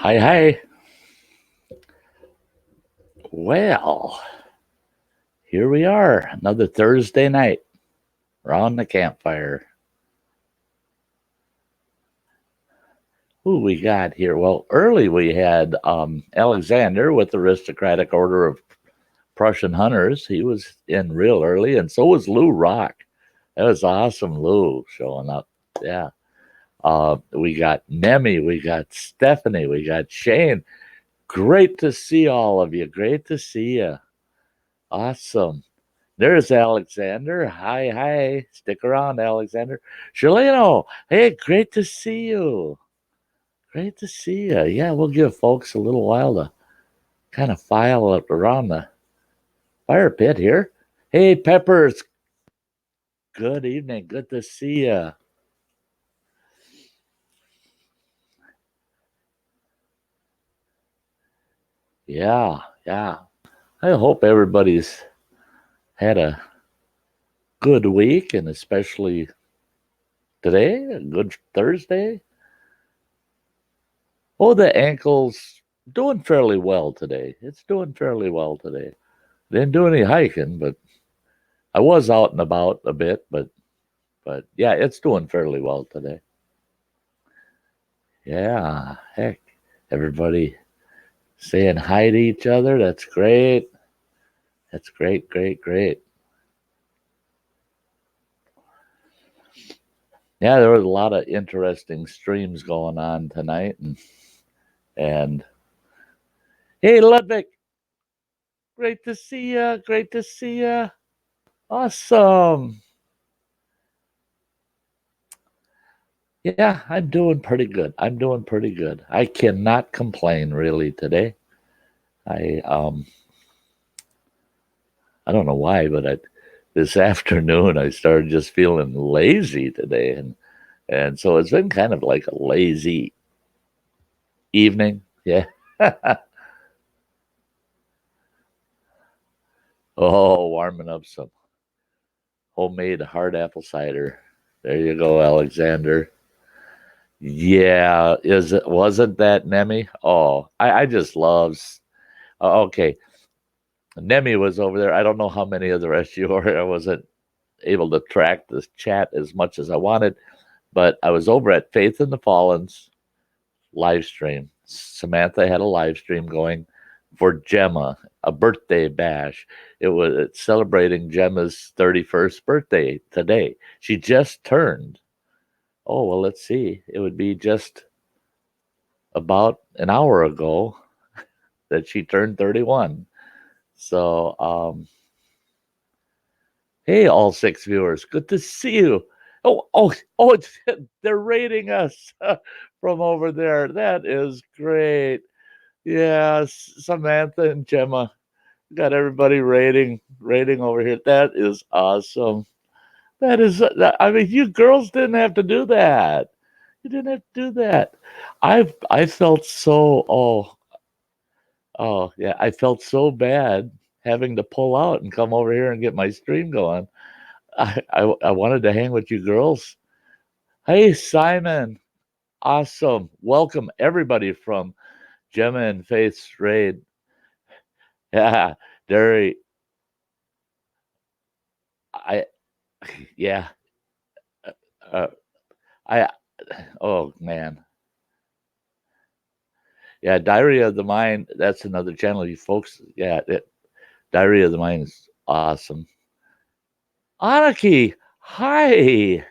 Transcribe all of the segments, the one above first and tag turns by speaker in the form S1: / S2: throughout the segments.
S1: Hi, hi. Well, here we are, another Thursday night around the campfire. Who we got here? Well, early we had Alexander with the Aristocratic Order of Prussian Hunters. He was in real early, and so was Lou Rock. That was awesome, Lou showing up. Yeah. We got Nemi, we got Stephanie, we got Shane. Great to see all of you. Great to see you. Awesome. There's Alexander. Hi, hi. Stick around, Alexander. Shalino, hey, great to see you. Great to see you. Yeah, we'll give folks a little while to kind of file up around the fire pit here. Hey, Peppers. Good evening. Good to see you. Yeah, yeah. I hope everybody's had a good week, and especially today, a good Thursday. Oh, the ankle's doing fairly well today. It's doing fairly well today. Didn't do any hiking, but I was out and about a bit, but yeah, it's doing fairly well today. Yeah, heck, everybody saying hi to each other. That's great. That's great, great, great. Yeah, there was a lot of interesting streams going on tonight, and hey, Ludwig, great to see you. Great to see you. Awesome. Yeah, I'm doing pretty good. I'm doing pretty good. I cannot complain really today. I I don't know why, but this afternoon I started just feeling lazy today, and so it's been kind of like a lazy evening. Yeah. Oh, warming up some homemade hard apple cider. There you go, Alexander. Yeah, is it wasn't that Nemi? Oh, I just loves. Okay, Nemi was over there. I don't know how many of the rest of you were. I wasn't able to track this chat as much as I wanted, but I was over at Faith in the Fallens live stream. Samantha had a live stream going for Gemma, a birthday bash. It was celebrating Gemma's 31st birthday today. She just turned. Oh, well, let's see. It would be just about an hour ago that she turned 31. So, hey, all six viewers, good to see you. Oh, they're rating us from over there. That is great. Yeah, Samantha and Gemma got everybody rating over here. That is awesome. That is, I mean, you girls didn't have to do that. You didn't have to do that. I felt so, oh, yeah, I felt so bad having to pull out and come over here and get my stream going. I wanted to hang with you girls. Hey, Simon. Awesome. Welcome everybody from Gemma and Faith's raid. Yeah, Derry. I yeah. Uh, I oh man. Yeah, Diary of the Mind. That's another channel, you folks. Yeah, Diary of the Mind is awesome. Anarchy. Hi.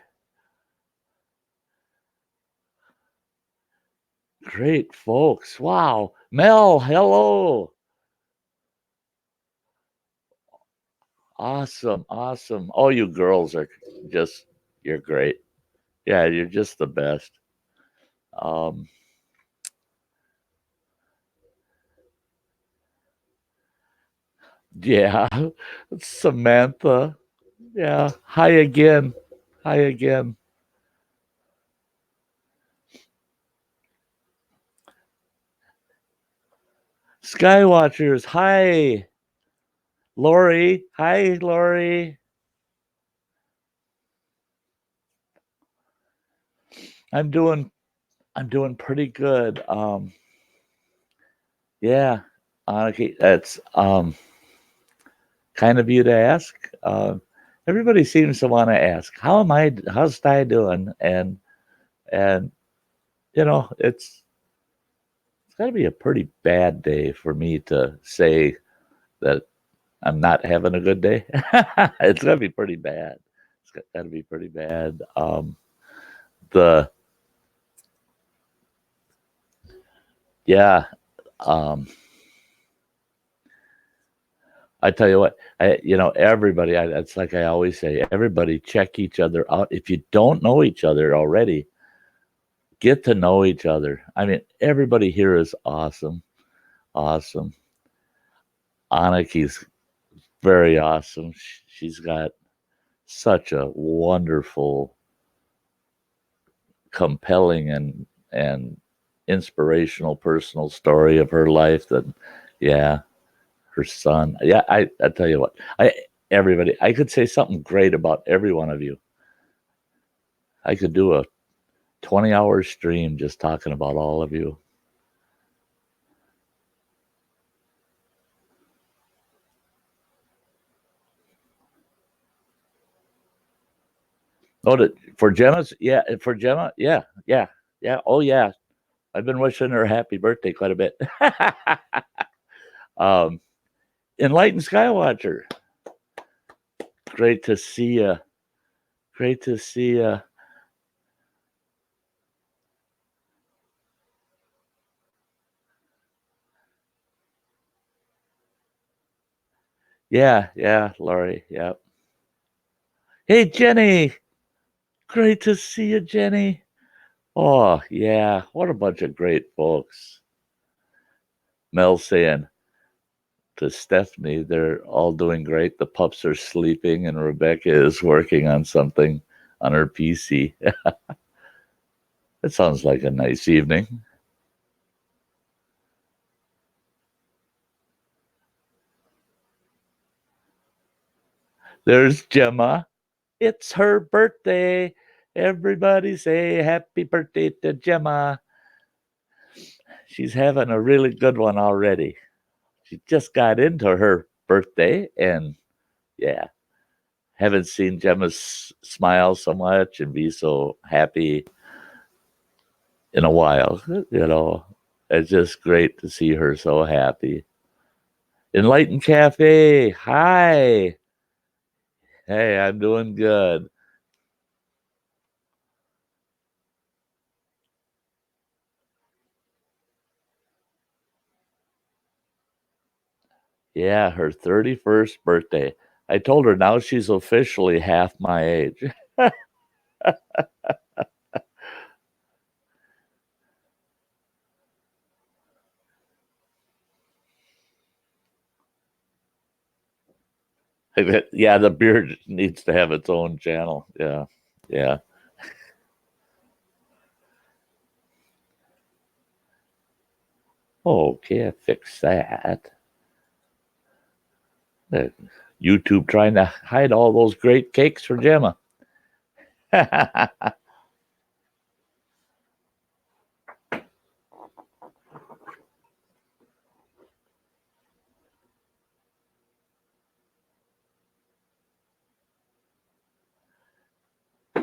S1: Great folks. Wow. Mel, hello. Awesome, awesome. Oh, you girls are just, you're great. Yeah, you're just the best. Um, yeah, Samantha. Yeah, hi again. Hi again. Skywatchers. Hi, Lori. Hi, Lori. I'm doing. I'm doing pretty good. Yeah, Anarchy. That's kind of you to ask. Everybody seems to want to ask, "How am I? How's Sty doing?" And it's got to be a pretty bad day for me to say that I'm not having a good day. It's got to be pretty bad. It's got to be pretty bad. The Yeah. Um, I tell you what, everybody. It's like I always say, everybody check each other out. If you don't know each other already, get to know each other. I mean, everybody here is awesome, awesome. Anaki's very awesome. She's got such a wonderful, compelling, and inspirational personal story of her life. That, yeah, her son. Yeah, I tell you what, everybody. I could say something great about every one of you. I could do a 20-hour stream just talking about all of you. Oh, for Gemma's, yeah, for Gemma, yeah, yeah, yeah. Oh, yeah. I've been wishing her a happy birthday quite a bit. um, Enlightened Skywatcher, great to see you. Great to see you. Yeah, yeah, Laurie. Yeah. Hey, Jenny. Great to see you, Jenny. Oh, yeah. What a bunch of great folks. Mel saying to Stephanie, they're all doing great. The pups are sleeping, and Rebecca is working on something on her PC. That sounds like a nice evening. There's Gemma. It's her birthday. Everybody say happy birthday to Gemma. She's having a really good one already. She just got into her birthday, and yeah, haven't seen Gemma smile so much and be so happy in a while. It's just great to see her so happy. Enlightened Cafe. Hi. Hey, I'm doing good. Yeah, her 31st birthday. I told her now she's officially half my age. Yeah, the beard needs to have its own channel. Yeah. Yeah. Okay, I fix that. YouTube trying to hide all those great cakes for Gemma.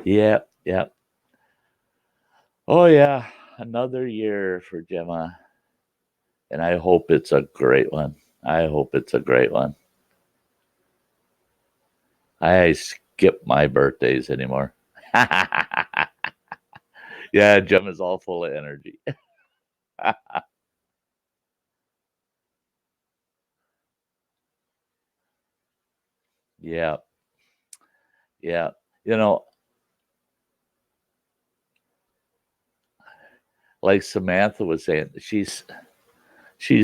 S1: Yeah, yeah. Oh yeah, another year for Gemma, and I hope it's a great one. I hope it's a great one. I skip my birthdays anymore. Yeah, Gemma's all full of energy. Yeah, yeah. You know, like Samantha was saying, she's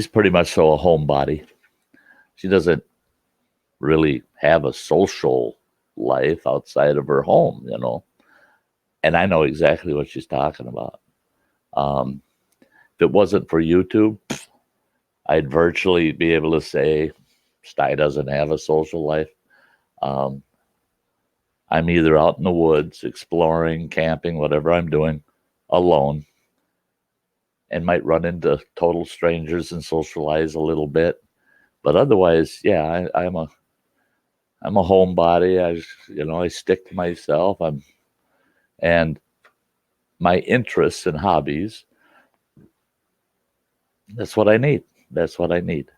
S1: pretty much so a homebody. She doesn't really have a social life outside of her home, you know. And I know exactly what she's talking about. If it wasn't for YouTube, I'd virtually be able to say Sty doesn't have a social life. Um, I'm either out in the woods, exploring, camping, whatever I'm doing, alone, and might run into total strangers and socialize a little bit. But otherwise, yeah, I'm a homebody. I stick to myself. And my interests and hobbies. That's what I need. That's what I need.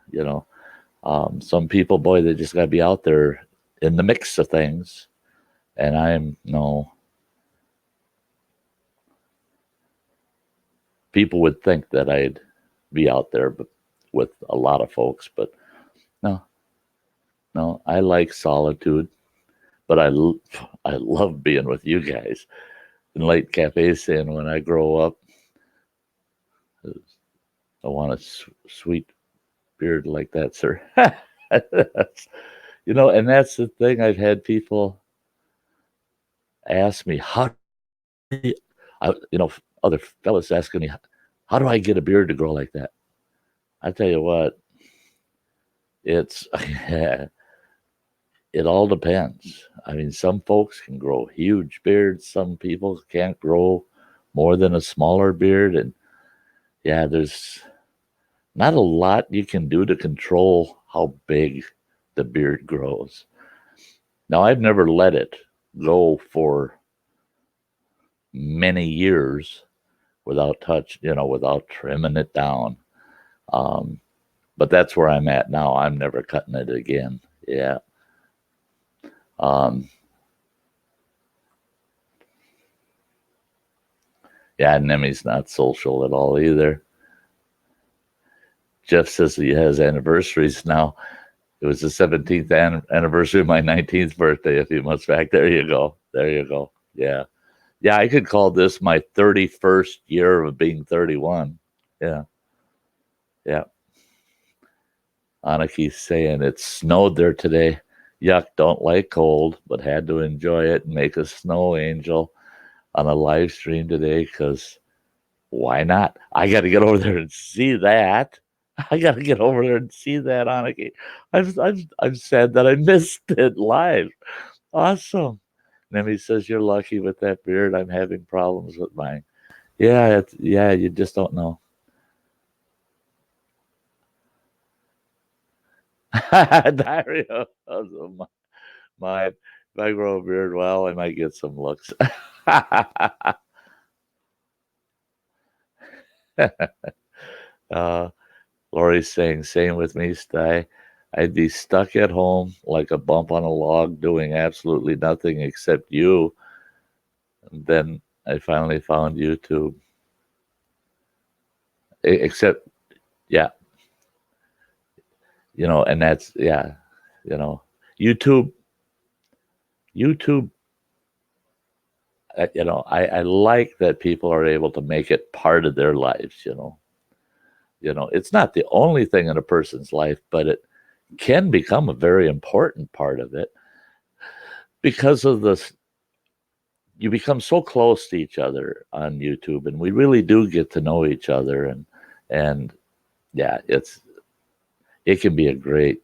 S1: Some people, boy, they just got to be out there in the mix of things. And I'm no. People would think that I'd be out there, but with a lot of folks, but no, no. I like solitude, but I love being with you guys. And Late Cafe saying, when I grow up, I want a sweet beard like that, sir. And that's the thing. I've had people ask me, other fellas asking me, how do I get a beard to grow like that? I tell you what, it's it all depends. I mean, some folks can grow huge beards. Some people can't grow more than a smaller beard. And yeah, there's not a lot you can do to control how big the beard grows. Now, I've never let it go for many years without trimming it down. But that's where I'm at now. I'm never cutting it again. Yeah. Yeah, Nemi's not social at all either. Jeff says he has anniversaries now. It was the 17th anniversary of my 19th birthday a few months back. There you go. There you go. Yeah. Yeah, I could call this my 31st year of being 31. Yeah. Yeah. Anaki's saying it snowed there today. Yuck, don't like cold, but had to enjoy it and make a snow angel on a live stream today because why not? I got to get over there and see that. I got to get over there and see that, Anaki. I'm sad that I missed it live. Awesome. Nemi says, you're lucky with that beard. I'm having problems with mine. Yeah, you just don't know. Dario, my if I grow a beard, well, I might get some looks. Lori's saying, same with me, Sty. I'd be stuck at home like a bump on a log doing absolutely nothing except you. And then I finally found YouTube. Except, yeah, and that's, yeah, YouTube, I like that people are able to make it part of their lives. It's not the only thing in a person's life, but it can become a very important part of it because of this. You become so close to each other on YouTube, and we really do get to know each other, and yeah, it can be a great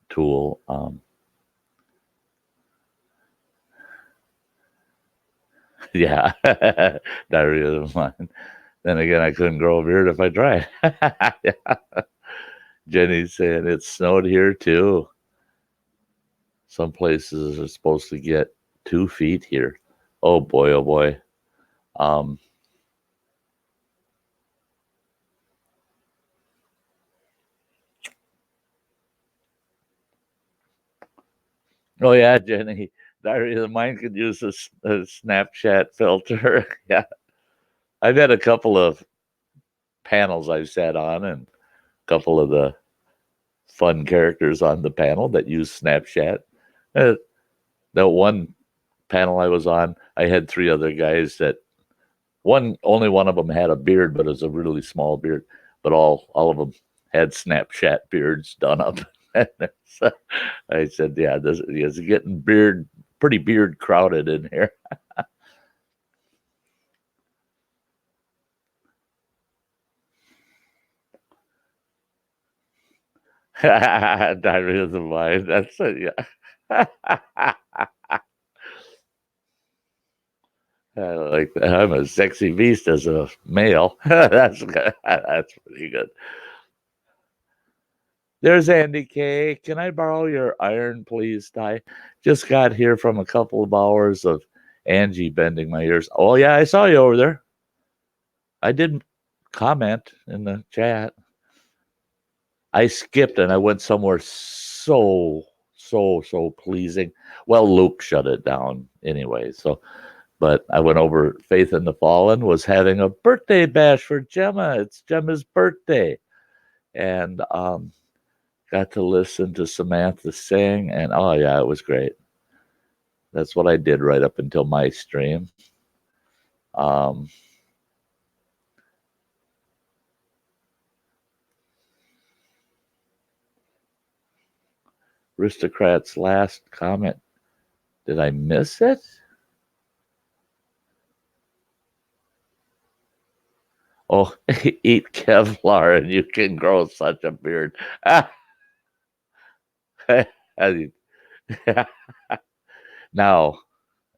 S1: tool. Yeah, diarrhea of mine. Then again, I couldn't grow a beard if I tried. Yeah. Jenny's saying it snowed here too. Some places are supposed to get 2 feet here. Oh boy, oh boy. Oh yeah, Jenny. Diarrhea of mine could use a Snapchat filter. Yeah, I've had a couple of panels I've sat on, and a couple of the fun characters on the panel that use Snapchat. Uh, that one panel I was on, I had 3 other guys that only one of them had a beard, but it was a really small beard. But all of them had Snapchat beards done up. So I said, "Yeah, this is getting pretty beard crowded in here." Diary of the mind. That's it. Yeah. I like that. I'm a sexy beast as a male. That's good. That's pretty good. There's Andy K. Can I borrow your iron, please, Ty? Just got here from a couple of hours of Angie bending my ears. Oh yeah, I saw you over there. I didn't comment in the chat. I skipped and I went somewhere so pleasing. Well, Luke shut it down anyway. So, but I went over. Faith in the Fallen was having a birthday bash for Gemma. It's Gemma's birthday, and got to listen to Samantha sing, and oh yeah, it was great. That's what I did right up until my stream. Um, Aristocrat's last comment. Did I miss it? Oh, eat Kevlar and you can grow such a beard. Now,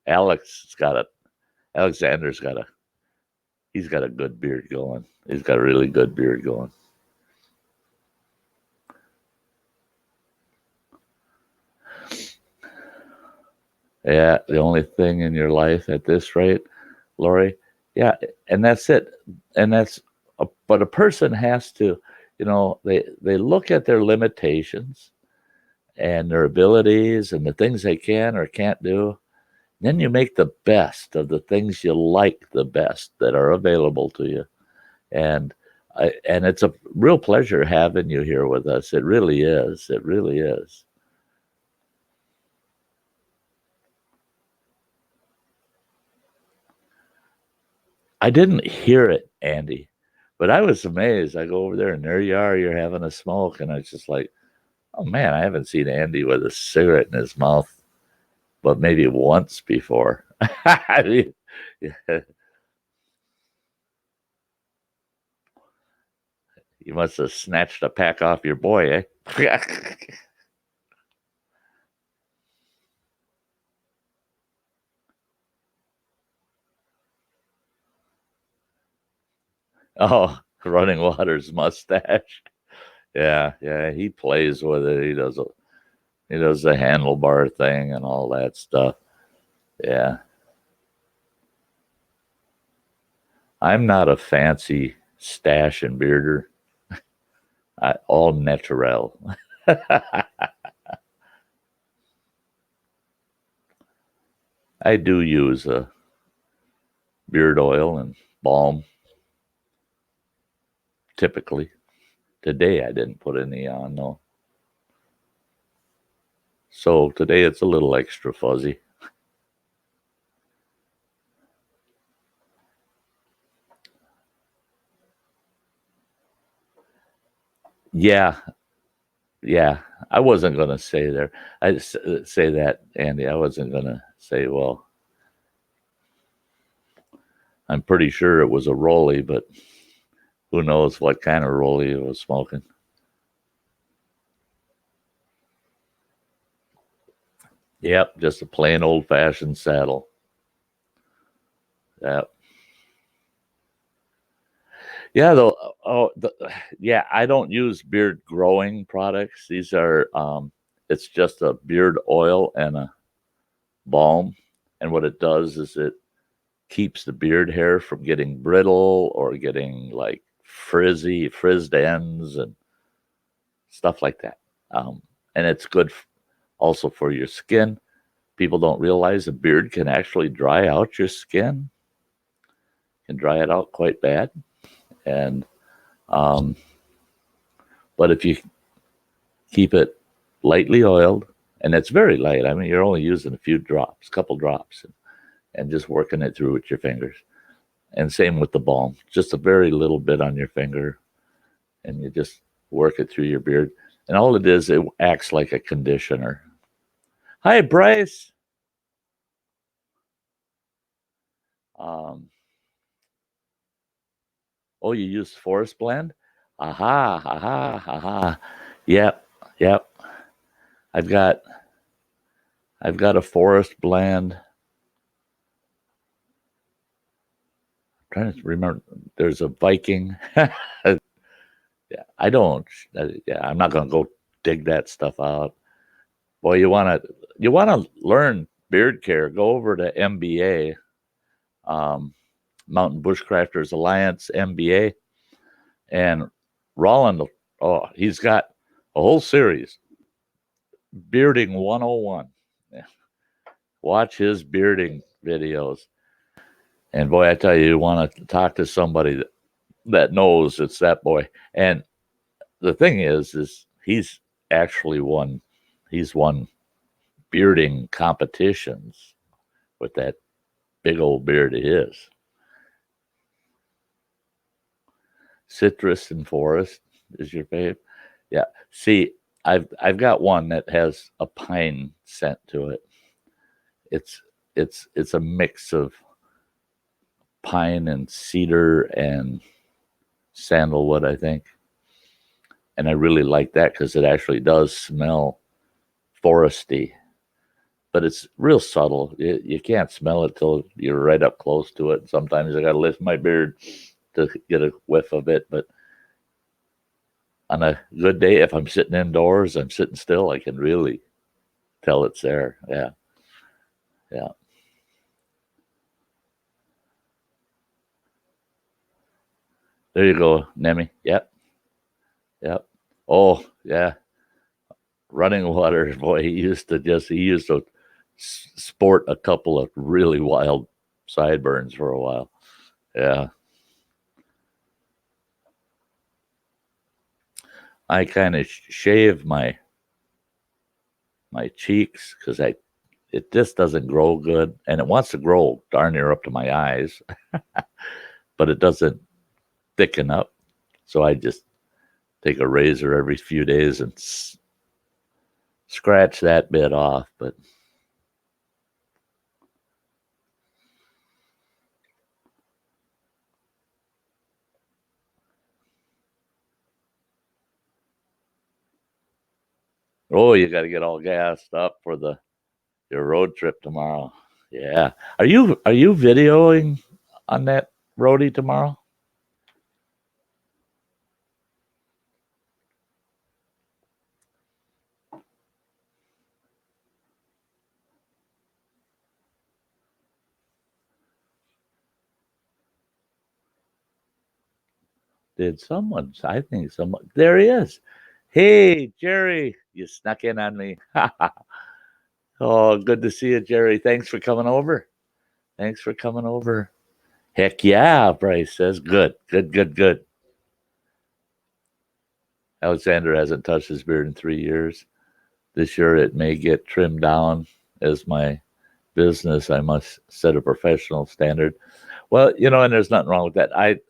S1: Alexander's he's got a good beard going. He's got a really good beard going. Yeah, the only thing in your life at this rate, Lori. Yeah, and that's it. And but a person has to, they look at their limitations and their abilities and the things they can or can't do. Then you make the best of the things you like the best that are available to you. And and it's a real pleasure having you here with us. It really is. It really is. I didn't hear it, Andy, but I was amazed. I go over there and there you are, you're having a smoke. And I was just like, oh man, I haven't seen Andy with a cigarette in his mouth, but maybe once before. I mean, yeah, you must have snatched a pack off your boy, eh? Oh, Running Water's mustache. Yeah, yeah, he plays with it. He does the handlebar thing and all that stuff. Yeah. I'm not a fancy stash and bearder. All natural. I do use a beard oil and balm typically. Today I didn't put any on, no. So today it's a little extra fuzzy. Yeah, yeah. I wasn't going to say there. I say that, Andy. I wasn't going to say, well, I'm pretty sure it was a rollie, but who knows what kind of rollie it was smoking. Yep, just a plain old fashioned saddle. Yep. Yeah, though. Yeah, I don't use beard growing products. These are, it's just a beard oil and a balm. And what it does is it keeps the beard hair from getting brittle or getting like frizzed ends and stuff like that. And it's good also for your skin. People don't realize a beard can actually dry out your skin, can dry it out quite bad. And, but if you keep it lightly oiled, and it's very light, I mean, you're only using a couple drops, and just working it through with your fingers. And same with the balm, just a very little bit on your finger, and you just work it through your beard. And all it is, it acts like a conditioner. Hi, Bryce. Um, oh, you use Forest Blend? Aha, aha, aha. Yep, yep. I've got I've got a Forest Blend. I'm trying to remember. There's a Viking. Yeah, I don't. Yeah, I'm not gonna go dig that stuff out. Boy, you wanna learn beard care? Go over to MBA, um, Mountain Bushcrafters Alliance MBA, and Roland. Oh, he's got a whole series, Bearding 101. Yeah. Watch his bearding videos, and boy, I tell you, you want to talk to somebody that knows it's that boy. And the thing is he's actually won. He's won bearding competitions with that big old beard of his. Citrus and forest is your fave. Yeah. See, I've got one that has a pine scent to it. It's it's a mix of pine and cedar and sandalwood, I think. And I really like that because it actually does smell foresty, but it's real subtle. You can't smell it till you're right up close to it. Sometimes I got to lift my beard to get a whiff of it, but on a good day, if I'm sitting indoors, I'm sitting still, I can really tell it's there. Yeah, yeah. There you go, Nemi. Yep, yep. Oh, yeah. Running water, boy. He used to sport a couple of really wild sideburns for a while. Yeah, I kind of shave my cheeks because I it just doesn't grow good, and it wants to grow darn near up to my eyes, but it doesn't thicken up. So I just take a razor every few days and scratch that bit off. But oh, you got to get all gassed up for the your road trip tomorrow. Yeah, are you videoing on that roadie tomorrow? Did someone? I think someone. There he is. Hey, Jerry, you snuck in on me. Oh, good to see you, Jerry. Thanks for coming over. Thanks for coming over. Heck yeah, Bryce says. Good, good, good, good. Alexander hasn't touched his beard in 3 years. This year it may get trimmed down as my business. I must set a professional standard. Well, and there's nothing wrong with that.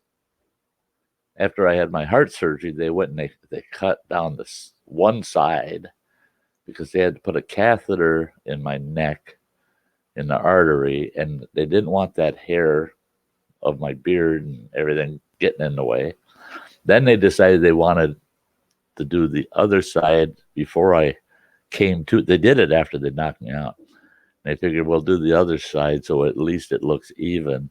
S1: After I had my heart surgery, they went and they cut down this one side because they had to put a catheter in my neck in the artery, and they didn't want that hair of my beard and everything getting in the way. Then they decided they wanted to do the other side before I came to. They did it after they knocked me out. They figured we'll do the other side so at least it looks even.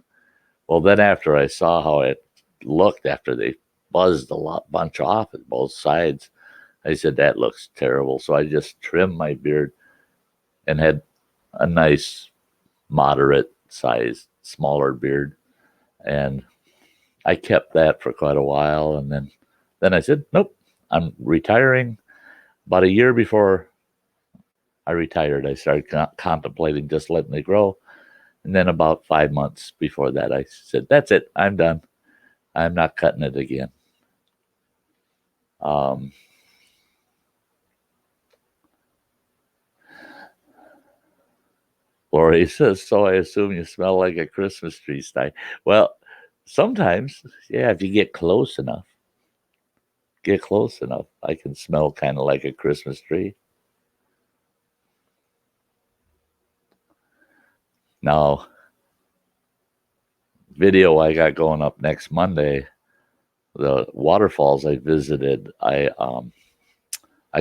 S1: Well, then after I saw how it looked after they buzzed bunch off at both sides, I said that looks terrible. So I just trimmed my beard and had a nice moderate sized smaller beard, and I kept that for quite a while, and then I said nope, I'm retiring. About a year before I retired, I started contemplating just letting it grow. And then about 5 months before that, I said, that's it. I'm done. I'm not cutting it again. Um, Lori says, so I assume you smell like a Christmas tree, Sty. Well, Sometimes, yeah, if you get close enough, I can smell kind of like a Christmas tree. Now, video I got going up next Monday, the waterfalls I visited, I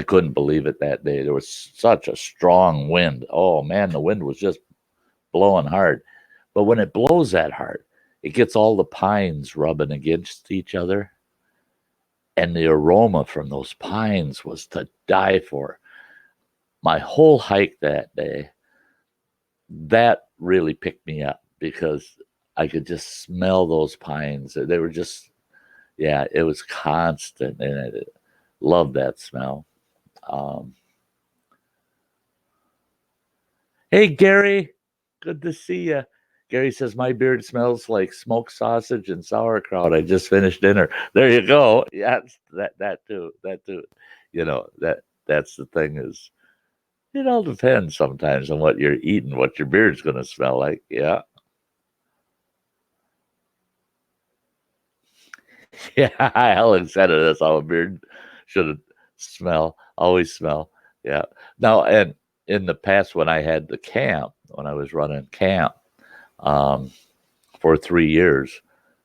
S1: couldn't believe it that day. There was such a strong wind. Oh man, the wind was just blowing hard. But when it blows that hard, it gets all the pines rubbing against each other. And the aroma from those pines was to die for. My whole hike that day, that really picked me up because I could just smell those pines. They were just, yeah, it was constant, and I loved that smell. Um, hey, Gary, good to see you. Gary says my beard smells like smoked sausage and sauerkraut. I just finished dinner. There you go. Yeah, that too. That too. That's the thing is it all depends sometimes on what you're eating, what your beard's going to smell like. Yeah. Yeah, Alex said it. That's how a beard should smell, always smell. Yeah. Now, and in the past, when I had the camp, when I was running camp um, for 3 years,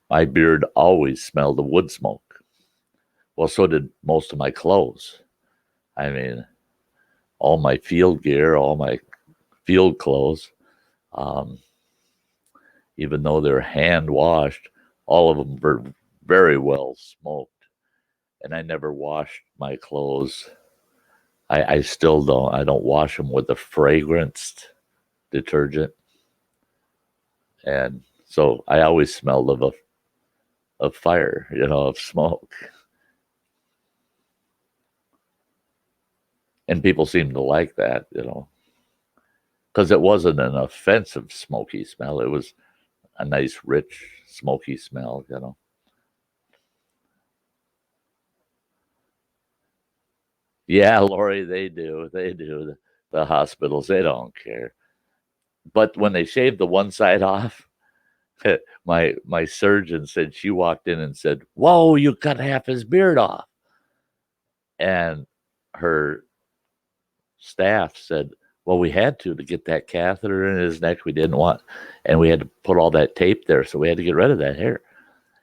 S1: my beard always smelled of wood smoke. Well, so did most of my clothes. I mean, all my field gear, all my field clothes, um, even though they're hand washed, all of them were very well smoked. And I never washed my clothes. I still don't. I don't wash them with a fragranced detergent, and so I always smelled of fire, of smoke. And people seem to like that, because it wasn't an offensive smoky smell. It was a nice, rich, smoky smell. Yeah, Lori, they do. They do. The hospitals, they don't care. But when they shave the one side off, my surgeon said she walked in and said, "Whoa, you cut half his beard off." And her staff said, "Well, we had to get that catheter in his neck. We didn't want, and we had to put all that tape there, so we had to get rid of that hair."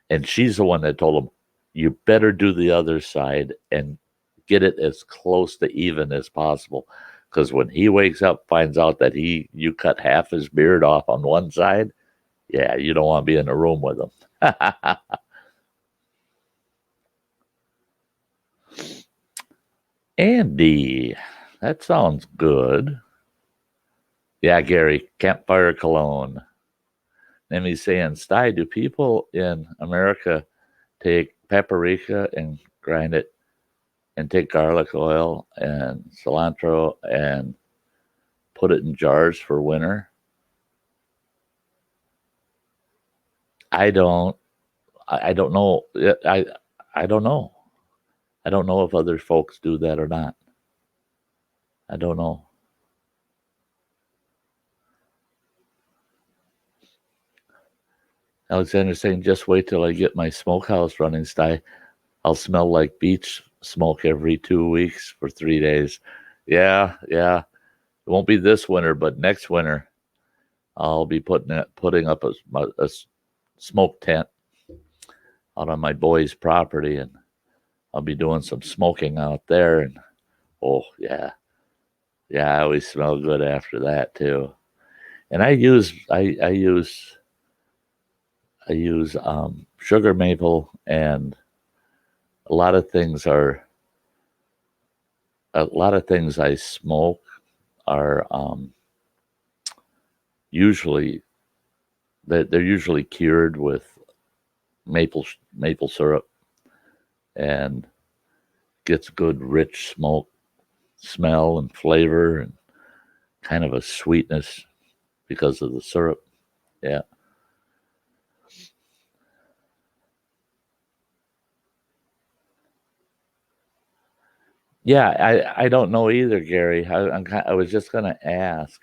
S1: And she's the one that told him, "You better do the other side and get it as close to even as possible, because when he wakes up, finds out that you cut half his beard off on one side, yeah, you don't want to be in the room with him." Andy, that sounds good. Yeah, Gary, Campfire Cologne. And he's saying, Sty, do people in America take paprika and grind it and take garlic oil and cilantro and put it in jars for winter? I don't. I don't know. I don't know. I don't know if other folks do that or not. I don't know. Alexander's saying, just wait till I get my smokehouse running, Sty. I'll smell like beach smoke every 2 weeks for 3 days. Yeah, yeah. It won't be this winter, but next winter I'll be putting up a smoke tent out on my boy's property, and I'll be doing some smoking out there. And oh yeah, yeah, I always smell good after that too. And I use sugar maple, and a lot of things are a lot of things I smoke are usually they're usually cured with maple syrup, and gets good rich smoke smell and flavor and kind of a sweetness because of the syrup. Yeah. Yeah, I don't know either, Gary. I was just going to ask.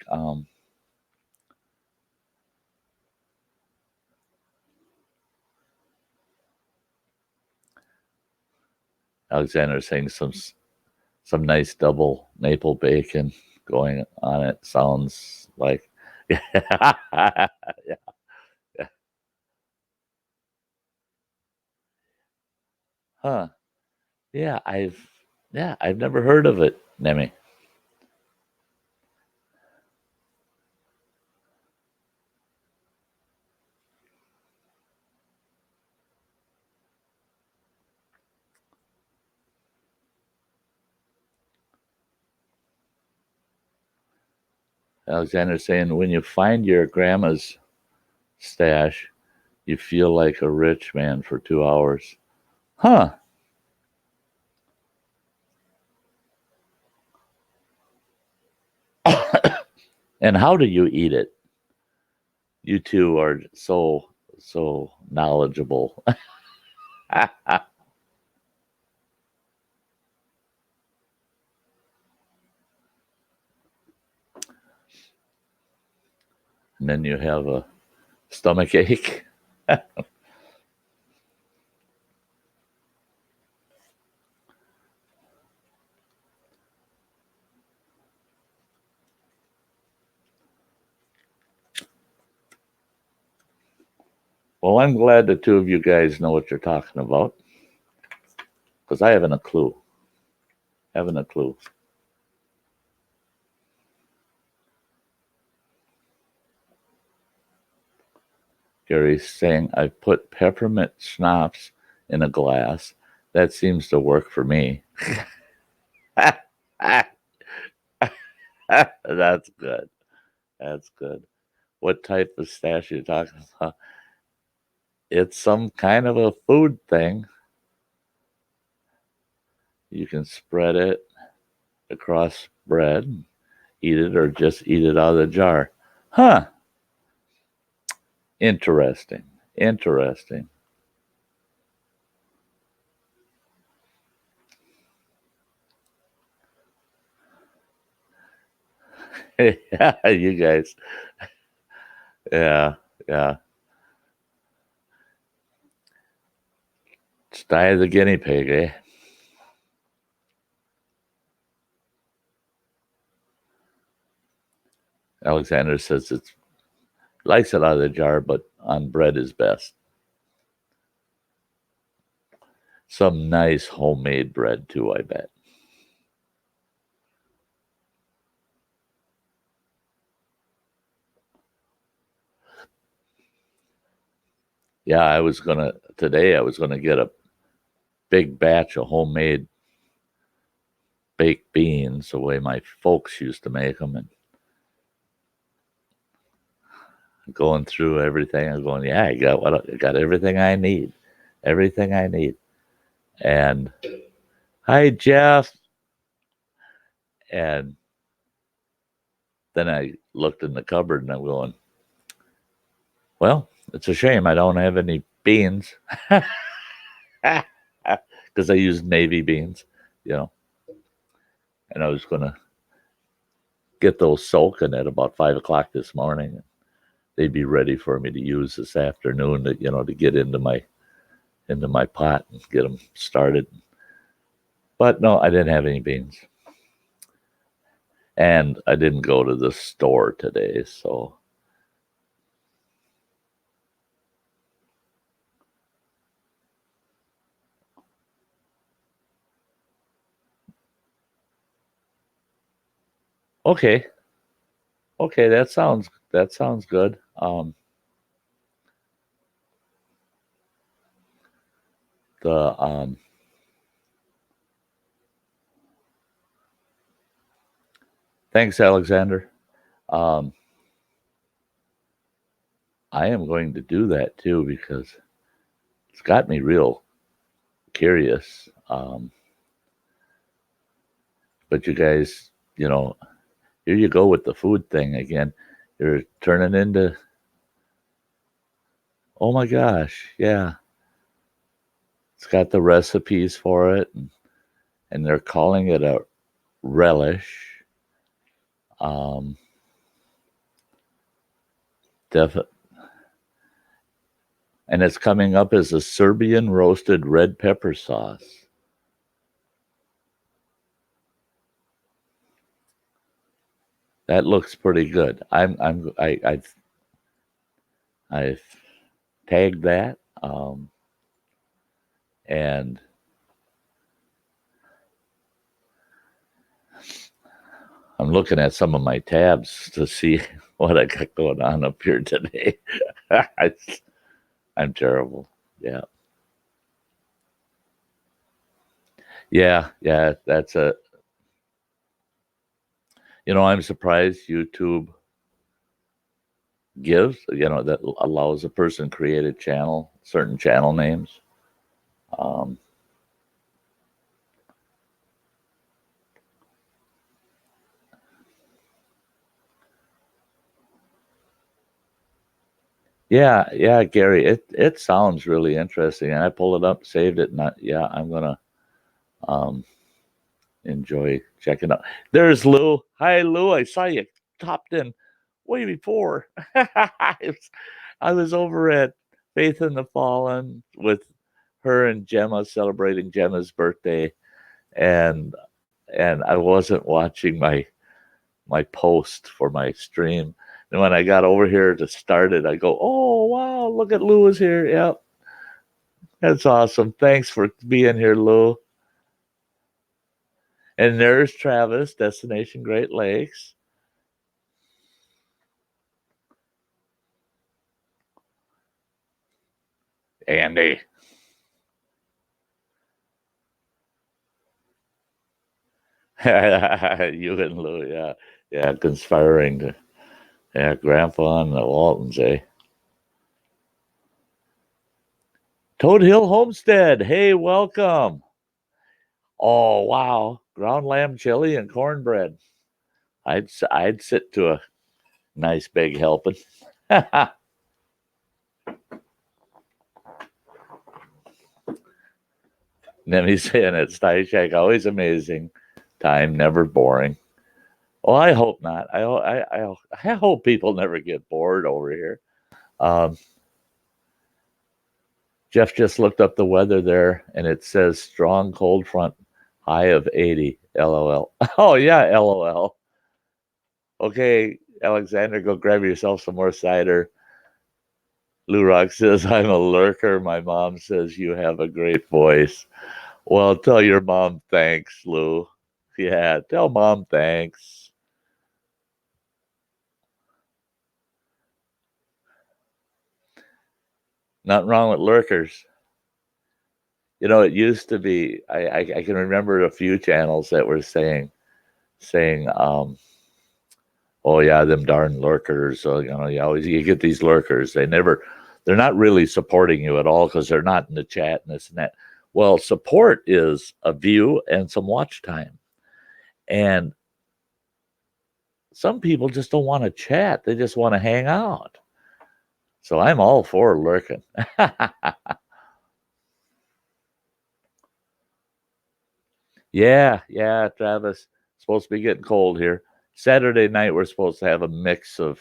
S1: Alexander saying some nice double maple bacon going on it. Sounds like yeah. Huh. Yeah, I've never heard of it, Nemi. Alexander saying when you find your grandma's stash, you feel like a rich man for 2 hours. Huh. And how do you eat it? You two are so knowledgeable. And then you have a stomach ache. Well, I'm glad the two of you guys know what you're talking about because I haven't a clue. Haven't a clue. Gary's saying I put peppermint schnapps in a glass. That seems to work for me. That's good. That's good. What type of stash are you talking about? It's some kind of a food thing. You can spread it across bread, eat it, or just eat it out of the jar. Huh. Interesting. Interesting. Yeah, you guys. Yeah, yeah. Sty the guinea pig, eh? Alexander says it's likes it out of the jar, but on bread is best. Some nice homemade bread too, I bet. Yeah, I was gonna get a big batch of homemade baked beans the way my folks used to make them, and going through everything. I'm going, yeah, I got everything I need, everything I need. And hi, Jeff. And then I looked in the cupboard and I'm going, well, it's a shame I don't have any beans because I use navy beans, you know. And I was gonna get those soaking at about 5 o'clock this morning. They'd be ready for me to use this afternoon to get into my pot and get them started. But no, I didn't have any beans, and I didn't go to the store today. So okay, okay, that sounds good. The Thanks, Alexander. Um, I am going to do that too because it's got me real curious. But you guys, here you go with the food thing again. You're turning into, oh my gosh, yeah. It's got the recipes for it, and they're calling it a relish. Um, def- and it's coming up as a Serbian roasted red pepper sauce. That looks pretty good. I've tagged that, and I'm looking at some of my tabs to see what I got going on up here today. I'm terrible. Yeah. Yeah. That's a. I'm surprised YouTube gives. That allows a person create a channel, certain channel names. Um, yeah, Gary. It sounds really interesting, and I pulled it up, saved it, and I'm gonna um, enjoy checking out. There's Lou. Hi, Lou. I saw you topped in way before. I was over at Faith in the Fallen with her and Gemma celebrating Gemma's birthday, and I wasn't watching my post for my stream. And when I got over here to start it, I go, "Oh wow, look at Lou is here." Yep, that's awesome. Thanks for being here, Lou. And there's Travis, Destination Great Lakes. Andy. You and Lou, yeah, conspiring to, Grandpa and the Waltons, eh? Toad Hill Homestead, hey, welcome. Oh wow, ground lamb chili and cornbread. I'd sit to a nice big helping. Nemi saying it, Sty Shack, always amazing. Time never boring. Well, I hope not. I hope people never get bored over here. Um, Jeff just looked up the weather there, and it says strong cold front, high of 80. LOL. Oh yeah, LOL. Okay, Alexander, go grab yourself some more cider. Lou Rock says, I'm a lurker. My mom says you have a great voice. Well, tell your mom thanks, Lou. Yeah, tell mom thanks. Nothing wrong with lurkers. It used to be, I can remember a few channels that were saying, oh yeah, them darn lurkers. So, you get these lurkers. They're not really supporting you at all because they're not in the chat and this and that. Well, support is a view and some watch time. And some people just don't want to chat. They just want to hang out. So I'm all for lurking. Yeah, Travis. It's supposed to be getting cold here. Saturday night, we're supposed to have a mix of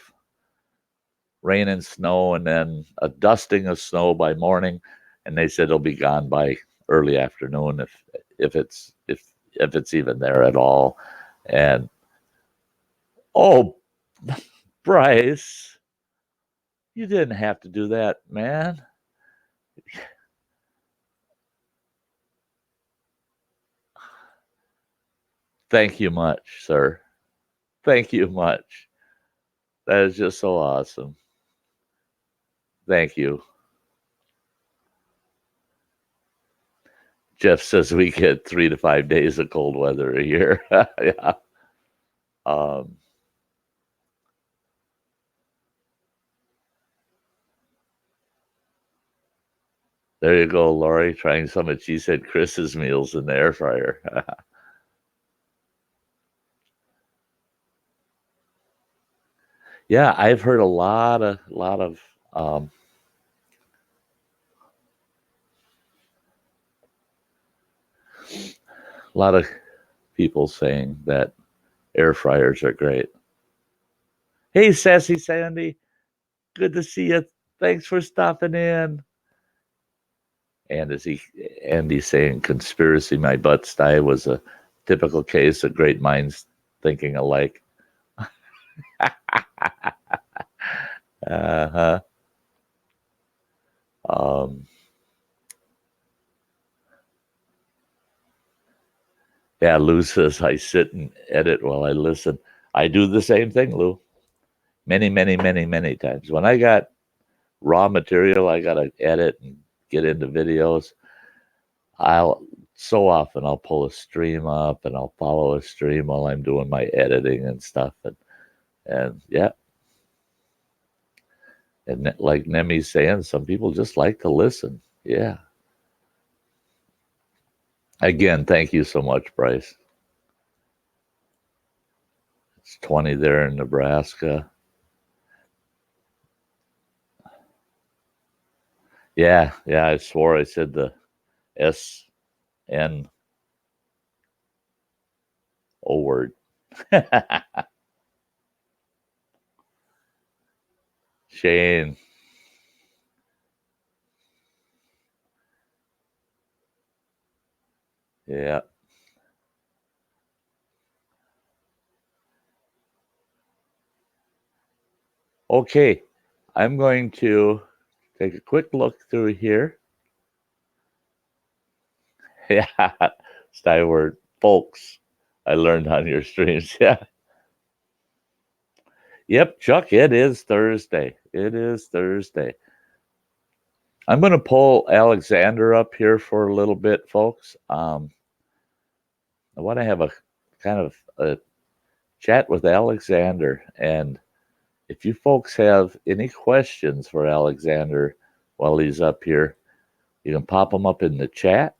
S1: rain and snow and then a dusting of snow by morning. And they said it'll be gone by early afternoon if it's even there at all. And oh, Bryce, you didn't have to do that, man. Thank you much, sir. Thank you much. That is just so awesome. Thank you. Jeff says we get 3 to 5 days of cold weather a year. Yeah. There you go, Lori, trying some of she said Chris's meals in the air fryer. Yeah, I've heard a lot of a lot of people saying that air fryers are great. Hey, Sassy Sandy, good to see you. Thanks for stopping in. And Andy's saying conspiracy, my butt Sty was a typical case of great minds thinking alike. Uh-huh. Yeah, Lou says I sit and edit while I listen. I do the same thing, Lou. Many, many, many, many times. When I got raw material I gotta edit and get into videos, I'll so often I'll pull a stream up and I'll follow a stream while I'm doing my editing and stuff. And yeah, and like Nemi's saying, some people just like to listen. Yeah. Again, thank you so much, Bryce. It's 20 there in Nebraska. Yeah, yeah, I swore I said the SNO word. Shane. Yeah. Okay. I'm going to take a quick look through here. Yeah. Sty word. Folks, I learned on your streams. Yeah. Yep, Chuck, it is Thursday. It is Thursday. I'm going to pull Alexander up here for a little bit, folks. I want to have a kind of a chat with Alexander. And if you folks have any questions for Alexander while he's up here, you can pop them up in the chat.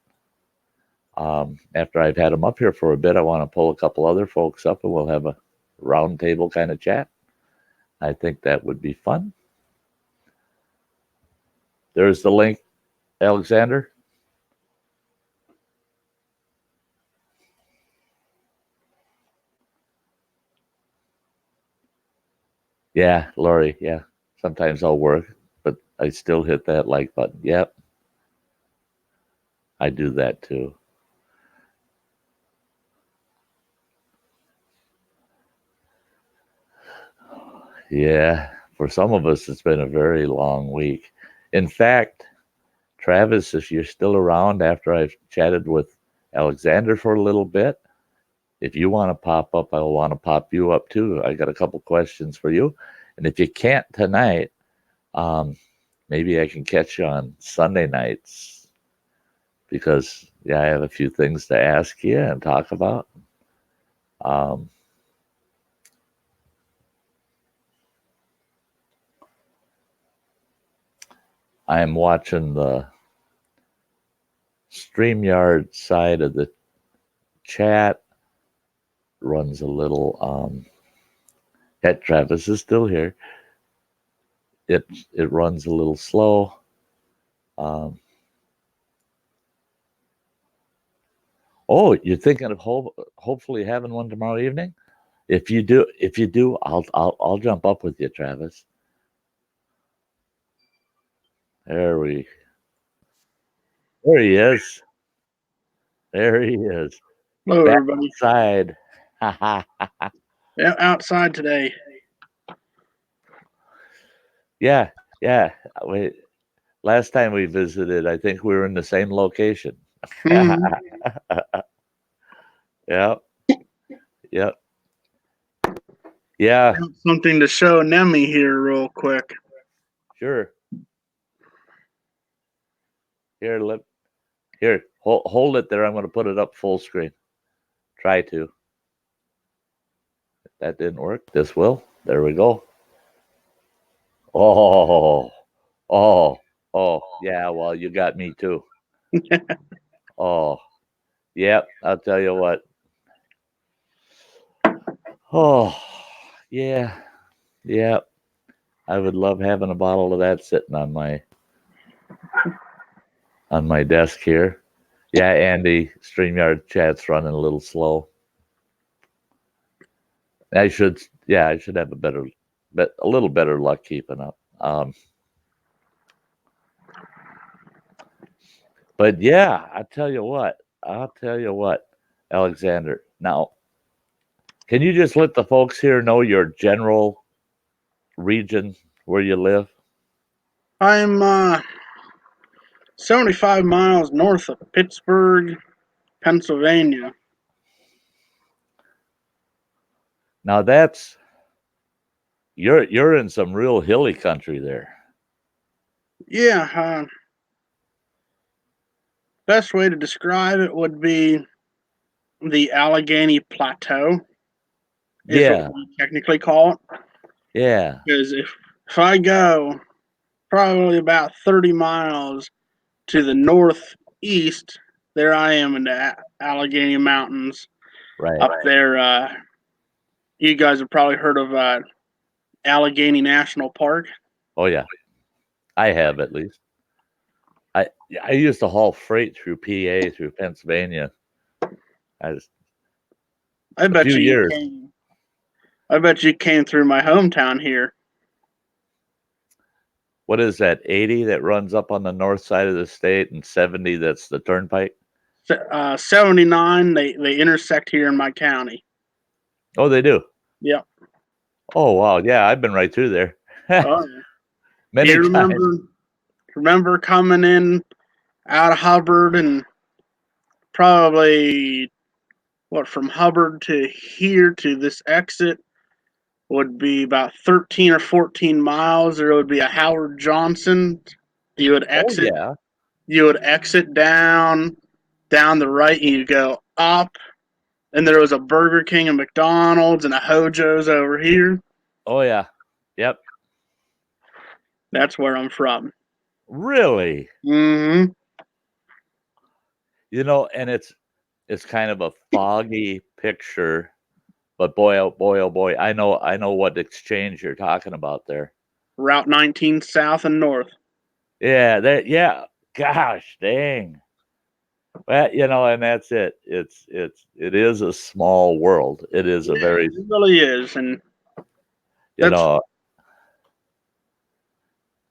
S1: After I've had him up here for a bit, I want to pull a couple other folks up and we'll have a roundtable kind of chat. I think that would be fun. There's the link, Alexander. Yeah, Lori. Yeah. Sometimes I'll work, but I still hit that like button. Yep. I do that too. Yeah. For some of us, it's been a very long week. In fact, Travis, if you're still around after I've chatted with Alexander for a little bit, if you want to pop up, I will want to pop you up too. I got a couple questions for you. And if you can't tonight, maybe I can catch you on Sunday nights because, yeah, I have a few things to ask you and talk about. I'm watching the StreamYard side of the chat runs a little. Cat Travis is still here. It runs a little slow. Um, oh, you're thinking of hopefully having one tomorrow evening? If you do, I'll jump up with you, Travis. There he is. There he is.
S2: Hello,
S1: Back
S2: everybody.
S1: outside.
S2: Yeah, outside today.
S1: Yeah, yeah. Wait, last time we visited, I think we were in the same location.
S2: Mhm.
S1: Yep, yep, yeah.
S2: Got something to show Nemi here, real quick.
S1: Sure. Here, hold it there. I'm going to put it up full screen. Try to. If that didn't work, this will. There we go. Oh, oh, oh. Yeah, well, you got me too. Oh, yep. I'll tell you what. Oh, yeah, yeah. I would love having a bottle of that sitting on my desk here. Yeah, Andy, StreamYard chat's running a little slow. I should have a little better luck keeping up. But yeah, I'll tell you what, Alexander. Now, Can you just let the folks here know your general region where you live?
S2: I'm 75 miles north of Pittsburgh, Pennsylvania.
S1: Now that's you're in some real hilly country there.
S2: Yeah, best way to describe it would be the Allegheny Plateau, is what
S1: Yeah,
S2: we technically call it.
S1: yeah,
S2: Because if I go probably about 30 miles to the northeast, there I am in the Allegheny Mountains.
S1: right.
S2: Up there, you guys have probably heard of Allegheny National Park.
S1: Oh yeah, I have at least. I I used to haul freight through PA through Pennsylvania. I just
S2: I
S1: a
S2: bet
S1: few
S2: you
S1: years.
S2: came. I bet you came through my hometown here.
S1: What is that? 80 that runs up on the north side of the state, and 70 that's the turnpike.
S2: 79. They intersect here in my county.
S1: Oh, they do.
S2: Yep.
S1: Oh wow, yeah, I've been right through there
S2: Oh, yeah. Do
S1: many
S2: you
S1: times.
S2: remember coming in out of Hubbard and probably what from Hubbard to here to this exit would be about 13 or 14 miles. There would be a Howard Johnson. You would
S1: Oh
S2: exit.
S1: yeah,
S2: You would exit down the right. And you go up, and there was a Burger King and McDonald's and a Hojo's over here.
S1: oh yeah, yep.
S2: That's where I'm from.
S1: Really,
S2: Mm-hmm.
S1: and it's kind of a foggy picture, but boy, oh boy, I know what exchange you're talking about there.
S2: Route 19 south and north.
S1: Yeah, yeah. Gosh, dang. Well, and that's it. It is a small world. It is a
S2: Yeah,
S1: very,
S2: it really is. And
S1: you
S2: that's,
S1: know,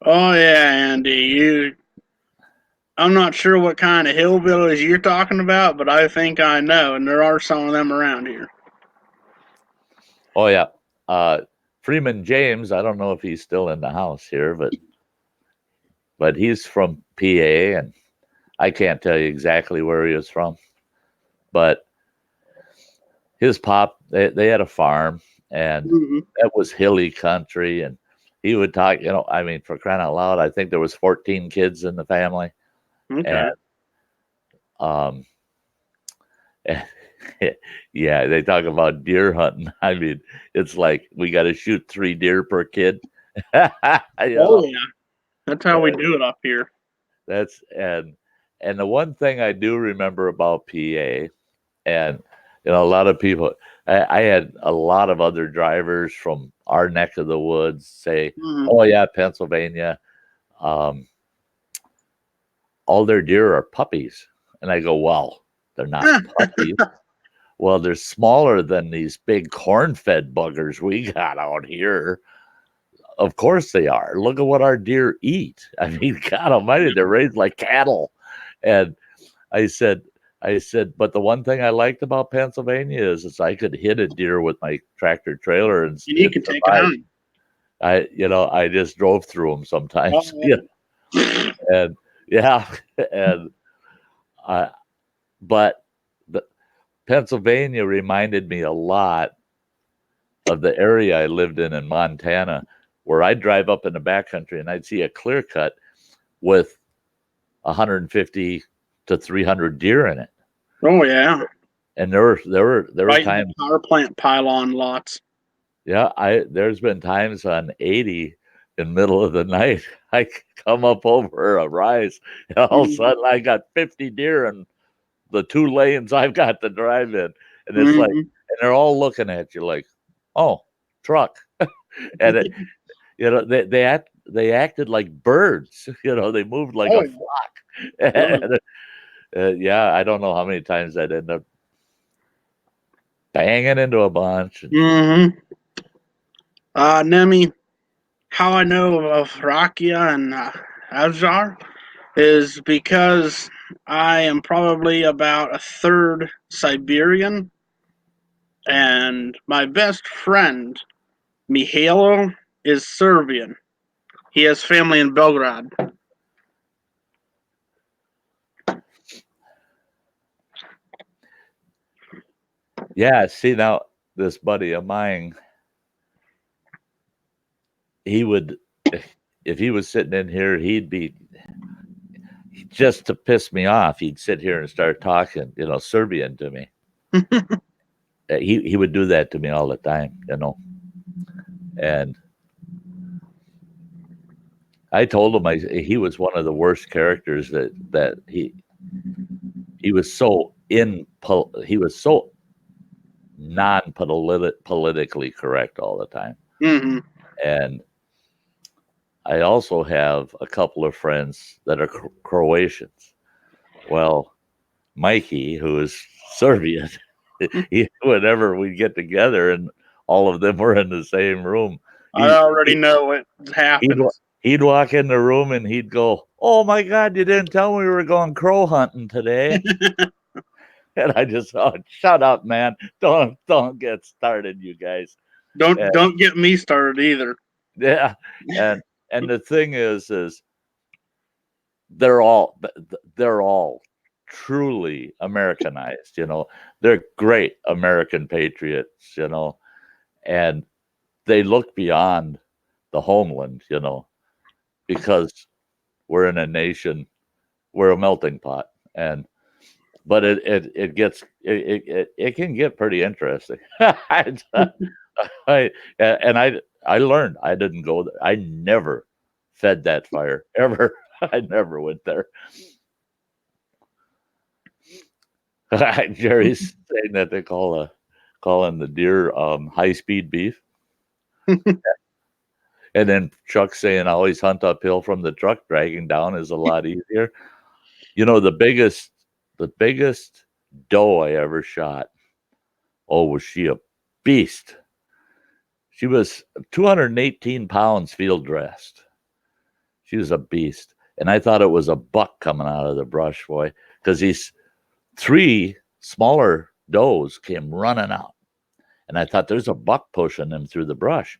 S2: oh yeah, Andy, I'm not sure what kind of hillbillies you're talking about, but I think I know, and there are some of them around here.
S1: oh yeah. Freeman James, I don't know if he's still in the house here, but he's from PA, and I can't tell you exactly where he was from, but his pop, they had a farm, and
S2: Mm-hmm.
S1: that was hilly country, and he would talk, I mean, for crying out loud, I think there was 14 kids in the family,
S2: Okay.
S1: and um, yeah, they talk about deer hunting. I mean, it's like we got to shoot 3 deer per kid. you
S2: Oh
S1: know,
S2: yeah, that's how we do it up here.
S1: that's and the one thing I do remember about PA, and a lot of people, I had a lot of other drivers from our neck of the woods say,
S2: Mm-hmm.
S1: "Oh yeah, Pennsylvania, um, all their deer are puppies," and I go, "Well, they're not puppies." Well, they're smaller than these big corn-fed buggers we got out here. Of course they are. Look at what our deer eat. I mean, God Almighty, they're raised like cattle. And I said, but the one thing I liked about Pennsylvania is I could hit a deer with my tractor trailer and
S2: And you
S1: it
S2: can take it
S1: survived.
S2: home.
S1: I just drove through them sometimes.
S2: Oh,
S1: And yeah, and uh, but the, Pennsylvania reminded me a lot of the area I lived in Montana, where I'd drive up in the backcountry and I'd see a clear cut with 150 to 300 deer in it.
S2: oh yeah.
S1: And there were
S2: Right in the
S1: times,
S2: power plant pylon lots.
S1: yeah, there's been times on 80 in the middle of the night, I come up over a rise, and all of a
S2: Mm-hmm.
S1: sudden I got 50 deer in the 2 lanes I've got to drive in. And it's like,
S2: Mm-hmm.
S1: and they're all looking at you like, oh, truck. And they acted like birds. They moved like
S2: Oh
S1: a
S2: yeah.
S1: flock.
S2: Oh,
S1: And, yeah, I don't know how many times I'd end up banging into a bunch.
S2: mm-hmm. Nemi, how I know of Rakia and Avjar is because I am probably about a third Siberian. And my best friend, Mihailo, is Serbian. He has family in Belgrade.
S1: Yeah, see now this buddy of mine, he would if he was sitting in here, he'd be just to piss me off, he'd sit here and start talking, Serbian to me. He would do that to me all the time, and I told him he was one of the worst characters that he was so he was so non-politically correct all the time.
S2: Mm-hmm.
S1: And I also have a couple of friends that are Croatians. Well, Mikey, who is Serbian, whenever we get together and all of them were in the same room,
S2: I already know what
S1: he'd
S2: happens.
S1: he'd walk in the room and he'd go, "Oh my God, you didn't tell me we were going crow hunting today." And I just, oh, shut up, man! Don't get started, you guys. And,
S2: Don't get me started either.
S1: yeah, and the thing is they're all truly Americanized. They're great American patriots. And they look beyond the homeland. Because we're in a nation, we're a melting pot, but it can get pretty interesting. I I learned I didn't go there. I never fed that fire ever. I never went there. Jerry's saying that they calling the deer high speed beef, and then Chuck's saying always hunt uphill from the truck dragging down is a lot easier. The biggest doe I ever shot. Oh, was she a beast? She was 218 pounds field dressed. She was a beast. And I thought it was a buck coming out of the brush, boy, because these 3 smaller does came running out. And I thought there's a buck pushing them through the brush.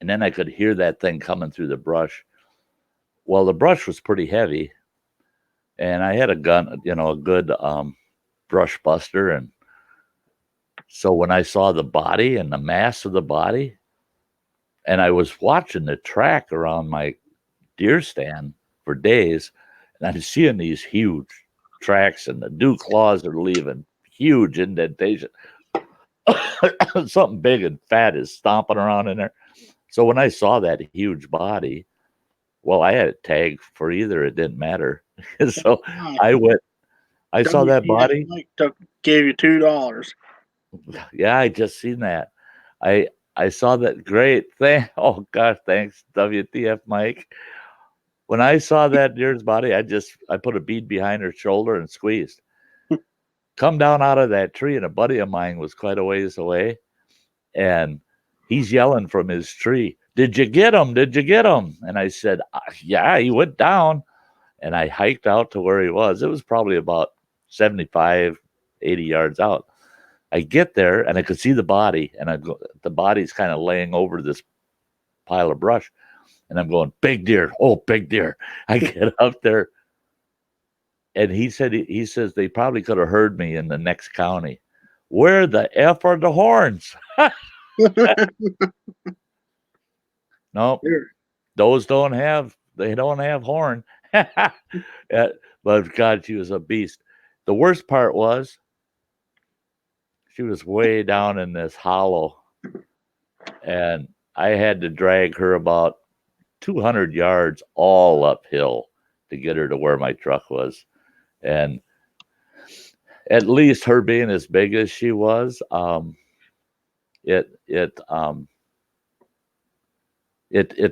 S1: And then I could hear that thing coming through the brush. Well, the brush was pretty heavy. And I had a gun, a good brush buster. And so when I saw the body and the mass of the body, and I was watching the track around my deer stand for days, and I'm seeing these huge tracks, and the dew claws are leaving huge indentation. Something big and fat is stomping around in there. So when I saw that huge body, well, I had a tag for either. It didn't matter. So I went. I saw that body.
S2: Mike gave you $2.
S1: Yeah, I just seen that. I saw that. Great thing. Oh gosh, thanks, WTF, Mike. When I saw that deer's body, I put a bead behind her shoulder and squeezed. Come down out of that tree, and a buddy of mine was quite a ways away, and he's yelling from his tree, "Did you get him? Did you get him?" And I said, "Yeah, he went down." And I hiked out to where he was. It was probably about 75, 80 yards out. I get there and I could see the body, and the body's kind of laying over this pile of brush. And I'm going, big deer. Oh, big deer. I get up there. And he says they probably could have heard me in the next county. Where the F are the horns? Nope. Those they don't have horn. But God, she was a beast. The worst part was she was way down in this hollow, and I had to drag her about 200 yards all uphill to get her to where my truck was. And at least her being as big as she was, it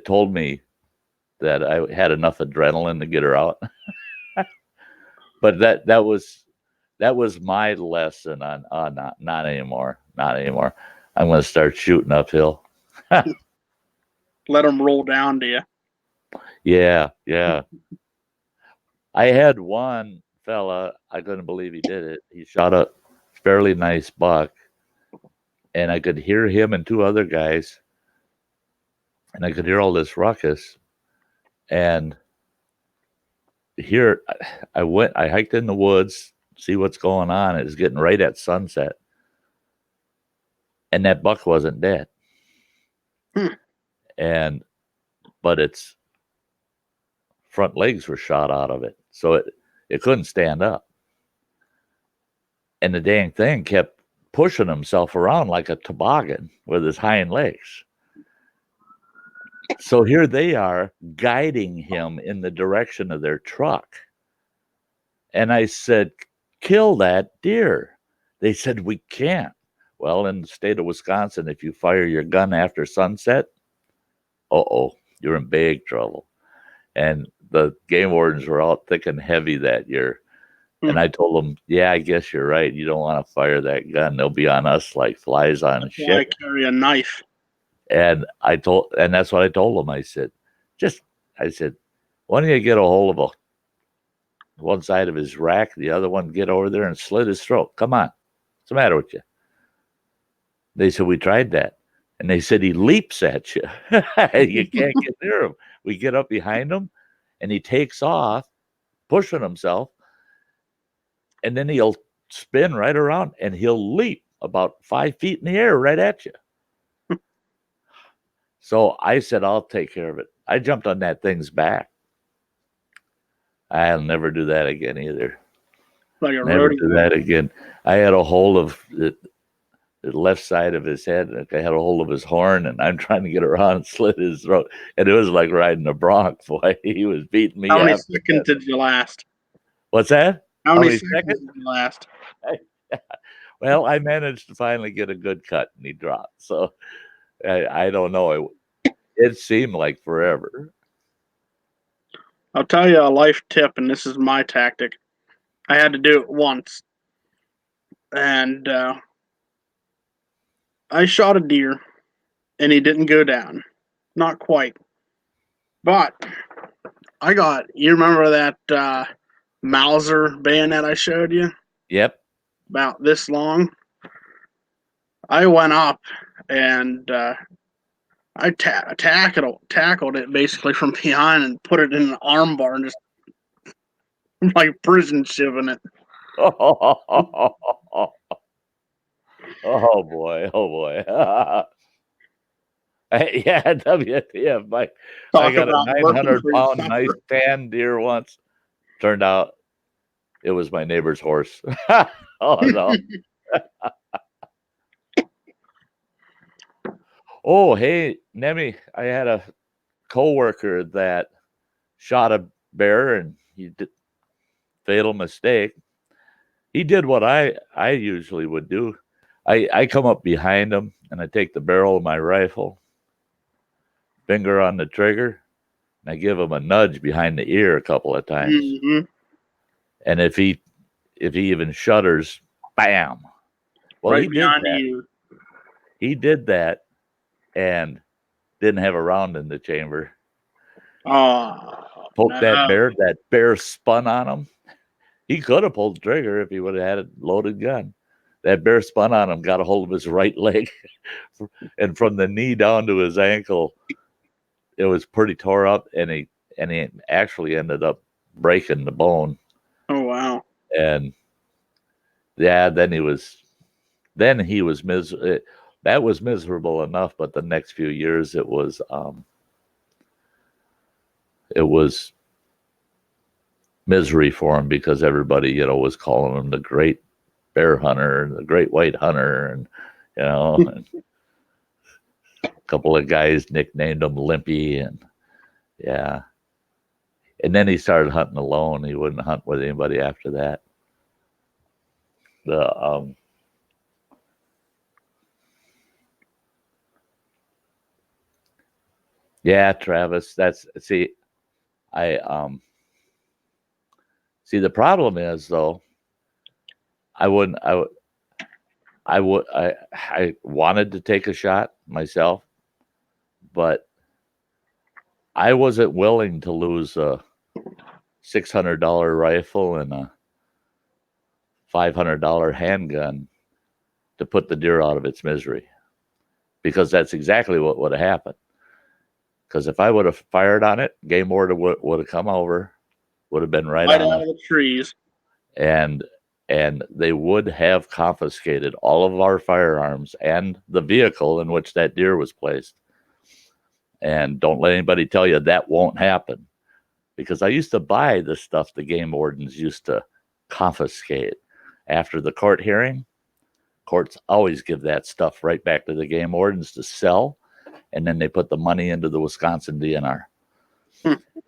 S1: told me that I had enough adrenaline to get her out. But that was my lesson on not anymore, not anymore. I'm going to start shooting uphill.
S2: Let them roll down to you.
S1: Yeah, yeah. I had one fella, I couldn't believe he did it. He shot a fairly nice buck, and I could hear him and two other guys, and I could hear all this ruckus. And here I hiked in the woods, see what's going on. It was getting right at sunset, and that buck wasn't dead.
S2: Hmm.
S1: And but its front legs were shot out of it, so it couldn't stand up. And the dang thing kept pushing himself around like a toboggan with his hind legs. So here they are guiding him in the direction of their truck. And I said, kill that deer. They said, we can't. Well, in the state of Wisconsin, if you fire your gun after sunset, you're in big trouble. And the game wardens were out thick and heavy that year. And I told them, yeah, I guess you're right. You don't want to fire that gun. They'll be on us like flies on shit.
S2: I carry a knife.
S1: And that's what I told them. I said, why don't you get a hold of one side of his rack, the other one, get over there and slit his throat. Come on. What's the matter with you? They said, we tried that. And they said, he leaps at you. You can't get near him. We get up behind him, and he takes off, pushing himself. And then he'll spin right around, and he'll leap about 5 feet in the air right at you. So I said, I'll take care of it. I jumped on that thing's back. I'll never do that again either.
S2: Like a
S1: Never
S2: rodeo.
S1: do that again. I had a hold of the left side of his head. I had a hold of his horn, and I'm trying to get around and slit his throat. And it was like riding a bronc, boy. He was beating me.
S2: How many seconds did you last?
S1: What's that?
S2: How many seconds did you last?
S1: Well, I managed to finally get a good cut, and he dropped. So I don't know. It seemed like forever.
S2: I'll tell you a life tip, and this is my tactic. I had to do it once. And I shot a deer, and he didn't go down. Not quite. But you remember that Mauser bayonet I showed you?
S1: Yep.
S2: About this long. I went up and I tackled it basically from behind and put it in an arm bar and just like prison shivving it.
S1: Oh boy. Yeah, WTF, Mike. I got a 900-pound nice tan deer once. Turned out it was my neighbor's horse. Oh no. Oh, hey, Nemi, I had a coworker that shot a bear, and he did fatal mistake. He did what I usually would do. I come up behind him, and I take the barrel of my rifle, finger on the trigger, and I give him a nudge behind the ear a couple of times.
S2: Mm-hmm.
S1: And if he even shudders, bam. Well,
S2: right
S1: he did
S2: behind
S1: that.
S2: you.
S1: He did that and didn't have a round in the chamber.
S2: Oh,
S1: Poked that bear spun on him. He could have pulled the trigger if he would have had a loaded gun. That bear spun on him, got a hold of his right leg, and from the knee down to his ankle, it was pretty tore up, and he actually ended up breaking the bone.
S2: Oh wow!
S1: And yeah, then he was miserable. That was miserable enough, but the next few years it was misery for him because everybody, was calling him the great bear hunter, the great white hunter, and and a couple of guys nicknamed him Limpy, and yeah. And then he started hunting alone. He wouldn't hunt with anybody after that. Yeah, Travis, the problem is though, I wanted to take a shot myself, but I wasn't willing to lose a $600 rifle and a $500 handgun to put the deer out of its misery, because that's exactly what would have happened. Because if I would have fired on it, game warden would have come over, would have been right
S2: Right
S1: on
S2: out
S1: it,
S2: of the trees.
S1: and they would have confiscated all of our firearms and the vehicle in which that deer was placed. And don't let anybody tell you that won't happen, because I used to buy the stuff the game wardens used to confiscate after the court hearing. Courts always give that stuff right back to the game wardens to sell, and then they put the money into the Wisconsin DNR.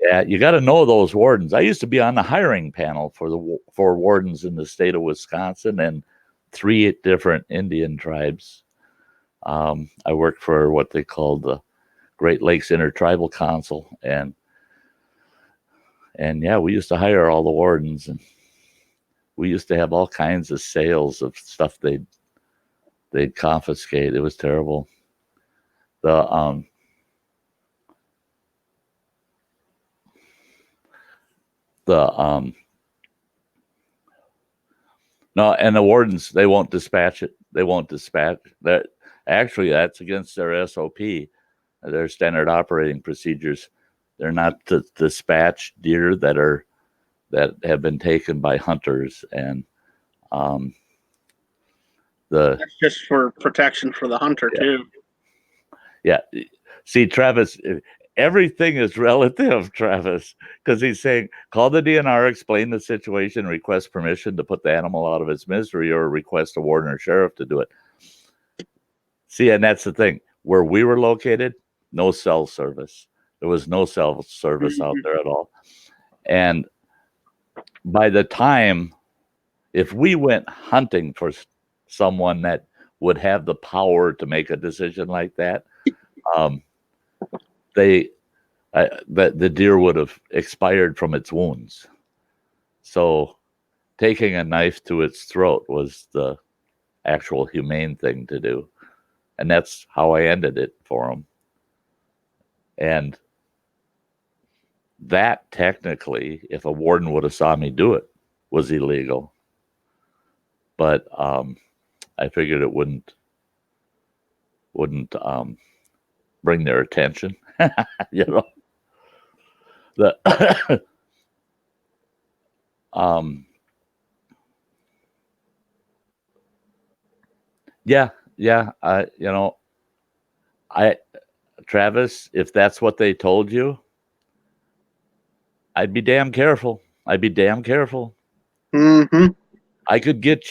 S1: Yeah, you got to know those wardens. I used to be on the hiring panel for wardens in the state of Wisconsin and 3 different Indian tribes. I worked for what they called the Great Lakes Intertribal Council, and yeah, we used to hire all the wardens, and we used to have all kinds of sales of stuff they'd confiscate. It was terrible. The no, and the wardens, they won't dispatch it. They won't dispatch that. Actually, that's against their SOP, their standard operating procedures. They're not to dispatch deer that have been taken by hunters, and
S2: That's just for protection for the hunter too.
S1: Yeah. See, Travis, everything is relative, Travis, because he's saying call the DNR, explain the situation, request permission to put the animal out of its misery, or request a warden or sheriff to do it. See, and that's the thing. Where we were located, no cell service. There was no cell service out there at all. And by the time, if we went hunting for someone that would have the power to make a decision like that, the deer would have expired from its wounds. So taking a knife to its throat was the actual humane thing to do. And that's how I ended it for him. And that technically, if a warden would have saw me do it, was illegal. But I figured it wouldn't bring their attention. You know, the yeah, Travis, if that's what they told you, I'd be damn careful.
S2: Mm-hmm.
S1: I could get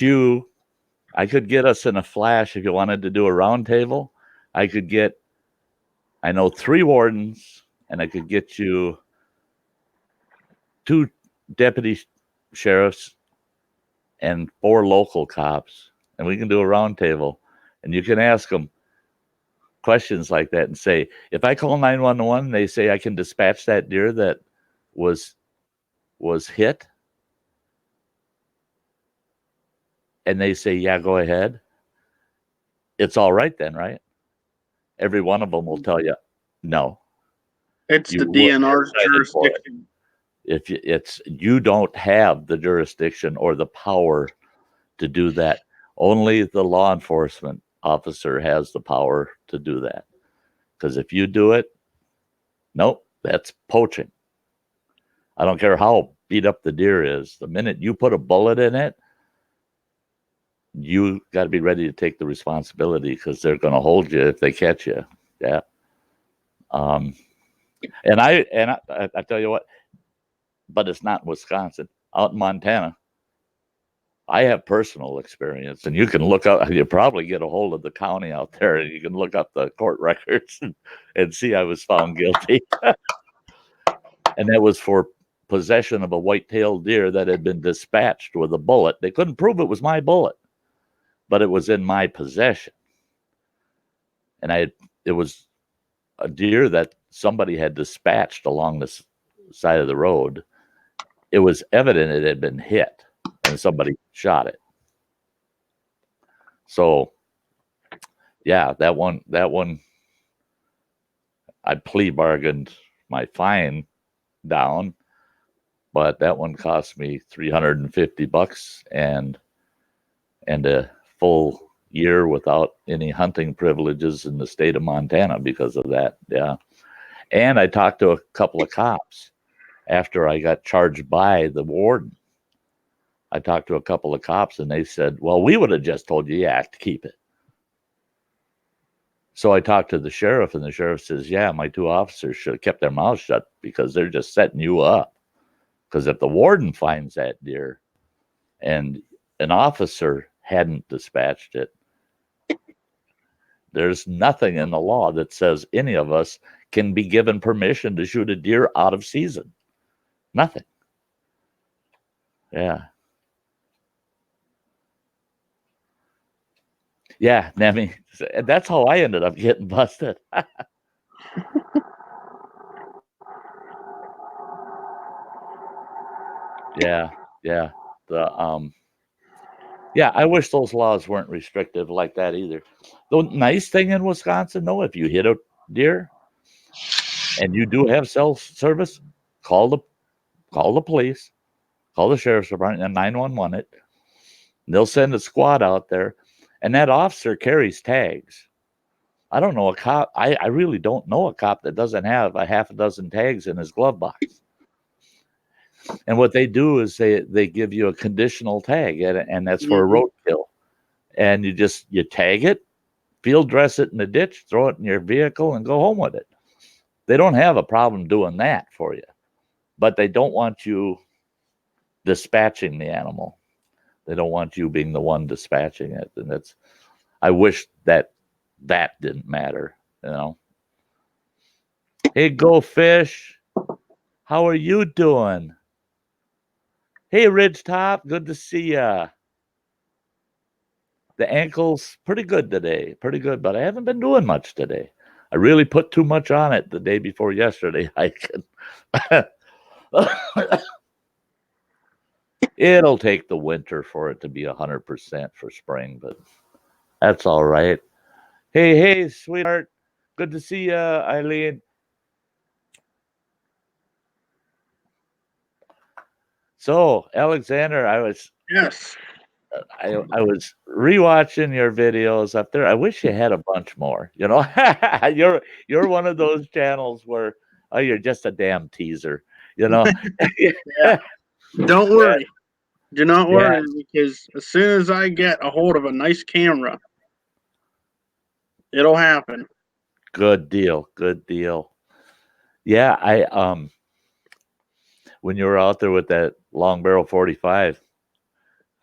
S1: us in a flash if you wanted to do a round table. I know 3 wardens, and I could get you 2 deputy sheriffs and 4 local cops, and we can do a round table, and you can ask them questions like that and say, if I call 911, they say I can dispatch that deer that was hit, and they say, yeah, go ahead. It's all right then, right? Every one of them will tell you, no.
S2: It's the DNR's jurisdiction.
S1: If you don't have the jurisdiction or the power to do that. Only the law enforcement officer has the power to do that. Because if you do it, nope, that's poaching. I don't care how beat up the deer is. The minute you put a bullet in it, you got to be ready to take the responsibility, because they're going to hold you if they catch you. Yeah. And I tell you what, but it's not Wisconsin. Out in Montana, I have personal experience, and you can look up. You probably get a hold of the county out there, and you can look up the court records and see I was found guilty, and that was for possession of a white-tailed deer that had been dispatched with a bullet. They couldn't prove it was my bullet, but it was in my possession, and it was a deer that somebody had dispatched along the side of the road. It was evident it had been hit, and somebody shot it. So, yeah, that one, I plea bargained my fine down, but that one cost me $350 and a full year without any hunting privileges in the state of Montana because of that. Yeah. And I talked to a couple of cops after I got charged by the warden. I talked to a couple of cops and they said, well, we would have just told you, yeah, to keep it. So I talked to the sheriff and the sheriff says, yeah, my 2 officers should have kept their mouths shut because they're just setting you up. Because if the warden finds that deer and an officer hadn't dispatched it, there's nothing in the law that says any of us can be given permission to shoot a deer out of season. Nothing. Yeah. Yeah, Nemi. That's how I ended up getting busted. Yeah, yeah. Yeah, I wish those laws weren't restrictive like that either. The nice thing in Wisconsin, though, if you hit a deer and you do have cell service, call the police, call the sheriff's department and 911 it. They'll send a squad out there, and that officer carries tags. I don't know a cop. I really don't know a cop that doesn't have a half a dozen tags in his glove box. And what they do is they give you a conditional tag, and that's for a roadkill. And you tag it, field dress it in the ditch, throw it in your vehicle, and go home with it. They don't have a problem doing that for you, but they don't want you dispatching the animal. They don't want you being the one dispatching it, and I wish that didn't matter, you know. Hey, Go Fish, how are you doing? Hey, Ridge Top, good to see ya. The ankle's pretty good today, pretty good, but I haven't been doing much today. I really put too much on it the day before yesterday. It'll take the winter for it to be 100% for spring, but that's all right. Hey, sweetheart, good to see ya, Eileen. So, Alexander,
S2: Yes.
S1: I was rewatching your videos up there. I wish you had a bunch more. You know, you're one of those channels where you're just a damn teaser. You know.
S2: Yeah. Don't worry. Do not
S1: Yeah.
S2: worry, because as soon as I get a hold of a nice camera, it'll happen.
S1: Good deal. Good deal. Yeah, when you were out there with that long barrel 45,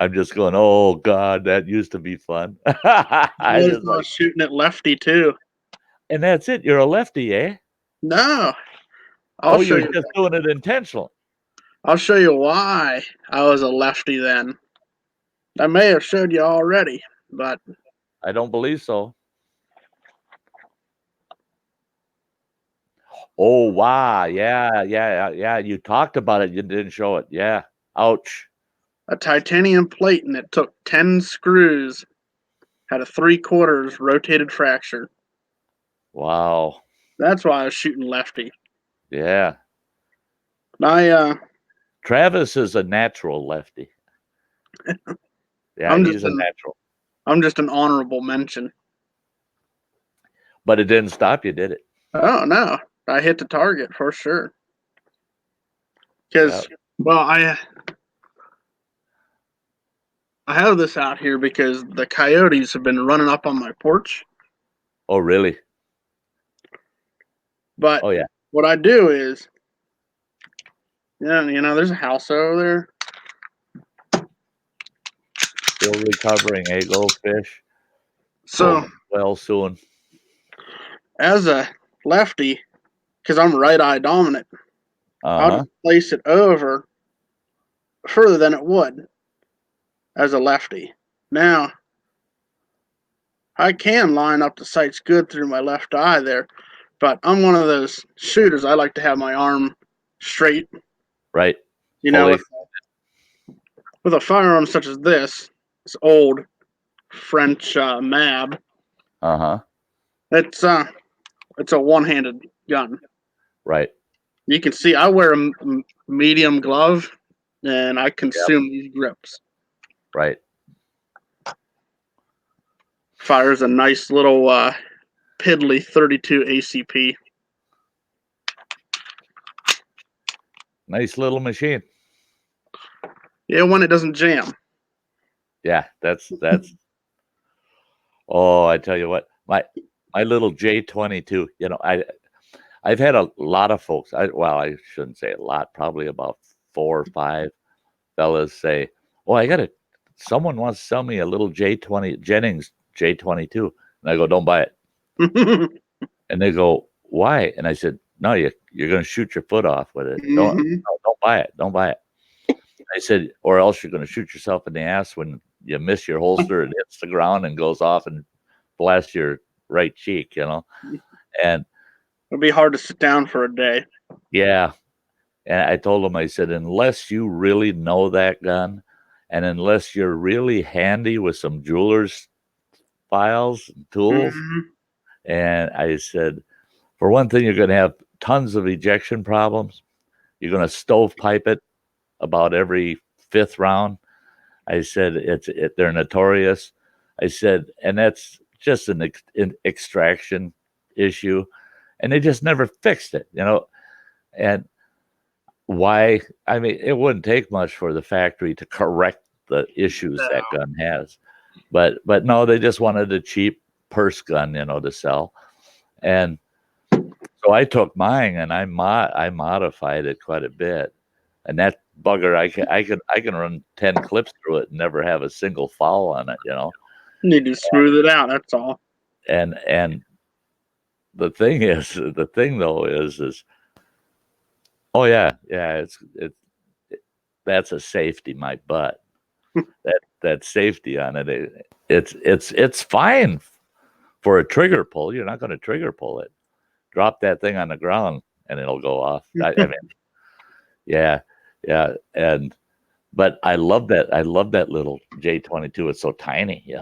S1: I'm just going, oh God, that used to be fun.
S2: I was shooting at lefty too.
S1: And that's it. You're a lefty, eh?
S2: No, I'll show
S1: you're
S2: you.
S1: just doing it intentional.
S2: I'll show you why I was a lefty then. I may have showed you already, but
S1: I don't believe so. Oh, wow. Yeah. You talked about it. You didn't show it. Yeah. Ouch.
S2: a titanium plate, and it took 10 screws, had a 3/4 rotated fracture.
S1: Wow.
S2: That's why I was shooting lefty.
S1: Yeah.
S2: Travis
S1: is a natural lefty. Yeah, he's a natural.
S2: I'm just an honorable mention.
S1: But it didn't stop you, did it?
S2: Oh, no. I hit the target for sure. Because, well, I have this out here because the coyotes have been running up on my porch.
S1: Oh, really?
S2: But
S1: oh, yeah.
S2: What I do is, there's a house over there.
S1: Still recovering, eh, Goldfish?
S2: So,
S1: well, soon.
S2: As a lefty, because I'm right eye dominant, I'll just place it over further than it would as a lefty. Now, I can line up the sights good through my left eye there, but I'm one of those shooters. I like to have my arm straight.
S1: Right.
S2: With a firearm such as this old French Mab. It's a one-handed gun.
S1: Right.
S2: You can see I wear a medium glove, and I consume these grips.
S1: Right.
S2: Fires a nice little piddly 32 ACP.
S1: Nice little machine.
S2: Yeah, when it doesn't jam.
S1: Yeah, that's. Oh, I tell you what, my little J22. I've had a lot of folks. I shouldn't say a lot. Probably about 4 or 5 fellas say, "Oh, someone wants to sell me a little J20 Jennings J22," and I go, "Don't buy it." And they go, "Why?" And I said, "No, you're going to shoot your foot off with it. Don't buy it. Don't buy it." I said, "Or else you're going to shoot yourself in the ass when you miss your holster, it hits the ground and goes off and blasts your right cheek." And
S2: It'll be hard to sit down for a day.
S1: yeah, and I told him, I said, unless you really know that gun, and unless you're really handy with some jeweler's files and tools, and I said, for one thing, you're going to have tons of ejection problems. You're going to stovepipe it about every 5th round. I said, they're notorious. I said, and that's just an extraction issue, and they just never fixed it, and why? I mean, it wouldn't take much for the factory to correct the issues that gun has, but no, they just wanted a cheap purse gun, to sell. And so I took mine and I modified it quite a bit, and that bugger, I can run 10 clips through it and never have a single foul on it.
S2: You need to smooth it out. That's all.
S1: And the thing though is oh yeah, it's that's a safety, my butt. that safety on it, it's fine for a trigger pull. You're not going to trigger pull it. Drop that thing on the ground and it'll go off. I mean, yeah, but I love that little J22. It's so tiny,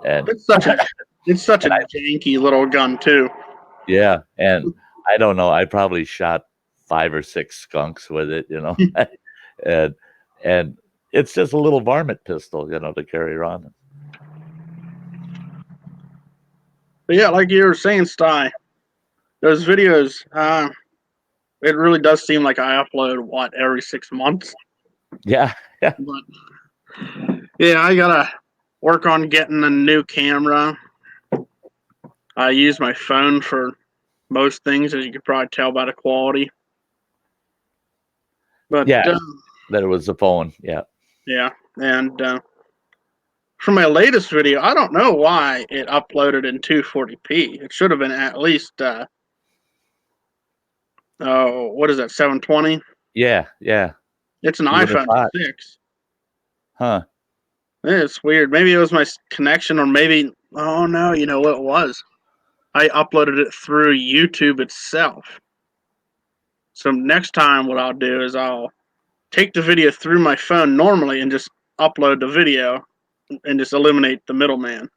S1: and
S2: it's such a janky little gun too.
S1: Yeah, and I don't know. I probably shot 5 or 6 skunks with it, and it's just a little varmint pistol, to carry around.
S2: But yeah, like you were saying, Sty, those videos, it really does seem like I upload every 6 months.
S1: Yeah.
S2: But yeah, I gotta work on getting a new camera. I use my phone for most things, as you could probably tell by the quality. But
S1: yeah, that it was the phone. Yeah.
S2: Yeah, and for my latest video, I don't know why it uploaded in 240p. It should have been at least what is that, 720?
S1: Yeah.
S2: It's an iPhone 6.
S1: Huh.
S2: It's weird. Maybe it was my connection, or maybe, oh no, you know what it was? I uploaded it through YouTube itself. So next time what I'll do is I'll take the video through my phone normally and just upload the video and just eliminate the middleman.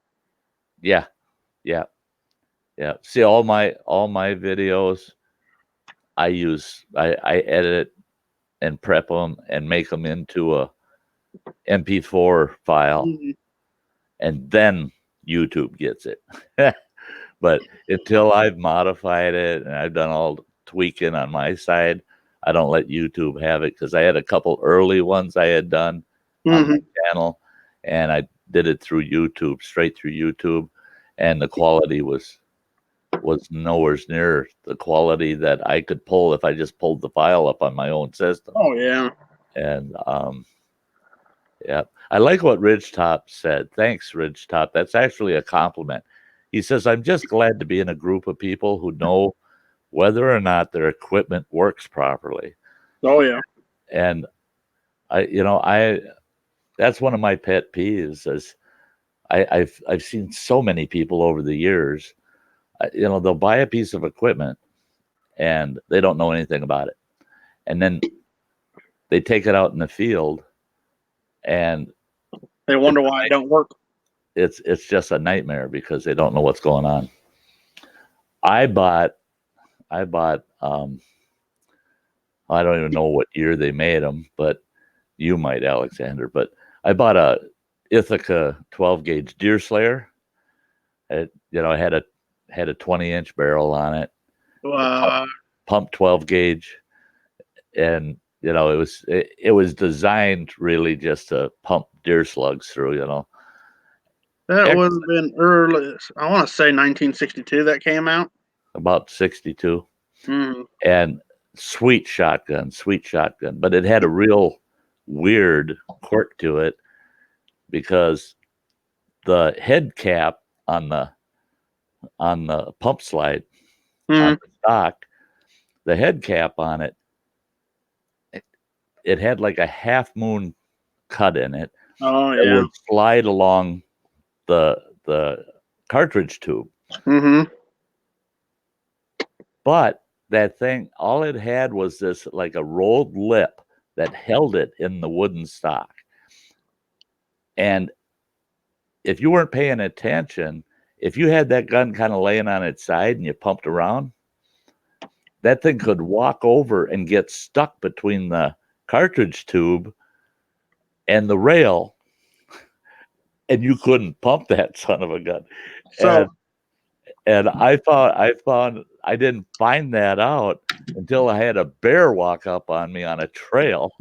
S1: Yeah. See, all my videos, I edit and prep them and make them into a MP4 file, and then YouTube gets it. But until I've modified it and I've done all the tweaking on my side, I don't let YouTube have it, because I had a couple early ones I had done on my channel, and I did it through YouTube, straight through YouTube, and the quality was nowhere near the quality that I could pull if I just pulled the file up on my own system.
S2: Oh yeah.
S1: And yeah, I like what Ridgetop said. Thanks, Ridgetop. That's actually a compliment. He says, I'm just glad to be in a group of people who know whether or not their equipment works properly.
S2: Oh yeah.
S1: And I that's one of my pet peeves. Is I've seen so many people over the years, they'll buy a piece of equipment and they don't know anything about it, and then they take it out in the field and
S2: they wonder why it don't work.
S1: It's just a nightmare because they don't know what's going on. I bought I don't even know what year they made them, but you might, Alexander. But I bought a Ithaca 12 gauge Deer Slayer, It, had a 20-inch barrel on it,
S2: Uh,
S1: pump 12 gauge, and it was designed really just to pump deer slugs through.
S2: that would have been early. I want to say 1962 that came out.
S1: About 62,
S2: Mm.
S1: and sweet shotgun, but it had a real weird quirk to it because the head cap on the pump slide on the stock, the head cap on it, it had like a half moon cut in it.
S2: Oh
S1: It
S2: yeah.
S1: would slide along the cartridge tube.
S2: Mm-hmm.
S1: But that thing, all it had was this like a rolled lip that held it in the wooden stock. And if you weren't paying attention, if you had that gun kind of laying on its side and you pumped around, that thing could walk over and get stuck between the cartridge tube and the rail, and you couldn't pump that son of a gun.
S2: So
S1: And I found I didn't find that out until I had a bear walk up on me on a trail,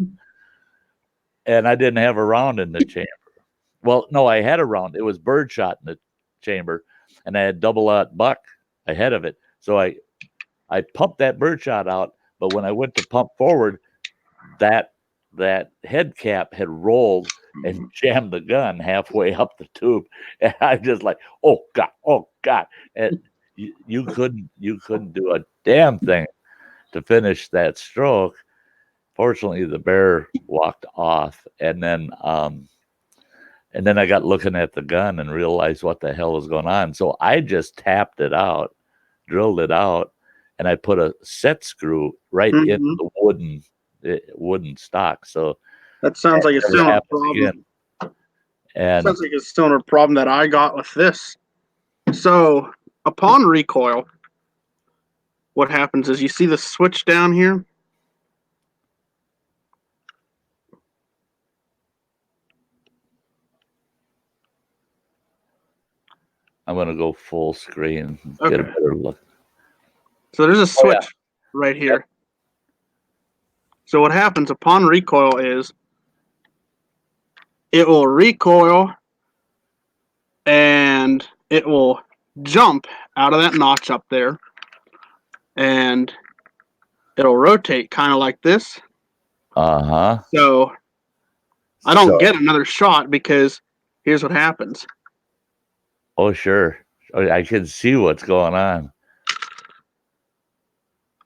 S1: and I didn't have a round in the chamber. Well, no, I had a round. It was birdshot in the chamber, and I had double aught buck ahead of it. So I pumped that birdshot out, but when I went to pump forward, that head cap had rolled and jammed the gun halfway up the tube, and I'm just like, oh god, and you couldn't do a damn thing to finish that stroke. Fortunately, the bear walked off, and then I got looking at the gun and realized what the hell was going on. So I just tapped it out, drilled it out, and I put a set screw right in the wooden stock. So
S2: that sounds like a similar problem.
S1: Again. And
S2: sounds like a similar problem that I got with this. So upon recoil, what happens is you see the switch down here.
S1: I'm going to go full screen,
S2: Okay.
S1: get a better look.
S2: So there's a switch right here. Yep. So what happens upon recoil is it will recoil and it will jump out of that notch up there, and it'll rotate kind of like this.
S1: Uh-huh.
S2: So I don't get another shot because here's what happens.
S1: Oh, sure. I can see what's going on.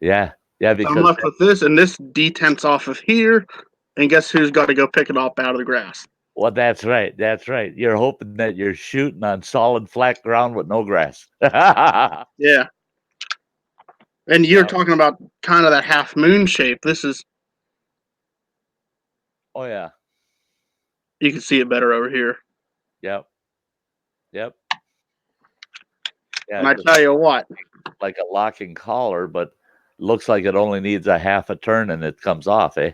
S1: Yeah. Yeah, because
S2: I'm left with this, and this detents off of here, and guess who's got to go pick it up out of the grass?
S1: Well, that's right. That's right. You're hoping that you're shooting on solid flat ground with no grass.
S2: Yeah. And you're talking about kind of that half moon shape. This is.
S1: Oh, yeah.
S2: You can see it better over here.
S1: Yep. Yep. Yeah,
S2: and I tell you what.
S1: Like a locking collar, but looks like it only needs a half a turn and it comes off, eh?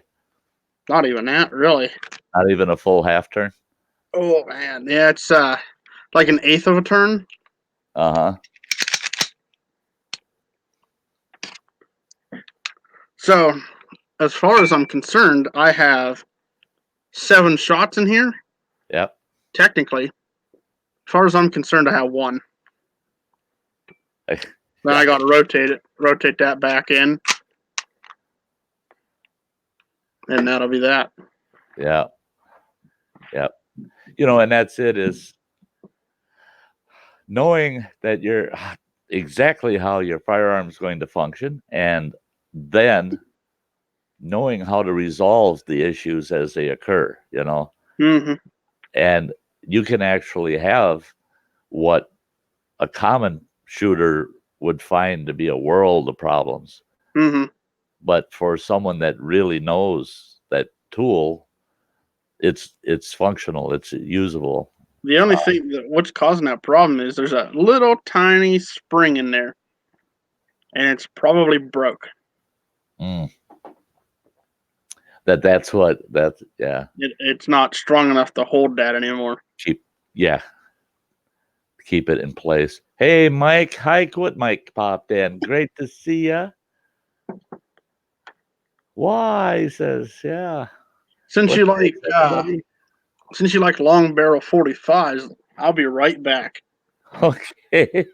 S2: Not even that, really.
S1: Not even a full half turn?
S2: Oh, man. Yeah, it's like an eighth of a turn.
S1: Uh-huh.
S2: So, as far as I'm concerned, I have 7 shots in here.
S1: Yep.
S2: Technically. As far as I'm concerned, I have 1. Then I got to rotate that back in. And that'll be that.
S1: Yeah. Yep. And that's it, is knowing that you're exactly how your firearm is going to function, and then knowing how to resolve the issues as they occur,
S2: Mm-hmm.
S1: And you can actually have what a common shooter would find to be a world of problems.
S2: Mm-hmm.
S1: But for someone that really knows that tool, it's functional, it's usable.
S2: The only thing what's causing that problem is there's a little tiny spring in there, and it's probably broke.
S1: That's yeah.
S2: It's not strong enough to hold that anymore.
S1: Keep keep it in place. Hey, Mike. Hi, what Mike popped in. Great to see ya. Why? He says, yeah.
S2: Since
S1: What
S2: you
S1: day
S2: like
S1: is it, buddy?
S2: since you like long barrel 45s, I'll be right back.
S1: Okay.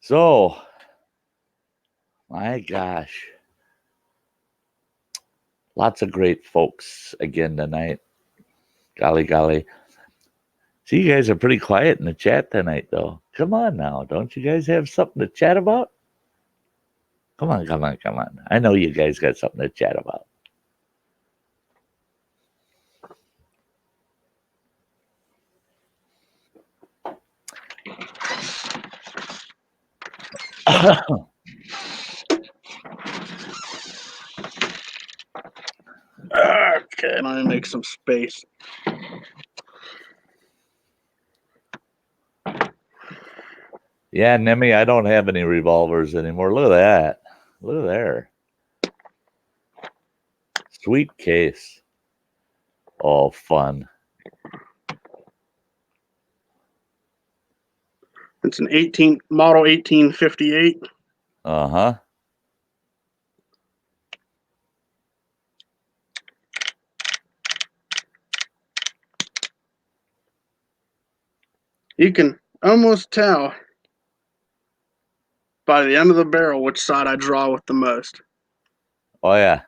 S1: So, my gosh. Lots of great folks again tonight. Golly, golly. See, you guys are pretty quiet in the chat tonight, though. Come on now. Don't you guys have something to chat about? Come on, come on, come on. I know you guys got something to chat about.
S2: Okay, let me make some space.
S1: Yeah, Nemi, I don't have any revolvers anymore. Look at that. Look at there. Sweet case. Oh, fun.
S2: It's an model 1858.
S1: Uh-huh.
S2: You can almost tell by the end of the barrel which side I draw with the most.
S1: Oh, yeah.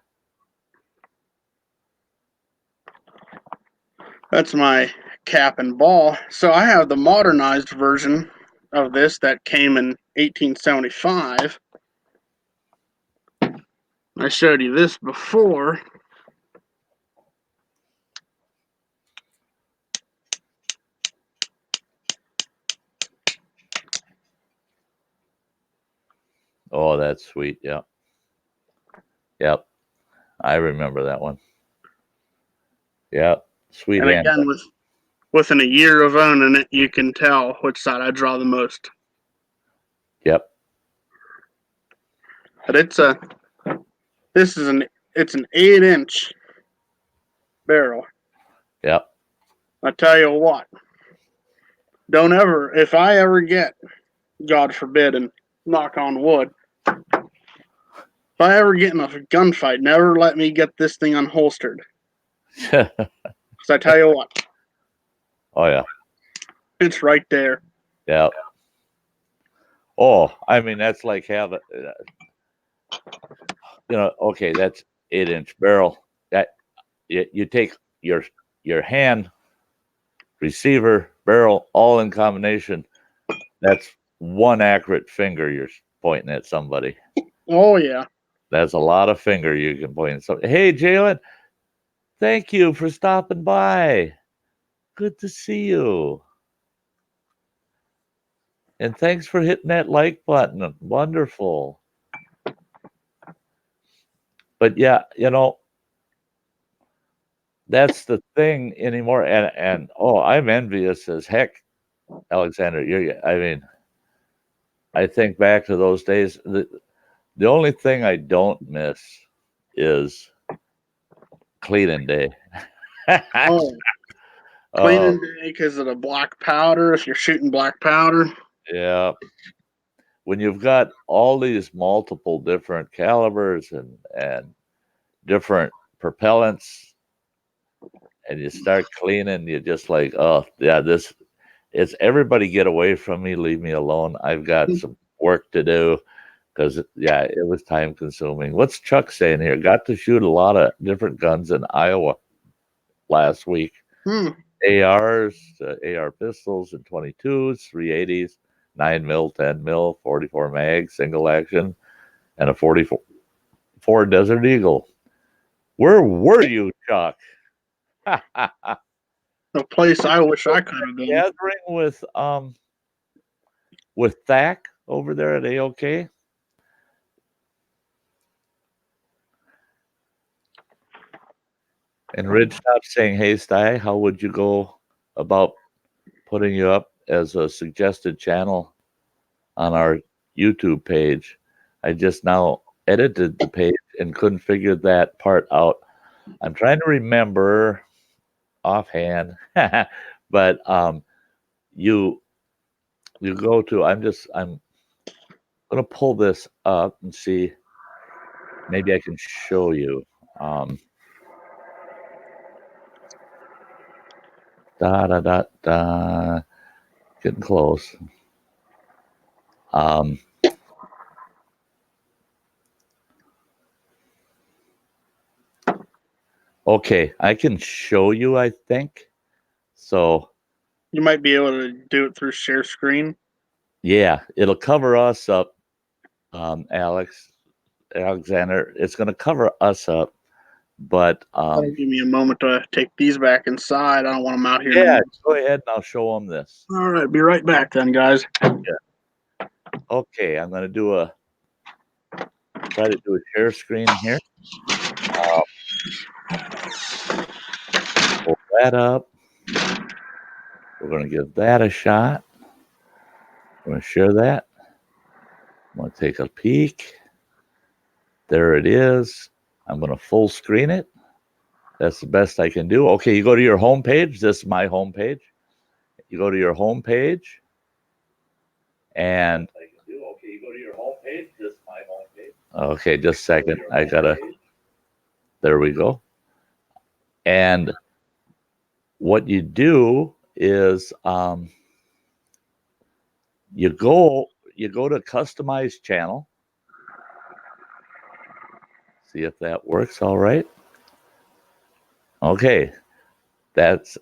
S2: That's my cap and ball. So I have the modernized version of this that came in 1875. I showed you this before.
S1: Oh, that's sweet. Yep. Yep. I remember that one. Yep. Sweet
S2: And
S1: hand.
S2: again, within a year of owning it, you can tell which side I draw the most.
S1: Yep.
S2: But it's an 8-inch barrel.
S1: Yep.
S2: I tell you what, if I ever get, God forbid, and knock on wood, if I ever get in a gunfight, never let me get this thing unholstered. Because I tell you what,
S1: Oh, yeah.
S2: it's right there.
S1: Yep. Oh, I mean, that's like having, okay, that's 8-inch barrel. That you take your hand, receiver, barrel, all in combination. That's one accurate finger you're pointing at somebody.
S2: Oh, yeah.
S1: That's a lot of finger you can point at somebody. Hey, Jalen, thank you for stopping by. Good to see you. And thanks for hitting that like button. Wonderful. But yeah, that's the thing anymore. And oh, I'm envious as heck, Alexander. I mean, I think back to those days. The only thing I don't miss is cleaning day.
S2: Oh,
S1: Oh,
S2: cleaning day because of the black powder, if you're shooting black powder.
S1: yeah. When you've got all these multiple different calibers and different propellants, and you start cleaning, you're just like, oh yeah, this it's everybody get away from me, leave me alone. I've got some work to do because yeah, it was time consuming. What's Chuck saying here? Got to shoot a lot of different guns in Iowa last week. ARs, AR pistols, and 22s, 380s, 9 mil, 10 mil, 44 mag, single action, and a 44 Desert Eagle. Where were you, Chuck?
S2: A place I wish I could have been.
S1: Gathering with Thack over there at AOK. And Ridge stopped saying, "Hey, Sty, how would you go about putting you up as a suggested channel on our YouTube page. I just now edited the page and couldn't figure that part out. I'm trying to remember offhand, but you go to. I'm gonna pull this up and see. Maybe I can show you. Um, da da da da. Getting close. Um, okay, I can show you. I think so.
S2: You might be able to do it through share screen.
S1: Yeah, it'll cover us up, Alexander. It's going to cover us up, but
S2: That'll give me a moment to take these back inside. I don't want them out here.
S1: yeah, go ahead and I'll show them this.
S2: All right, be right back then, guys.
S1: Yeah. Okay, I'm going to try to do a share screen here. Pull that up. We're going to give that a shot. I'm going to share that. I'm going to take a peek. There it is. I'm going to full screen it. That's the best I can do. Okay, you go to your home page. This is my home page. You go to your home page, and okay, you go to your home page. This is my home page. Okay, just a second. I gotta. There we go. And what you do is you go to customize channel. See if that works all right. Okay, that's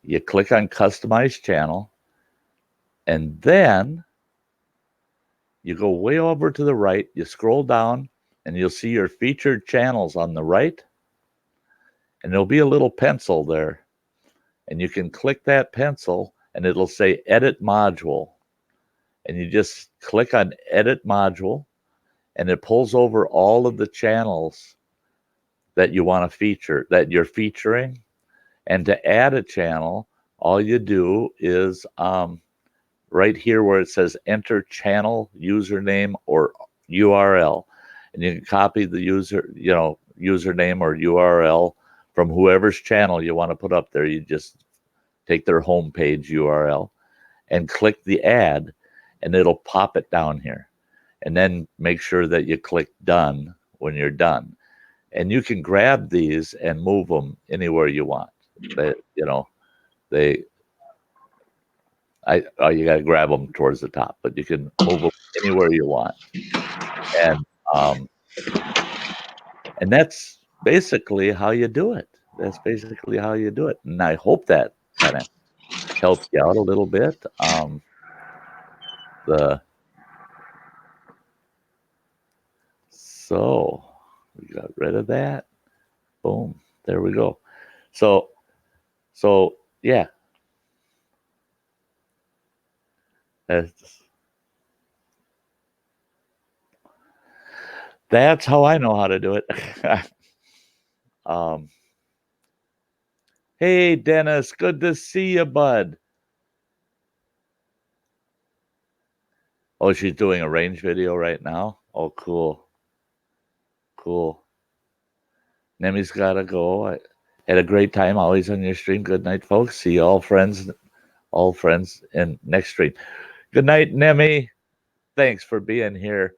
S1: you click on customize channel, and then you go way over to the right, you scroll down, and you'll see your featured channels on the right, and there'll be a little pencil there, and you can click that pencil, and it'll say edit module, and you just click on edit module, and it pulls over all of the channels that you want to feature, that you're featuring. And to add a channel, all you do is right here where it says enter channel username or URL, and you can copy the username or URL from whoever's channel you want to put up there. You just take their homepage URL and click the add, and it'll pop it down here. And then make sure that you click done when you're done. And you can grab these and move them anywhere you want. You got to grab them towards the top, but you can move them anywhere you want. And that's basically how you do it. That's basically how you do it. And I hope that kind of helped you out a little bit. So we got rid of that. Boom. There we go. So yeah. That's how I know how to do it. Hey, Dennis, good to see you, bud. Oh, she's doing a range video right now? Oh, cool. Cool. Nemi's got to go. I had a great time always on your stream. Good night, folks. See you all friends in next stream. Good night, Nemi. Thanks for being here.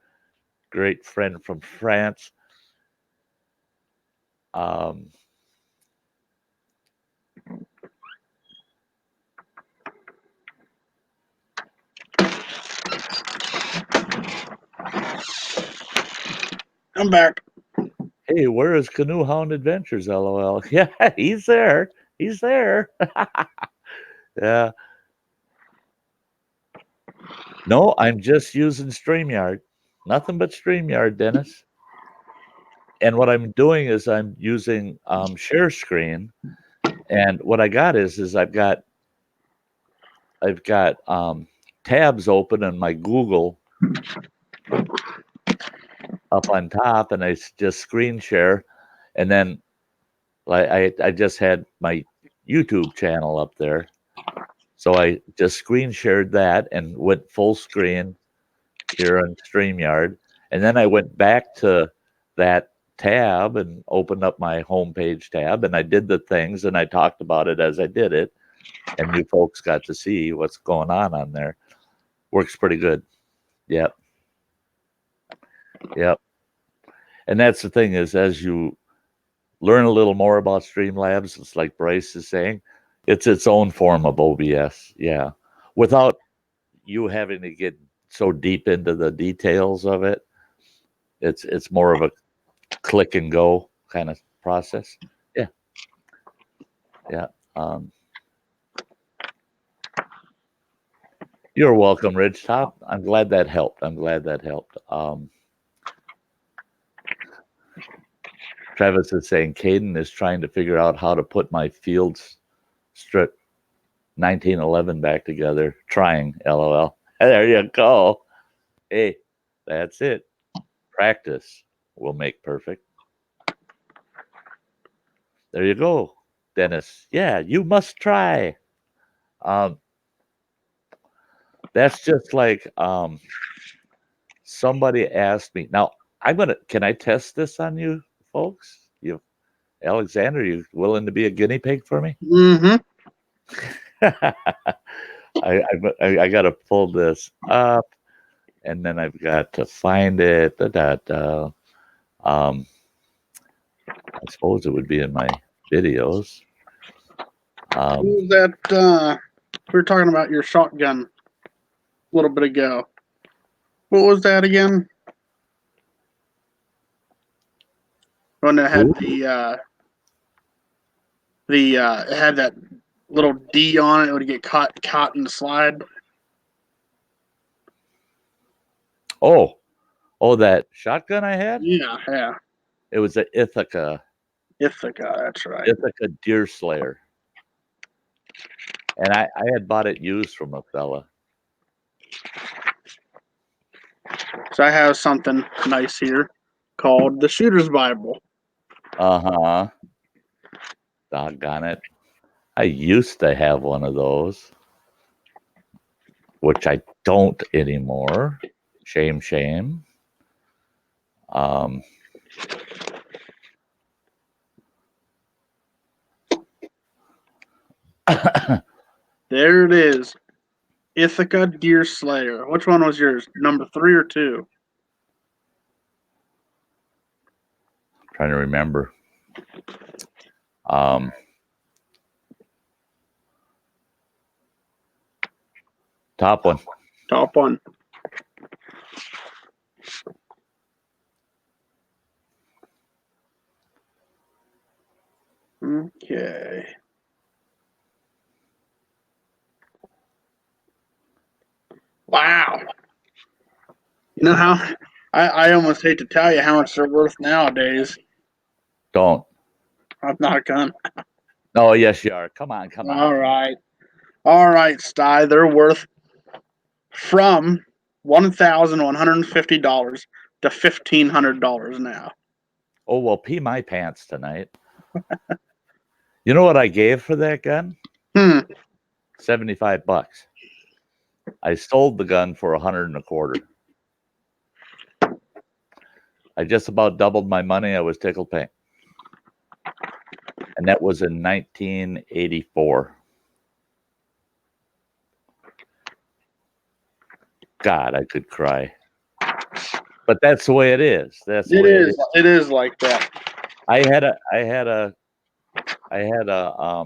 S1: Great friend from France. I'm
S2: back.
S1: Hey, where is Canoe Hound Adventures? LOL. Yeah, he's there. He's there. Yeah. No, I'm just using StreamYard. Nothing but StreamYard, Dennis. And what I'm doing is I'm using share screen. And what I got is I've got tabs open in my Google up on top, and I just screen share, and then like I just had my YouTube channel up there, So I just screen shared that and went full screen here on StreamYard. And then I went back to that tab and opened up my homepage tab and I did the things and I talked about it as I did it. And you folks got to see what's going on there. Works pretty good. Yep. Yep. And that's the thing is, as you learn a little more about Streamlabs, it's like Bryce is saying, it's its own form of OBS. Yeah. Without you having to get so deep into the details of it, it's more of a click and go kind of process. Yeah. Yeah. You're welcome, Ridgetop. I'm glad that helped. Travis is saying Caden is trying to figure out how to put my Fields strip 1911 back together. Trying, LOL. There you go. Hey, that's it. Practice will make perfect. There you go, Dennis. Yeah, you must try. That's just like somebody asked me. Now can I test this on you folks? You Alexander, you willing to be a guinea pig for me?
S2: Mm-hmm.
S1: I got to pull this up, and then I've got to find it. I suppose it would be in my videos.
S2: What was that? We were talking about your shotgun a little bit ago. What was that again? When it had it had that little D on it, it would get caught in the slide.
S1: Oh, that shotgun I had?
S2: Yeah.
S1: It was an Ithaca
S2: Ithaca, that's right.
S1: Ithaca Deer Slayer. And I had bought it used from a fella.
S2: So I have something nice here called the Shooter's Bible.
S1: Uh-huh. Doggone it. I used to have one of those, which I don't anymore. Shame.
S2: There it is. Ithaca Deer Slayer. Which one was yours? Number 3 or 2?
S1: Trying to remember. Top one.
S2: Top one. Okay. Wow. You know how I almost hate to tell you how much they're worth nowadays.
S1: Don't.
S2: I'm not gonna.
S1: Oh, yes, you are. Come on.
S2: All right, Sty. They're worth from $1,150 to $1,500 now.
S1: Oh, well, pee my pants tonight. You know what I gave for that gun? $75. I sold the gun for $125. I just about doubled my money. I was tickled pink. And that was in 1984. God, I could cry. But that's the way it is.
S2: It is like that.
S1: I had a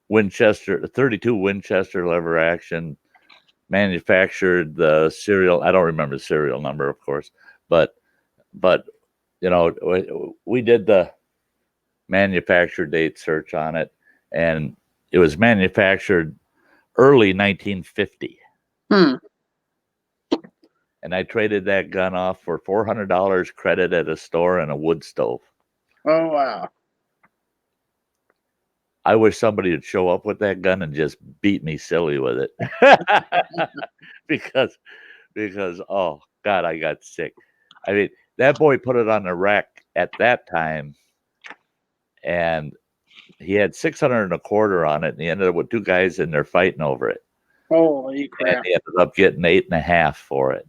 S1: Winchester, 32 Winchester lever action, manufactured the serial. I don't remember the serial number, of course, but you know, we did the manufacture date search on it, and it was manufactured early 1950. And I traded that gun off for $400 credit at a store and a wood stove.
S2: Oh wow.
S1: I wish somebody would show up with that gun and just beat me silly with it. because oh God, I got sick. I mean, that boy put it on the rack at that time, and he had 600 and a quarter on it, and he ended up with two guys in there fighting over it.
S2: Holy
S1: And
S2: crap!
S1: he ended up getting 8.5 for it.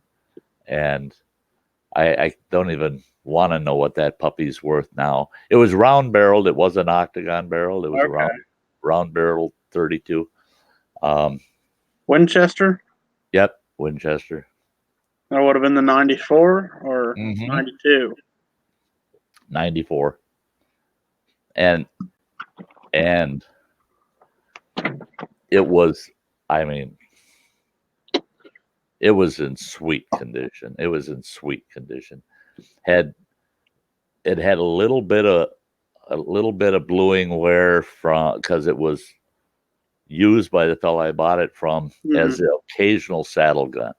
S1: And I don't even want to know what that puppy's worth now. It was round barreled. It wasn't octagon barreled. It was
S2: Okay.
S1: a round barrel 32.
S2: Winchester.
S1: Yep, Winchester.
S2: That would have been the 94 or
S1: Mhm.
S2: 92.
S1: 94. And it was, I mean, it was in sweet condition. It was in sweet condition. It had a little bit of bluing wear from because it was used by the fellow I bought it from as the occasional saddle gun.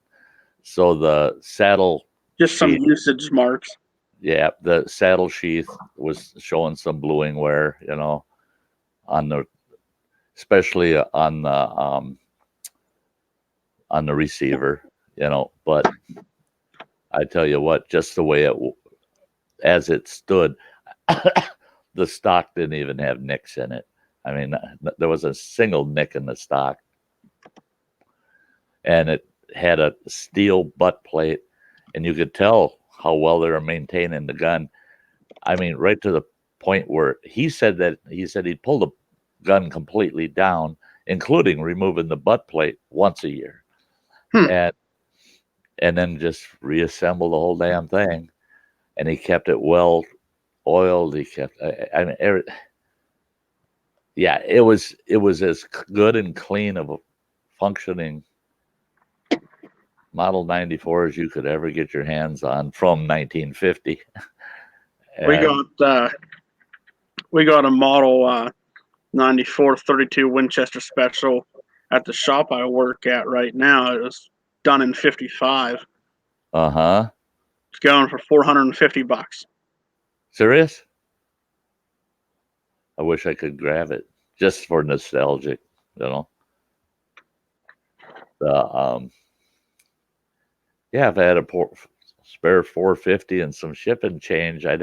S1: So the saddle
S2: Just some
S1: sheath,
S2: usage marks.
S1: yeah, the saddle sheath was showing some bluing wear, on the especially on the receiver, but I tell you what, just the way as it stood, the stock didn't even have nicks in it. I mean, there was a single nick in the stock, and it had a steel butt plate, and you could tell how well they were maintaining the gun. I mean, right to the point where he said he'd pull the gun completely down, including removing the butt plate once a year, and then just reassemble the whole damn thing. And he kept it well oiled. He kept, I mean, yeah, it was as good and clean of a functioning Model 94 as you could ever get your hands on from 1950.
S2: We got a Model 94 32 Winchester Special at the shop I work at right now. It was done in 55.
S1: Uh-huh.
S2: It's going for $450.
S1: Serious? I wish I could grab it just for nostalgic, The yeah, if I had a spare 450 and some shipping change, I'd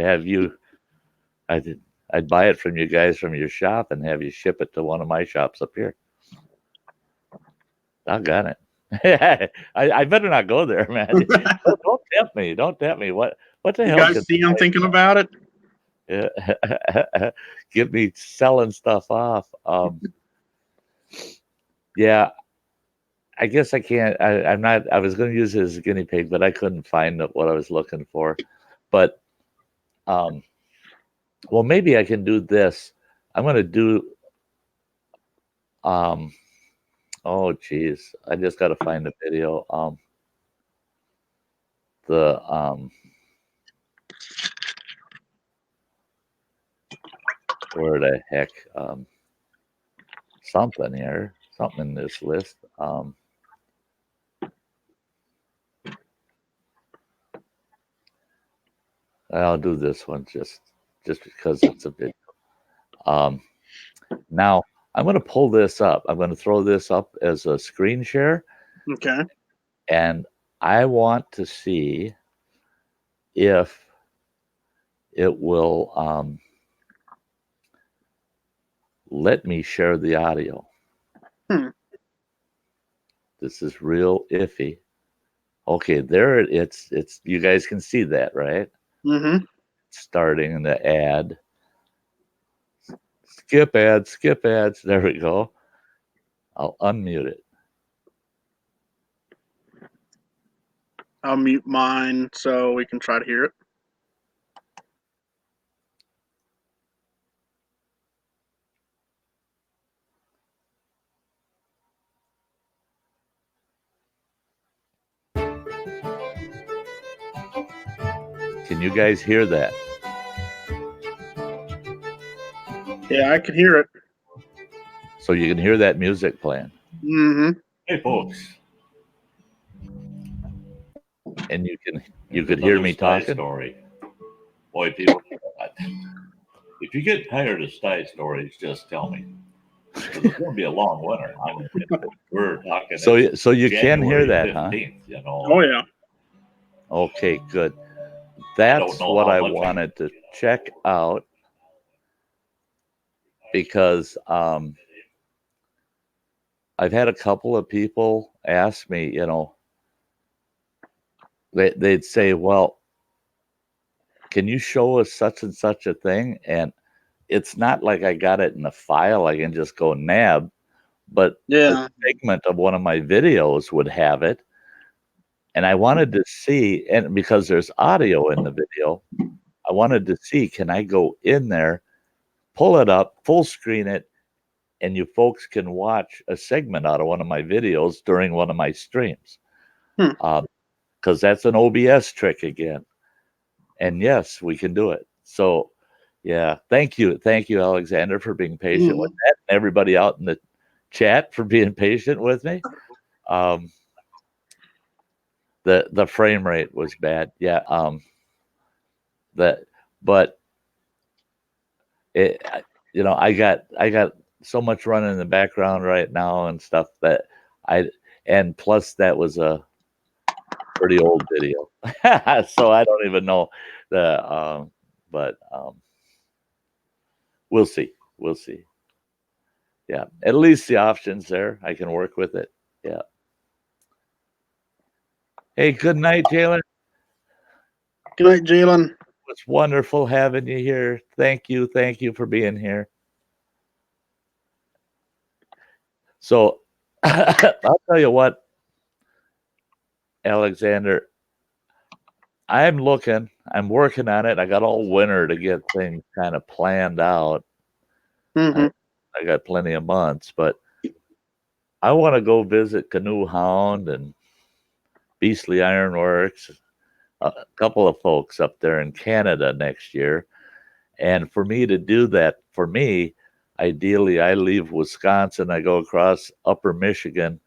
S1: buy it from you guys from your shop and have you ship it to one of my shops up here. I got it. I better not go there, man. Don't tempt me. Don't tempt me. What the
S2: You
S1: hell?
S2: guys see I'm thinking about it?
S1: Yeah. Get me selling stuff off. Yeah, I guess I can't. I'm not. I was going to use it as a guinea pig, but I couldn't find what I was looking for. But, well, maybe I can do this. I'm going to do. Oh, geez, I just got to find the video. Where the heck? Something here. Something in this list. I'll do this one just because it's a video. Now I'm going to pull this up. I'm going to throw this up as a screen share,
S2: Okay.
S1: and I want to see if it will let me share the audio. This is real iffy. Okay, there it's you guys can see that, right?
S2: Mm-hmm.
S1: Starting the ad. Skip ads. There we go. I'll unmute it.
S2: I'll mute mine so we can try to hear it.
S1: Can you guys hear that?
S2: Yeah, I can hear it.
S1: So you can hear that music playing.
S2: Mm-hmm.
S3: Hey, folks.
S1: And you could hear me talking.
S3: Story. Boy, people, if you get tired of Sty stories, just tell me. It's going to be a long winter. We're talking.
S1: So you can hear that,
S3: 15th,
S1: huh?
S2: Oh yeah.
S1: Okay, good. That's what I wanted to check out. because I've had a couple of people ask me, you know, they'd say, well, can you show us such and such a thing? And it's not like I got it in a file I can just go nab, but
S2: Yeah.
S1: a segment of one of my videos would have it. And I wanted to see, and because there's audio in the video, I wanted to see, can I go in there, pull it up, full screen it, and you folks can watch a segment out of one of my videos during one of my streams. Because that's an OBS trick again. And yes, we can do it. So, yeah, thank you, Alexander, for being patient with that, and everybody out in the chat for being patient with me. The frame rate was bad, yeah. But it, you know, I got so much running in the background right now and stuff that and plus that was a pretty old video, so I don't even know the but we'll see. Yeah, at least the options there. I can work with it. Yeah. Hey, good night, Jalen.
S2: Good night, Jalen.
S1: It's wonderful having you here. Thank you for being here. So I'll tell you what, Alexander, I'm working on it. I got all winter to get things kind of planned out. I got plenty of months, but I want to go visit Canoe Hound and Beastly Ironworks, a couple of folks up there in Canada next year. And for me to do that, ideally, I leave Wisconsin, I go across upper Michigan,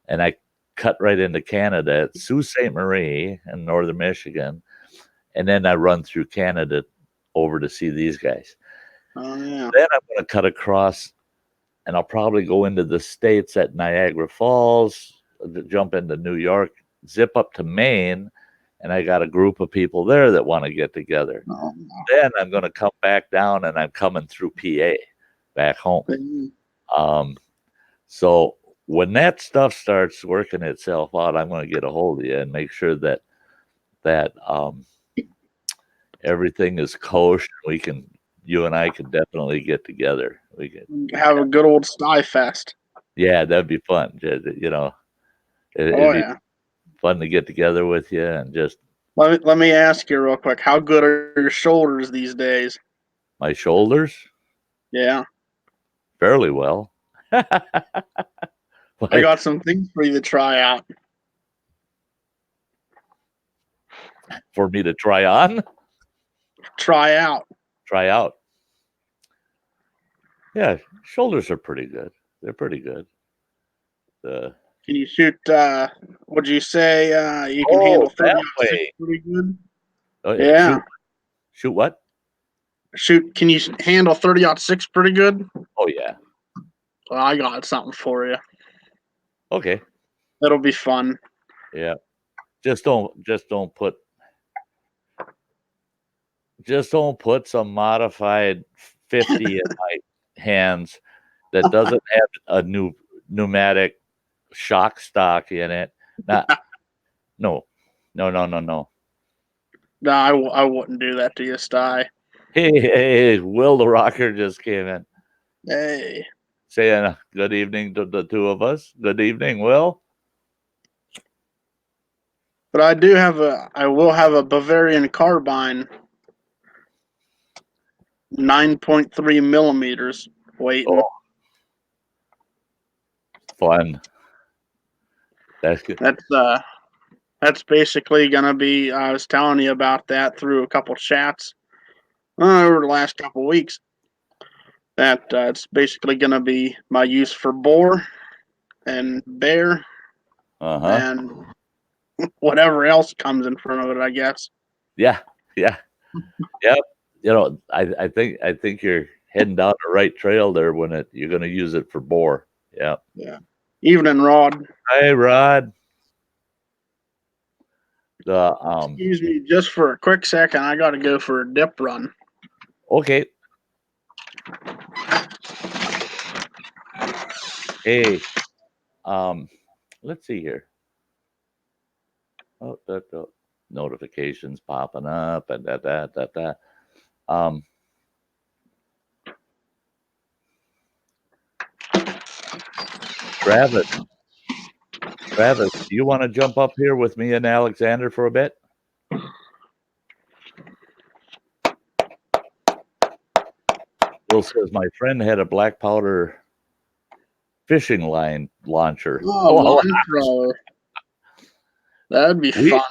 S1: and I cut right into Canada at Sault Ste. Marie in northern Michigan. And then I run through Canada over to see these guys.
S2: Oh, yeah.
S1: Then I'm going to cut across, and I'll probably go into the States at Niagara Falls, jump into New York, zip up to Maine, and I got a group of people there that want to get together.
S2: Oh, no.
S1: Then I'm going to come back down, and I'm coming through PA back home. So when that stuff starts working itself out, I'm going to get a hold of you and make sure that everything is kosher. You and I can definitely get together. We can
S2: have a good old Sty Fest.
S1: Yeah, that'd be fun. You know, it'd be fun to get together with you and just.
S2: Let me ask you real quick. How good are your shoulders these days?
S1: My shoulders?
S2: Yeah.
S1: Fairly well.
S2: I got some things for you to try out.
S1: For me to try on?
S2: Try out.
S1: Try out. Yeah, shoulders are pretty good. They're pretty good.
S2: Can you shoot, would you say you can handle 30 pretty good?
S1: Oh, yeah. Shoot what?
S2: Can you handle 30-06 pretty good?
S1: Oh, yeah.
S2: Well, I got something for you.
S1: Okay.
S2: That'll be fun.
S1: Yeah. Just don't put some modified 50 in my hands that doesn't have a pneumatic shock stock in it. No.
S2: No, I wouldn't do that to you, Sty.
S1: Hey, Will the Rocker just came in.
S2: Hey.
S1: Saying good evening to the two of us. Good evening, Will.
S2: But I will have a Bavarian carbine, 9.3 millimeters waiting.
S1: Oh. Fun. That's good.
S2: That's basically gonna be. I was telling you about that through a couple chats over the last couple weeks. That it's basically gonna be my use for boar and bear and whatever else comes in front of it, I guess.
S1: Yeah. Yep. You know, I think you're heading down the right trail there when you're going to use it for boar. Yeah.
S2: Yeah. Evening, Rod.
S1: Hey, Rod.
S2: Excuse me, just for a quick second. I got to go for a dip run.
S1: Okay. Hey, let's see here. Oh, the notifications popping up and that. Um, Travis, Travis, do you want to jump up here with me and Alexander for a bit? Will says my friend had a black powder fishing line launcher.
S2: Oh,
S1: Well,
S2: line thrower. That'd be
S1: we
S2: fun.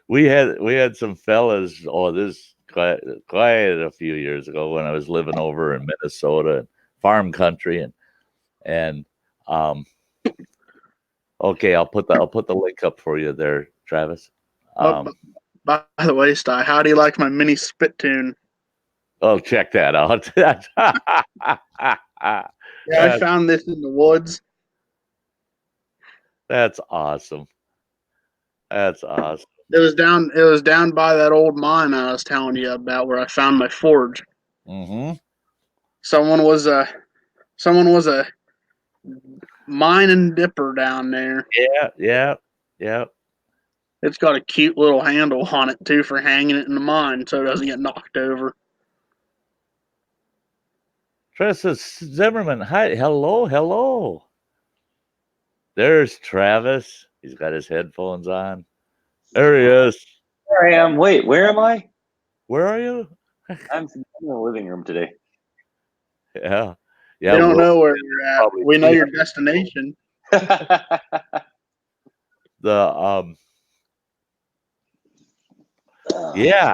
S1: we had some fellas. Oh, this quite a few years ago when I was living over in Minnesota, farm country, and okay, I'll put the link up for you there, Travis.
S2: Oh, by the way, Sty, how do you like my mini spittoon?
S1: Oh, check that out.
S2: Yeah, I found this in the woods.
S1: That's awesome. That's awesome.
S2: It was down by that old mine I was telling you about where I found my forge.
S1: Mm-hmm.
S2: Someone was a mine and dipper down there.
S1: Yeah.
S2: It's got a cute little handle on it too for hanging it in the mine so it doesn't get knocked over.
S1: Tressa Zimmerman. Hi. Hello. There's Travis. He's got his headphones on. There he is.
S4: There I am. Wait, where am I?
S1: Where are you?
S4: I'm in the living room today.
S1: Yeah.
S2: We don't know where you're at. We know your destination.
S1: The Yeah.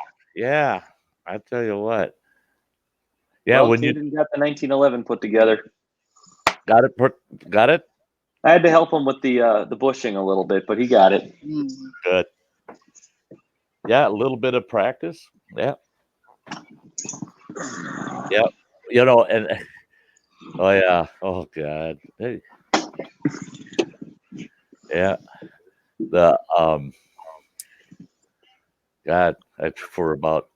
S1: I tell you what. Yeah,
S4: well,
S1: when you
S4: Caden got the 1911 put together.
S1: got it.
S4: I had to help him with the bushing a little bit, but he got it.
S1: Good. Yeah, a little bit of practice. Yeah. You know, and oh yeah. Oh God. Hey. Yeah. The God, for about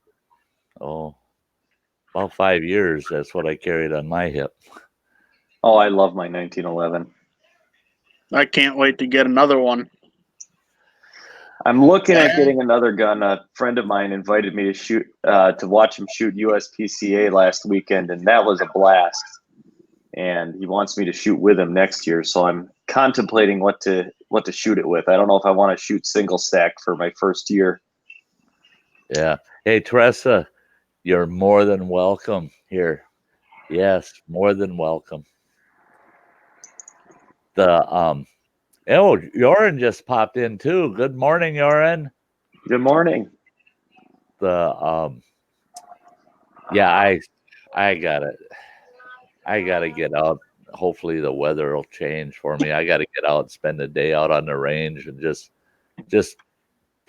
S1: 5 years, that's what I carried on my hip.
S4: Oh, I love my 1911.
S2: I can't wait to get another one.
S4: I'm looking at getting another gun. A friend of mine invited me to shoot to watch him shoot USPCA last weekend, and that was a blast. And he wants me to shoot with him next year, so I'm contemplating what to shoot it with. I don't know if I want to shoot single stack for my first year.
S1: Yeah. Hey, Teresa, you're more than welcome here. Yes, more than welcome. Yoren just popped in too. Good morning, Yoren.
S4: Good morning.
S1: Yeah, I gotta get out. Hopefully the weather will change for me. I gotta get out and spend the day out on the range and just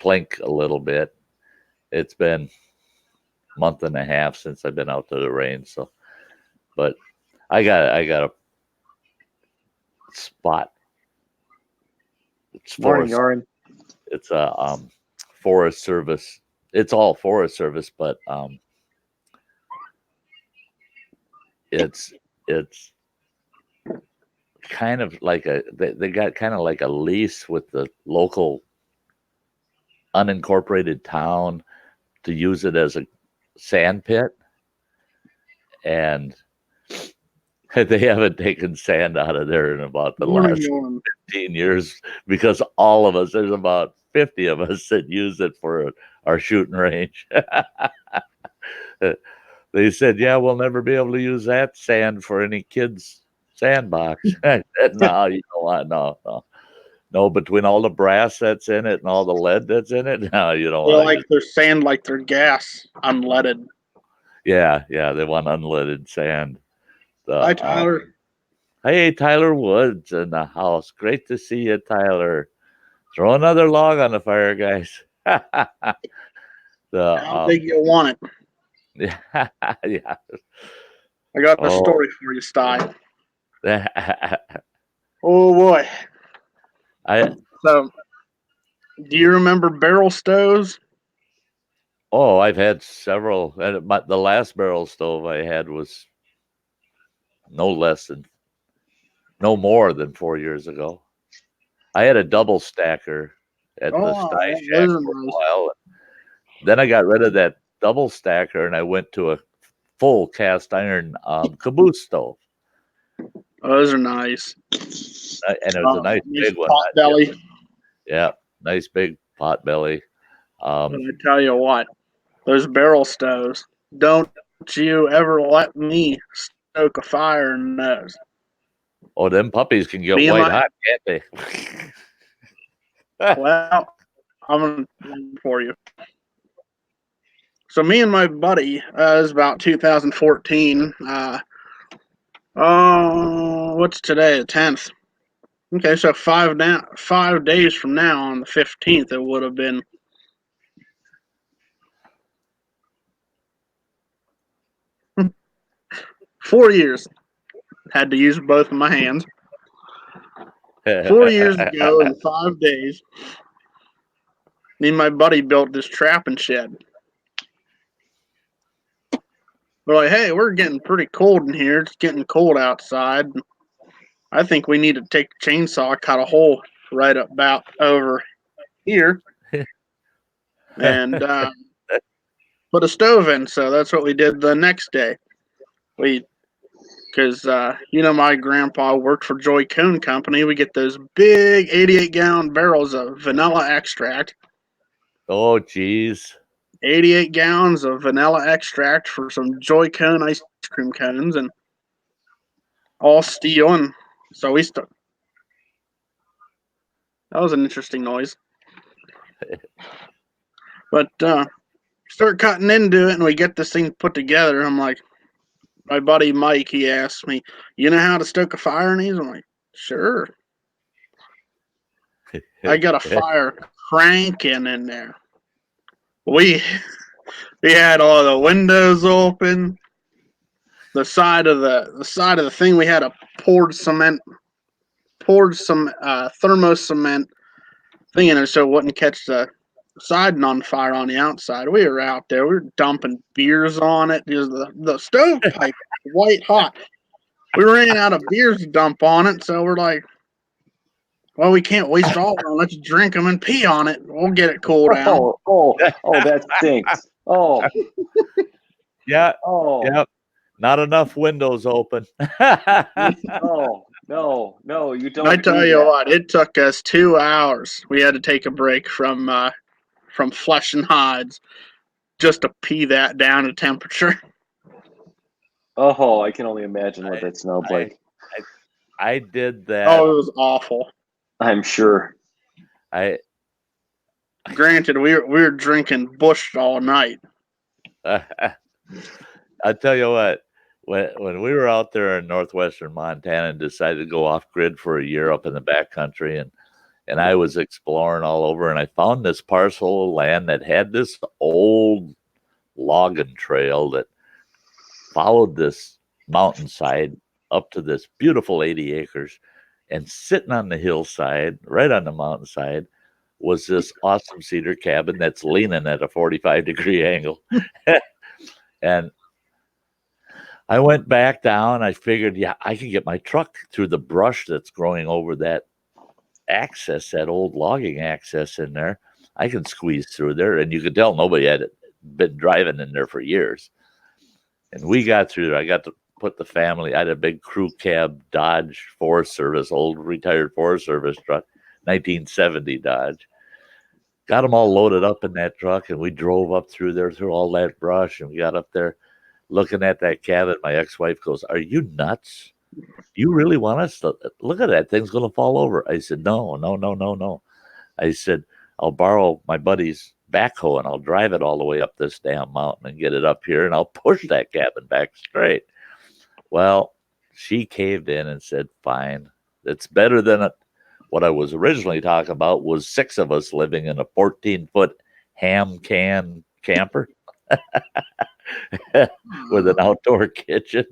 S1: plink a little bit. It's been a month and a half since I've been out to the range, so but I got a spot. It's
S4: Morning,
S1: forest.
S4: Yoren.
S1: It's a Forest Service. It's all Forest Service, but it's kind of like they got kind of like a lease with the local unincorporated town to use it as a sand pit, and they haven't taken sand out of there in about the last 15 years because all of us, there's about 50 of us that use it for our shooting range. They said, yeah, we'll never be able to use that sand for any kids' sandbox. I said, no, you know what? No, between all the brass that's in it and all the lead that's in it, no, you don't want
S2: like their sand, like their gas, unleaded.
S1: Yeah, they want unleaded sand.
S2: Hi, Tyler.
S1: Hey, Tyler Woods in the house. Great to see you, Tyler. Throw another log on the fire, guys.
S2: How big you want it?
S1: Yeah.
S2: I got a story for you, Sty. Oh boy. So, do you remember barrel stoves?
S1: Oh, I've had several. The last barrel stove I had was no less than no more than 4 years ago. I had a double stacker at the
S2: Oh,
S1: Sty
S2: yeah,
S1: Shack
S2: those are
S1: for a
S2: nice.
S1: while. Then I got rid of that double stacker and I went to a full cast iron caboose stove.
S2: Those are nice.
S1: And it was a nice
S2: Nice
S1: big one.
S2: pot belly.
S1: Yeah, nice big pot belly.
S2: But I tell you what, those barrel stoves, don't you ever let me stoke a fire in those.
S1: Oh, them puppies can get
S2: Me and
S1: white
S2: my
S1: hot, can't they?
S2: well, I'm gonna for you. So me and my buddy, it was about 2014. Oh, what's today? The 10th. Okay, so 5 days from now, on the 15th, it would have been. Four years. Had to use both of my hands. 4 years ago, in 5 days, me and my buddy built this trapping shed. We're like, hey, we're getting pretty cold in here. It's getting cold outside. I think we need to take the chainsaw, cut a hole right about over here, and put a stove in. So that's what we did the next day. Because my grandpa worked for Joy Cone Company. We get those big 88-gallon barrels of vanilla extract.
S1: Oh, geez.
S2: 88 gallons of vanilla extract for some Joy Cone ice cream cones, and all steel. And so that was an interesting noise. But start cutting into it, and we get this thing put together. I'm like, my buddy Mike, he asked me, you know how to stoke a fire in these? I'm like, sure. I got a fire cranking in there. We had all the windows open. The side of the thing, we had a poured some thermo cement thing in it so it wouldn't catch the siding on fire on the outside. We were out there. We were dumping beers on it. The stovepipe white hot. We ran out of beers to dump on it, so we're like, well, we can't waste all of them. Let's drink them and pee on it. We'll get it cooled down.
S4: Oh, that stinks. Oh,
S1: Yeah.
S4: oh,
S1: Yep. Not enough windows open.
S4: no, you don't.
S2: I tell you
S4: that.
S2: what, it took us 2 hours. We had to take a break from flesh and hides just to pee that down to temperature.
S4: Oh, I can only imagine what that smelled like.
S1: I did that.
S2: Oh, it was awful.
S4: I'm sure.
S2: Granted, we were drinking Busch all night.
S1: I tell you what, when we were out there in northwestern Montana and decided to go off grid for a year up in the backcountry, and I was exploring all over, and I found this parcel of land that had this old logging trail that followed this mountainside up to this beautiful 80 acres, and sitting on the hillside, right on the mountainside, was this awesome cedar cabin that's leaning at a 45-degree angle. And I went back down. I figured, yeah, I can get my truck through the brush that's growing over that access, that old logging access in there. I can squeeze through there. And you could tell nobody had been driving in there for years. And we got through there. I got to put the family. I had a big crew cab Dodge Forest Service, old retired Forest Service truck, 1970 Dodge. Got them all loaded up in that truck, and we drove up through there, through all that brush, and we got up there looking at that cabin. My ex-wife goes, "Are you nuts? You really want us to look at that thing's going to fall over?" I said, No. I said, "I'll borrow my buddy's backhoe, and I'll drive it all the way up this damn mountain and get it up here, and I'll push that cabin back straight." Well, she caved in and said, "Fine. It's better than what I was originally talking about was 6 of us living in a 14-foot ham can camper with an outdoor kitchen."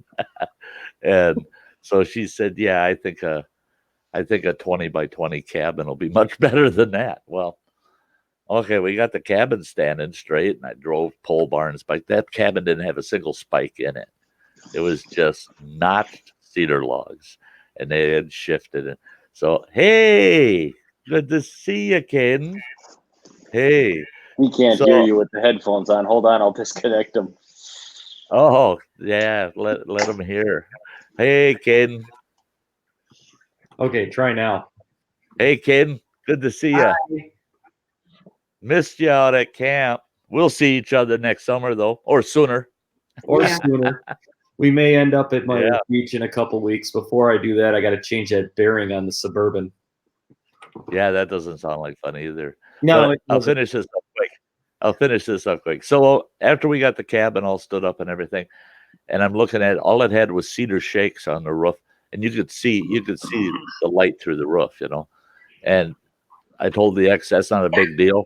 S1: And so she said, "Yeah, I think a 20 by 20 cabin will be much better than that." Well, okay, we got the cabin standing straight, and I drove pole barn spike. That cabin didn't have a single spike in it. It was just notched cedar logs. and they had shifted it. So, hey, good to see you, Caden. Hey.
S4: We can't
S1: So-
S4: hear you with the headphones on. Hold on, I'll disconnect them.
S1: Oh, yeah, let them hear. Hey, Caden.
S5: Okay, try now.
S1: Hey, Caden. Good to see you. Missed you out at camp. We'll see each other next summer, though, or sooner.
S5: Or
S6: Yeah.
S5: sooner. We may end up at my
S1: Yeah.
S5: beach in a couple weeks. Before I do that, I got to change that bearing on the Suburban.
S1: Yeah, that doesn't sound like fun either.
S5: No,
S1: But
S5: it
S1: I'll
S5: doesn't.
S1: finish this up quick. So after we got the cabin all stood up and everything, and I'm looking at it, all it had was cedar shakes on the roof, and you could see the light through the roof, And I told the ex, that's not a big deal.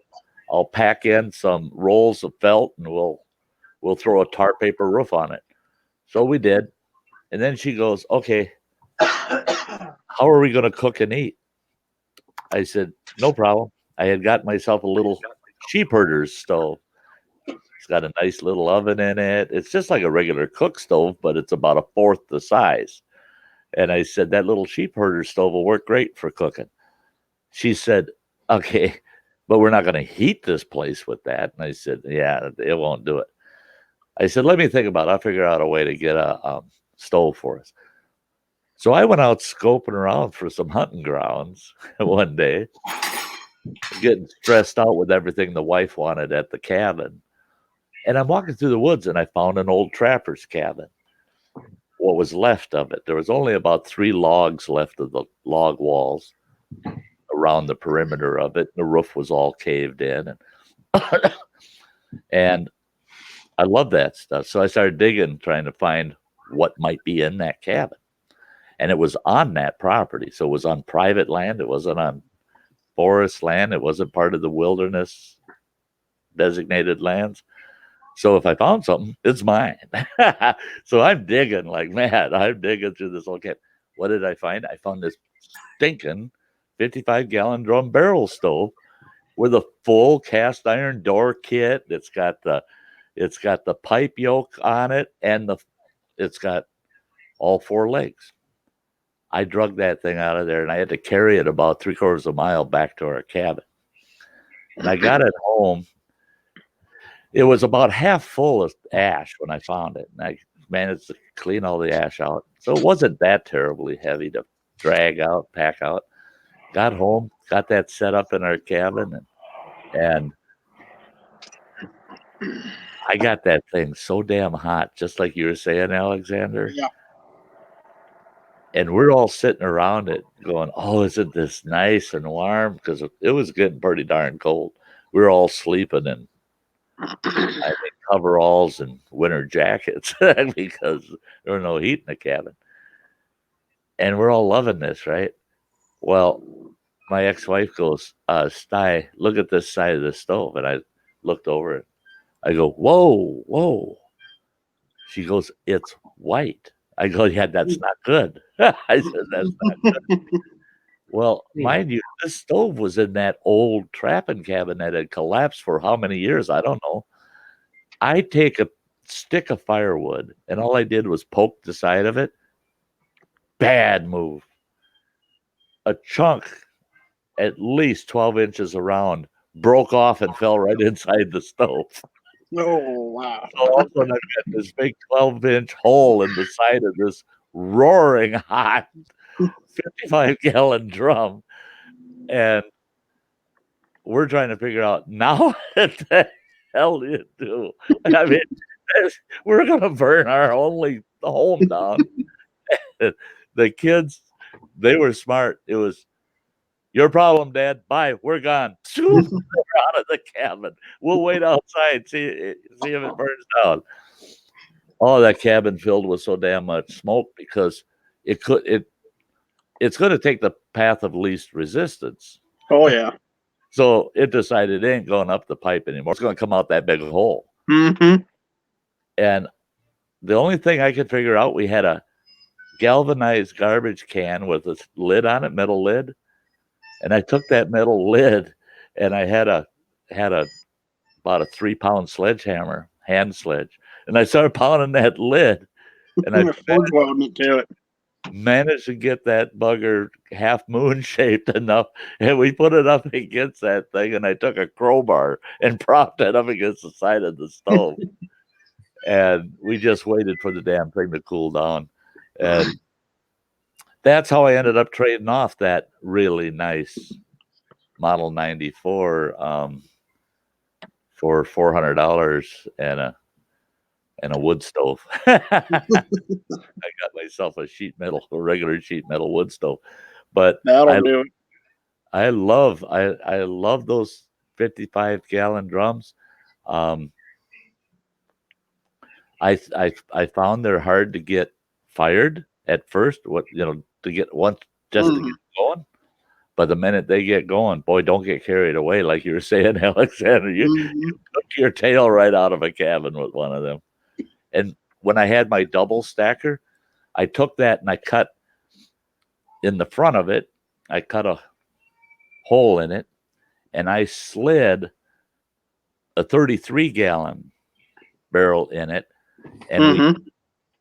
S1: I'll pack in some rolls of felt and we'll throw a tar paper roof on it. So we did. And then she goes, okay, how are we going to cook and eat? I said, no problem. I had got myself a little sheep herder's stove. It's got a nice little oven in it. It's just like a regular cook stove, but it's about a fourth the size. And I said, that little sheep herder's stove will work great for cooking. She said, okay, but we're not going to heat this place with that. And I said, yeah, it won't do it. I said, let me think about it. I'll figure out a way to get a stove for us. So I went out scoping around for some hunting grounds one day, getting stressed out with everything the wife wanted at the cabin. And I'm walking through the woods and I found an old trapper's cabin. What was left of it. There was only about 3 logs left of the log walls around the perimeter of it. The roof was all caved in. And I love that stuff. So I started digging, trying to find what might be in that cabin. And it was on that property. So it was on private land. It wasn't on forest land. It wasn't part of the wilderness designated lands. So if I found something, it's mine. So I'm digging like mad. I'm digging through this whole camp. What did I find? I found this stinking 55-gallon drum barrel stove with a full cast iron door kit. It's got the pipe yoke on it, and it's got all 4 legs. I drug that thing out of there, and I had to carry it about 3/4 of a mile back to our cabin. And I got it home. It was about half full of ash when I found it, and I managed to clean all the ash out. So it wasn't that terribly heavy to drag out, pack out. Got home, got that set up in our cabin, and I got that thing so damn hot, just like you were saying, Alexander.
S2: Yeah.
S1: And we're all sitting around it going, oh, isn't this nice and warm? Because it was getting pretty darn cold. We were all sleeping in, I think, coveralls and winter jackets because there was no heat in the cabin. And we're all loving this, right? Well, my ex-wife goes, Sty, look at this side of the stove. And I looked over it. I go, whoa, whoa. She goes, it's white. I go, yeah, that's not good. I said, that's not good. Well, mind you, this stove was in that old trapping cabin that had collapsed for how many years? I don't know. I take a stick of firewood, and all I did was poke the side of it. Bad move. A chunk at least 12 inches around broke off and fell right inside the stove.
S2: Oh, wow.
S1: So all of a sudden I've got this big 12-inch hole in the side of this roaring hot 55-gallon drum. And we're trying to figure out now what the hell do you do? I mean, we're going to burn our only home down. The kids, they were smart. It was, your problem, Dad. Bye. We're gone. We're out of the cabin. We'll wait outside, see if it burns down. Oh, that cabin filled with so damn much smoke because it's going to take the path of least resistance.
S2: Oh, yeah.
S1: So it decided it ain't going up the pipe anymore. It's going to come out that big hole.
S2: Mm-hmm.
S1: And the only thing I could figure out, we had a galvanized garbage can with a lid on it, metal lid. And I took that metal lid and I had about a 3-pound sledgehammer, hand sledge. And I started pounding that lid. And I
S2: Forge welding it to it.
S1: managed to get that bugger half moon shaped enough, and we put it up against that thing, and I took a crowbar and propped it up against the side of the stove. And we just waited for the damn thing to cool down. And that's how I ended up trading off that really nice Model 94 for $400 and a wood stove. I got myself a regular sheet metal wood stove. But
S2: That'll do it.
S1: I love those 55-gallon drums. I found they're hard to get fired at first. To get once just to get going. But the minute they get going, boy, don't get carried away like you were saying, Alexander. You took your tail right out of a cabin with one of them. And when I had my double stacker, I took that and I cut in the front of it. I cut a hole in it, and I slid a 33-gallon barrel in it, and we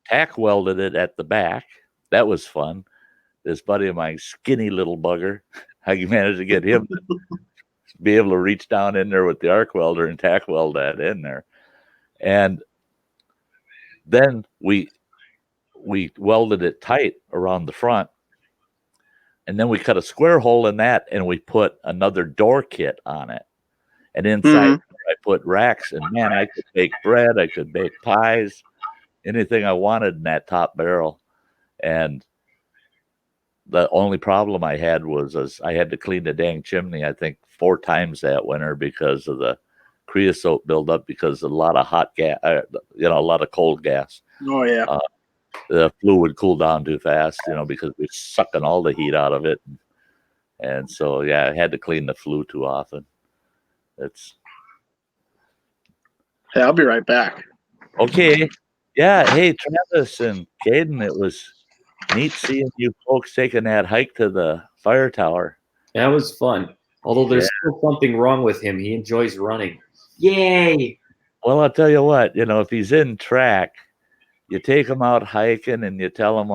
S1: tack welded it at the back. That was fun. This buddy of mine, skinny little bugger, I managed to get him to be able to reach down in there with the arc welder and tack weld that in there. And then we welded it tight around the front. And then we cut a square hole in that, and we put another door kit on it. And inside, I put racks. And man, I could bake bread, I could bake pies, anything I wanted in that top barrel. And the only problem I had was I had to clean the dang chimney, I think 4 times that winter because of the creosote buildup, because of a lot of hot gas, a lot of cold gas.
S2: Oh, yeah.
S1: The flue would cool down too fast, because we're sucking all the heat out of it. And so, yeah, I had to clean the flue too often.
S2: Hey, I'll be right back.
S1: Okay. Yeah. Hey, Travis and Caden, it was neat seeing you folks taking that hike to the fire tower.
S5: That was fun. Although there's still something wrong with him. He enjoys running. Yay!
S1: Well, I'll tell you what, if he's in track, you take him out hiking and you tell him,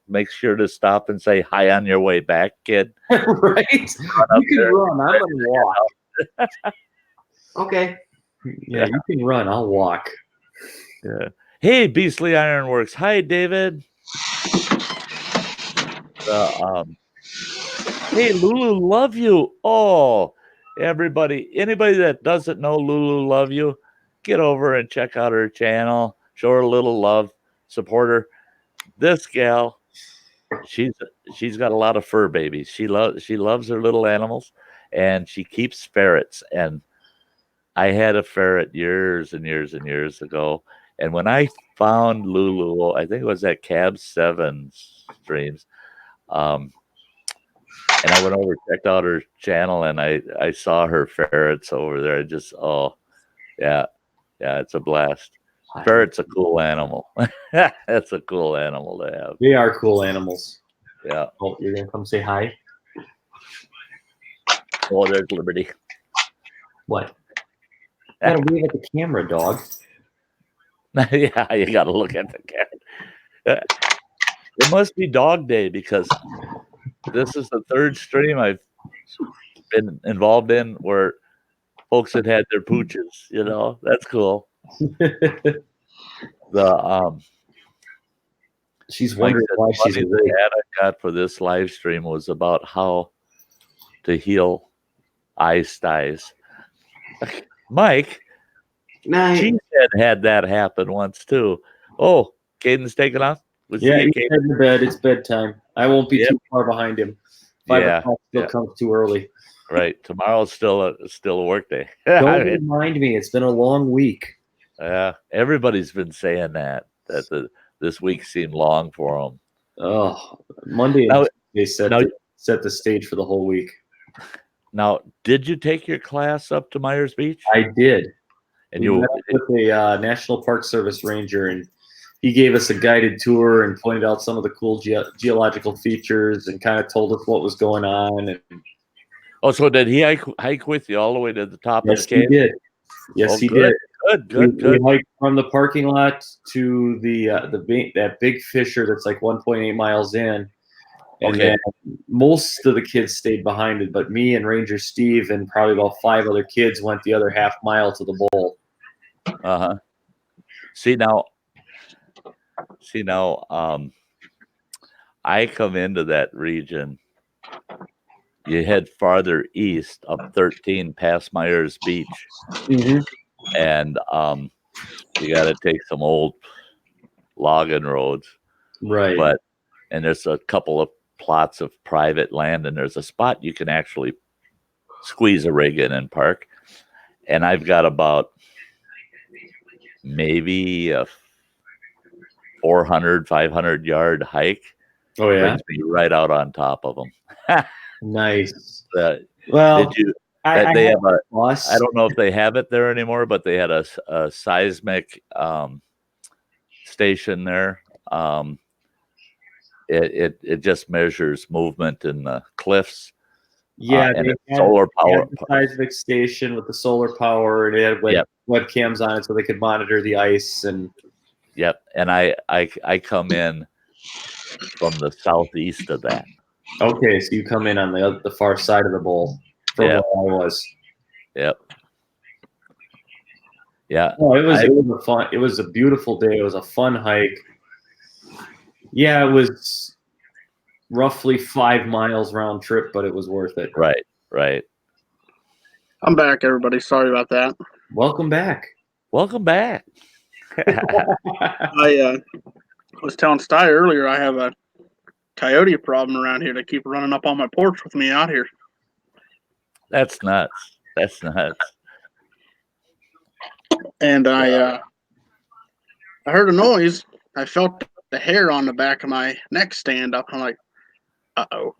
S1: make sure to stop and say hi on your way back, kid.
S5: Right? You can run. I'm going to walk. Okay. Yeah, you can run. I'll walk.
S1: Yeah. Hey, Beastly Ironworks. Hi, David. Hey, Lulu, love you. Oh, anybody that doesn't know Lulu, love you, get over and check out her channel. Show her a little love. Support her. This gal, she's got a lot of fur babies. She loves her little animals, and she keeps ferrets. And I had a ferret years and years and years ago. And when I found Lulu, I think it was at Cab 7 streams, and I went over, checked out her channel, and I saw her ferrets over there. Yeah, it's a blast. Ferret's a cool animal. That's a cool animal to have.
S5: They are cool animals.
S1: Yeah.
S5: Oh, you're going to come say hi?
S1: Oh, there's Liberty.
S5: What? You got to wave at the camera, dog.
S1: Yeah, you got to look at the camera. It must be dog day because this is the 3rd stream I've been involved in where folks had their pooches. That's cool.
S5: She's wondering why she's
S1: the ad I got for this live stream was about how to heal eye styes. Mike, she had that happen once too. Oh, Caden's taking off.
S5: He's heading to bed. It's bedtime. I won't be too far behind him. 5 o'clock still comes too early.
S1: Right. Tomorrow's still a work day.
S5: Don't remind me. It's been a long week.
S1: Yeah, everybody's been saying that this week seemed long for them.
S5: Oh, Monday they set the stage for the whole week.
S1: Now, did you take your class up to Myers Beach?
S5: I did.
S1: And
S5: we met with a National Park Service ranger, and he gave us a guided tour and pointed out some of the cool geological features and kind of told us what was going on. And
S1: so did he hike with you all the way to the top of the cave?
S5: He did. Yes, he did. We hiked from the parking lot to that big fissure that's like 1.8 miles in, and then most of the kids stayed behind it, but me and Ranger Steve and probably about 5 other kids went the other half mile to the bowl.
S1: See now, I come into that region. You head farther east up 13 past Myers Beach, and you got to take some old logging roads,
S5: right?
S1: And there's a couple of plots of private land, and there's a spot you can actually squeeze a rig in and park. And I've got about maybe a 400, 500 yard hike.
S5: Oh yeah,
S1: brings me right out on top of them.
S5: Nice.
S1: Well, did you? They have a.
S5: Bus.
S1: I don't know if they have it there anymore, but they had a seismic station there. It just measures movement in the cliffs.
S5: Yeah,
S1: and
S5: they had,
S1: solar power.
S5: The seismic station with the solar power, and it had webcams on it so they could monitor the ice. And
S1: and I come in from the southeast of that.
S5: Okay, so you come in on the far side of the bowl from where I was.
S1: Yeah.
S5: Oh, it was a beautiful day. It was a fun hike. Yeah, it was roughly 5 miles round trip, but it was worth it.
S1: Right.
S2: I'm back, everybody. Sorry about that.
S5: Welcome back.
S2: I was telling Sty earlier I have a coyote problem around here. They keep running up on my porch with me out here.
S1: That's nuts.
S2: And I heard a noise. I felt the hair on the back of my neck stand up. I'm like, uh-oh.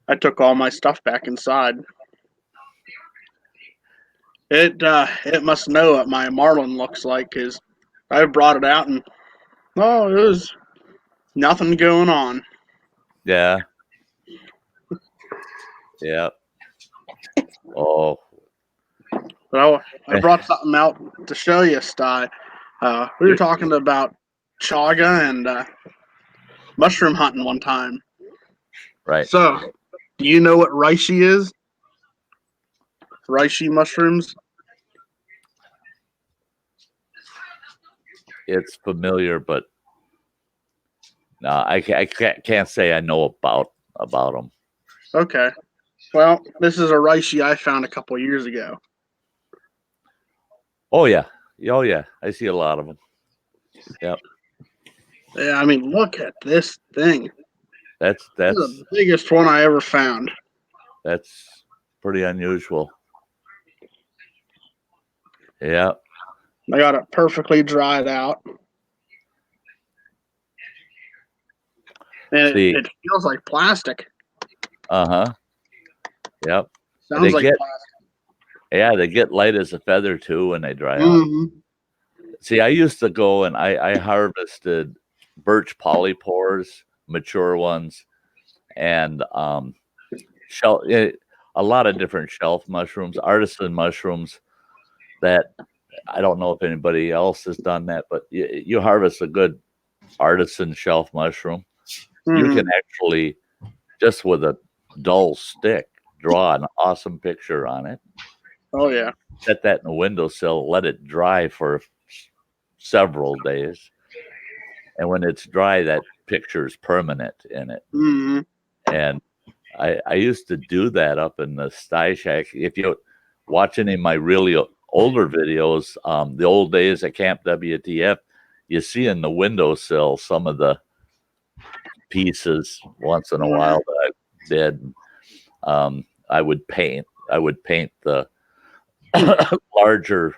S2: I took all my stuff back inside. It must know what my marlin looks like, because I brought it out and there's nothing going on.
S1: Yeah. Oh.
S2: Well, I brought something out to show you, Sty. We were talking about chaga and mushroom hunting one time.
S1: Right.
S2: So, do you know what reishi is? Reishi mushrooms?
S1: It's familiar, but no, I can't say I know about them.
S2: Okay. Well, this is a reishi I found a couple years ago.
S1: Oh yeah. I see a lot of them. Yep.
S2: Yeah, I mean, look at this thing.
S1: That's
S2: the biggest one I ever found.
S1: That's pretty unusual. Yeah.
S2: I got it perfectly dried out. And it feels like plastic.
S1: Uh-huh. Yep.
S2: Sounds like plastic.
S1: Yeah, they get light as a feather too when they dry out. See, I used to go and I harvested birch polypores, mature ones, and a lot of different shelf mushrooms, artisan mushrooms that I don't know if anybody else has done that, but you harvest a good artisan shelf mushroom. You can actually, just with a dull stick, draw an awesome picture on it.
S2: Oh, yeah.
S1: Set that in a windowsill, let it dry for several days. And when it's dry, that picture is permanent in it. And I used to do that up in the Sty Shack. If you watch any of my really older videos, the old days at Camp WTF, you see in the windowsill some of the pieces once in a while that I did. I would paint the larger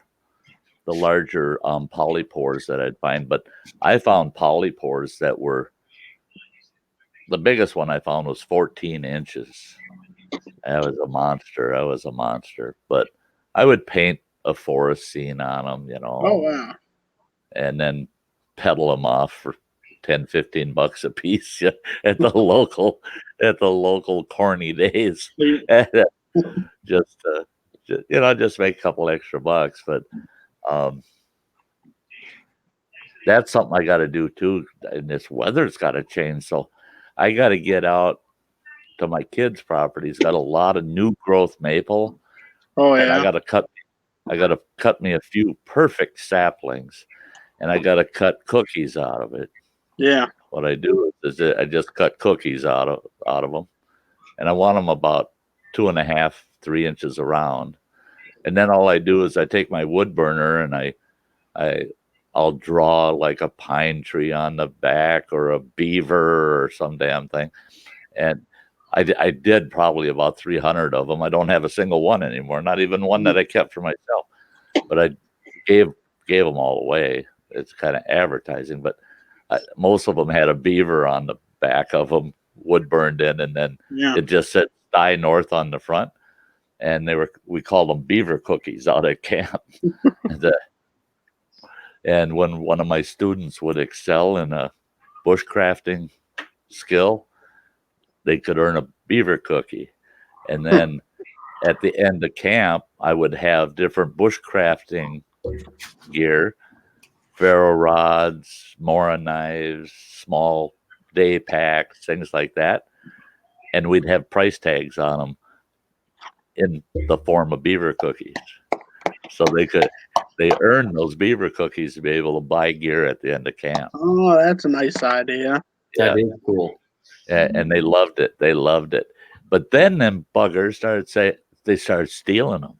S1: polypores that I'd find, but I found polypores that were, the biggest one I found was 14 inches. That was a monster. But I would paint a forest scene on them,
S2: Oh, wow.
S1: and then peddle them off for $10-15 a piece at the local corny days. Just just make a couple extra bucks. But that's something I got to do too. And this weather's got to change, so I got to get out to my kids' property. He's got a lot of new growth maple,
S2: Oh
S1: and
S2: yeah.
S1: I got to cut me a few perfect saplings, and I got to cut cookies out of it.
S2: Yeah.
S1: What I do is I just cut cookies out of them, and I want them about 2.5, 3 inches around. And then all I do is I take my wood burner and I'll draw like a pine tree on the back or a beaver or some damn thing. And I did probably about 300 of them. I don't have a single one anymore, not even one that I kept for myself. But I gave them all away. It's kind of advertising, but most of them had a beaver on the back of them, wood burned in, and then it just said Sty North on the front. And we called them beaver cookies out at camp. And when one of my students would excel in a bushcrafting skill, they could earn a beaver cookie. And then at the end of camp, I would have different bushcrafting gear, ferro rods, Mora knives, small day packs, things like that. And we'd have price tags on them in the form of beaver cookies. So they earned those beaver cookies to be able to buy gear at the end of camp.
S2: Oh, that's a nice idea.
S1: Yeah.
S5: That is cool.
S1: And they loved it. They loved it. But then them buggers started stealing them.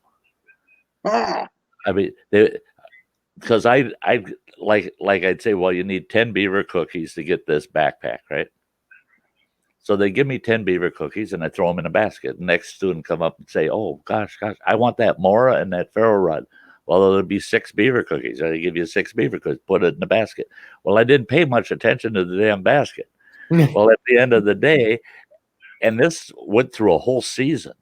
S2: Oh.
S1: I mean, because I'd say, well, you need 10 beaver cookies to get this backpack, right? So they give me 10 beaver cookies and I throw them in a basket. Next student come up and say, oh, gosh, I want that Mora and that ferro rod. Well, there'll be 6 beaver cookies. I give you 6 beaver cookies, put it in the basket. Well, I didn't pay much attention to the damn basket. Well, at the end of the day, and this went through a whole season.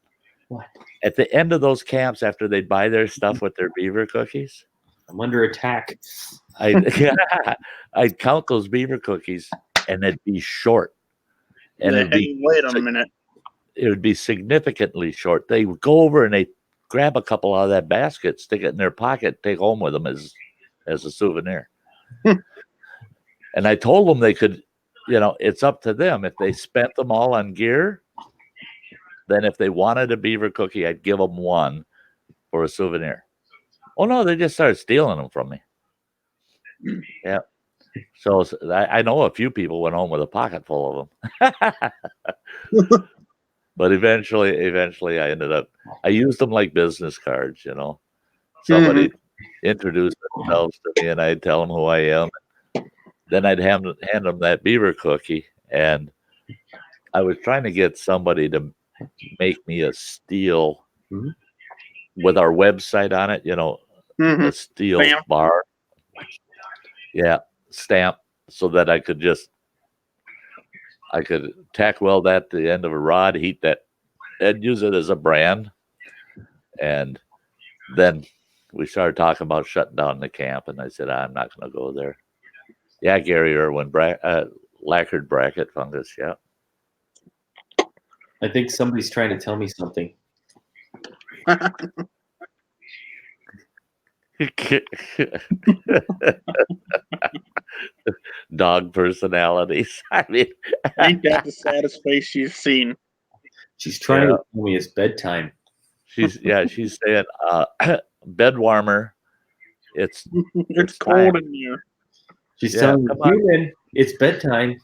S5: What?
S1: At the end of those camps, after they'd buy their stuff with their beaver cookies,
S5: I'm under attack.
S1: I'd count those beaver cookies and it'd be short. And
S2: wait a minute.
S1: It would be significantly short. They would go over and they grab a couple out of that basket, stick it in their pocket, take home with them as a souvenir. And I told them they could, it's up to them. If they spent them all on gear, then if they wanted a beaver cookie, I'd give them one for a souvenir. Oh, no, they just started stealing them from me. Yeah. So I know a few people went home with a pocket full of them. But eventually I used them like business cards, Somebody introduced themselves to me and I'd tell them who I am. Then I'd hand them that beaver cookie. And I was trying to get somebody to make me a steel with our website on it, a steel bar. Yeah, stamp, so that I could tack weld that to the end of a rod, heat that, and use it as a brand. And then we started talking about shutting down the camp, and I said, I'm not going to go there. Yeah, Gary Irwin, lacquered bracket fungus, yeah.
S5: I think somebody's trying to tell me something.
S1: Dog personalities. I mean,
S2: ain't that the saddest face you've seen?
S5: She's trying to tell me it's bedtime.
S1: She's saying bed warmer. It's
S2: cold
S1: time.
S2: in here.
S5: She's telling me, human, it's bedtime.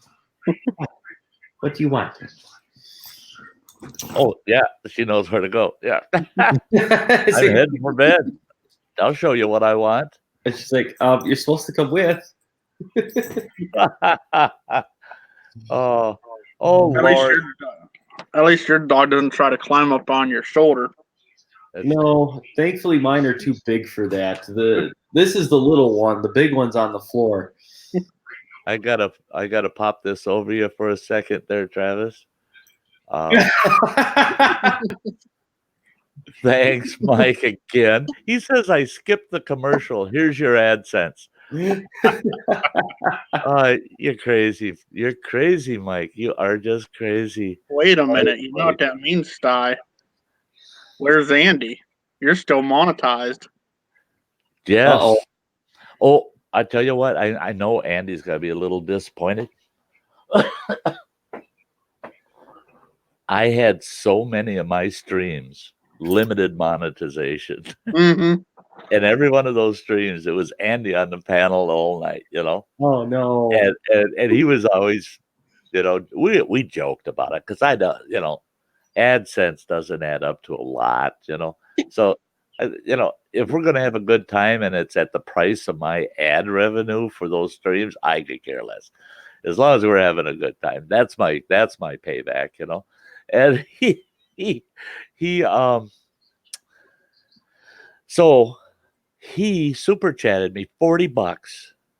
S5: What do you want?
S1: Oh yeah, she knows where to go. Yeah, I'm heading for bed. I'll show you what I want.
S5: And she's like, you're supposed to come with.
S1: Oh Lord.
S2: At least your dog doesn't try to climb up on your shoulder.
S5: No, thankfully mine are too big for that. This is the little one. The big one's on the floor.
S1: I gotta pop this over you for a second there, Travis. Thanks, Mike, again. He says I skipped the commercial. Here's your AdSense. You're crazy. You're crazy, Mike. You are just crazy.
S2: Wait a minute. You know what that means, Sty? Where's Andy? You're still monetized.
S1: Yes.
S5: Uh-oh.
S1: Oh, I tell you what, I know Andy's gonna be a little disappointed. I had so many of my streams limited monetization.
S2: Mm-hmm.
S1: And every one of those streams, it was Andy on the panel all night, you know.
S5: Oh no.
S1: And he was always, you know, we joked about it because I don't, you know, AdSense doesn't add up to a lot, you know. So, you know, if we're gonna have a good time and it's at the price of my ad revenue for those streams, I could care less. As long as we're having a good time, that's my payback, you know. And he so he super chatted me $40.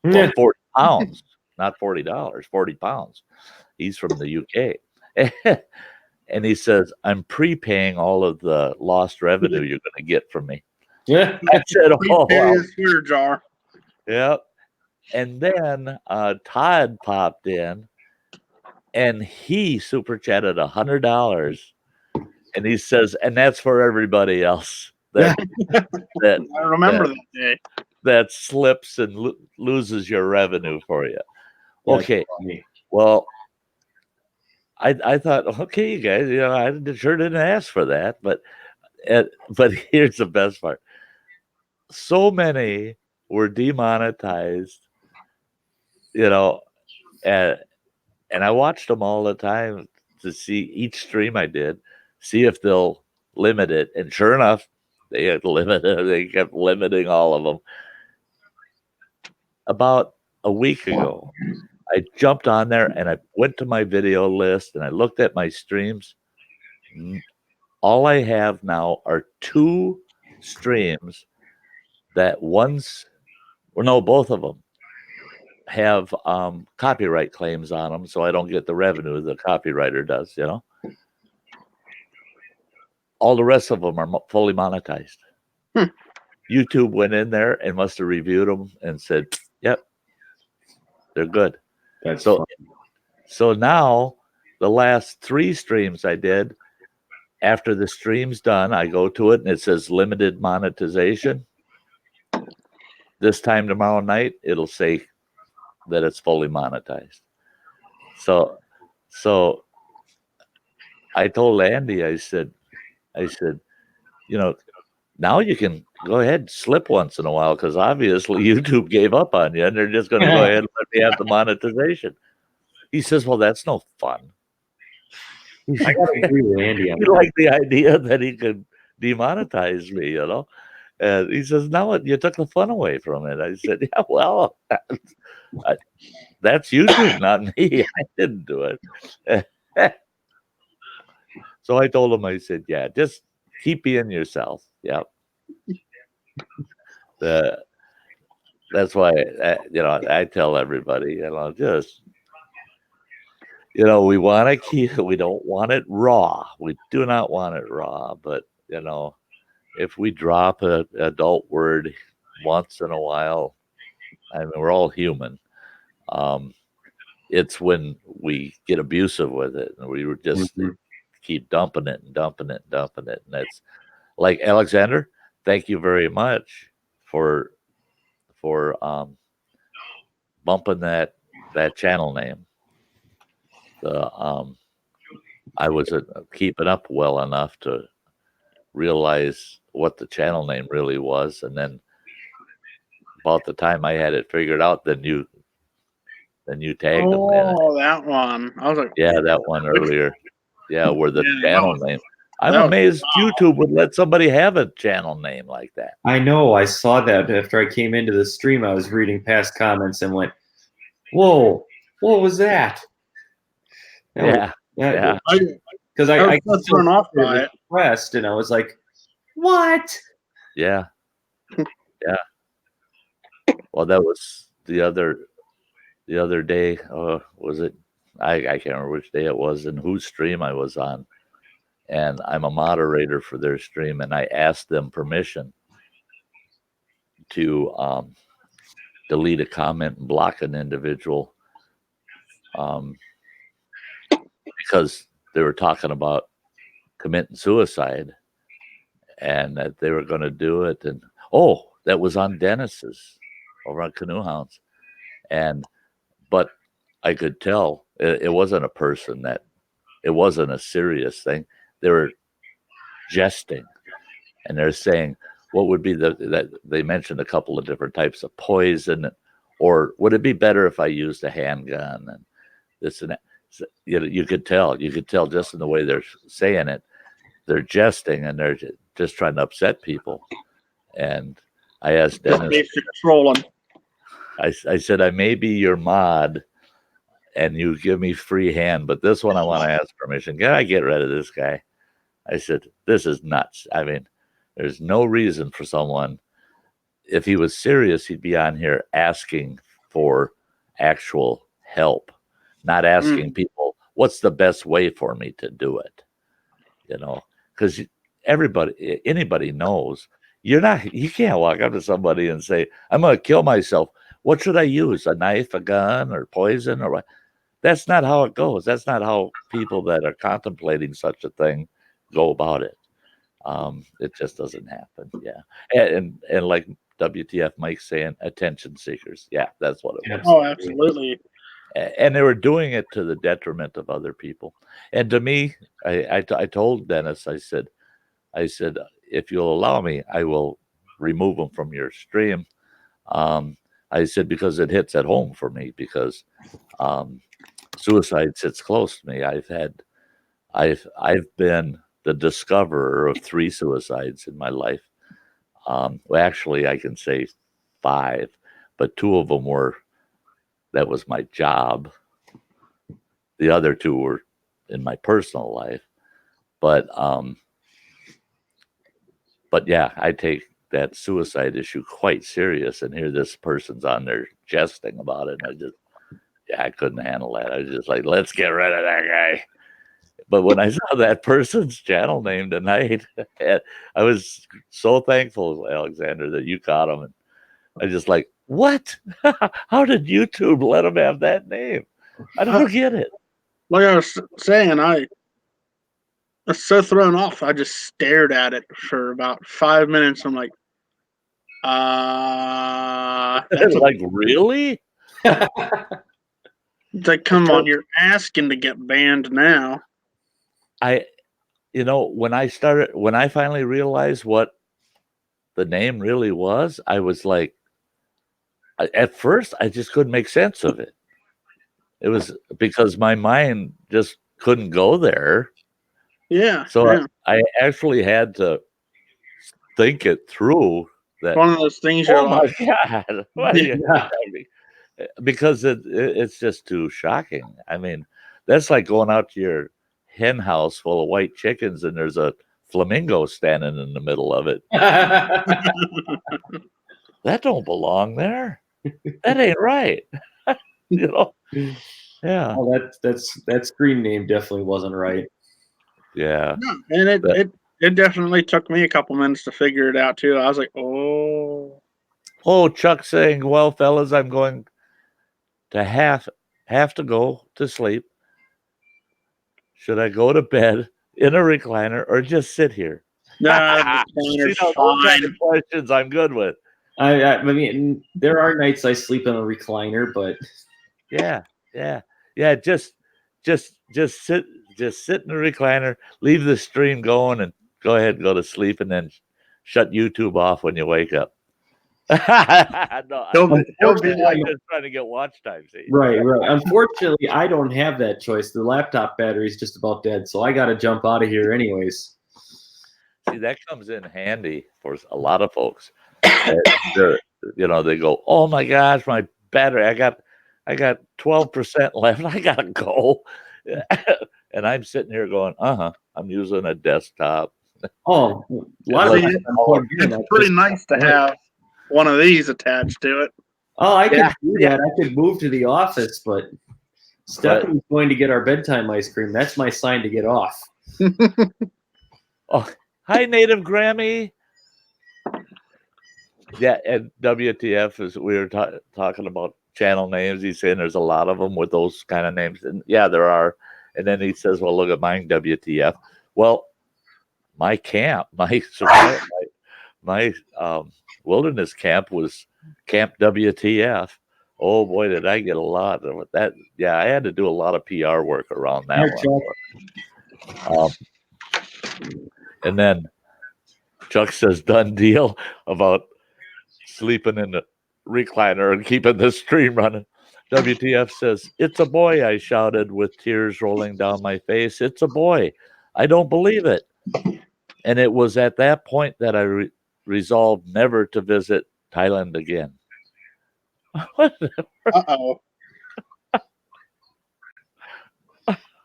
S1: Well, 40 pounds, not $40, 40 pounds. He's from the UK. And he says, I'm prepaying all of the lost revenue you're going to get from me.
S5: Yeah.
S1: I said, oh, wow.
S2: Swear jar.
S1: Yeah. And then Todd popped in and he super chatted $100. And he says, and that's for everybody else that
S2: I remember that day.
S1: that slips and loses your revenue for you.
S5: That's
S1: Okay.
S5: funny.
S1: Well, I thought, okay, you guys, you know, I sure didn't ask for that, but here's the best part. So many were demonetized, you know, and I watched them all the time to see each stream I did, see if they'll limit it. And sure enough, they had limited. They kept limiting all of them. About a week ago, I jumped on there and I went to my video list and I looked at my streams. All I have now are 2 streams that both of them have copyright claims on them, so I don't get the revenue the copywriter does, you know. All the rest of them are fully monetized. YouTube went in there and must have reviewed them and said, yep, they're good.
S5: That's
S1: so
S5: funny.
S1: So now the last 3 streams I did, after the stream's done, I go to it and it says limited monetization. This time tomorrow night, it'll say that it's fully monetized. So I told Andy, I said, you know, now you can go ahead and slip once in a while because obviously YouTube gave up on you and they're just going to go ahead and let me have the monetization. He says, well, that's no fun.
S5: I gotta agree with Andy on
S1: He
S5: that.
S1: liked the idea that he could demonetize me, you know. And he says, "No, you took the fun away from it." I said, "Yeah, well, that's YouTube, not me. I didn't do it." So I told him, I said, "Yeah, just keep being yourself." Yep. That's why you know, I tell everybody, you know, just, you know, we want to keep. We don't want it raw. We do not want it raw, but you know, if we drop an adult word once in a while, I mean, we're all human. It's when we get abusive with it and we would just keep dumping it and dumping it and dumping it. And that's like Alexander, thank you very much for bumping that channel name. I was keeping up well enough to realize what the channel name really was, and then about the time I had it figured out, then you tagged them in it.
S2: Oh, that one. I was like,
S1: Yeah, that one earlier. Yeah, where the
S2: Yeah, that
S1: channel
S2: was-
S1: name. I'm
S2: that was-
S1: amazed
S2: wow.
S1: YouTube would let somebody have a channel name like that.
S5: I know. I saw that after I came into the stream. I was reading past comments and went, "Whoa, what was that?"
S1: Yeah.
S5: Because
S2: I
S5: I
S2: was thrown off by it.
S5: pressed, and I was like, "What?"
S1: Yeah. Yeah. Well, that was the other day. Was it? I can't remember which day it was and whose stream I was on. And I'm a moderator for their stream, and I asked them permission to delete a comment and block an individual because they were talking about committing suicide. and that they were going to do it. And oh, that was on Dennis's over on Canoe Hounds, but I could tell it wasn't a person that it wasn't a serious thing. They were jesting, and they're saying, what would be that they mentioned a couple of different types of poison, or would it be better if I used a handgun and this and that? So, you could tell just in the way they're saying it, they're jesting and they're just trying to upset people. And I asked Dennis,
S2: basic trolling.
S1: I said, I may be your mod and you give me free hand, but this one I want to ask permission. Can I get rid of this guy? I said, this is nuts. I mean, there's no reason for someone, if he was serious, he'd be on here asking for actual help, not asking people, what's the best way for me to do it? Because anybody knows you can't walk up to somebody and say, I'm going to kill myself. What should I use? A knife, a gun, or poison, or what? That's not how it goes. That's not how people that are contemplating such a thing go about it. It just doesn't happen. Yeah. And like WTF Mike's saying, attention seekers. Yeah, that's what it was.
S2: Oh, absolutely.
S1: And they were doing it to the detriment of other people. And to me, I told Dennis, I said, if you'll allow me, I will remove them from your stream. I said, because it hits at home for me, because suicide sits close to me. I've been the discoverer of 3 suicides in my life. Well, actually, I can say 5, but 2 of them that was my job. The other 2 were in my personal life. But yeah, I take that suicide issue quite serious, and here this person's on there jesting about it. And I couldn't handle that. I was just like, let's get rid of that guy. But when I saw that person's channel name tonight, I was so thankful, Alexander, that you caught him. And I just like, what? How did YouTube let him have that name? I don't get it.
S2: Like I was saying, I was so thrown off. I just stared at it for about 5 minutes. I'm like, that's
S1: like, really?
S2: It's like, come on, you're asking to get banned now.
S1: When I finally realized what the name really was, I was like, at first, I just couldn't make sense of it. It was because my mind just couldn't go there.
S2: Yeah.
S1: So
S2: yeah.
S1: I actually had to think it through. That
S2: one of those things.
S1: Oh my God! What are you because it's just too shocking. I mean, that's like going out to your hen house full of white chickens and there's a flamingo standing in the middle of it. That don't belong there. That ain't right. Yeah.
S5: Oh, that screen name definitely wasn't right.
S1: Yeah.
S2: No, and it definitely took me a couple minutes to figure it out too. I was like,
S1: oh, Chuck saying, well, fellas, I'm going to have to go to sleep. Should I go to bed in a recliner or just sit here?
S2: No,
S1: those kind of questions I'm good with.
S5: I mean, there are nights I sleep in a recliner, but
S1: yeah. Just sit in the recliner, leave the stream going, and go ahead and go to sleep, and then shut YouTube off when you wake up. No, he'll be like just trying to get watch time. See?
S5: Right. Unfortunately, I don't have that choice. The laptop battery is just about dead, so I got to jump out of here anyways.
S1: See, that comes in handy for a lot of folks. They go, oh my gosh, my battery, I got 12% left. I gotta go. And I'm sitting here going, I'm using a desktop.
S5: Oh,
S2: it's pretty nice to have one of these attached to it.
S5: Oh, I could do that. I could move to the office, but Stephanie's going to get our bedtime ice cream. That's my sign to get off.
S1: Oh, hi, Native Grammy. Yeah, and WTF is we were talking about channel names. He's saying there's a lot of them with those kind of names, and yeah, there are. And then he says, "Well, look at mine, WTF." Well, my camp, my wilderness camp was Camp WTF. Oh boy, did I get a lot of that. Yeah, I had to do a lot of PR work around that one. And then Chuck says, done deal about sleeping in the recliner and keeping the stream running. WTF says, it's a boy, I shouted with tears rolling down my face. It's a boy. I don't believe it. And it was at that point that I resolved never to visit Thailand again.
S2: Uh-oh.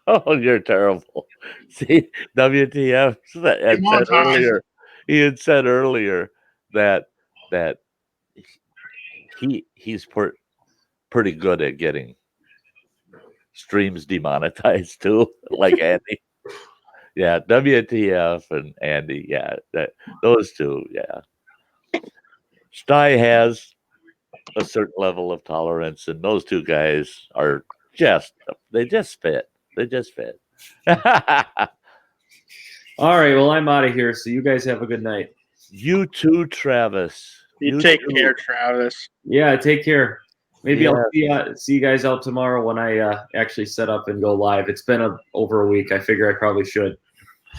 S1: Oh, you're terrible. See, WTF had said earlier. He had said earlier that he's pretty good at getting streams demonetized too, like Andy. Yeah, WTF and Andy. Yeah, those two. Yeah, Sty has a certain level of tolerance, and those two guys are they just fit. They just fit.
S5: All right. Well, I'm out of here. So you guys have a good night.
S1: You too, Travis.
S2: You take care, Travis.
S5: Yeah, take care. Maybe I'll see you guys out tomorrow when I actually set up and go live. It's been over a week. I figure I probably should.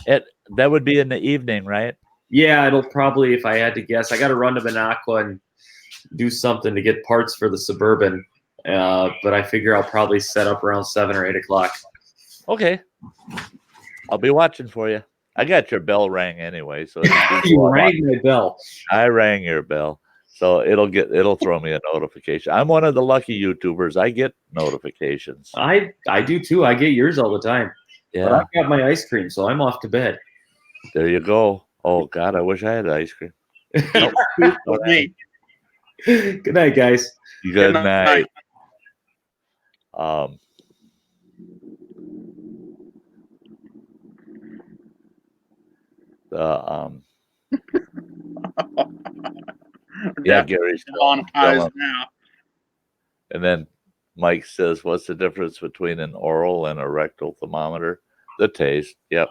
S1: That would be in the evening, right?
S5: Yeah, it'll probably, if I had to guess, I got to run to Minocqua and do something to get parts for the Suburban. But I figure I'll probably set up around 7 or 8 o'clock.
S1: Okay. I'll be watching for you. I got your bell rang anyway, so
S5: you rang my bell.
S1: I rang your bell, so it'll throw me a notification. I'm one of the lucky YouTubers. I get notifications.
S5: I do too. I get yours all the time.
S1: Yeah,
S5: but I've got my ice cream, so I'm off to bed.
S1: There you go. Oh God, I wish I had ice cream.
S2: Nope.
S5: Good night, guys.
S1: Good night. Yeah, Gary's
S2: monetized now.
S1: And then Mike says, "What's the difference between an oral and a rectal thermometer?" The taste. Yep.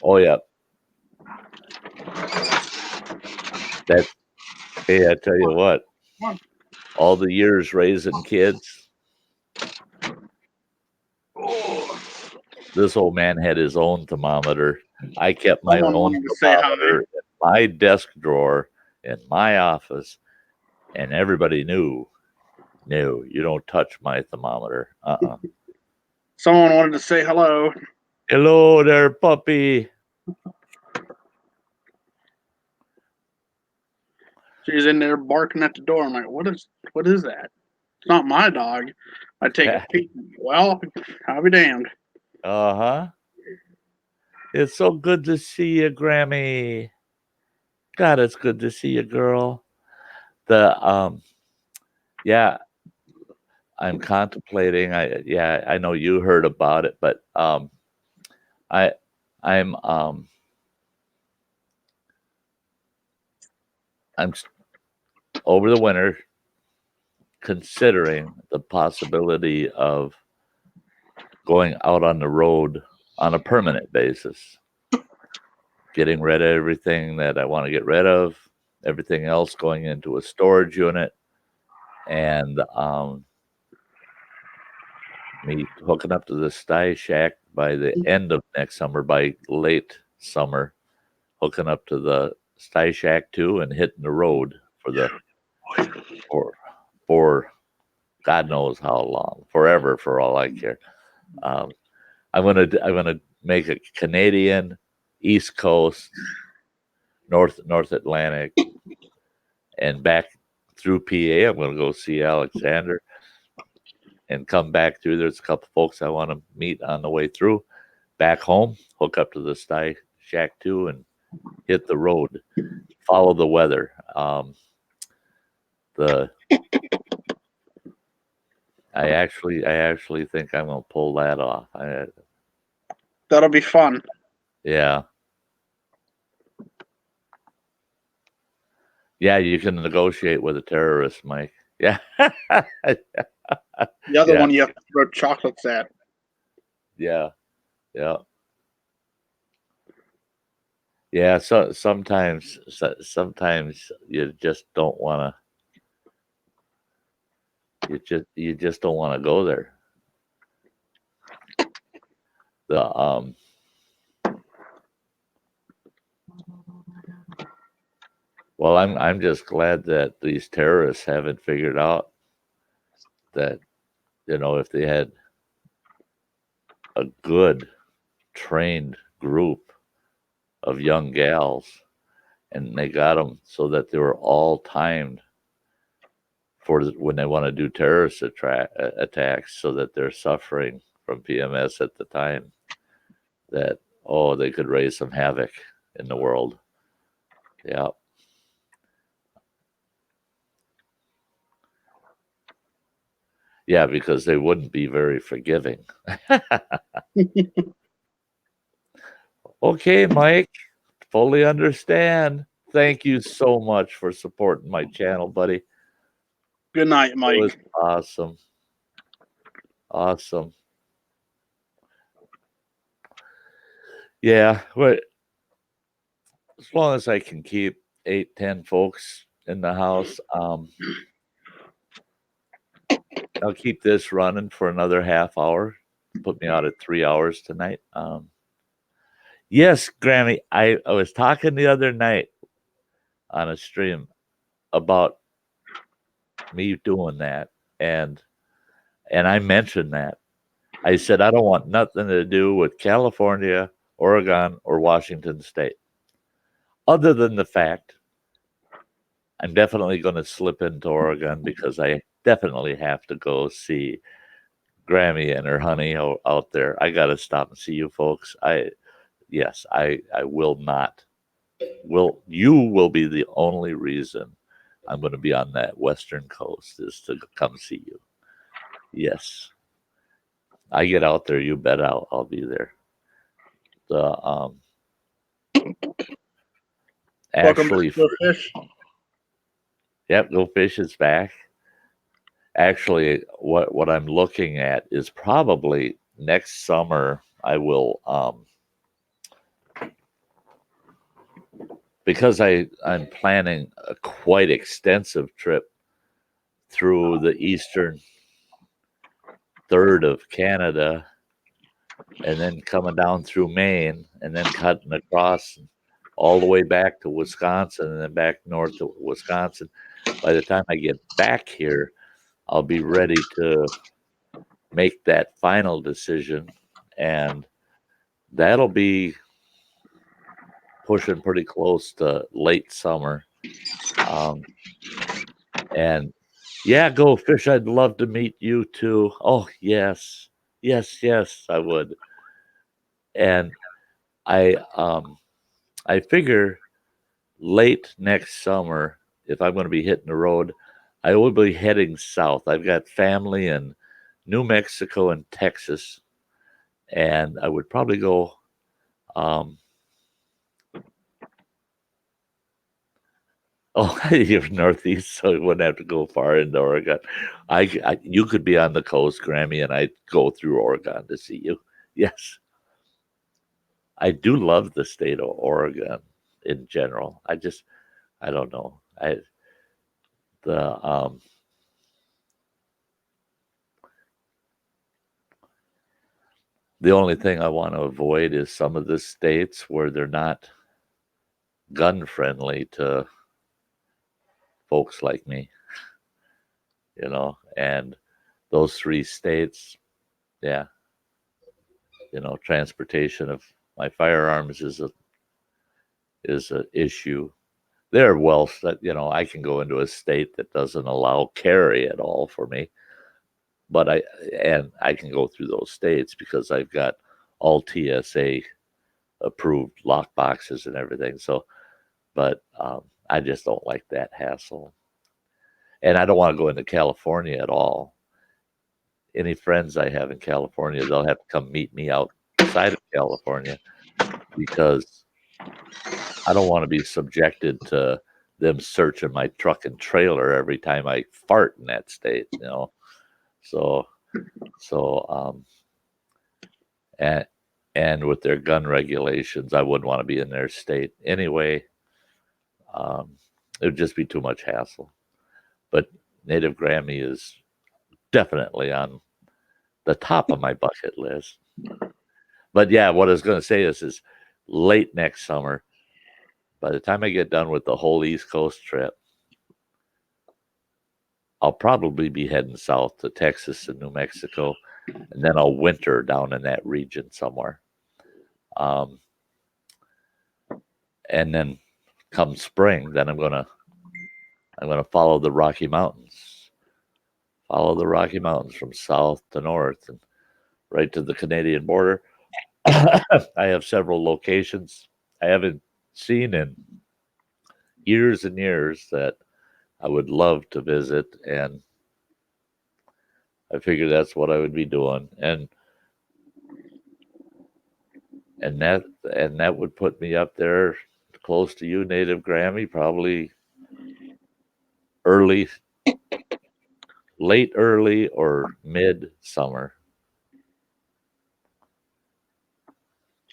S1: Oh, yep. Hey, I tell you what. All the years raising kids, this old man had his own thermometer. I kept my own thermometer in my desk drawer in my office, and everybody knew, no, you don't touch my thermometer.
S2: Someone wanted to say hello.
S1: Hello there, puppy.
S2: She's in there barking at the door. I'm like, what is that? It's not my dog. I take a peek. Well, I'll be damned.
S1: Uh-huh. It's so good to see you, Grammy. God, it's good to see you, girl. Yeah, I'm contemplating. I know you heard about it, but I'm over the winter considering the possibility of going out on the road on a permanent basis, getting rid of everything that I want to get rid of, everything else going into a storage unit, and me hooking up to the Sty Shack by the end of next summer, by late summer, hooking up to the Sty Shack too, and hitting the road for God knows how long, forever, for all I care. I'm gonna make a Canadian East Coast, North Atlantic, and back through PA. I'm gonna go see Alexander and come back through. There's a couple folks I want to meet on the way through. Back home, hook up to the Sty Shack too, and hit the road. Follow the weather. I actually think I'm gonna pull that off.
S2: That'll be fun.
S1: Yeah. Yeah, you can negotiate with a terrorist, Mike. Yeah.
S2: The other one you have to throw chocolates at.
S1: Yeah. Yeah, so sometimes you just don't want to. You just don't want to go there. The Well, I'm just glad that these terrorists haven't figured out that, if they had a good trained group of young gals and they got them so that they were all timed for when they want to do terrorist attacks, so that they're suffering from PMS at the time, that they could raise some havoc in the world. Yeah. Yeah, because they wouldn't be very forgiving. Okay, Mike, fully understand. Thank you so much for supporting my channel, buddy.
S2: Good night,
S1: It
S2: Mike.
S1: was awesome. Awesome. Yeah, but as long as I can keep 8-10 folks in the house, I'll keep this running for another half hour. Put me out at 3 hours tonight. Yes, Grammy, I was talking the other night on a stream about me doing that, and I mentioned that. I said I don't want nothing to do with California, Oregon, or Washington State, other than the fact I'm definitely going to slip into Oregon because I definitely have to go see Grammy and her honey out there. I got to stop and see you folks. I will not. You will be the only reason I'm going to be on that western coast is to come see you. Yes, I get out there. You bet I'll be there. The
S2: Welcome back
S1: actually,
S2: to the fish.
S1: yep, Go Fish is back. Actually, what I'm looking at is probably next summer. I will because I'm planning a quite extensive trip through the eastern third of Canada, and then coming down through Maine, and then cutting across all the way back to Wisconsin, and then back north to Wisconsin. By the time I get back here, I'll be ready to make that final decision, and that'll be pushing pretty close to late summer. And yeah, Go Fish, I'd love to meet you too. Oh, yes. Yes, I would. And I figure late next summer, if I'm going to be hitting the road, I will be heading south. I've got family in New Mexico and Texas, and I would probably go you're northeast, so you wouldn't have to go far into Oregon. You could be on the coast, Grammy, and I'd go through Oregon to see you. Yes, I do love the state of Oregon in general. I don't know. The the only thing I want to avoid is some of the states where they're not gun friendly to folks like me. And those 3 states, yeah, transportation of my firearms is a issue. They're well set, I can go into a state that doesn't allow carry at all for me, but I can go through those states because I've got all TSA approved lock boxes and everything. So, but I just don't like that hassle, and I don't want to go into California at all. Any friends I have in California, they'll have to come meet me outside of California because I don't want to be subjected to them searching my truck and trailer every time I fart in that state, So, and and with their gun regulations, I wouldn't want to be in their state anyway. It would just be too much hassle. But native Grammy is definitely on the top of my bucket list. But yeah, what I was going to say is late next summer, by the time I get done with the whole East Coast trip, I'll probably be heading south to Texas and New Mexico, and then I'll winter down in that region somewhere. And then come spring, then I'm gonna follow the Rocky Mountains. Follow the Rocky Mountains from south to north and right to the Canadian border. I have several locations I haven't seen in years and years that I would love to visit, and I figured that's what I would be doing. And that would put me up there close to you, native Grammy, probably late early or mid summer.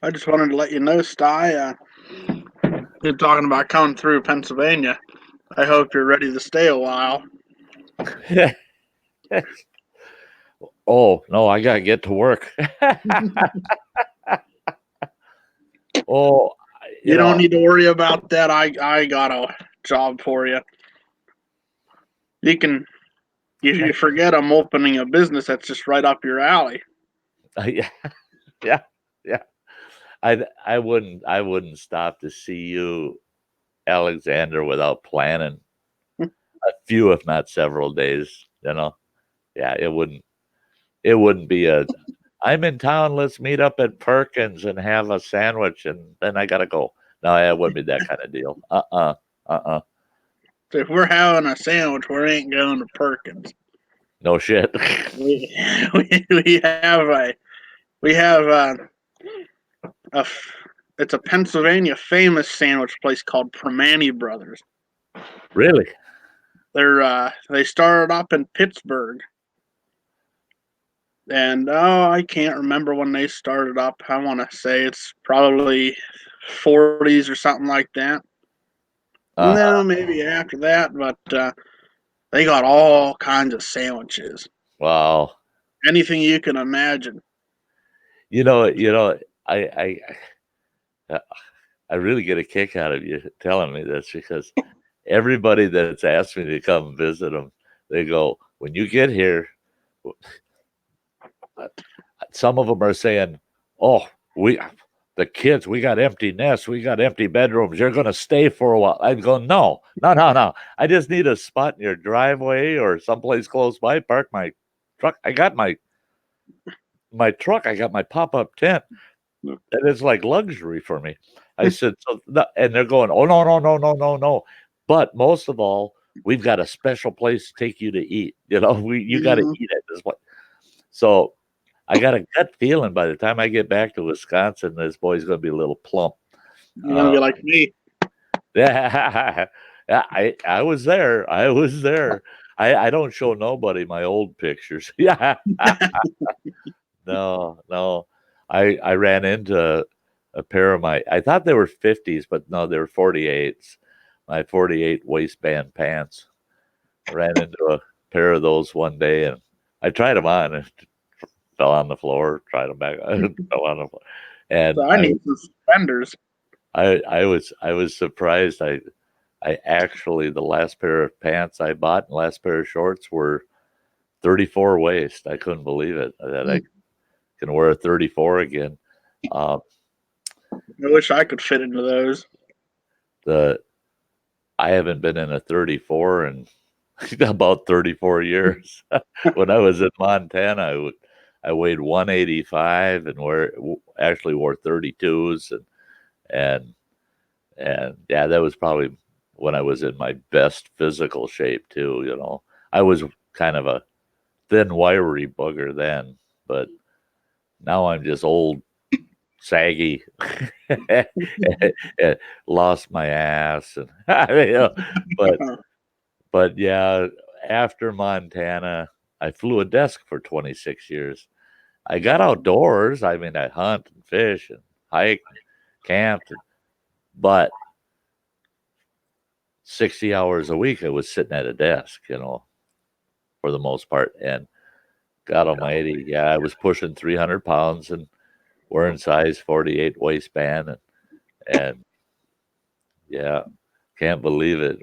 S2: I just wanted to let you know, Sty, you're talking about coming through Pennsylvania. I hope you're ready to stay a while.
S1: Oh no, I gotta get to work. Oh,
S2: you don't need to worry about that. I got a job for you. You forget I'm opening a business that's just right up your alley.
S1: Yeah. I wouldn't stop to see you, Alexander, without planning a few, if not several days. Yeah, it wouldn't be I'm in town. Let's meet up at Perkins and have a sandwich, and then I gotta go. No, it wouldn't be that kind of deal.
S2: So if we're having a sandwich, we ain't going to Perkins.
S1: No shit.
S2: we have it's a Pennsylvania famous sandwich place called Primanti Brothers.
S1: Really?
S2: They started up in Pittsburgh. And I can't remember when they started up. I want to say it's probably 40s or something like that. No, maybe after that, but they got all kinds of sandwiches.
S1: Wow.
S2: Anything you can imagine.
S1: I really get a kick out of you telling me this, because everybody that's asked me to come visit them, they go, when you get here, some of them are saying, oh, the kids, we got empty nests, we got empty bedrooms, you're going to stay for a while. I'd go, no. I just need a spot in your driveway or someplace close by, park my truck. I got my truck, I got my pop-up tent, and it's like luxury for me. I said, and they're going, oh, no. But most of all, we've got a special place to take you to eat. You got to eat at this place. So I got a gut feeling by the time I get back to Wisconsin, this boy's going to be a little plump.
S2: You're going to be like me.
S1: Yeah, I was there. I don't show nobody my old pictures. Yeah. No. I ran into a pair of I thought they were 50s, but no, they were 48s. My 48 waistband pants. I ran into a pair of those one day, and I tried them on and fell on the floor. Tried them back, fell on the floor. And
S2: so I need some suspenders.
S1: I was surprised. I actually, the last pair of pants I bought and last pair of shorts were 34 waist. I couldn't believe it that I can wear a 34 again.
S2: I wish I could fit into those.
S1: I haven't been in a 34 in about 34 years. When I was in Montana, I weighed 185 and actually wore 32s, and yeah, that was probably when I was in my best physical shape too. I was kind of a thin, wiry booger then, but now I'm just old, saggy, lost my ass, and but yeah, after Montana, I flew a desk for 26 years, I got outdoors. I mean, I hunt and fish and hike and camped, but 60 hours a week I was sitting at a desk, for the most part. And God almighty, yeah, I was pushing 300 pounds and wearing size 48 waistband. And yeah, can't believe it.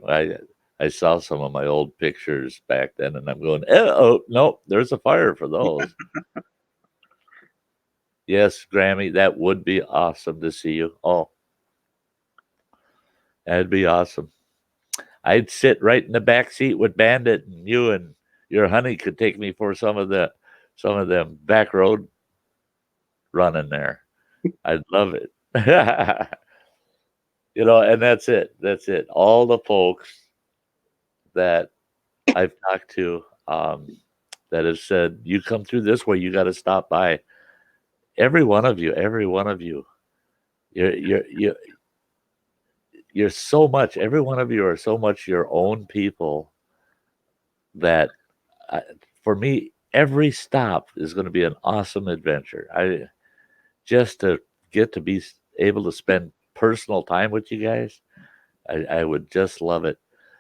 S1: I saw some of my old pictures back then and I'm going, oh, nope, there's a fire for those. Yes, Grammy, that would be awesome to see you. Oh, that'd be awesome. I'd sit right in the back seat with Bandit, and you and your honey could take me for some of them back road running there. I'd love it. And that's it. That's it. All the folks that I've talked to that have said, you come through this way, you got to stop by. Every one of you, you're so much. Every one of you are so much your own people that, for me, every stop is going to be an awesome adventure. Just to get to be able to spend personal time with you guys, I would just love it.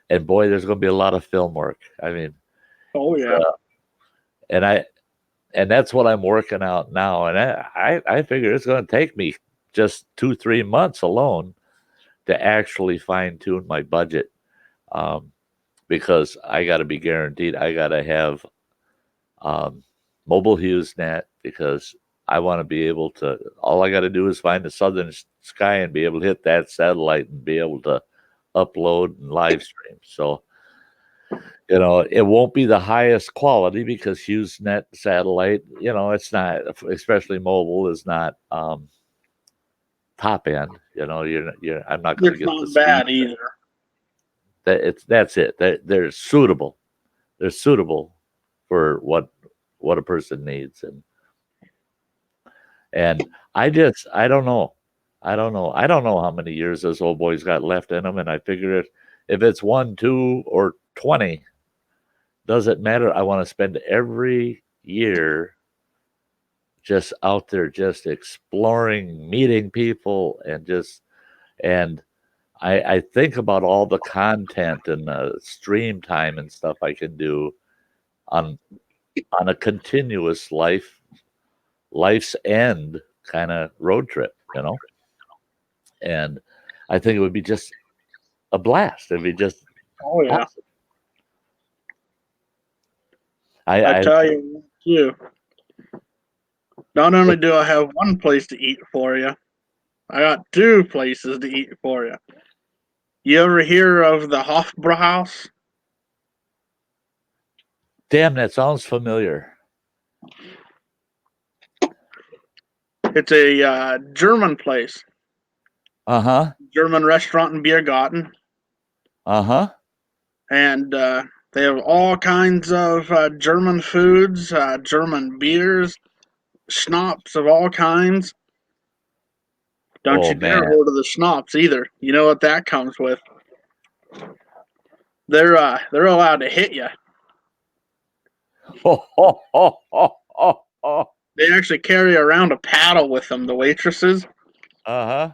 S1: And boy, there's going to be a lot of film work. I mean,
S2: Oh yeah.
S1: And that's what I'm working out now. And I figure it's going to take me just 2-3 months alone to actually fine tune my budget, because I got to be guaranteed. I got to have mobile HughesNet, because I want to be able to. All I got to do is find the southern sky and be able to hit that satellite and be able to upload and live stream. So, it won't be the highest quality because HughesNet satellite, it's not, especially mobile, is not top end. I'm not going to
S2: It's
S1: get the
S2: not
S1: speed.
S2: bad either.
S1: That's it. They're suitable. They're suitable for what a person needs, and I don't know. I don't know how many years this old boy's got left in him, and I figure if it's 1, 2, or 20, doesn't matter. I want to spend every year just out there, just exploring, meeting people, and I think about all the content and the stream time and stuff I can do on a continuous life's end kind of road trip, and I think it would be just a blast. It'd be just
S2: Oh yeah.
S1: awesome.
S2: I tell you too. Not only do I have one place to eat for you, I got 2 places to eat for you. You ever hear of the Hofbrauhaus?
S1: Damn, that sounds familiar.
S2: It's a German place.
S1: Uh-huh.
S2: German restaurant in Biergarten.
S1: Uh-huh.
S2: And they have all kinds of German foods, German beers, schnapps of all kinds. Don't you dare order the schnapps either. You know what that comes with. They're allowed to hit you. They actually carry around a paddle with them, the waitresses.
S1: Uh-huh.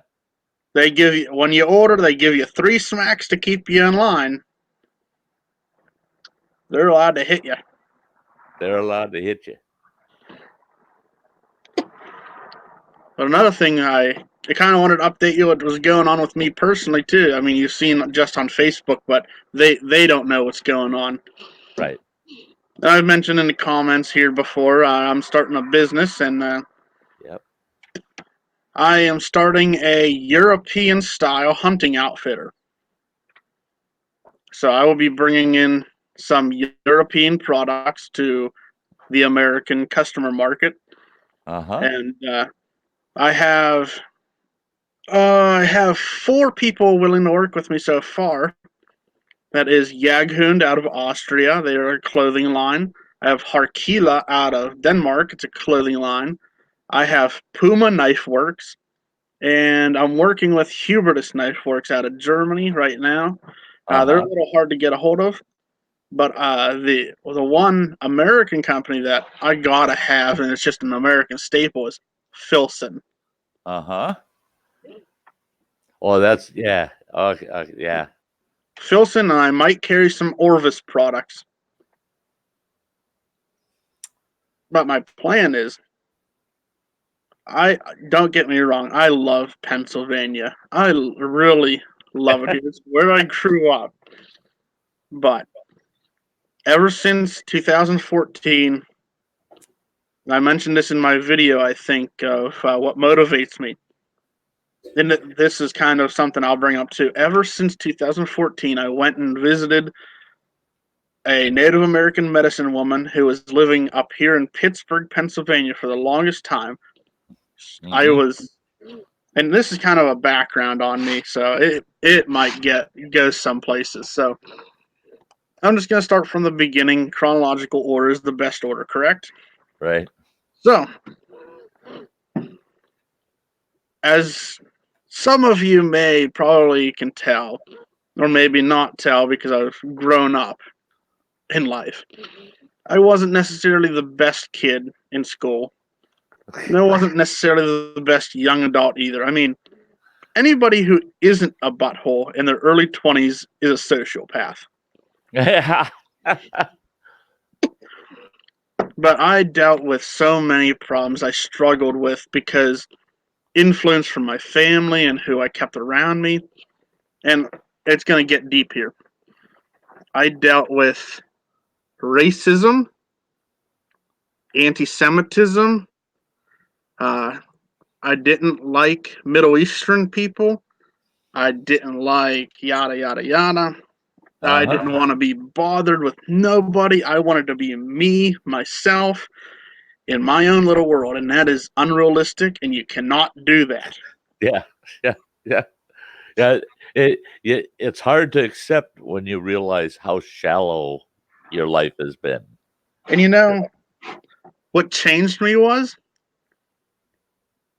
S2: They give you, when you order, they give you 3 smacks to keep you in line. They're allowed to hit you.
S1: They're allowed to hit you.
S2: But another thing, I kind of wanted to update you what was going on with me personally too. I mean, you've seen just on Facebook, but they don't know what's going on.
S1: Right.
S2: I've mentioned in the comments here before, I'm starting a business, and
S1: Yep.
S2: I am starting a European-style hunting outfitter. So I will be bringing in some European products to the American customer market.
S1: Uh-huh.
S2: And I have 4 people willing to work with me so far. That is Jaghund out of Austria. They are a clothing line. I have Harkila out of Denmark. It's a clothing line. I have Puma Knife Works. And I'm working with Hubertus Knife Works out of Germany right now. They're a little hard to get a hold of, But the one American company that I gotta have, and it's just an American staple, is Filson.
S1: Uh-huh. Oh, that's yeah. Okay, yeah.
S2: Filson, and I might carry some Orvis products. But my plan is, I don't get me wrong, I love Pennsylvania. I really love it here. It's where I grew up. But ever since 2014, I mentioned this in my video, I think, of what motivates me. And this is kind of something I'll bring up too. Ever since 2014, I went and visited a Native American medicine woman who was living up here in Pittsburgh, Pennsylvania for the longest time. I
S1: Mhm.
S2: was, and this is kind of a background on me, so it might go some places. So I'm just gonna start from the beginning. Chronological order is the best order, correct?
S1: Right.
S2: So, as some of you may probably can tell, or maybe not tell because I've grown up in life, I wasn't necessarily the best kid in school. And I wasn't necessarily the best young adult either. I mean, anybody who isn't a butthole in their early 20s is a sociopath. But I dealt with so many problems I struggled with because influence from my family and who I kept around me. And it's going to get deep here. I dealt with racism, anti Semitism. Uh, I didn't like Middle Eastern people. I didn't like yada, yada, yada. I
S1: Uh-huh.
S2: didn't want to be bothered with nobody. I wanted to be me, myself, in my own little world. And that is unrealistic, and you cannot do that.
S1: Yeah. Yeah. Yeah. Yeah. It's hard to accept when you realize how shallow your life has been.
S2: And you know what changed me was,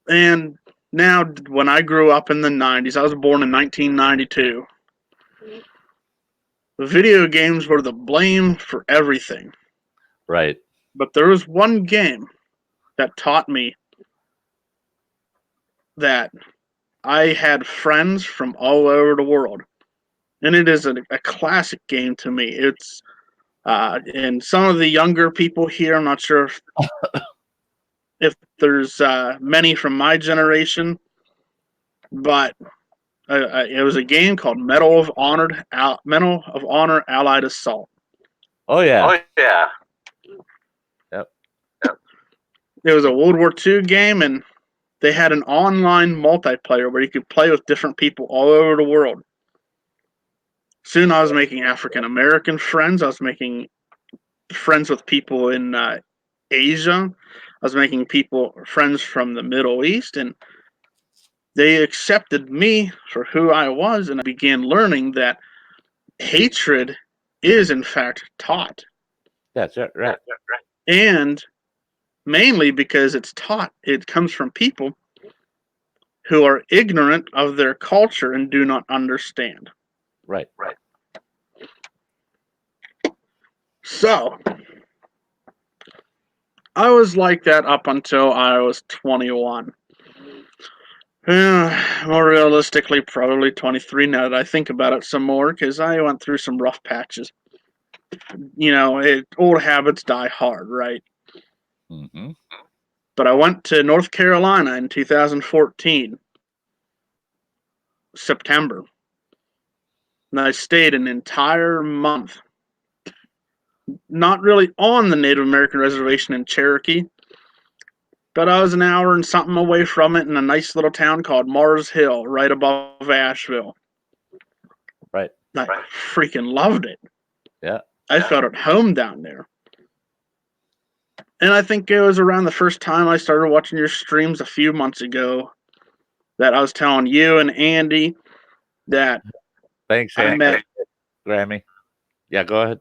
S2: and now when I grew up in the 90s, I was born in 1992. Video games were the blame for everything.
S1: Right.
S2: But there was one game that taught me that I had friends from all over the world. And it is a classic game to me. It's and some of the younger people here, I'm not sure if there's many from my generation, but it was a game called Medal of Honor Allied Assault.
S1: Oh yeah.
S2: Oh yeah.
S1: Yep.
S2: It was a World War II game, and they had an online multiplayer where you could play with different people all over the world. Soon I was making African American friends. I was making friends with people in Asia. I was making friends from the Middle East, and they accepted me for who I was, and I began learning that hatred is in fact taught.
S1: That's it. Right.
S2: And mainly because it's taught, it comes from people who are ignorant of their culture and do not understand.
S1: Right.
S2: So, I was like that up until I was 21. More realistically, probably 23 now that I think about it some more, because I went through some rough patches. You know, old habits die hard, right?
S1: Mm-hmm.
S2: But I went to North Carolina in 2014, September. And I stayed an entire month. Not really on the Native American reservation in Cherokee, but I was an hour and something away from it in a nice little town called Mars Hill, right above Asheville.
S1: Right.
S2: I freaking loved it.
S1: Yeah.
S2: I felt at home down there. And I think it was around the first time I started watching your streams a few months ago that I was telling you and Andy that
S1: Thanks,
S2: I met.
S1: Grammy. Yeah, go ahead.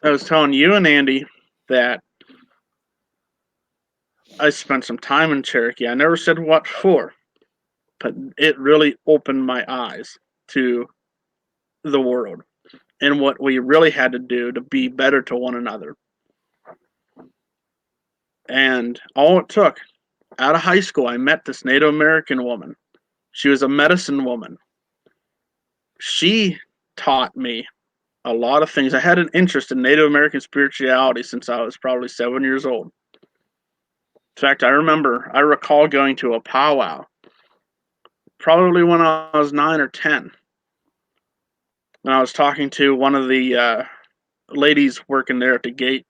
S2: I was telling you and Andy that I spent some time in Cherokee. I never said what for, but it really opened my eyes to the world and what we really had to do to be better to one another. And all it took, out of high school, I met this Native American woman. She was a medicine woman. She taught me a lot of things. I had an interest in Native American spirituality since I was probably 7 years old. In fact, I recall going to a powwow, probably when I was 9 or 10. And I was talking to one of the ladies working there at the gate.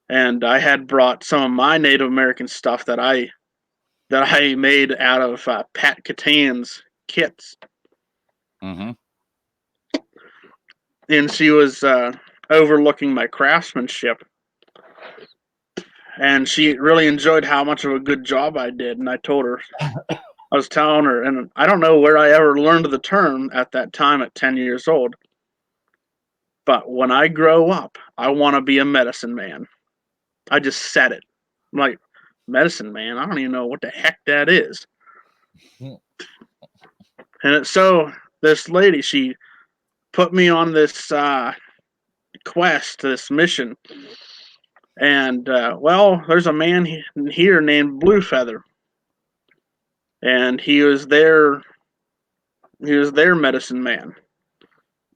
S2: And I had brought some of my Native American stuff that I made out of Pat Catan's kits.
S1: Mm-hmm.
S2: And she was overlooking my craftsmanship. And she really enjoyed how much of a good job I did. And I was telling her, and I don't know where I ever learned the term at that time at 10 years old, but when I grow up, I want to be a medicine man. I just said it. I'm like, medicine man? I don't even know what the heck that is. And so this lady, she put me on this quest, this mission. And, there's a man here named Blue Feather. And he was their medicine man.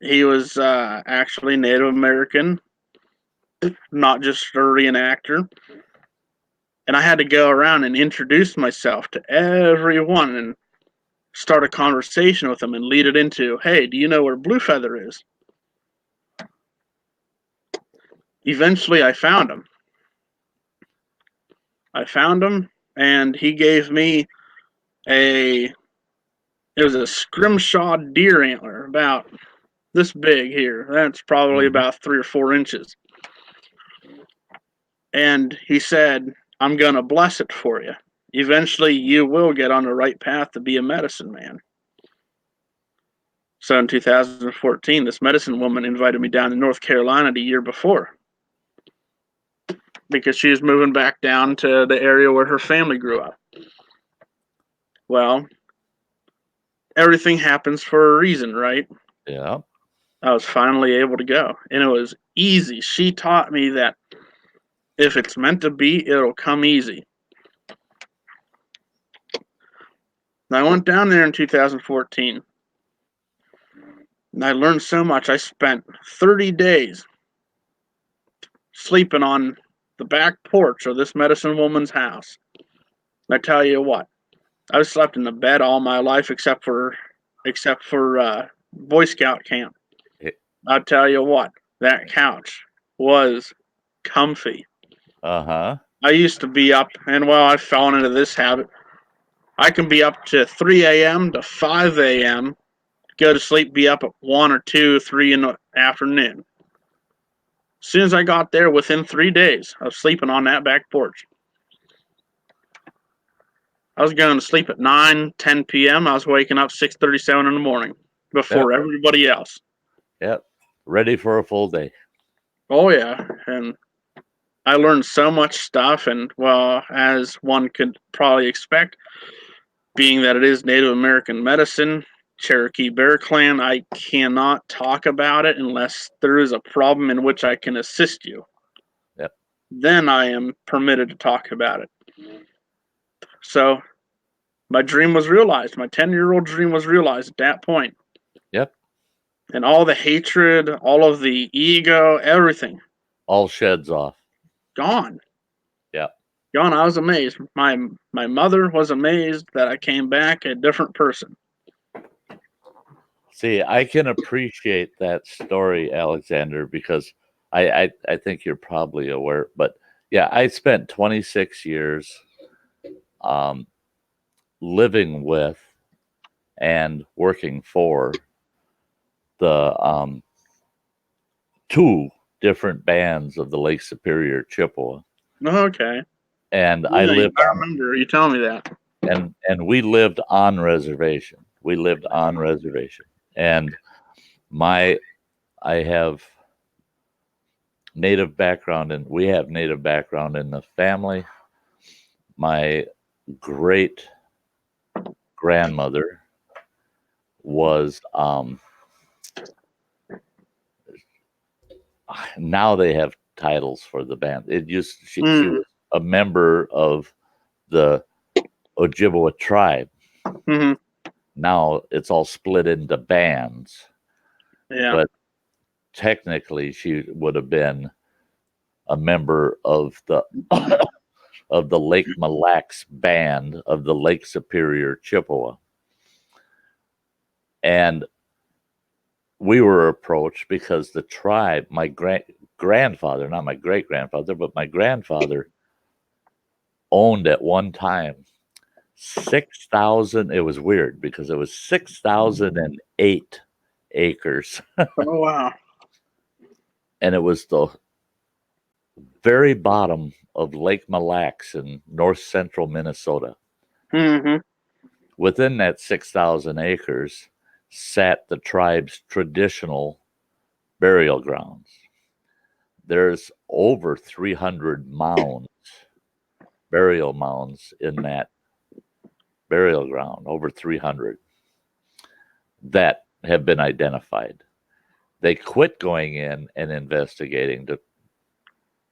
S2: He was actually Native American, not just a reenactor. And I had to go around and introduce myself to everyone and start a conversation with them and lead it into, hey, do you know where Blue Feather is? Eventually, I found him. And he gave me it was a scrimshaw deer antler, about this big here. That's probably about 3 or 4 inches. And he said, I'm going to bless it for you. Eventually, you will get on the right path to be a medicine man. So in 2014, this medicine woman invited me down to North Carolina the year before because she was moving back down to the area where her family grew up. Well, everything happens for a reason, right?
S1: Yeah.
S2: I was finally able to go, and it was easy. She taught me that if it's meant to be, it'll come easy. And I went down there in 2014, and I learned so much. I spent 30 days sleeping on the back porch of this medicine woman's house. And I tell you what, I've slept in the bed all my life except for Boy Scout camp. I tell you what, that couch was comfy.
S1: Uh-huh.
S2: I used to be up, and I've fallen into this habit. I can be up to 3 a.m. to 5 a.m., go to sleep, be up at 1 or 2, 3 in the afternoon. As soon as I got there, within 3 days of sleeping on that back porch, I was going to sleep at 9, 10 p.m. I was waking up 6:37 in the morning before everybody else.
S1: Yep. Ready for a full day.
S2: Oh, yeah. And I learned so much stuff. And, as one could probably expect, being that it is Native American medicine, Cherokee Bear Clan, I cannot talk about it unless there is a problem in which I can assist you.
S1: Yep.
S2: Then I am permitted to talk about it. So my dream was realized. My 10-year-old dream was realized at that point.
S1: Yep.
S2: And all the hatred, all of the ego, everything.
S1: All sheds off.
S2: Gone.
S1: Yeah.
S2: Gone. I was amazed. My mother was amazed that I came back a different person.
S1: See, I can appreciate that story, Alexander, because I think you're probably aware, but yeah, I spent 26 years living with and working for the 2 different bands of the Lake Superior Chippewa.
S2: Okay.
S1: And
S2: Yeah,
S1: I lived
S2: I remember you telling me that.
S1: and we lived on reservation. And I have Native background, and we have Native background in the family. My great grandmother was now they have titles for the band. It used she
S2: Mm.
S1: was a member of the Ojibwa tribe.
S2: Hmm.
S1: Now it's all split into bands,
S2: Yeah.
S1: but technically she would have been a member of the of the Lake Mille Lacs band of the Lake Superior Chippewa. And we were approached because the tribe, my grandfather, not my great grandfather, but my grandfather owned at one time 6,000. It was weird because it was 6,008 acres.
S2: Oh wow.
S1: And it was the very bottom of Lake Mille Lacs in north central Minnesota.
S2: Hmm.
S1: Within that 6,000 acres sat the tribe's traditional burial grounds. There's over 300 mounds, burial mounds in that burial ground, over 300 that have been identified. They quit going in and investigating to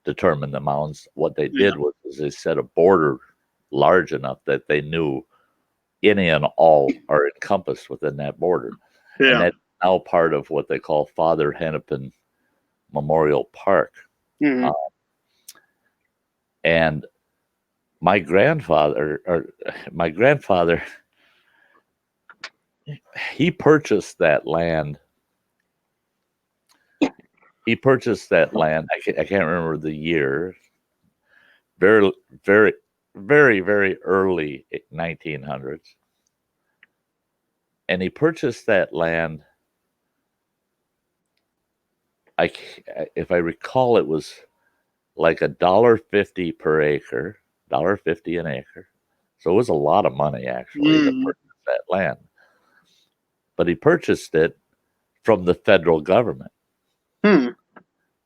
S1: determine the mounds. What they
S2: Yeah.
S1: did was they set a border large enough that they knew any and all are encompassed within that border. And
S2: Yeah.
S1: that's now part of what they call Father Hennepin Memorial Park.
S2: Hmm.
S1: And my grandfather, he purchased that land. He purchased that land. I can't remember the year. Very, very, very, very early 1900s. And he purchased that land. If I recall, it was like $1.50 per acre, $1.50 an acre. So it was a lot of money actually to
S2: Mm.
S1: purchase that land. But he purchased it from the federal government
S2: Hmm.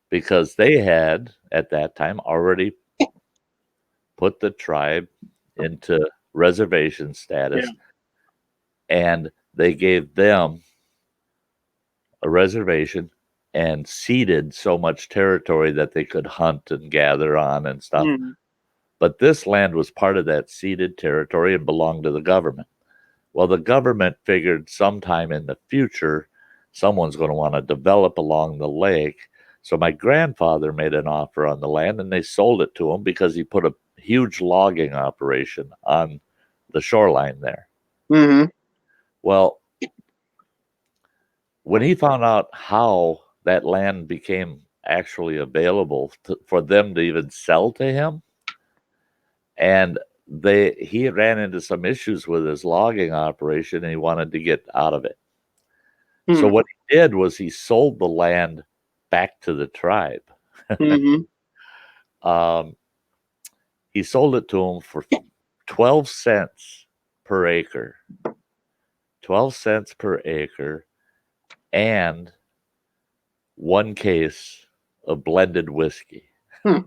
S1: because they had at that time already put the tribe into reservation status,
S2: Yeah.
S1: and they gave them a reservation and ceded so much territory that they could hunt and gather on and stuff.
S2: Mm.
S1: But this land was part of that ceded territory and belonged to the government. Well, the government figured sometime in the future, someone's going to want to develop along the lake. So my grandfather made an offer on the land and they sold it to him because he put a huge logging operation on the shoreline there.
S2: Hmm.
S1: Well, when he found out how that land became actually available for them to even sell to him, and he ran into some issues with his logging operation and he wanted to get out of it. So
S2: Hmm.
S1: what he did was he sold the land back to the tribe.
S2: Hmm.
S1: Um, he sold it to them for 12 cents per acre. 12 cents per acre and one case of blended whiskey.
S2: Hmm.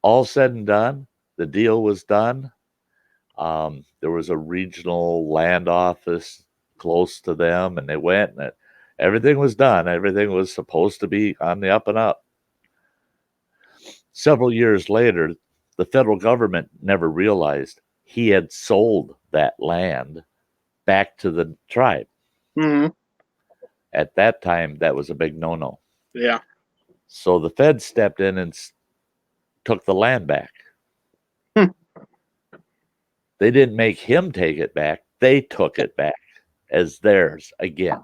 S1: All said and done, the deal was done. There was a regional land office close to them, and they went, and everything was done. Everything was supposed to be on the up and up. Several years later, the federal government never realized he had sold that land back to the tribe.
S2: Hmm.
S1: At that time, that was a big no-no.
S2: Yeah.
S1: So the feds stepped in and took the land back.
S2: Hmm.
S1: They didn't make him take it back. They took it back as theirs again.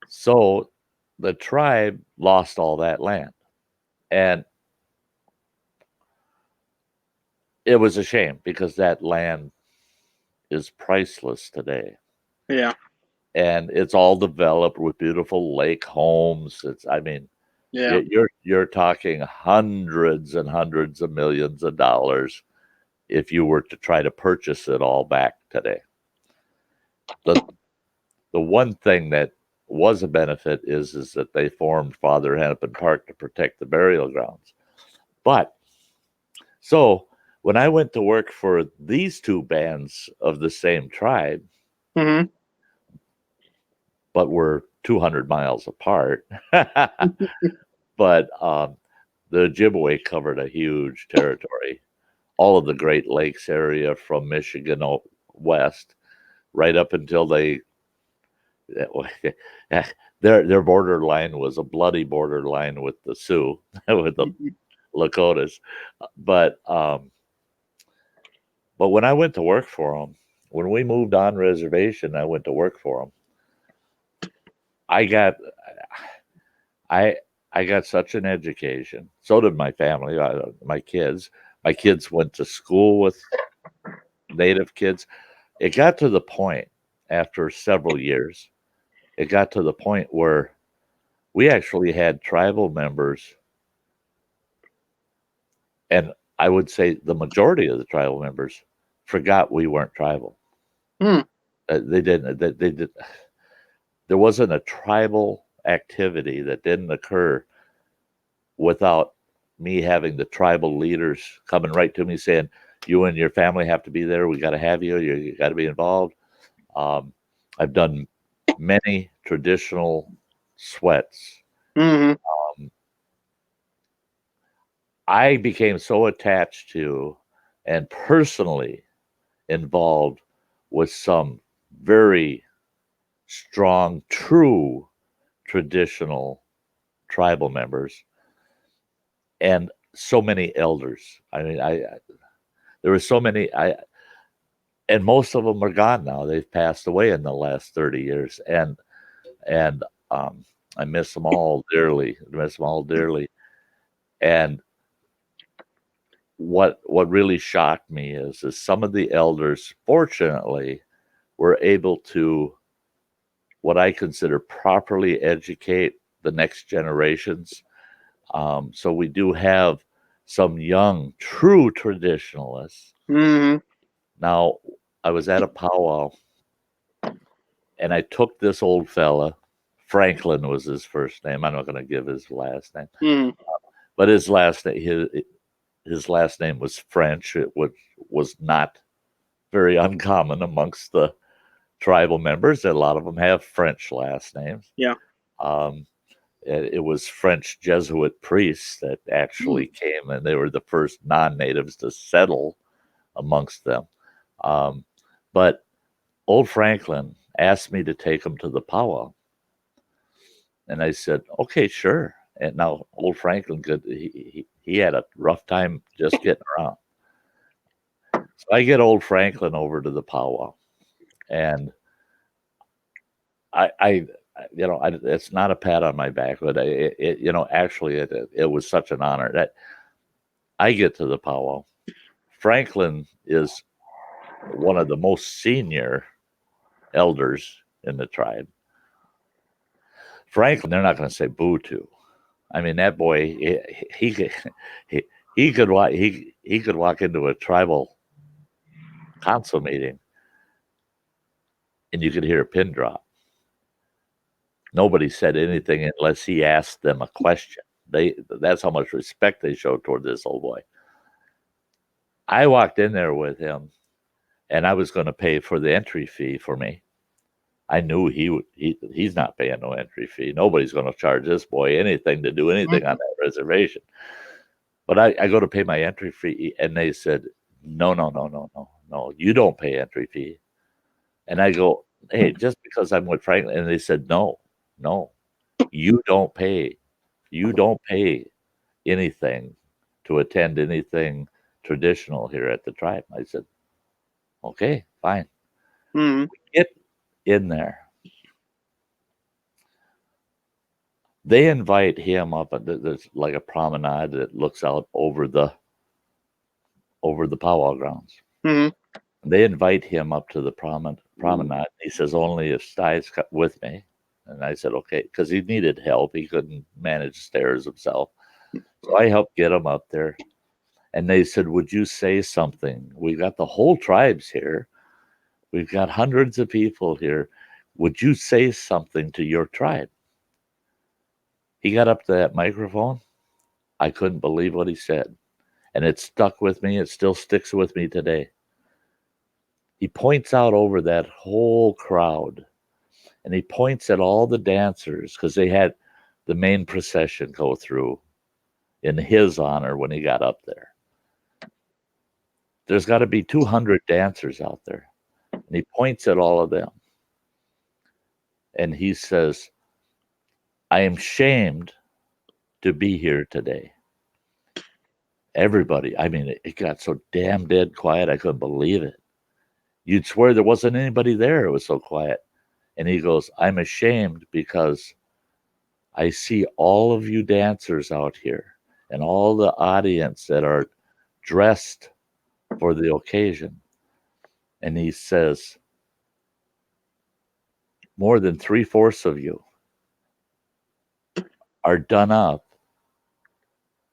S1: So the tribe lost all that land. And it was a shame because that land is priceless today.
S2: Yeah.
S1: And it's all developed with beautiful lake homes.
S2: Yeah.
S1: You're talking hundreds and hundreds of millions of dollars if you were to try to purchase it all back today. The one thing that was a benefit is that they formed Father Hennepin Park to protect the burial grounds. But so when I went to work for these two bands of the same tribe,
S2: Hmm.
S1: but were 200 miles apart. But the Ojibwe covered a huge territory, all of the Great Lakes area from Michigan west, right up until their borderline was a bloody borderline with the Sioux, with the Lakotas. But when I went to work for them, when we moved on reservation, I went to work for them. I got such an education. So did my family, my kids. My kids went to school with Native kids. It got to the point after several years, it got to the point where we actually had tribal members, and I would say the majority of the tribal members forgot we weren't tribal. They didn't. They did. There wasn't a tribal activity that didn't occur without me having the tribal leaders coming right to me saying, "You and your family have to be there. We got to have you. You got to be involved." I've done many traditional sweats. I became so attached to and personally involved with some very strong, true traditional tribal members and so many elders. I mean, there were so many, and most of them are gone now. They've passed away in the last 30 years. And I miss them all dearly. And what really shocked me is some of the elders, fortunately, were able to, what I consider, properly educate the next generations. So we do have some young, true traditionalists. Now, I was at a powwow, and I took this old fella. Franklin was his first name. I'm not going to give his last name, but his last name was French, which was not very uncommon amongst the tribal members. A lot of them have French last names.
S2: Yeah.
S1: It was French Jesuit priests that actually came, and they were the first non-natives to settle amongst them. But old Franklin asked me to take him to the powwow. And I said, okay, sure. And now old Franklin he had a rough time just getting around. So I get old Franklin over to the powwow, and it's not a pat on my back, but actually it was such an honor that I get to the powwow. Franklin is one of the most senior elders in the tribe. Franklin, they're not going to say boo to. I mean, that boy, he could walk into a tribal council meeting, and you could hear a pin drop. Nobody said anything unless he asked them a question. That's how much respect they showed toward this old boy. I walked in there with him, and I was going to pay for the entry fee for me. I knew he's not paying no entry fee. Nobody's going to charge this boy anything to do anything on that reservation. But I go to pay my entry fee, and they said, no, you don't pay entry fee. And I go, hey, just because I'm with Franklin. And they said, no, you don't pay. You don't pay anything to attend anything traditional here at the tribe. I said, okay, fine. We get in there. They invite him up, and there's like a promenade that looks out over the powwow grounds. They invite him up to the promenade. He says, only if Sty's with me. And I said, okay, because he needed help. He couldn't manage stairs himself. So I helped get him up there. And they said, would you say something? We've got the whole tribes here. We've got hundreds of people here. Would you say something to your tribe? He got up to that microphone. I couldn't believe what he said. And it stuck with me. It still sticks with me today. He points out over that whole crowd, and he points at all the dancers because they had the main procession go through in his honor when he got up there. There's got to be 200 dancers out there. And he points at all of them. And he says, I am shamed to be here today. Everybody, I mean, it got so damn dead quiet, I couldn't believe it. You'd swear there wasn't anybody there. It was so quiet. And he goes, I'm ashamed because I see all of you dancers out here and all the audience that are dressed for the occasion. And he says, more than 3/4 of you are done up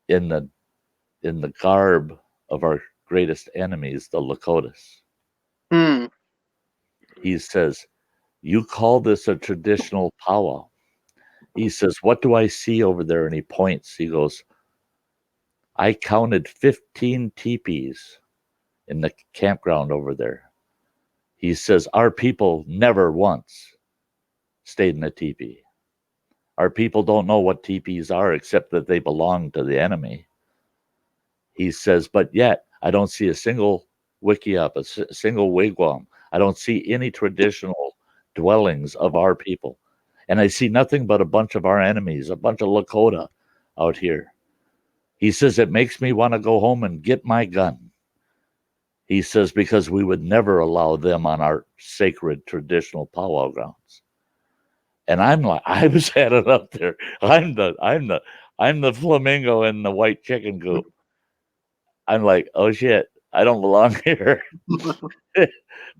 S1: in the garb of our greatest enemies, the Lakotas.
S2: Hmm.
S1: He says, you call this a traditional powwow. He says, what do I see over there? And he points. He goes, I counted 15 teepees in the campground over there. He says, our people never once stayed in a teepee. Our people don't know what teepees are except that they belong to the enemy. He says, but yet I don't see a single wickiup, a single wigwam. I don't see any traditional dwellings of our people. And I see nothing but a bunch of our enemies, a bunch of Lakota out here. He says, it makes me want to go home and get my gun. He says, because we would never allow them on our sacred traditional powwow grounds. And I'm like, I was headed up there. I'm the flamingo in the white chicken coop. I'm like, oh shit, I don't belong here.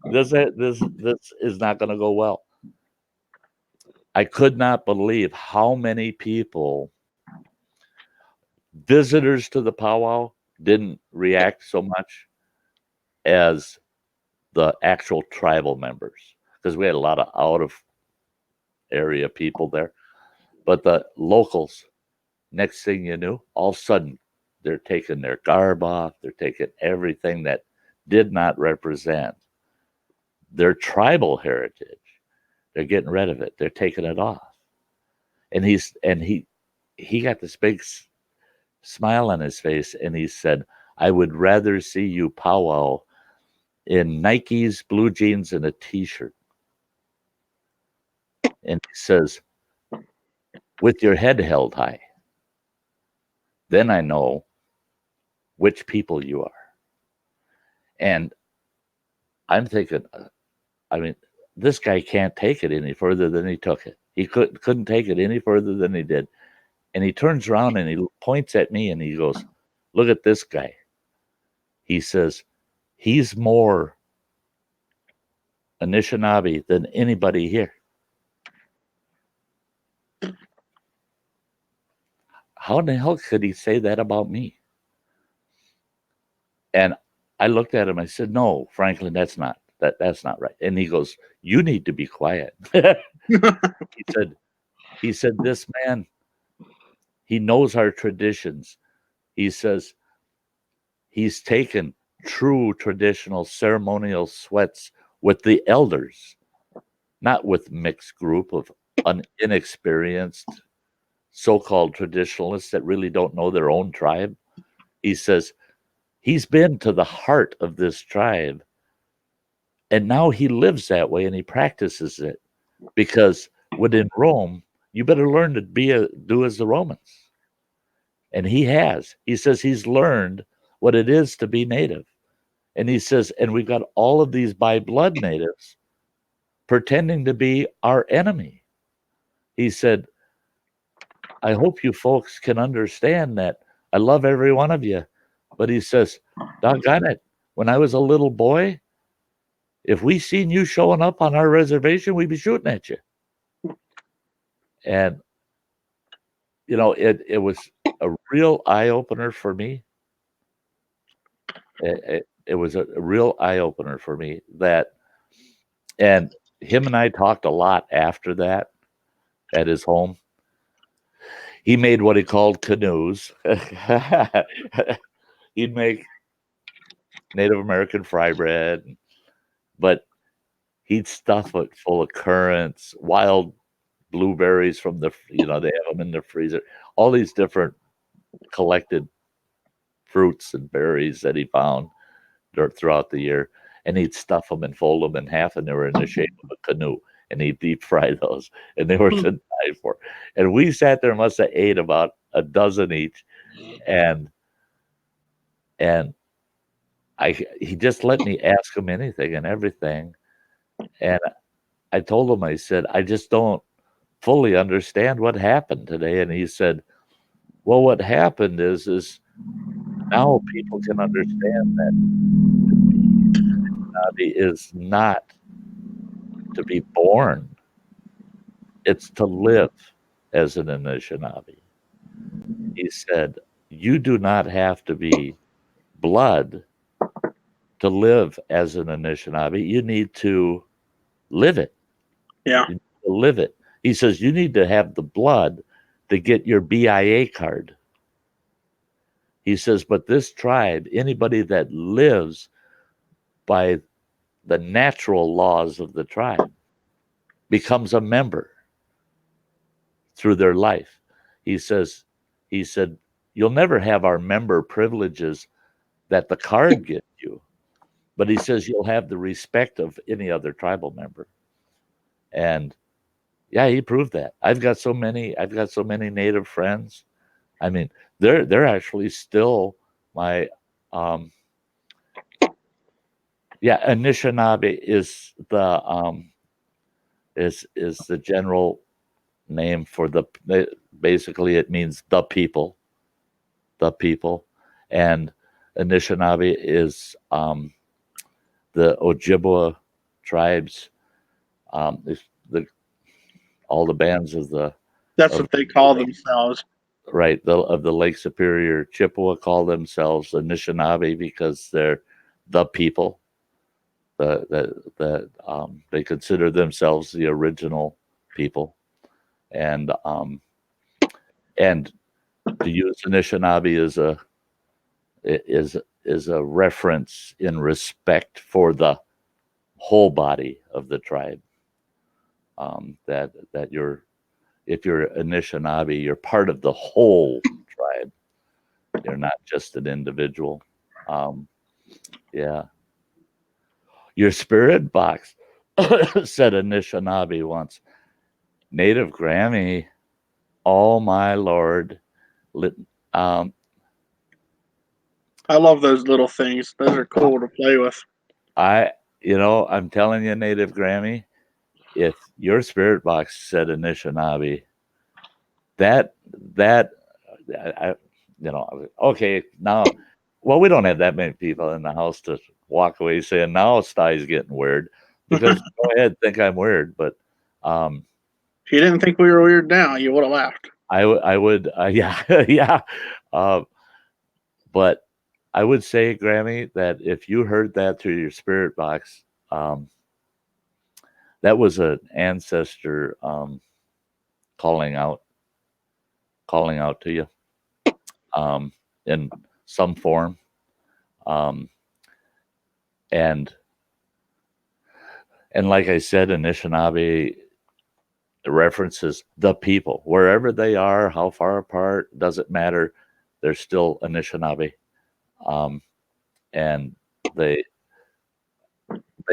S1: This is not going to go well. I could not believe how many people, visitors to the powwow, didn't react so much as the actual tribal members, because we had a lot of out of area people there. But the locals, next thing you knew, all of a sudden, they're taking their garb off. They're taking everything that did not represent their tribal heritage. They're getting rid of it. They're taking it off. And he got this big smile on his face, and he said, I would rather see you powwow in Nikes, blue jeans, and a t-shirt. And he says, with your head held high. Then I know which people you are. And I'm thinking, I mean, this guy can't take it any further than he took it. He couldn't take it any further than he did. And he turns around and he points at me and he goes, look at this guy. He says, he's more Anishinaabe than anybody here. How in the hell could he say that about me? And I looked at him. I said, no, Franklin, that's not right. And he goes, you need to be quiet. He said, this man, he knows our traditions. He says, he's taken true traditional ceremonial sweats with the elders, not with mixed group of inexperienced so-called traditionalists that really don't know their own tribe. He says, he's been to the heart of this tribe, and now he lives that way and he practices it, because when in Rome, you better learn to do as the Romans. And he has. He says he's learned what it is to be native. And he says, and we've got all of these by blood natives pretending to be our enemy. He said, I hope you folks can understand that I love every one of you. But he says, doggone it, when I was a little boy, if we seen you showing up on our reservation, we'd be shooting at you. And, you know, it was a real eye-opener for me. It was a real eye-opener for me that, and him and I talked a lot after that at his home. He made what he called canoes. He'd make Native American fry bread, but he'd stuff it full of currants, wild blueberries from the, they have them in the freezer, all these different collected fruits and berries that he found throughout the year. And he'd stuff them and fold them in half, and they were in the shape of a canoe. And he'd deep fry those, and they were to die for. And we sat there and must have ate about a dozen each. And he just let me ask him anything and everything. And I told him, I said, I just don't fully understand what happened today. And he said, well, what happened is now people can understand that Anishinaabe is not to be born, it's to live as an Anishinaabe. He said, you do not have to be blood to live as an Anishinaabe. You need to live it.
S2: Yeah.
S1: You need to live it. He says, you need to have the blood to get your BIA card. He says, but this tribe, anybody that lives by the natural laws of the tribe, becomes a member through their life. He said, you'll never have our member privileges that the card gives you, but he says you'll have the respect of any other tribal member. And yeah, he proved that. I've got so many Native friends. I mean, they're actually still my Anishinaabe is the general name for basically it means the people, and Anishinaabe is the Ojibwa tribes. All the bands of
S2: That's what they call themselves.
S1: Right, of the Lake Superior Chippewa call themselves Anishinaabe because they're the people. They consider themselves the original people, and to use Anishinaabe is a reference in respect for the whole body of the tribe. That if you're Anishinaabe, you're part of the whole tribe. You're not just an individual. Yeah. Your spirit box said Anishinaabe once. Native Grammy, oh my Lord.
S2: I love those little things. Those are cool to play with.
S1: I'm telling you, Native Grammy, if your spirit box said Anishinaabe, okay, now, well, we don't have that many people in the house to walk away saying, now Sty's getting weird, because go ahead, think I'm weird, but
S2: if you didn't think we were weird now, you would have laughed.
S1: I would, yeah, yeah. But I would say, Grammy, that if you heard that through your spirit box, that was an ancestor calling out to you in some form. And like I said, Anishinaabe references the people, wherever they are, how far apart, doesn't matter. They're still Anishinaabe. And they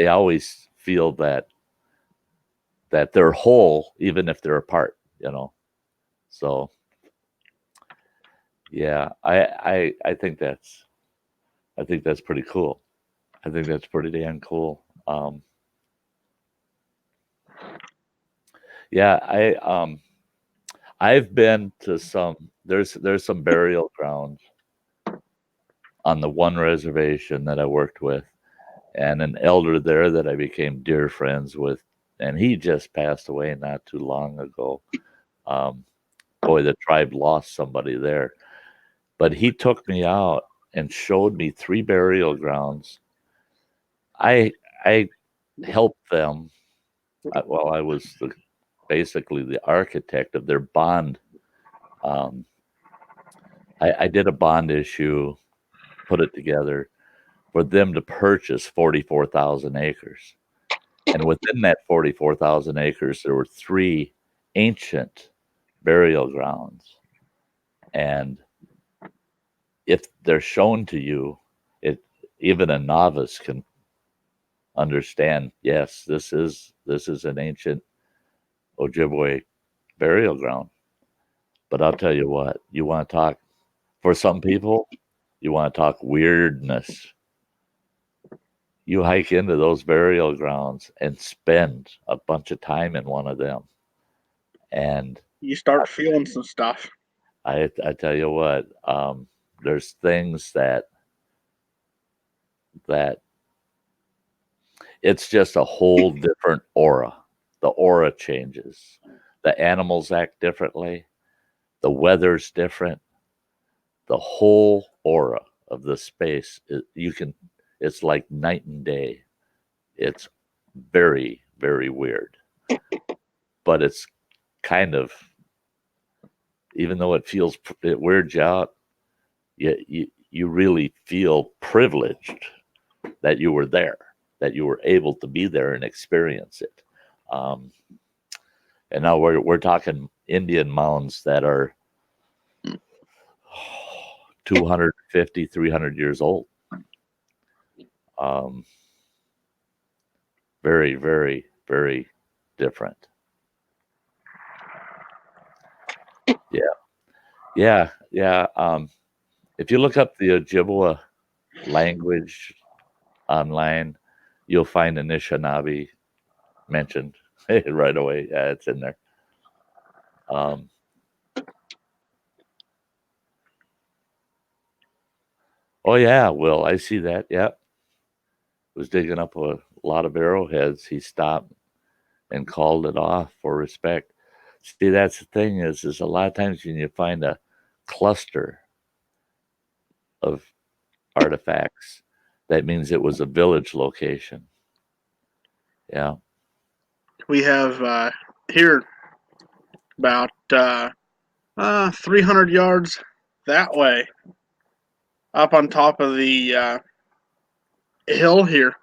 S1: always feel that they're whole, even if they're apart, So yeah, I think that's pretty cool. I think that's pretty damn cool. Yeah, I've been to there's some burial grounds on the one reservation that I worked with, and an elder there that I became dear friends with, and he just passed away not too long ago. Boy, the tribe lost somebody there, but he took me out and showed me 3 burial grounds. I helped them. I was basically the architect of their bond. I did a bond issue, put it together for them to purchase 44,000 acres. And within that 44,000 acres, there were 3 ancient burial grounds. And if they're shown to you, even a novice can understand, yes, this is an ancient Ojibwe burial ground. But I'll tell you what, you want to talk, for some people, you want to talk weirdness. You hike into those burial grounds and spend a bunch of time in one of them. And
S2: You start feeling some stuff.
S1: I tell you what, there's things that it's just a whole different aura. The aura changes. The animals act differently. The weather's different. The whole aura of the space, it's like night and day. It's very, very weird. But it's kind of, even though it weirds you out, you really feel privileged that you were there, that you were able to be there and experience it. And now we're talking Indian mounds that are 250, 300 years old. Very, very, very different. Yeah. If you look up the Ojibwa language online, you'll find Anishinaabe mentioned right away. Yeah, it's in there. Oh yeah, Will, I see that. Yep. Was digging up a lot of arrowheads. He stopped and called it off for respect. See, that's the thing is a lot of times when you find a cluster of artifacts, that means it was a village location. Yeah.
S2: We have here about 300 yards that way, up on top of the hill here,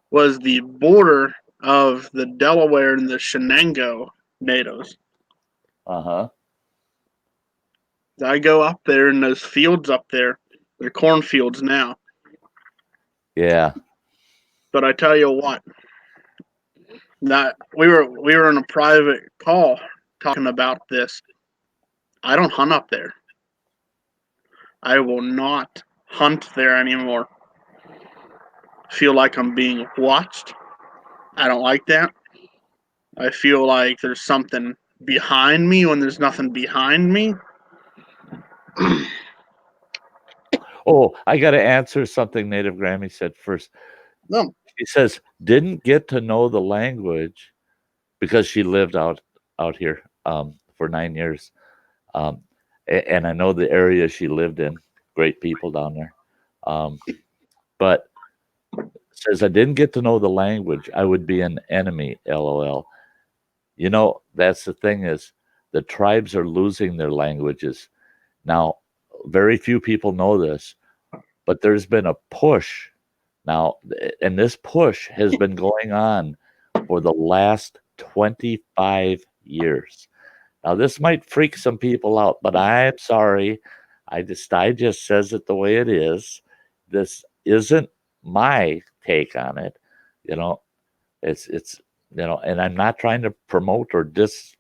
S2: was the border of the Delaware and the Shenango natives.
S1: Uh-huh.
S2: I go up there in those fields up there. They're cornfields now.
S1: Yeah.
S2: But I tell you what, that we were in a private call talking about this. I don't hunt up there. I will not hunt there anymore. Feel like I'm being watched. I don't like that. I feel like there's something behind me when there's nothing behind me.
S1: Oh, I got to answer something Native Grammy said first.
S2: No.
S1: She says, didn't get to know the language because she lived out here for 9 years. And I know the area she lived in. Great people down there. But says, I didn't get to know the language. I would be an enemy, LOL. You know, that's the thing is the tribes are losing their languages. Now, very few people know this, but there's been a push now, and this push has been going on for the last 25 years. Now, this might freak some people out, but I'm sorry. I just says it the way it is. This isn't my take on it. You know, it's and I'm not trying to promote or discredit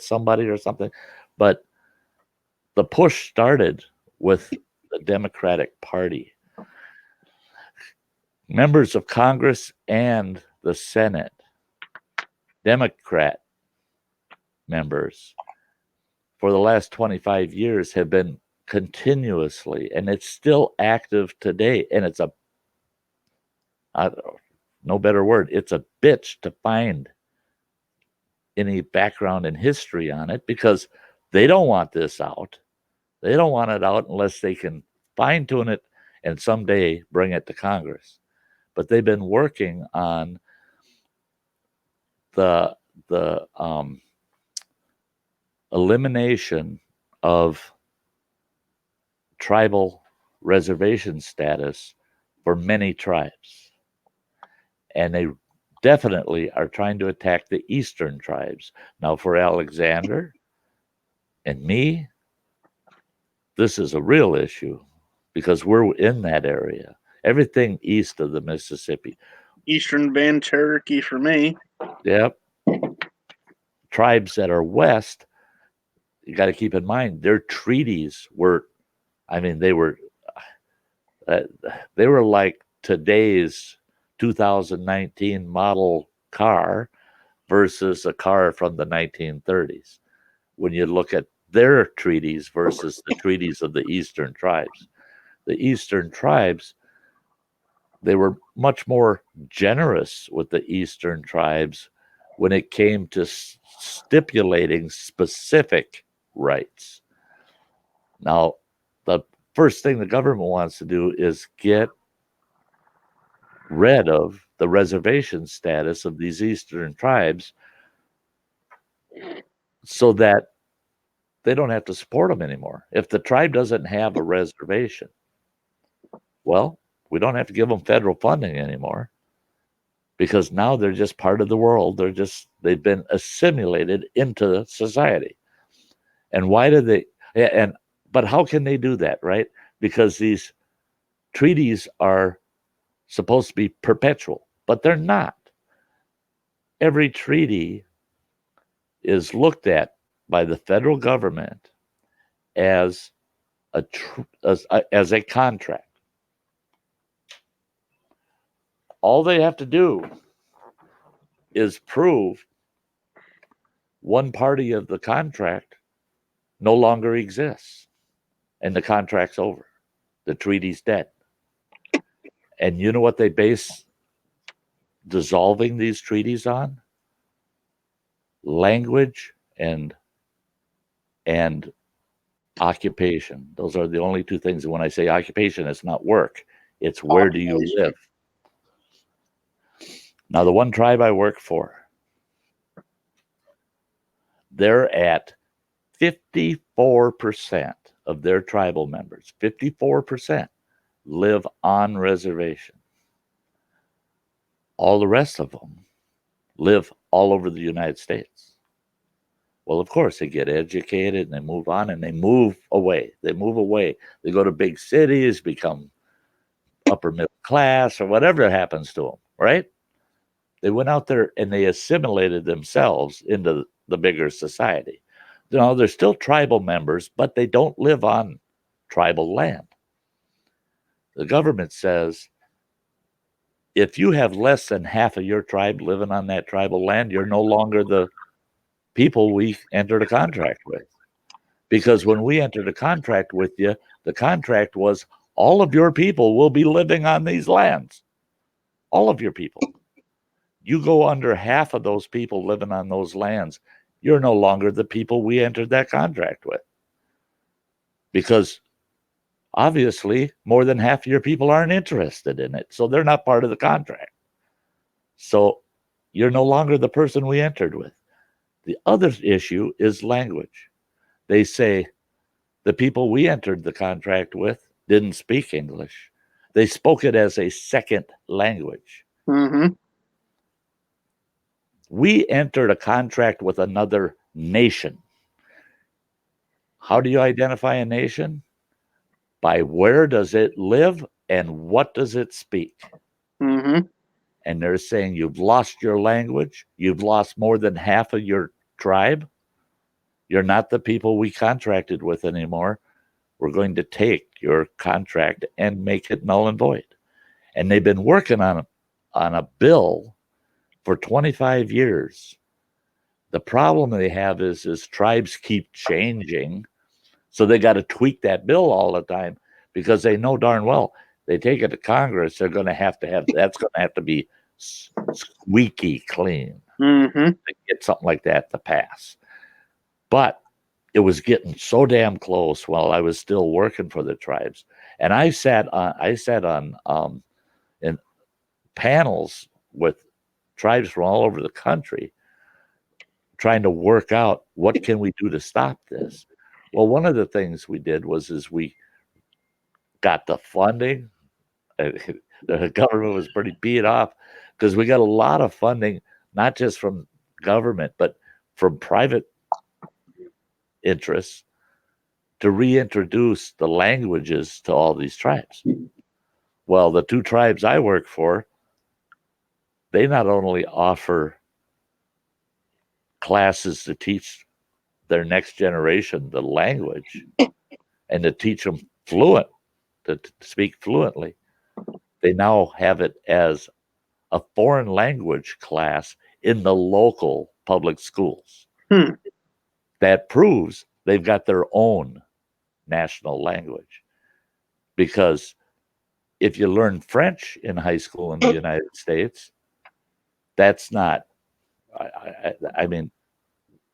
S1: somebody or something, but the push started with the Democratic Party. Members of Congress and the Senate, Democrat members, for the last 25 years have been continuously, and it's still active today. And it's no better word, it's a bitch to find any background and history on it because they don't want this out. They don't want it out unless they can fine tune it and someday bring it to Congress. But they've been working on the elimination of tribal reservation status for many tribes. and they definitely are trying to attack the eastern tribes. Now, for Alexander and me, this is a real issue because we're in that area. Everything east of the Mississippi.
S2: Eastern Band Cherokee for me.
S1: Yep. Tribes that are west, you got to keep in mind their treaties were, I mean, they were like today's 2019 model car versus a car from the 1930s. When you look at their treaties versus the treaties of the eastern tribes, the eastern tribes, they were much more generous with the eastern tribes when it came to stipulating specific rights. Now, the first thing the government wants to do is get rid of the reservation status of these eastern tribes so that they don't have to support them anymore. If the tribe doesn't have a reservation, well, we don't have to give them federal funding anymore because now they're just part of the world. They've been assimilated into society. And why do they, but how can they do that, right? Because these treaties are supposed to be perpetual, but they're not. Every treaty is looked at by the federal government as a contract. All they have to do is prove one party of the contract no longer exists, and the contract's over. The treaty's dead. And you know what they base dissolving these treaties on? Language and occupation. Those are the only two things. And when I say occupation, it's not work. It's where do you live? Now, the one tribe I work for, they're at 54% of their tribal members, 54% live on reservation. All the rest of them live all over the United States. Well, of course, they get educated and they move on and they move away. They move away. They go to big cities, become upper middle class or whatever happens to them, right? They went out there and they assimilated themselves into the bigger society. Now, they're still tribal members, but they don't live on tribal land. The government says if you have less than half of your tribe living on that tribal land, you're no longer the people we entered a contract with. Because when we entered a contract with you, the contract was all of your people will be living on these lands. All of your people. You go under half of those people living on those lands, you're no longer the people we entered that contract with. Because obviously, more than half of your people aren't interested in it. So they're not part of the contract. So you're no longer the person we entered with. The other issue is language. They say the people we entered the contract with didn't speak English. They spoke it as a second language.
S2: Mm-hmm.
S1: We entered a contract with another nation. How do you identify a nation? By where does it live and what does it speak?
S2: Mm-hmm.
S1: And they're saying you've lost your language. You've lost more than half of your tribe. You're not the people we contracted with anymore. We're going to take your contract and make it null and void. And they've been working on a bill for 25 years. The problem they have is tribes keep changing. So they got to tweak that bill all the time because they know darn well they take it to Congress, they're going to have that's going to have to be squeaky clean
S2: Mm-hmm.
S1: to get something like that to pass. But it was getting so damn close while I was still working for the tribes. And I sat on in panels with tribes from all over the country trying to work out what can we do to stop this. Well, one of the things we did was we got the funding. The government was pretty beat off because we got a lot of funding, not just from government, but from private interests to reintroduce the languages to all these tribes. Well, the two tribes I work for, they not only offer classes to teach their next generation the language and to teach them to speak fluently, they now have it as a foreign language class in the local public schools. That proves they've got their own national language. Because if you learn French in high school in the United States, that's not, I mean,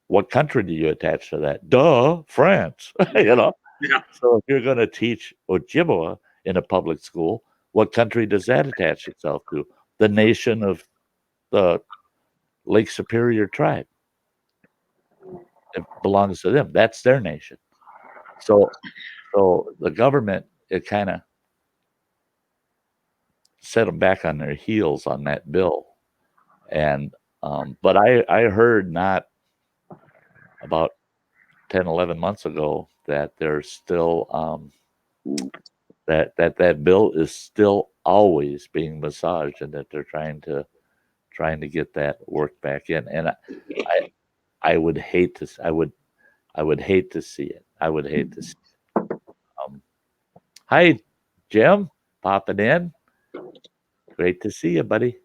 S1: what country do you attach to that? Duh, France, you know?
S2: Yeah.
S1: So if you're going to teach Ojibwa in a public school, what country does that attach itself to? The nation of the Lake Superior tribe. It belongs to them. That's their nation. So the government, it kind of set them back on their heels on that bill. And but I heard not about 10, 11 months ago that there's still that bill is still always being massaged, and that they're trying to get that work back in. And I would hate to I would hate to see it. I would hate to see it. Hi, Jim, popping in. Great to see you, buddy.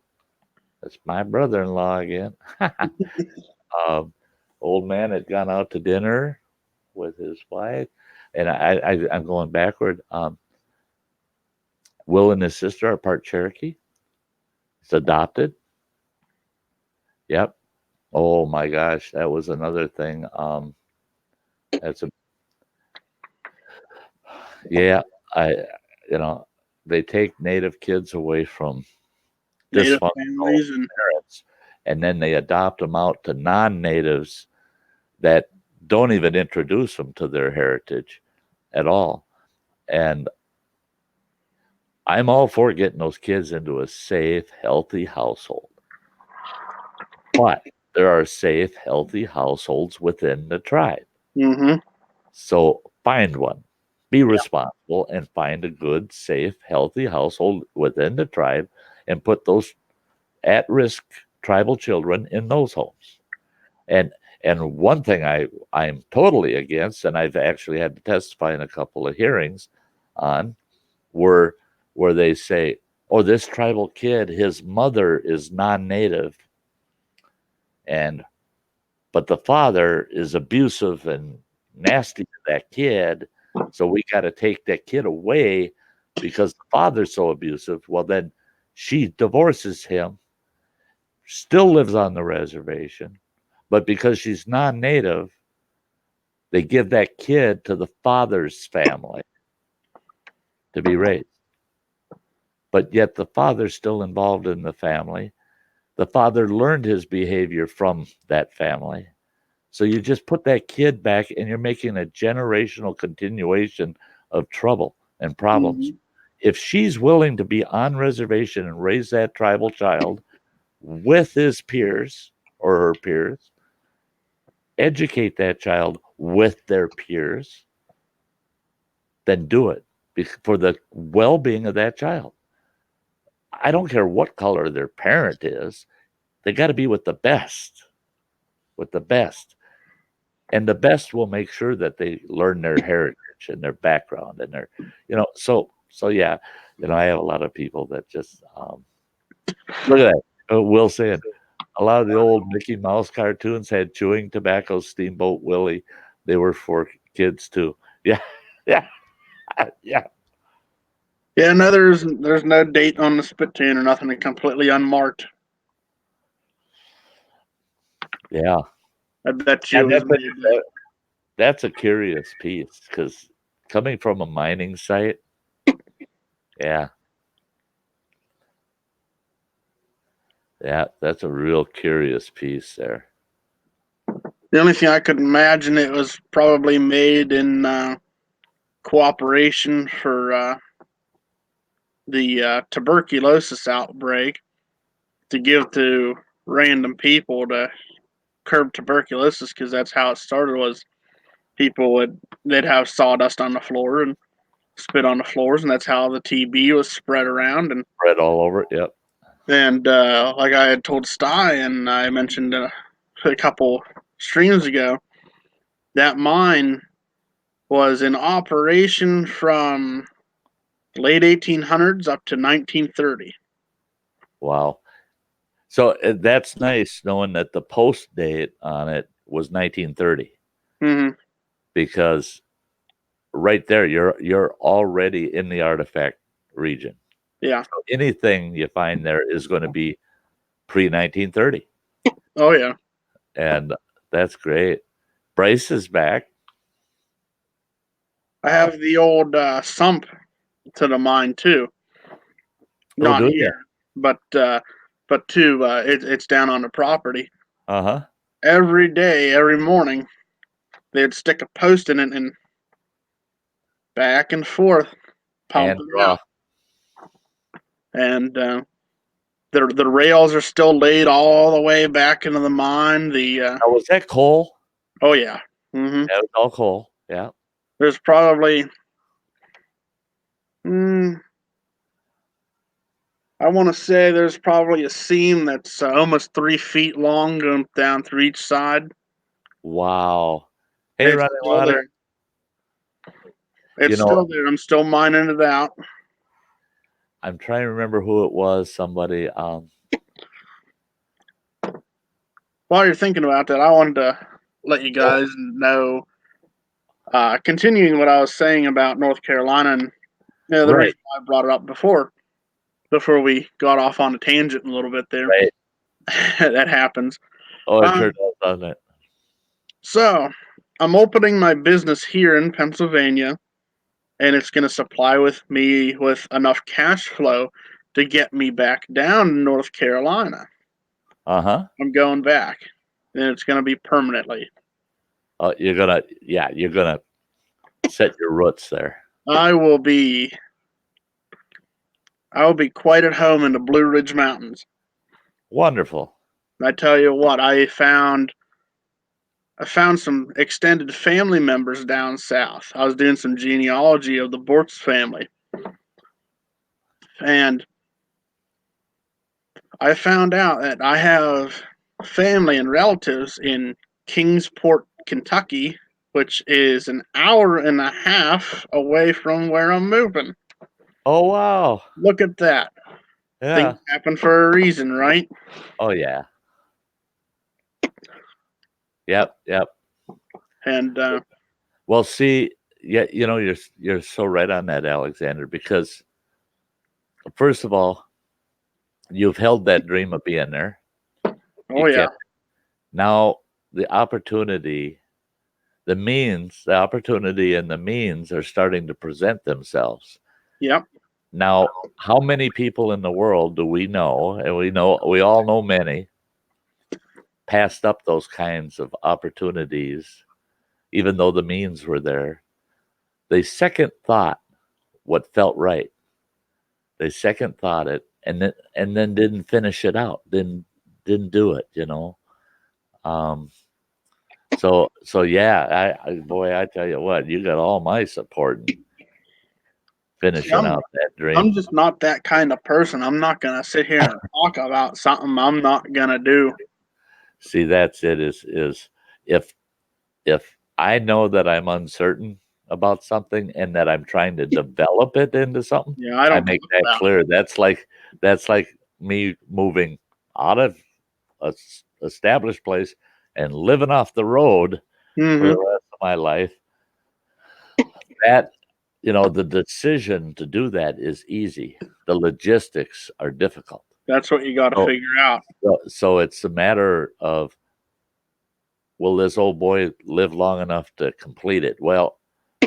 S1: That's my brother-in-law again. Old man had gone out to dinner with his wife, and I'm going backward. Will and his sister are part Cherokee. He's adopted. Yep. Oh my gosh, that was another thing. That's a yeah. They take Native kids away from
S2: Native
S1: dysfunctional
S2: families and
S1: parents, and then they adopt them out to non-natives that don't even introduce them to their heritage at all. And I'm all for getting those kids into a safe, healthy household. But there are safe, healthy households within the tribe. So find one. Be responsible and find a good, safe, healthy household within the tribe and put those at-risk tribal children in those homes. And one thing I'm totally against, and I've actually had to testify in a couple of hearings on, where they say, oh, this tribal kid, his mother is non-native, but the father is abusive and nasty to that kid, so we got to take that kid away because the father's so abusive. Well, then she divorces him, still lives on the reservation, but because she's non-native, they give that kid to the father's family to be raised. But yet the father's still involved in the family. The father learned his behavior from that family. So you just put that kid back and you're making a generational continuation of trouble and problems. If she's willing to be on reservation and raise that tribal child with his peers or her peers, educate that child with their peers, then do it for the well-being of that child. I don't care what color their parent is. They got to be with the best. And the best will make sure that they learn their heritage and their background and their, so yeah, I have a lot of people that just, look at that. Will saying, a lot of the old Mickey Mouse cartoons had chewing tobacco, Steamboat Willie. They were for kids too. Yeah. Yeah. Yeah.
S2: Yeah, no, there's no date on the spit tin or nothing. It's completely unmarked.
S1: Yeah.
S2: I bet you it was
S1: that's a curious piece because coming from a mining site, yeah, that's a real curious piece there.
S2: the only thing I could imagine, it was probably made in cooperation for the tuberculosis outbreak to give to random people to curb tuberculosis, because that's how it started. Was they'd have sawdust on the floor and spit on the floors, and that's how the TB was spread around.
S1: Spread all over. Yep.
S2: And like I had told Sty, and I mentioned a couple streams ago, that mine was in operation from late 1800s up to 1930.
S1: Wow. So that's nice knowing that the post date on it was 1930,
S2: Mm-hmm.
S1: because right there you're already in the artifact region.
S2: Yeah.
S1: So anything you find there is going to be pre 1930,
S2: Oh yeah.
S1: and that's great. Bryce is back.
S2: I have the old sump to the mine too. Not
S1: do
S2: here, but too. It's down on the property.
S1: Uh-huh.
S2: Every day, every morning, they'd stick a post in it and back and forth, pump
S1: And
S2: it out. And the rails are still laid all the way back into the mine.
S1: now, was that coal?
S2: Oh yeah. Mm-hmm.
S1: That was all coal. Yeah.
S2: There's probably I want to say there's probably a seam that's almost 3 feet long going down through each side.
S1: Wow. Hey,
S2: It's
S1: running
S2: still
S1: water.
S2: there. It's
S1: You know-
S2: still there. I'm still mining it out.
S1: I'm trying to remember who it was. Somebody.
S2: While you're thinking about that, I wanted to let you guys know, continuing what I was saying about North Carolina, and the
S1: Right.
S2: reason why I brought it up before we got off on a tangent a little bit there.
S1: Right.
S2: That happens.
S1: Oh, it sure does, doesn't it?
S2: So, I'm opening my business here in Pennsylvania, and it's going to supply me with enough cash flow to get me back down to North Carolina.
S1: Uh-huh.
S2: I'm going back, and it's going to be permanently.
S1: You're gonna set your roots there.
S2: I will be quite at home in the Blue Ridge Mountains.
S1: Wonderful.
S2: I tell you what, I found some extended family members down south. I was doing some genealogy of the Bortz family, and I found out that I have family and relatives in Kingsport, Kentucky, which is an hour and a half away from where I'm moving.
S1: Oh, wow.
S2: Look at that.
S1: Yeah.
S2: Things happen for a reason, right?
S1: Oh, yeah. Yep.
S2: And
S1: well, see, yeah, you're so right on that, Alexander, because first of all, you've held that dream of being there.
S2: oh yeah,
S1: Now the opportunity and the means are starting to present themselves.
S2: yep.
S1: Now, how many people in the world do we know, and we all know many, passed up those kinds of opportunities, even though the means were there? They second thought what felt right. They second thought it, and then didn't finish it out. Didn't do it. So yeah, I tell you what, you got all my support in finishing out that dream.
S2: I'm just not that kind of person. I'm not gonna sit here and talk about something I'm not gonna do.
S1: See, that's it. Is if I know that I'm uncertain about something and that I'm trying to develop it into something,
S2: Yeah, I don't
S1: make that clear. That's like me moving out of a established place and living off the road for the rest of my life. That, the decision to do that is easy. The logistics are difficult.
S2: That's what you got to figure out.
S1: So it's a matter of, will this old boy live long enough to complete it? Well,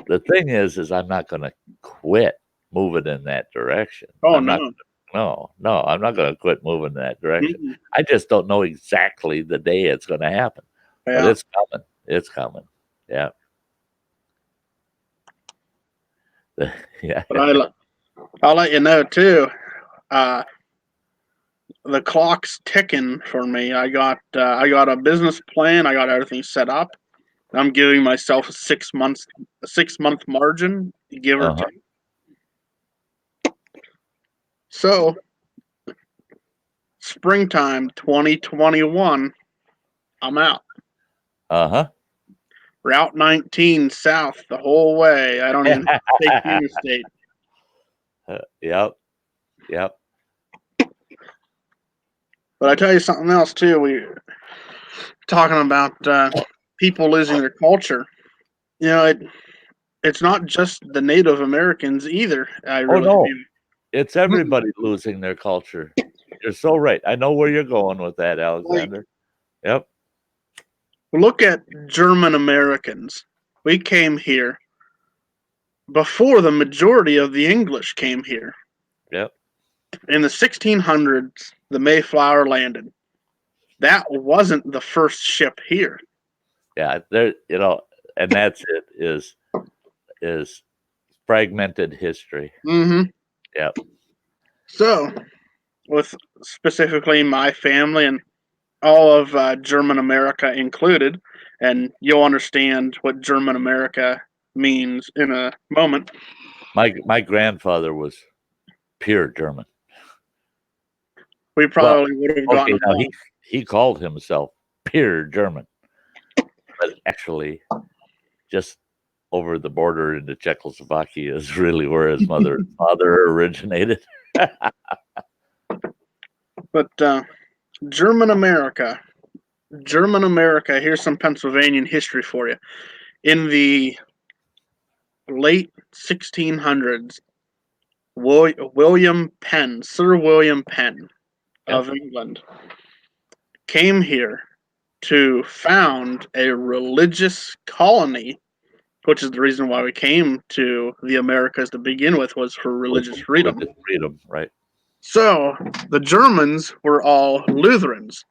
S1: the thing is I'm not going to quit moving in that direction.
S2: Oh,
S1: I'm
S2: no.
S1: No, I'm not going to quit moving in that direction. I just don't know exactly the day it's going to happen, but it's coming. It's coming. Yeah. Yeah.
S2: But I'll let you know too. The clock's ticking for me. I got a business plan. I got everything set up. I'm giving myself a 6 month margin, give or
S1: Uh-huh.
S2: take. So, springtime 2021, I'm out.
S1: Uh-huh.
S2: Route 19 south the whole way. I don't even take the interstate.
S1: Yep. Yep.
S2: But I tell you something else too. We talking about people losing their culture. You know, it's not just the Native Americans either. I
S1: Oh
S2: really
S1: no.
S2: feel.
S1: It's everybody losing their culture. You're so right. I know where you're going with that,
S2: Like,
S1: Alexander. Yep.
S2: look at German Americans. We came here before the majority of the English came here.
S1: Yep.
S2: In the 1600s, the Mayflower landed. That wasn't the first ship here.
S1: Yeah. There, and that's it is fragmented history.
S2: Mm-hmm.
S1: Yep.
S2: So, with specifically my family and all of German America included, and you'll understand what German America means in a moment.
S1: My grandfather was pure German.
S2: We
S1: Well,
S2: probably would have
S1: okay,
S2: gotten
S1: now
S2: along.
S1: he called himself pure German, but actually just over the border into Czechoslovakia is really where his father originated.
S2: But German America, here's some Pennsylvanian history for you. In the late 1600s, William Penn, Sir William Penn of England, came here to found a religious colony, which is the reason why we came to the Americas to begin with, was for religious freedom.
S1: Freedom, right?
S2: So the Germans were all Lutherans.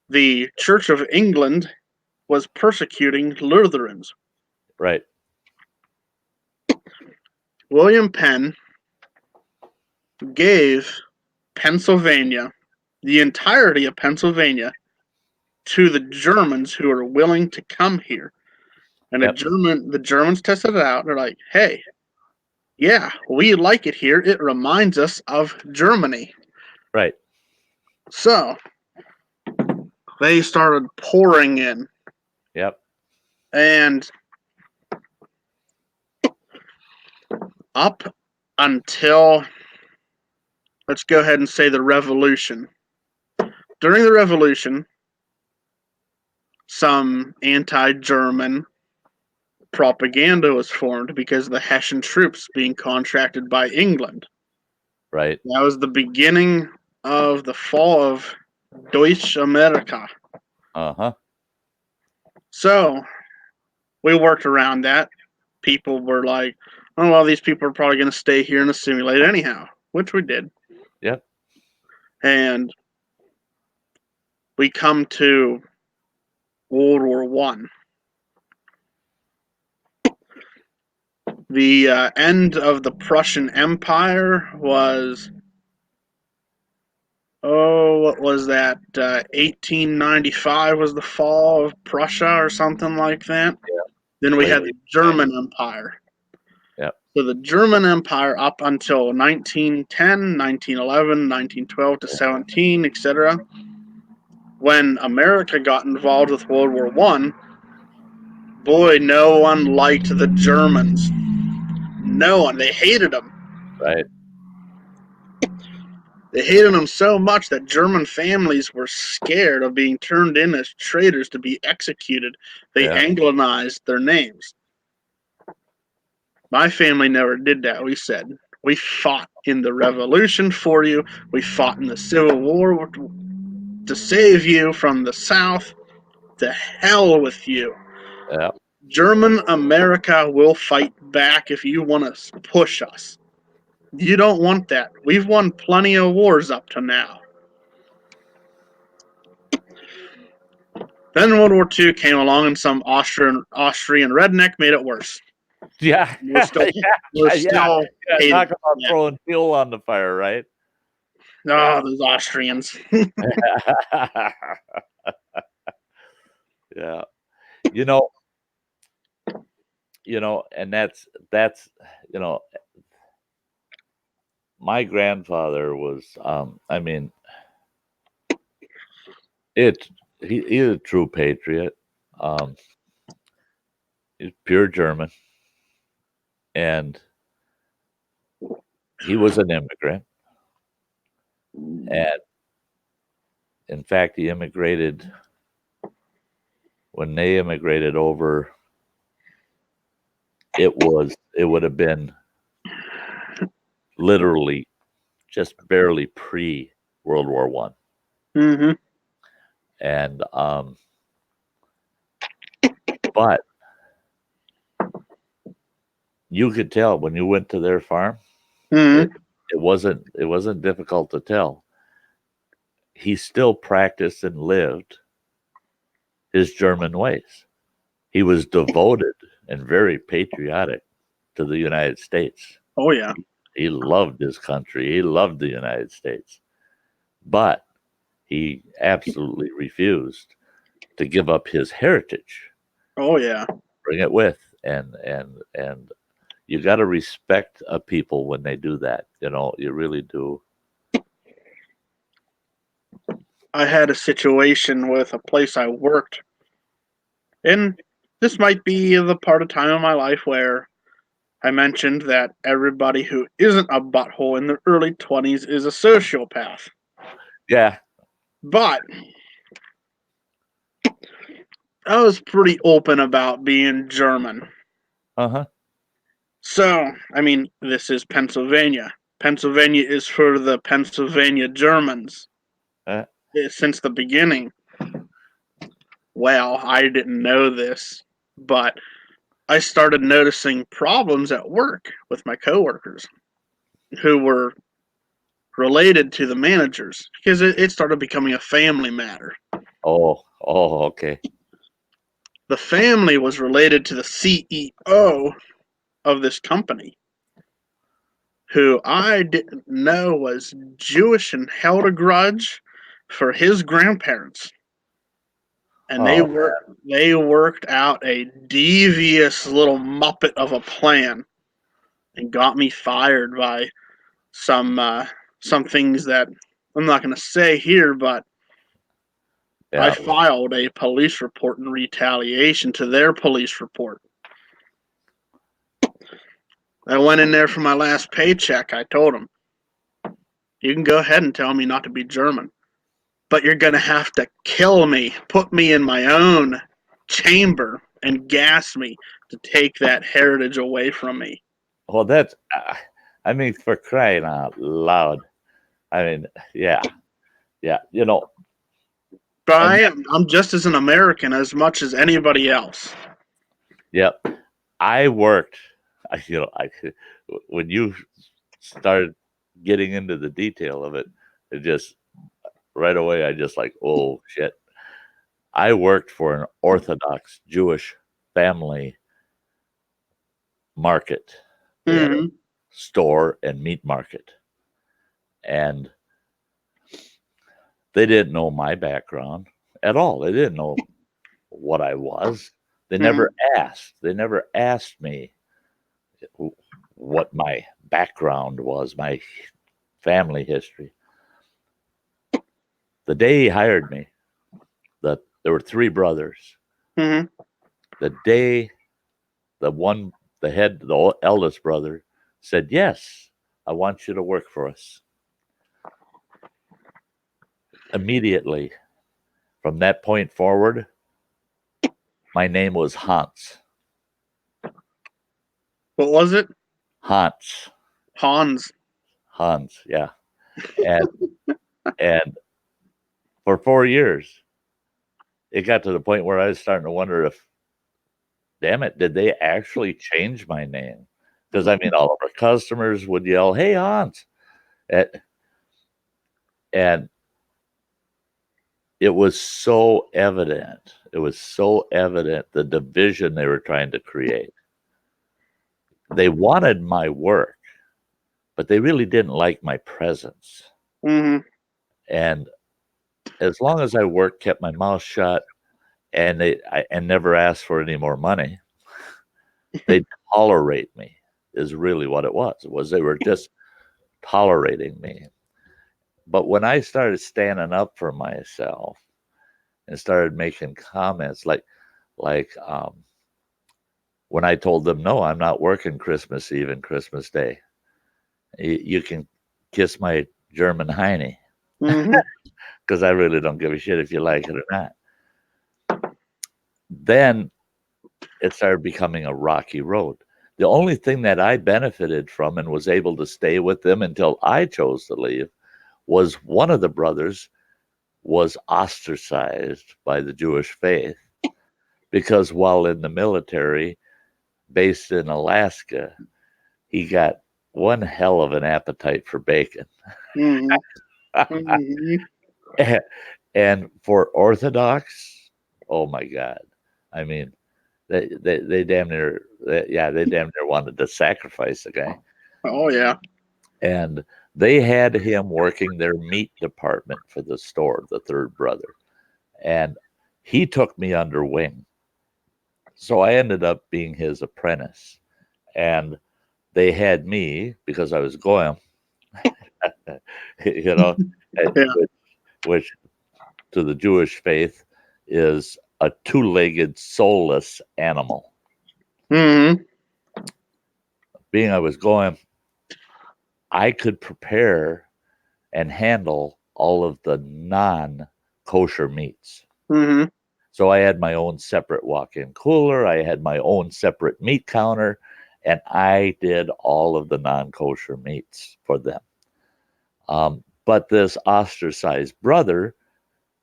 S2: The Church of England was persecuting Lutherans.
S1: Right.
S2: William Penn gave Pennsylvania, the entirety of Pennsylvania, to the Germans who were willing to come here. And the Germans tested it out. They're like, hey, yeah, we like it here. It reminds us of Germany.
S1: Right.
S2: So they started pouring in.
S1: Yep.
S2: And up until, let's go ahead and say, the Revolution. During the Revolution, some anti-German propaganda was formed because of the Hessian troops being contracted by England.
S1: Right.
S2: That was the beginning of the fall of Deutsche Amerika.
S1: Uh-huh.
S2: So we worked around that. People were like, oh, well, these people are probably going to stay here and assimilate anyhow, which we did.
S1: Yep.
S2: And we come to World War One. The end of the Prussian Empire was, what was that? 1895 was the fall of Prussia or something like that.
S1: Yeah.
S2: Then we
S1: Late
S2: had the German Empire.
S1: Yep.
S2: So the German Empire up until 1910, 1911, 1912 to 17, etc. When America got involved with World War One, boy, no one liked the Germans. No one. They hated them.
S1: Right.
S2: They hated them so much that German families were scared of being turned in as traitors to be executed. They Anglicized their names. My family never did that. We said, we fought in the Revolution for you. We fought in the Civil War to save you from the South. To hell with you.
S1: Yep.
S2: German America will fight back if you want to push us. You don't want that. We've won plenty of wars up to now. Then World War II came along and some Austrian redneck made it worse.
S1: Yeah.
S2: We're still, we're
S1: Yeah.
S2: still
S1: Yeah,
S2: hating.
S1: talk about
S2: Yeah.
S1: throwing fuel on the fire, right?
S2: Oh, those Austrians.
S1: Yeah. You know, and that's you know, my grandfather was I mean, it he's a true patriot. Um he's pure German, and he was an immigrant, and in fact he immigrated when they immigrated over. It would have been literally just barely pre World War One,
S2: Hmm.
S1: and but you could tell when you went to their farm.
S2: Hmm.
S1: It wasn't difficult to tell. He still practiced and lived his German ways. He was devoted and very patriotic to the United States.
S2: Oh yeah.
S1: He loved his country. He loved the United States. But he absolutely refused to give up his heritage,
S2: Oh yeah.
S1: bring it with. And you got to respect a people when they do that. You really do.
S2: I had a situation with a place I worked, and this might be the part of time of my life where I mentioned that everybody who isn't a butthole in their early 20s is a sociopath.
S1: Yeah.
S2: But I was pretty open about being German.
S1: Uh-huh.
S2: So, I mean, this is Pennsylvania. Pennsylvania is for the Pennsylvania Germans
S1: Uh,
S2: since the beginning. Well, I didn't know this, but I started noticing problems at work with my coworkers who were related to the managers because it started becoming a family matter.
S1: okay.
S2: The family was related to the CEO of this company, who I didn't know was Jewish and held a grudge for his grandparents. And
S1: Oh,
S2: they worked out a devious little muppet of a plan and got me fired by some some things that I'm not going to say here, but I
S1: yeah.
S2: filed a police report in retaliation to their police report. I went in there for my last paycheck. I told them, you can go ahead and tell me not to be German, but you're going to have to kill me, put me in my own chamber, and gas me to take that heritage away from me.
S1: Well, that's, I mean, for crying out loud. I mean, yeah, yeah.
S2: But
S1: And
S2: I'm just as an American as much as anybody else.
S1: yeah, I worked. When you started getting into the detail of it, it just right away, I just like, oh shit. I worked for an Orthodox Jewish family market. They had a
S2: Mm-hmm.
S1: store and meat market, and they didn't know my background at all. They didn't know what I was. They never asked. They never asked me what my background was, my family history. The day he hired me, there were three brothers.
S2: Mm-hmm.
S1: The day the eldest brother said, "Yes, I want you to work for us." Immediately, from that point forward, my name was Hans.
S2: What was it?
S1: Hans.
S2: Hans.
S1: Hans, yeah. And and for 4 years, it got to the point where I was starting to wonder if, damn it, did they actually change my name? Because I mean, all of our customers would yell, "Hey, Hans!" And it was so evident. It was so evident the division they were trying to create. they wanted my work, but they really didn't like my presence.
S2: Mm-hmm.
S1: And as long as I worked, kept my mouth shut, and and never asked for any more money, they tolerate me. Is really what it was. It was they were just tolerating me. But when I started standing up for myself and started making comments like when I told them, no, I'm not working Christmas Eve and Christmas Day. You can kiss my German hiney
S2: Mm-hmm.
S1: because I really don't give a shit if you like it or not. Then it started becoming a rocky road. The only thing that I benefited from and was able to stay with them until I chose to leave was one of the brothers was ostracized by the Jewish faith because while in the military based in Alaska, he got one hell of an appetite for bacon.
S2: Mm-hmm. Mm-hmm.
S1: And for Orthodox, oh my God. I mean, they damn near, they damn near wanted to sacrifice the guy.
S2: Oh yeah.
S1: And they had him working their meat department for the store, the third brother. And he took me under wing. So I ended up being his apprentice. And they had me because I was going, you know,
S2: Yeah.
S1: which to the Jewish faith is a two-legged, soulless animal.
S2: Mm-hmm.
S1: Being I was going, I could prepare and handle all of the non-kosher meats.
S2: Mm-hmm.
S1: So I had my own separate walk-in cooler. I had my own separate meat counter, and I did all of the non-kosher meats for them. But this ostracized brother,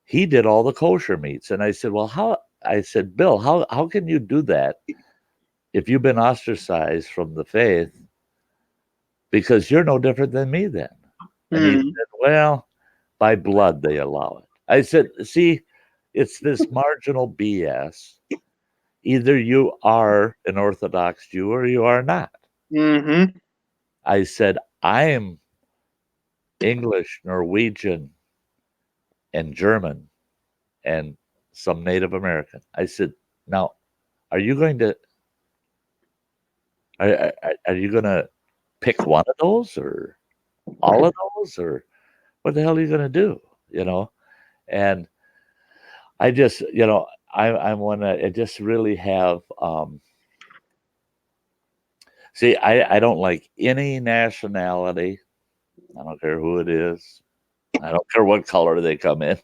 S1: he did all the kosher meats. And I said, well, how? I said, Bill, how can you do that if you've been ostracized from the faith? Because you're no different than me then. And he
S2: Mm-hmm.
S1: said, well, by blood they allow it. I said, see, it's this marginal BS. Either you are an Orthodox Jew or you are not.
S2: Mm-hmm.
S1: I said, I am English, Norwegian, and German, and some Native American. I said, now, are you going to are you going to pick one of those or all of those or what the hell are you going to do? You know, and I just, I'm one that I just really have. See, I don't like any nationality. I don't care who it is. I don't care what color they come in.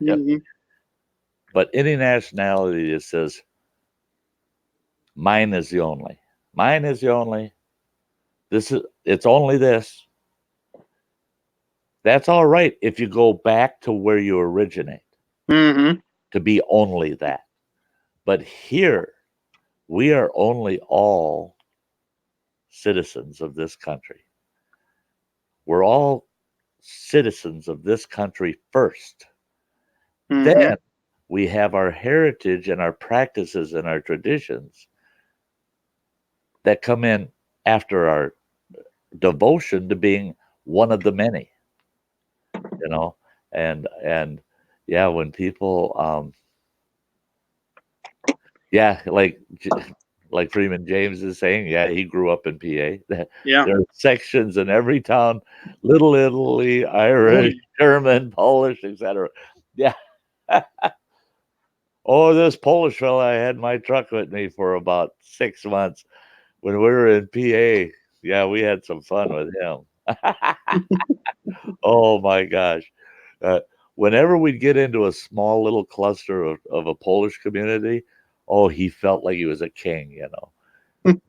S2: Mm-hmm.
S1: But any nationality that says mine is the only, mine is the only. It's only this. That's all right if you go back to where you originate
S2: Mm-hmm.
S1: to be only that. But here, we are only all citizens of this country. We're all citizens of this country first.
S2: Mm-hmm.
S1: Then we have our heritage and our practices and our traditions that come in after our devotion to being one of the many, you know. And yeah, when people yeah, like Freeman James is saying, yeah, he grew up in PA.
S2: Yeah.
S1: There are sections in every town, Little Italy, Irish, German, Polish, etc. Yeah. Oh, this Polish fella, I had my truck with me for about 6 months when we were in PA. Yeah, we had some fun with him. Oh my gosh. Whenever we'd get into a small little cluster of a Polish community, oh, he felt like he was a king, you know.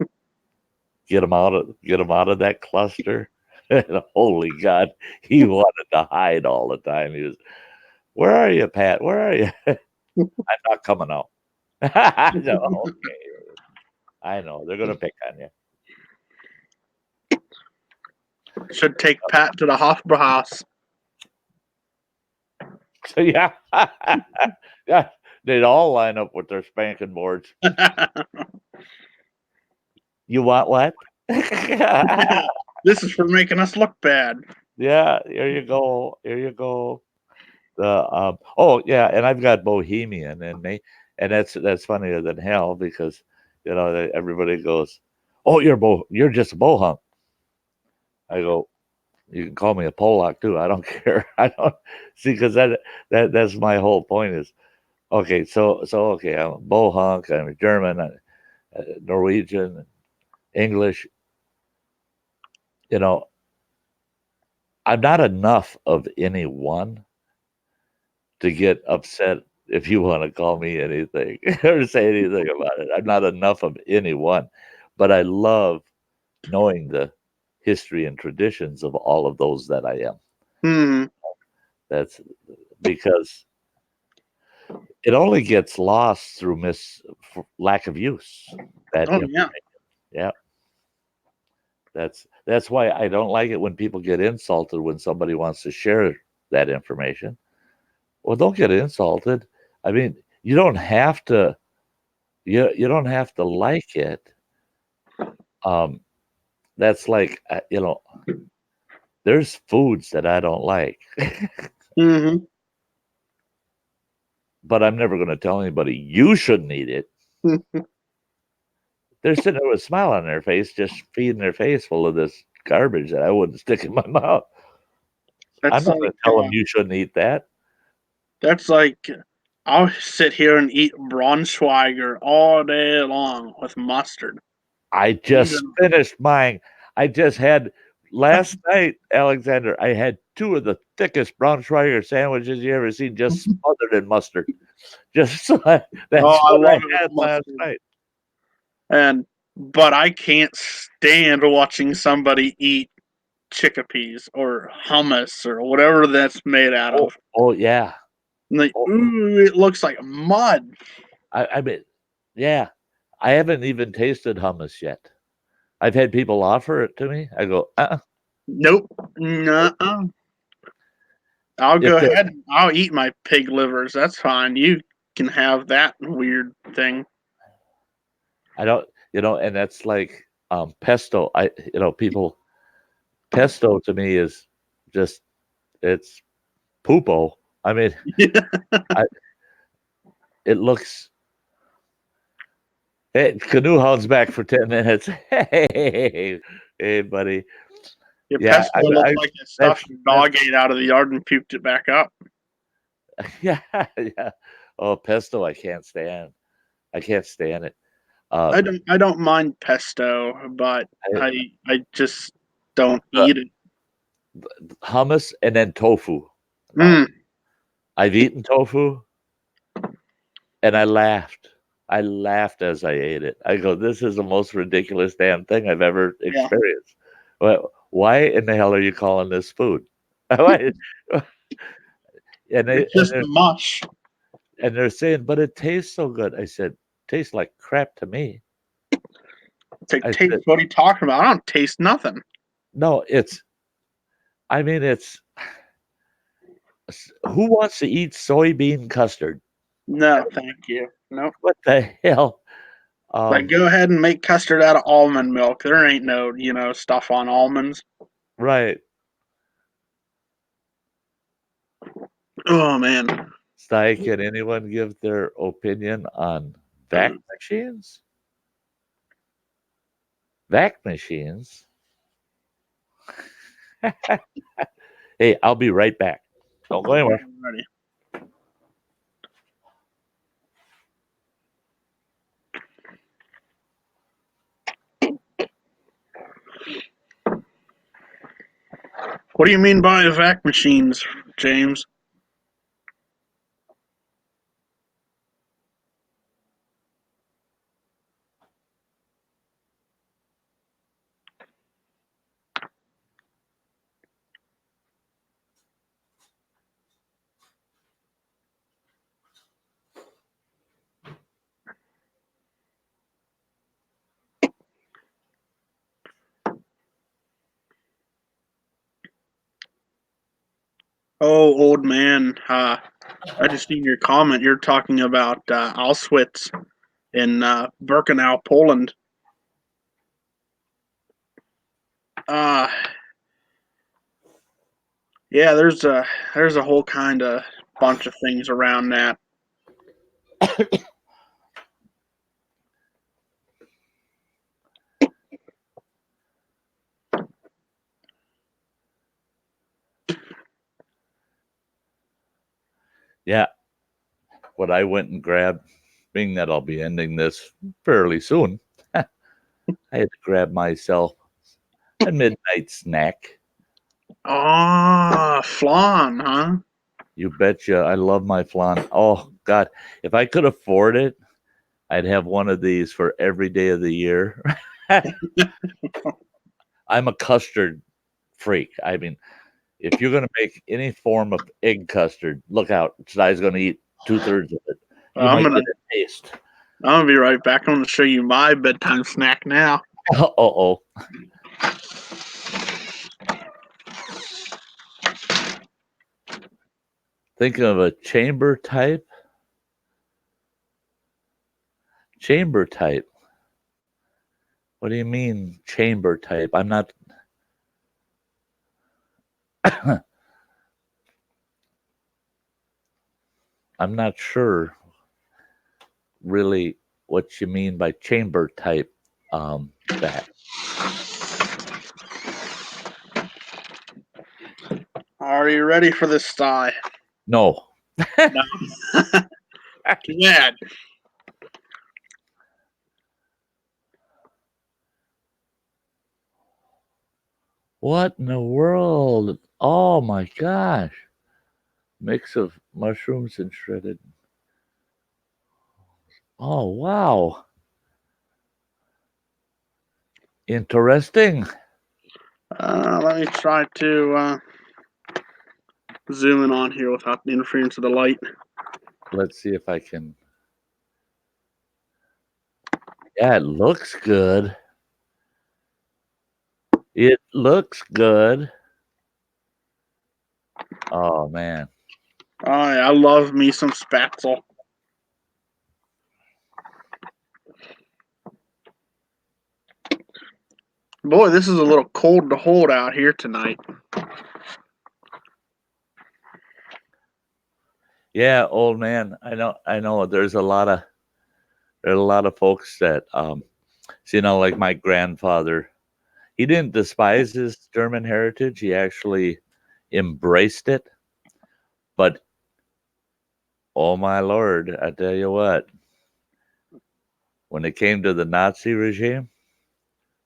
S1: Get him out of that cluster. And holy God, he wanted to hide all the time. He was, where are you, Pat? Where are you? I'm not coming out. No, okay. I know they're gonna pick on you.
S2: Should take Pat to the Hofbrauhaus.
S1: So yeah, yeah, they'd all line up with their spanking boards. You want what?
S2: This is for making us look bad.
S1: Yeah, here you go. Here you go. Oh yeah, and I've got Bohemian in me, and that's funnier than hell because everybody goes, "Oh, you're just a bohunk." I go, "You can call me a Polak too. I don't care. I don't see because that's my whole point is okay. So okay, I'm a bohunk. I'm a German, Norwegian, English. You know, I'm not enough of any one to get upset if you want to call me anything or say anything about it. I'm not enough of anyone, but I love knowing the history and traditions of all of those that I am.
S2: Hmm.
S1: That's because it only gets lost through lack of use. That
S2: Oh yeah.
S1: yeah. That's why I don't like it when people get insulted when somebody wants to share that information. Well, don't get insulted. I mean, you don't have to. You don't have to like it. Um, that's like there's foods that I don't like,
S2: Hmm.
S1: but I'm never going to tell anybody you shouldn't eat it. They're sitting there with a smile on their face, just feeding their face full of this garbage that I wouldn't stick in my mouth. I'm
S2: That's
S1: not going
S2: like
S1: to tell them you shouldn't eat that.
S2: that's like I'll sit here and eat Braunschweiger all day long with mustard.
S1: I just finished mine. I just had last night, Alexander. I had two of the thickest Braunschweiger sandwiches you ever seen, just smothered in mustard. Just that's
S2: I
S1: what I
S2: love it
S1: had
S2: with
S1: last
S2: mustard.
S1: night.
S2: But I can't stand watching somebody eat chickpeas or hummus or whatever that's made out
S1: Oh,
S2: of.
S1: oh yeah.
S2: And like,
S1: Oh,
S2: ooh, it looks like mud.
S1: I mean, yeah. I haven't even tasted hummus yet. I've had people offer it to me. I go,
S2: Nope. Nuh-uh. I'll
S1: if
S2: go
S1: they,
S2: ahead and I'll eat my pig livers. That's fine. You can have that weird thing.
S1: I don't, and that's like pesto. People pesto to me is just it's poopo. I mean, I, it looks. Hey, canoe hound's back for 10 minutes. Hey, buddy.
S2: Your
S1: Yeah,
S2: pesto looks like it
S1: that's
S2: stuffed your dog ate out of the yard and puked it back up.
S1: yeah, yeah. Oh, pesto, I can't stand. I can't stand it.
S2: I don't mind pesto, but
S1: I,
S2: I just don't
S1: uh,
S2: eat it.
S1: hummus and then tofu. Now,
S2: Mm.
S1: I've eaten tofu and I laughed. I laughed as I ate it. I go, this is the most ridiculous damn thing I've ever
S2: Yeah.
S1: experienced. Why in the hell are you calling this food? Why- and they
S2: It's just mush.
S1: and they're saying, but it tastes so good. I said, tastes like crap to me.
S2: It's like,
S1: I
S2: taste,
S1: said,
S2: what are you talking about? I don't taste nothing.
S1: no, I mean, who wants to eat soybean custard?
S2: No, thank you. Nope.
S1: What the hell?
S2: Like, go ahead and make custard out of almond milk. There ain't no, stuff on almonds.
S1: Right.
S2: Oh, man.
S1: Sty, can anyone give their opinion on vac machines? Vac machines? Hey, I'll be right back. Don't go anywhere.
S2: Ready. What do you mean by vac machines, James? Oh, old man. I just seen your comment. You're talking about Auschwitz in Birkenau, Poland. Yeah, there's a whole kind of bunch of things around that.
S1: Yeah. What I went and grabbed, being that I'll be ending this fairly soon, I had to grab myself a midnight snack.
S2: Flan, huh?
S1: You betcha. I love my flan. Oh, God. If I could afford it, I'd have one of these for every day of the year. I'm a custard freak. I mean, if you're going to make any form of egg custard, look out. Sty's going to eat 2/3 of it. You
S2: I'm
S1: might
S2: gonna
S1: get a taste.
S2: I'm gonna be right back. I'm gonna show you my bedtime snack now.
S1: Uh-oh. Thinking of a chamber type? Chamber type. What do you mean chamber type? I'm not I'm not sure really what you mean by chamber type that.
S2: Are you ready for this, Sty?
S1: No.
S2: No. Too bad.
S1: What in the world? Oh my gosh. Mix of mushrooms and shredded. Oh wow. Interesting.
S2: Let me try to zoom in on here without the interference of the light.
S1: Let's see if I can. Yeah, it looks good. It looks good. Oh man.
S2: Oh yeah, I love me some spatzel. Boy, this is a little cold to hold out here tonight.
S1: Yeah, old man. I know there's a lot of folks that like my grandfather, he didn't despise his German heritage. He actually embraced it. But oh my Lord, I tell you what, when it came to the Nazi regime,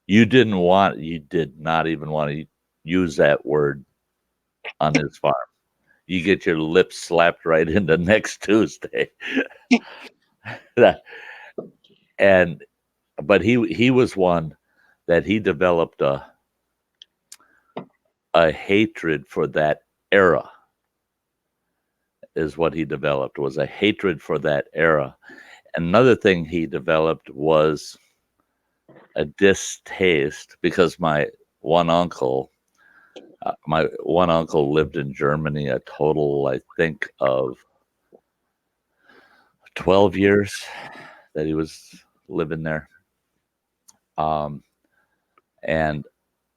S1: you did not even want to use that word on his farm. You get your lips slapped right into next Tuesday. and but he was one that he developed a hatred for that era. Is what he developed, was a hatred for that era. Another thing he developed was a distaste because my one uncle lived in Germany a total, I think, of 12 years that he was living there. And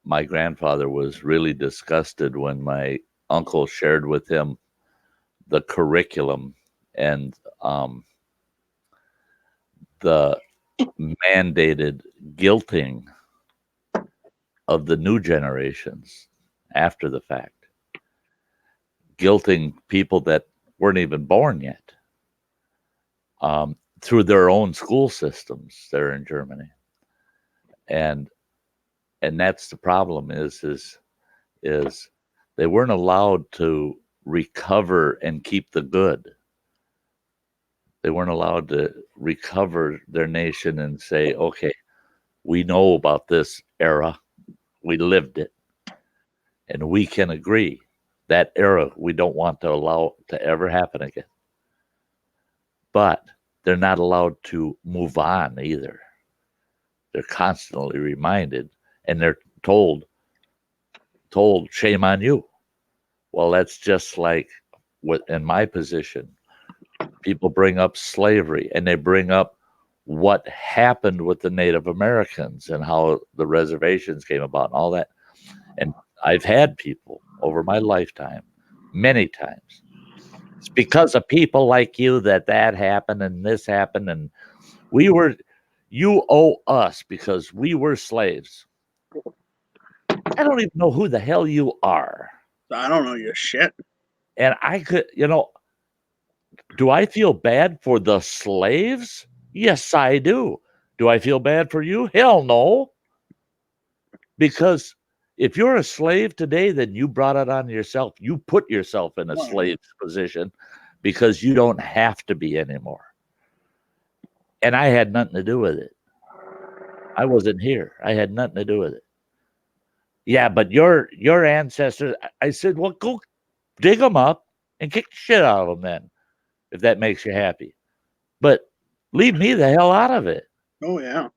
S1: my grandfather was really disgusted when my uncle shared with him the curriculum and the mandated guilting of the new generations after the fact, guilting people that weren't even born yet through their own school systems there in Germany. And that's the problem is they weren't allowed to recover and keep the good. They weren't allowed to recover their nation and say, okay, we know about this era. We lived it. And we can agree that era we don't want to allow to ever happen again. But they're not allowed to move on either. They're constantly reminded and they're told, shame on you. Well, that's just like what in my position. People bring up slavery and they bring up what happened with the Native Americans and how the reservations came about and all that. And I've had people over my lifetime, many times. It's because of people like you that happened and this happened. And you owe us because we were slaves. I don't even know who the hell you are.
S2: I don't know your shit.
S1: And I could, do I feel bad for the slaves? Yes, I do. Do I feel bad for you? Hell no. Because if you're a slave today, then you brought it on yourself. You put yourself in a slave's position because you don't have to be anymore. And I had nothing to do with it. I wasn't here. I had nothing to do with it. Yeah, but your ancestors, I said, well, go dig them up and kick the shit out of them then, if that makes you happy. But leave me the hell out of it.
S2: Oh yeah.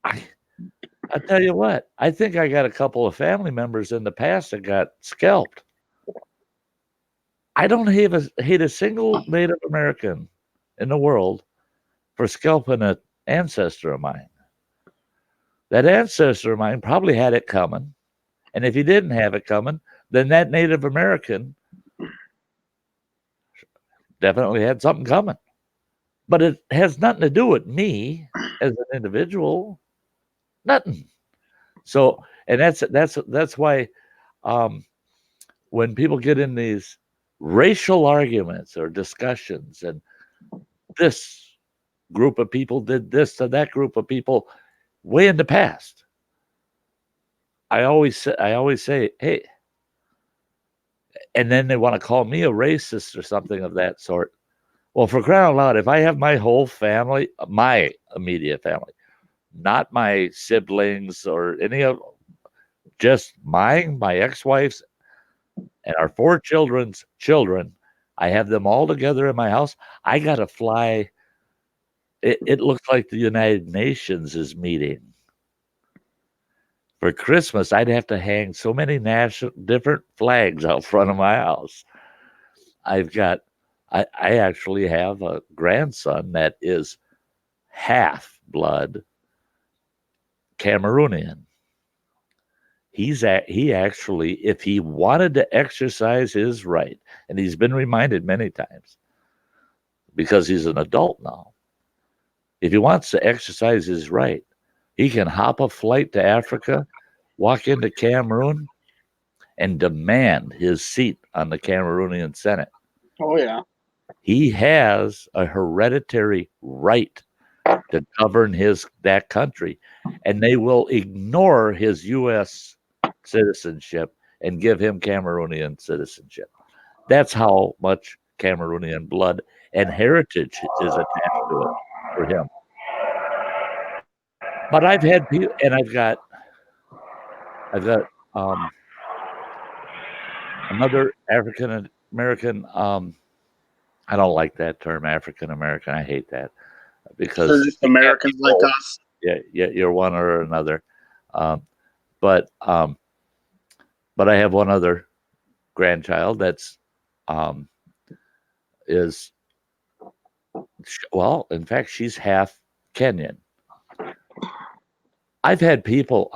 S1: I tell you what, I think I got a couple of family members in the past that got scalped. I don't hate a single Native American in the world for scalping an ancestor of mine. That ancestor of mine probably had it coming. And if he didn't have it coming, then that Native American definitely had something coming. But it has nothing to do with me as an individual. Nothing. So, and that's why when people get in these racial arguments or discussions, and this group of people did this to that group of people way in the past, I always say, hey, and then they want to call me a racist or something of that sort. Well, for crying out loud, if I have my whole family, my immediate family, not my siblings or any of, just my ex-wife's and our 4 children's children, I have them all together in my house. I got to fly. It looks like the United Nations is meeting. For Christmas, I'd have to hang so many different flags out front of my house. I actually have a grandson that is half blood Cameroonian. He actually, if he wanted to exercise his right, and he's been reminded many times because he's an adult now, if he wants to exercise his right, he can hop a flight to Africa, walk into Cameroon, and demand his seat on the Cameroonian Senate.
S2: Oh yeah.
S1: He has a hereditary right to govern that country, and they will ignore his U.S. citizenship and give him Cameroonian citizenship. That's how much Cameroonian blood and heritage is attached to it for him. But I've had people, and I've got another African American. I don't like that term, African American. I hate that because
S2: they're just Americans like us.
S1: Yeah, you're one or another. But I have one other grandchild that's in fact, she's half Kenyan. I've had people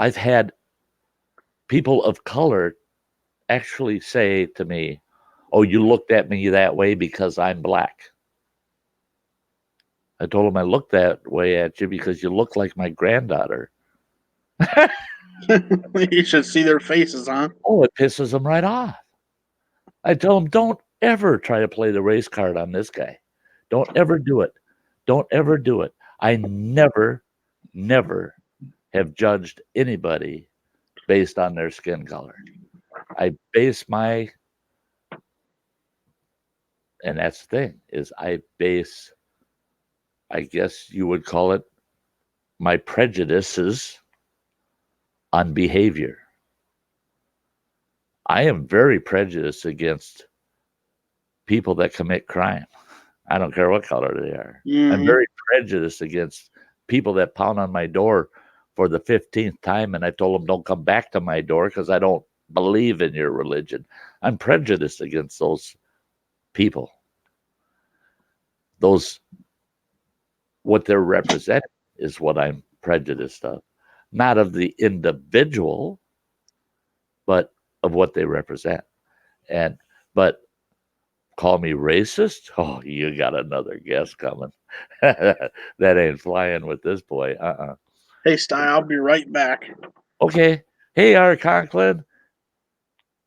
S1: of color actually say to me, "Oh, you looked at me that way because I'm black." I told him I looked that way at you because you look like my granddaughter.
S2: You should see their faces, huh?
S1: Oh, it pisses them right off. I tell them, don't ever try to play the race card on this guy. Don't ever do it. Don't ever do it. I never have judged anybody based on their skin color. I base and that's the thing, is I guess you would call it, my prejudices on behavior. I am very prejudiced against people that commit crime. I don't care what color they are. Mm-hmm. I'm very prejudiced against people that pound on my door for the 15th time, and I told them don't come back to my door because I don't believe in your religion. I'm prejudiced against those people. What they're representing is what I'm prejudiced of, not of the individual. but of what they represent. And but call me racist? Oh, you got another guess coming. That ain't flying with this boy.
S2: Hey, Sty, I'll be right back.
S1: Okay. Hey, Art Conklin.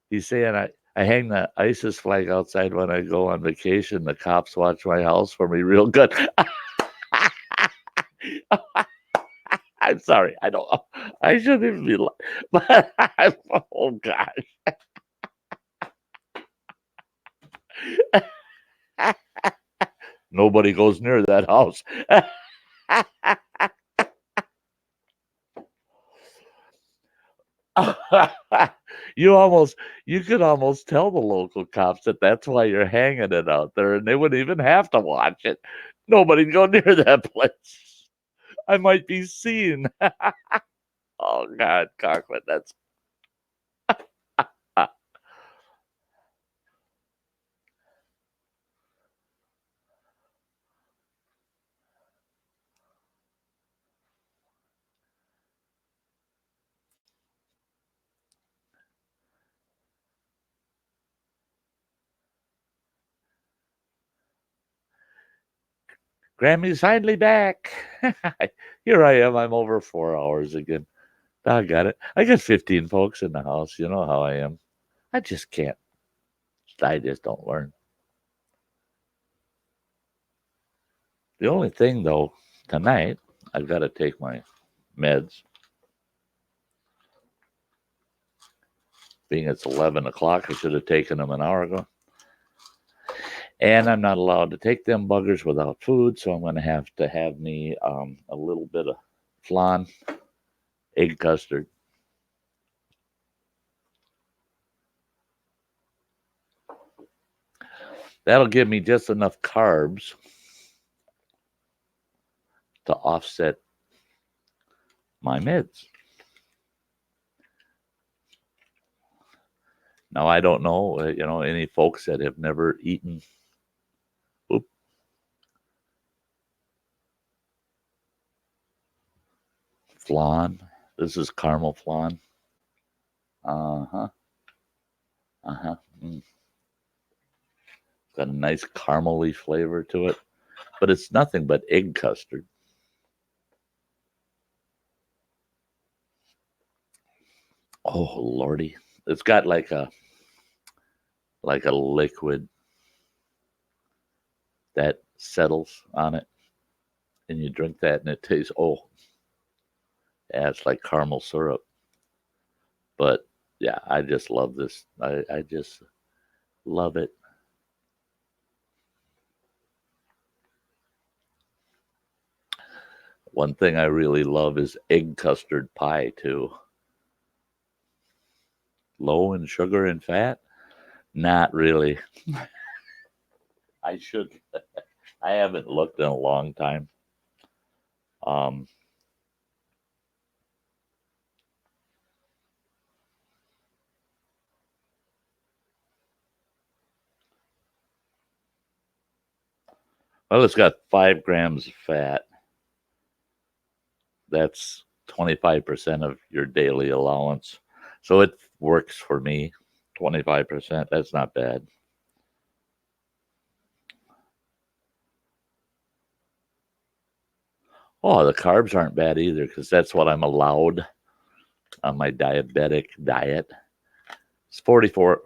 S1: He's saying I hang the ISIS flag outside when I go on vacation. The cops watch my house for me real good. I'm sorry. I don't. I shouldn't even be. But oh gosh. Nobody goes near that house. You could almost tell the local cops that that's why you're hanging it out there, and they wouldn't even have to watch it. Nobody'd go near that place. I might be seen. Oh God, Conklin, that's Grammy's finally back. Here I am. I'm over 4 hours again. I got it. I got 15 folks in the house. You know how I am. I just can't. I just don't learn. The only thing, though, tonight, I've got to take my meds. Being it's 11 o'clock, I should have taken them an hour ago. And I'm not allowed to take them buggers without food, so I'm going to have me a little bit of flan, egg custard. That'll give me just enough carbs to offset my meds. Now, I don't know, any folks that have never eaten flan. This is caramel flan. Uh-huh. Uh-huh. Mm. Got a nice caramely flavor to it, but it's nothing but egg custard. Oh, Lordy. It's got like a liquid that settles on it, and you drink that and it tastes, yeah, it's like caramel syrup. But yeah, I just love this. I just love it. One thing I really love is egg custard pie too. Low in sugar and fat? Not really. I should. I haven't looked in a long time. Well, it's got 5 grams of fat. That's 25% of your daily allowance. So it works for me. 25%. That's not bad. Oh, the carbs aren't bad either because that's what I'm allowed on my diabetic diet. It's 45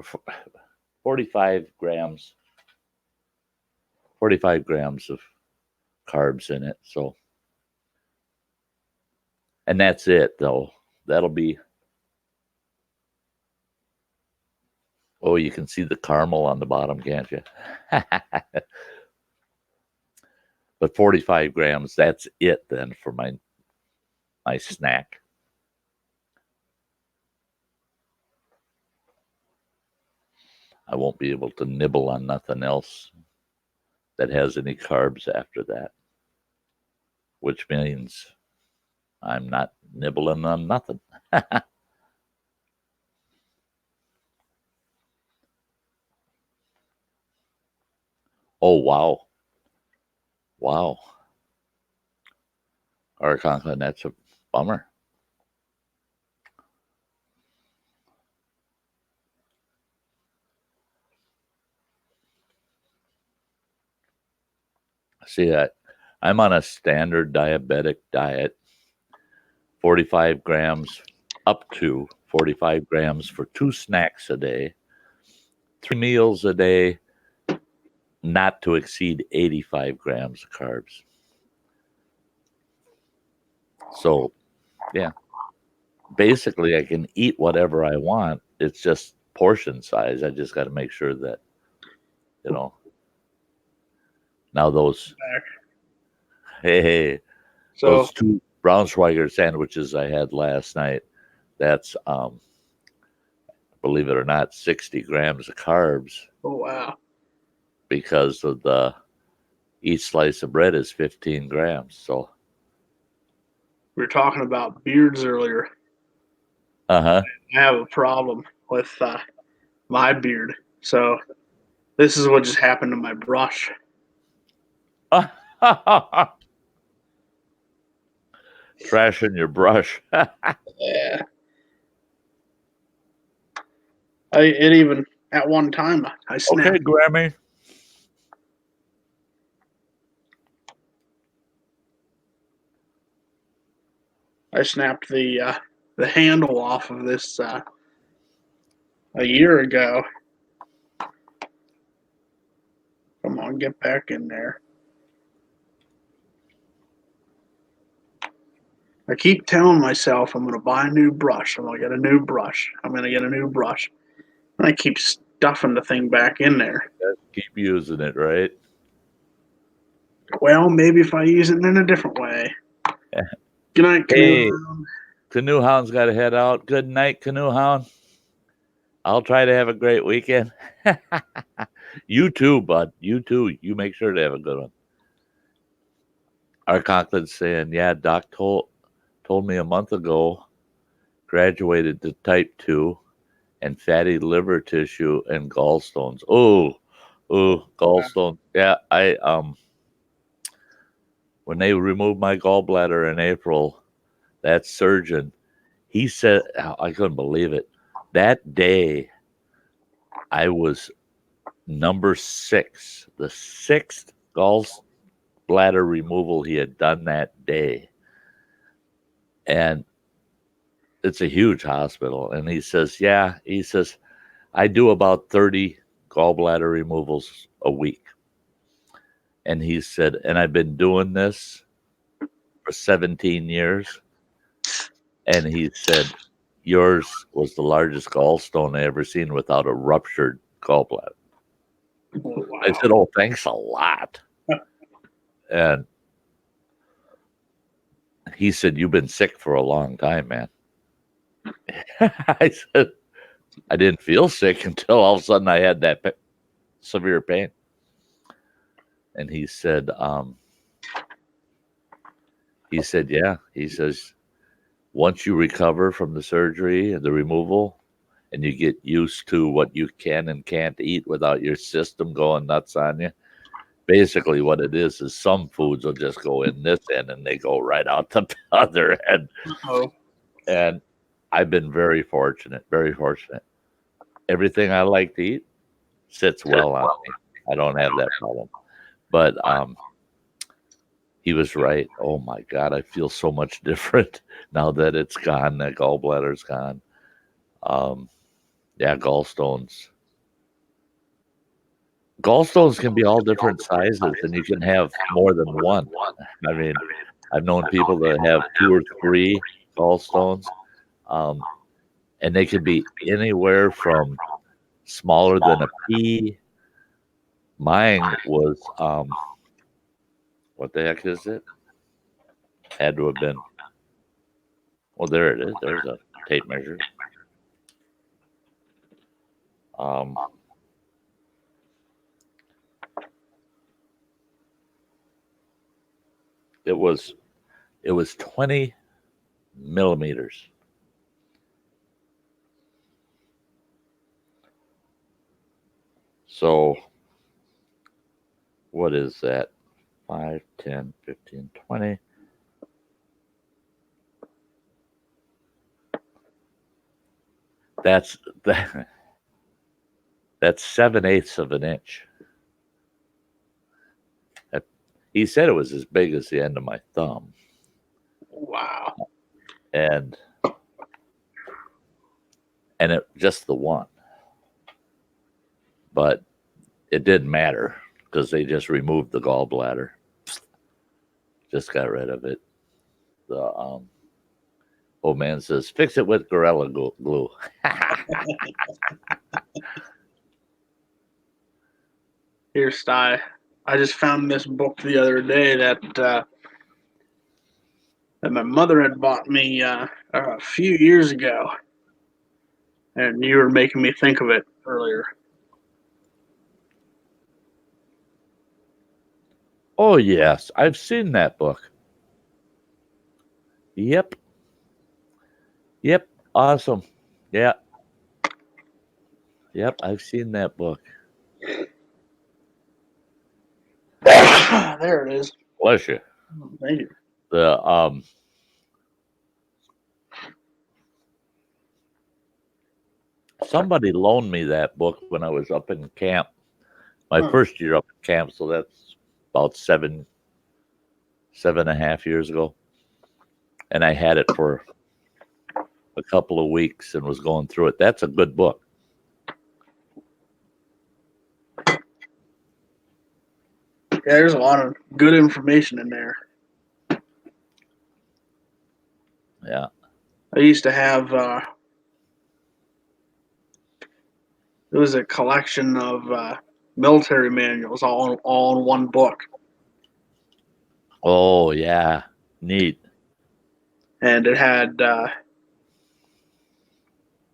S1: grams. 45 grams of carbs in it. So, and that's it though. That'll be, you can see the caramel on the bottom, can't you? But 45 grams, that's it then for my snack. I won't be able to nibble on nothing else that has any carbs after that, which means I'm not nibbling on nothing. Oh, wow. Wow. Our Conklin, that's a bummer. See that I'm on a standard diabetic diet, 45 grams up to 45 grams for 2 snacks a day, 3 meals a day, not to exceed 85 grams of carbs. So, yeah, basically I can eat whatever I want. It's just portion size. I just got to make sure that, now those, hey,
S2: So
S1: those 2 Braunschweiger sandwiches I had last night, that's, believe it or not, 60 grams of carbs
S2: oh wow.
S1: because of each slice of bread is 15 grams. So,
S2: We were talking about beards earlier.
S1: uh
S2: I have a problem with my beard. So this is what just happened to my brush.
S1: huh. Trash in your brush.
S2: Yeah. It even at one time I snapped.
S1: Okay, Grammy.
S2: I snapped the handle off of this a year ago. Come on, get back in there. I keep telling myself I'm going to buy a new brush. I'm going to get a new brush. I'm going to get a new brush. And I keep stuffing the thing back in there.
S1: Keep using it, right?
S2: Well, maybe if I use it in a different way. Good night,
S1: Hey.
S2: Canoe Hound.
S1: Canoe Hound's got to head out. Good night, Canoe Hound. I'll try to have a great weekend. You too, bud. You too. You make sure to have a good one. Our Conklin's saying, yeah, Doc told me a month ago, graduated to type 2 and fatty liver tissue and gallstones. Oh, gallstones. Yeah, when they removed my gallbladder in April, that surgeon, he said, I couldn't believe it. That day, I was number 6, the 6th gallbladder removal he had done that day. And it's a huge hospital. And he says, I do about 30 gallbladder removals a week. And he said, and I've been doing this for 17 years. And he said, yours was the largest gallstone I ever seen without a ruptured gallbladder.
S2: Oh, wow.
S1: I said, oh, thanks a lot. And he said, you've been sick for a long time, man. I said, I didn't feel sick until all of a sudden I had that severe pain. And he said, yeah. He says, once you recover from the surgery and the removal, and you get used to what you can and can't eat without your system going nuts on you, basically what it is some foods will just go in this end and they go right out the other end.
S2: Oh.
S1: And I've been very fortunate, very fortunate. Everything I like to eat sits well on me. I don't have that problem. But he was right. Oh my God, I feel so much different now that it's gone. That gallbladder's gone. Yeah, gallstones. Gallstones can be all different sizes, and you can have more than one. I mean, I've known people that have 2 or 3 gallstones, and they could be anywhere from smaller than a pea. Mine was, what the heck is it? Had to have been. Well, there it is. There's a tape measure. It was 20 millimeters. So what is that? 5, 10, 15, 20. That's 7/8 of an inch. He said it was as big as the end of my thumb.
S2: Wow.
S1: And it just the one. But it didn't matter because they just removed the gallbladder. Just got rid of it. The old man says, fix it with Gorilla Glue.
S2: Here, Sty. I just found this book the other day that my mother had bought me a few years ago, and you were making me think of it earlier.
S1: Oh, yes. I've seen that book. Yep. Awesome. Yeah. Yep. I've seen that book.
S2: There it is.
S1: Bless you.
S2: Thank you.
S1: The somebody loaned me that book when I was up in camp. My first year up in camp, so that's about 7.5 years ago. And I had it for a couple of weeks and was going through it. That's a good book.
S2: Yeah, there's a lot of good information in there.
S1: Yeah.
S2: I used to have it was a collection of military manuals all in one book.
S1: Oh, yeah. Neat.
S2: And it had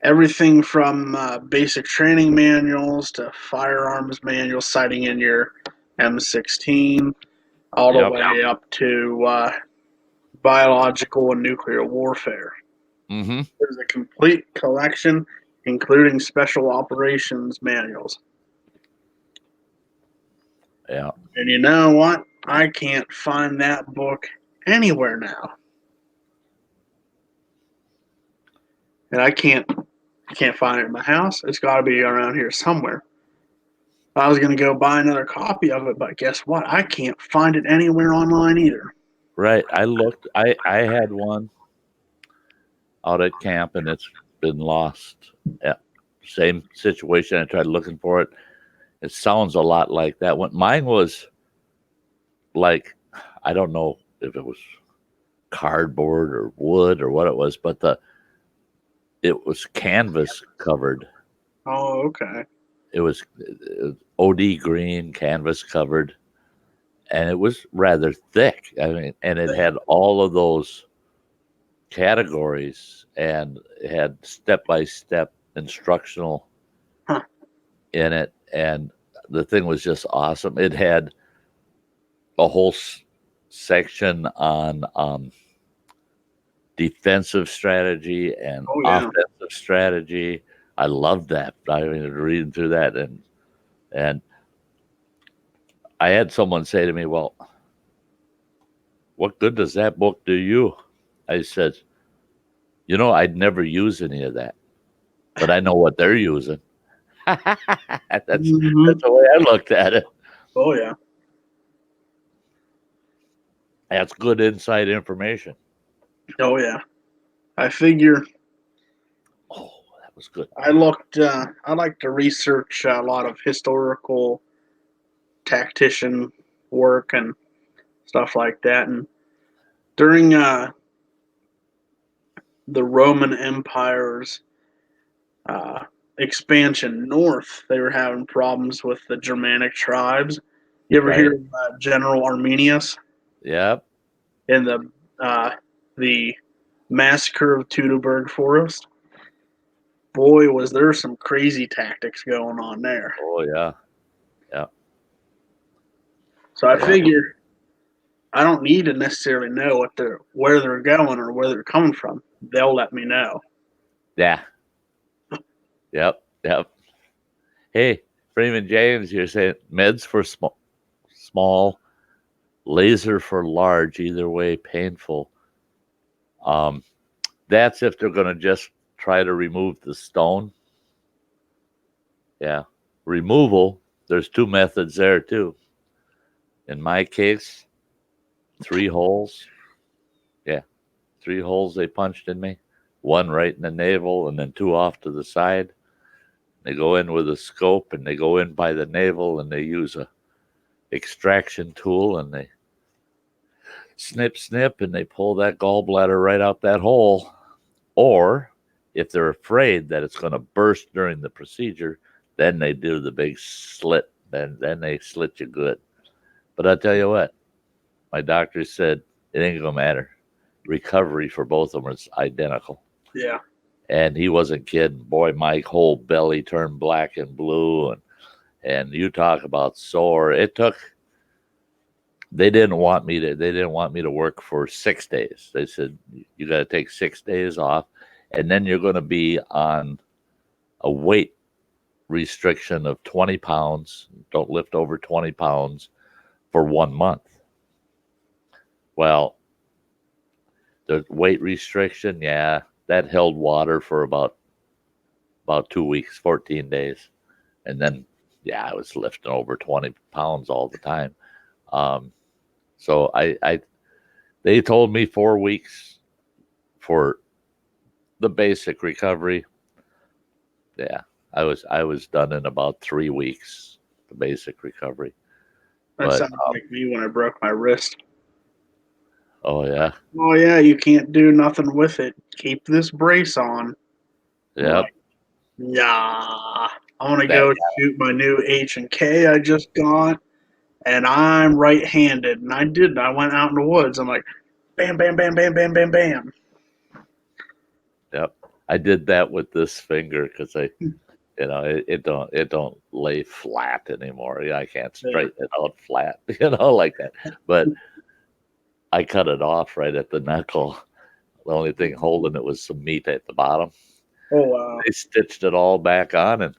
S2: everything from basic training manuals to firearms manuals citing in your M16, all the way up to biological and nuclear warfare.
S1: Mm-hmm.
S2: There's a complete collection, including special operations manuals.
S1: Yeah.
S2: And you know what? I can't find that book anywhere now. And I can't find it in my house. It's got to be around here somewhere. I was going to go buy another copy of it, but guess what? I can't find it anywhere online either.
S1: Right. I looked. I had one out at camp, and it's been lost. Yeah. Same situation. I tried looking for it. It sounds a lot like that one. Mine was like, I don't know if it was cardboard or wood or what it was, but it was canvas covered.
S2: Oh, okay.
S1: It was OD green canvas covered, and it was rather thick. I mean, and it had all of those categories, and it had step-by-step instructional in it, and the thing was just awesome. It had a whole section on defensive strategy and offensive strategy. I loved that. I mean, reading through that, and I had someone say to me, "Well, what good does that book do you?" I said, I'd never use any of that, but I know what they're using. That's the way I looked at it.
S2: Oh, yeah.
S1: That's good inside information.
S2: Oh, yeah. I figure.
S1: Oh, that was good.
S2: I looked. I like to research a lot of historical tactician work and stuff like that. And during the Roman Empire's expansion north, they were having problems with the Germanic tribes. You ever hear of General Arminius?
S1: Yep.
S2: In the massacre of Teutoburg Forest? Boy, was there some crazy tactics going on there.
S1: Oh, yeah. Yeah.
S2: So I figure I don't need to necessarily know where they're going or where they're coming from. They'll let me know.
S1: Yeah. Yep. Hey, Freeman James, you're saying meds for small, laser for large, either way painful. That's if they're going to just try to remove the stone. Yeah. Removal, there's two methods there too. In my case, 3 holes. Yeah, 3 holes they punched in me. 1 right in the navel, and then 2 off to the side. They go in with a scope, and they go in by the navel, and they use a extraction tool, and they snip, and they pull that gallbladder right out that hole. Or if they're afraid that it's going to burst during the procedure, then they do the big slit. Then they slit you good. But I tell you what, my doctor said it ain't going to matter. Recovery for both of them is identical.
S2: Yeah.
S1: And he wasn't kidding. Boy, my whole belly turned black and blue. And you talk about sore. They didn't want me to work for 6 days. They said, you got to take 6 days off. And then you're going to be on a weight restriction of 20 pounds. Don't lift over 20 pounds for 1 month. Well, the weight restriction, yeah, that held water for about 2 weeks, 14 days. And then, yeah, I was lifting over 20 pounds all the time. So they told me 4 weeks for the basic recovery. Yeah, I was done in about 3 weeks, the basic recovery.
S2: That sounds like me when I broke my wrist.
S1: Oh, yeah.
S2: Oh, yeah, you can't do nothing with it. Keep this brace on.
S1: Yep.
S2: Like, nah. I want to go shoot my new H&K I just got, and I'm right-handed. And I did. I went out in the woods. I'm like, bam, bam, bam, bam, bam, bam, bam.
S1: Yep. I did that with this finger because it don't lay flat anymore. I can't straighten it out flat, like that. But I cut it off right at the knuckle. The only thing holding it was some meat at the bottom.
S2: Oh, wow.
S1: They stitched it all back on, and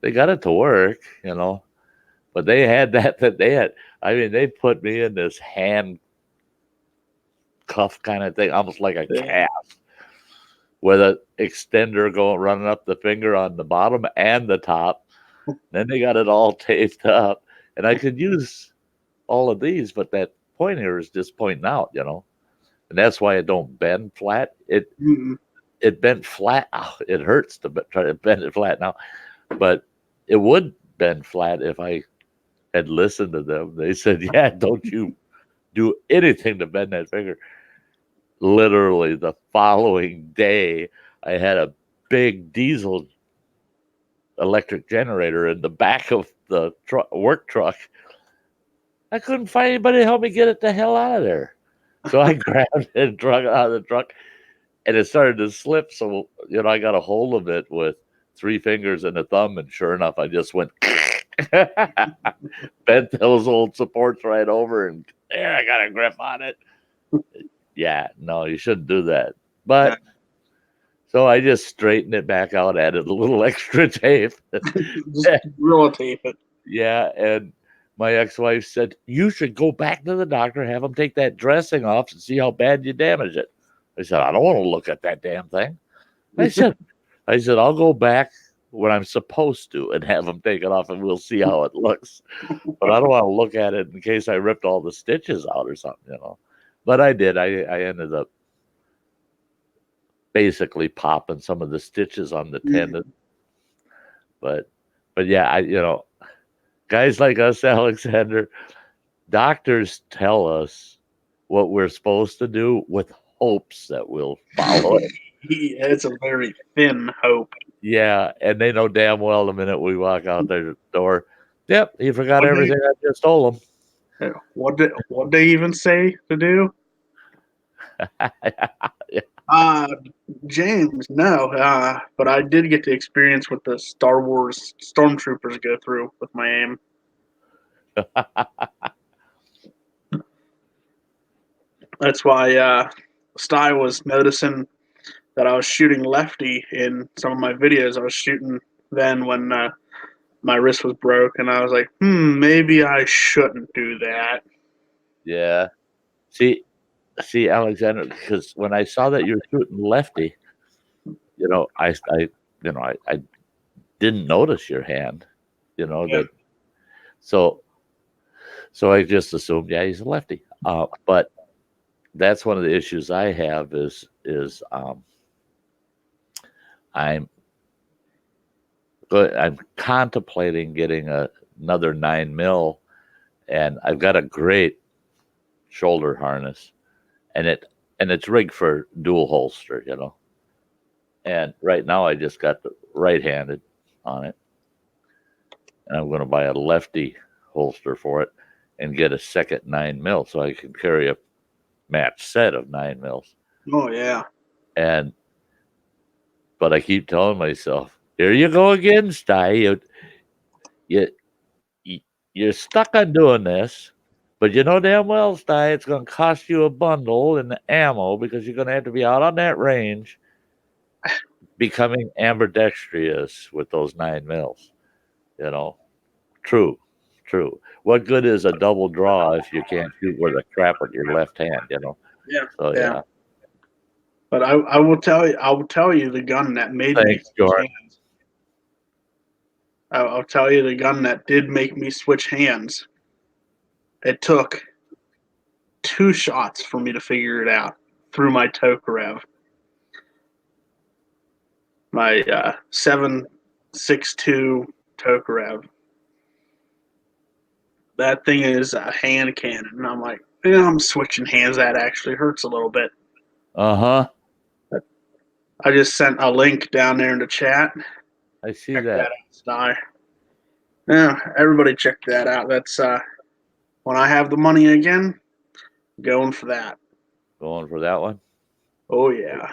S1: they got it to work, But they had they put me in this hand cuff kind of thing, almost like a cast, with an extender running up the finger on the bottom and the top. Then they got it all taped up, and I could use all of these, but that pointer is just pointing out, and that's why it don't bend flat. It bent flat. Oh, it hurts to try to bend it flat now, but it would bend flat if I had listened to them. They said, "Yeah, don't you do anything to bend that finger." Literally, the following day, I had a big diesel electric generator in the back of the work truck. I couldn't find anybody to help me get it the hell out of there. So I grabbed it and drug it out of the truck, and it started to slip. So, I got a hold of it with 3 fingers and a thumb, and sure enough, I just went, bent those old supports right over, and there, I got a grip on it. Yeah, no, you shouldn't do that. But so I just straightened it back out, added a little extra tape.
S2: Just gorilla tape it.
S1: Yeah, and my ex-wife said, you should go back to the doctor, have him take that dressing off and see how bad you damage it. I said, I don't want to look at that damn thing. I said, I'll go back when I'm supposed to and have him take it off, and we'll see how it looks. But I don't want to look at it in case I ripped all the stitches out or something, But I did. I ended up basically popping some of the stitches on the tendon. But yeah, guys like us, Alexander, doctors tell us what we're supposed to do with hopes that we'll follow it.
S2: It's a very thin hope.
S1: Yeah, and they know damn well the minute we walk out their door, yep, he forgot everything I just told him.
S2: What did they even say to do? James, no, but I did get to experience what the Star Wars stormtroopers go through with my aim. That's why Sty was noticing that I was shooting lefty in some of my videos. I was shooting then when my wrist was broke, and I was like, maybe I shouldn't do that.
S1: Yeah. See, Alexander, because when I saw that you were shooting lefty, I didn't notice your hand, that. So I just assumed, yeah, he's a lefty. But that's one of the issues I have is I'm I'm contemplating getting another 9 mil, and I've got a great shoulder harness, and it's rigged for dual holster, you know. And right now I just got the right-handed on it, and I'm going to buy a lefty holster for it and get a second 9 mil so I can carry a match set of 9 mils.
S2: Oh yeah.
S1: And but I keep telling myself, here you go again, Sty. You, you you're stuck on doing this, but you know damn well, Sty, it's going to cost you a bundle in the ammo because you're going to have to be out on that range, becoming ambidextrous with those 9 mils. You know, true, true. What good is a double draw if you can't shoot with a trap with your left hand? You know.
S2: Yeah.
S1: So
S2: Yeah.
S1: yeah.
S2: But I will tell you the gun that made me
S1: Thanks,
S2: switch
S1: Jordan.
S2: hands. I'll tell you the gun that did make me switch hands. It took 2 shots for me to figure it out through my Tokarev. My 7.62 Tokarev. That thing is a hand cannon. And I'm like, yeah, I'm switching hands. That actually hurts a little bit.
S1: Uh-huh.
S2: I just sent a link down there in the chat.
S1: I see
S2: Check
S1: that.
S2: that out, Sty. Yeah, everybody check that out. That's when I have the money again, going for that.
S1: Going for that one.
S2: Oh yeah.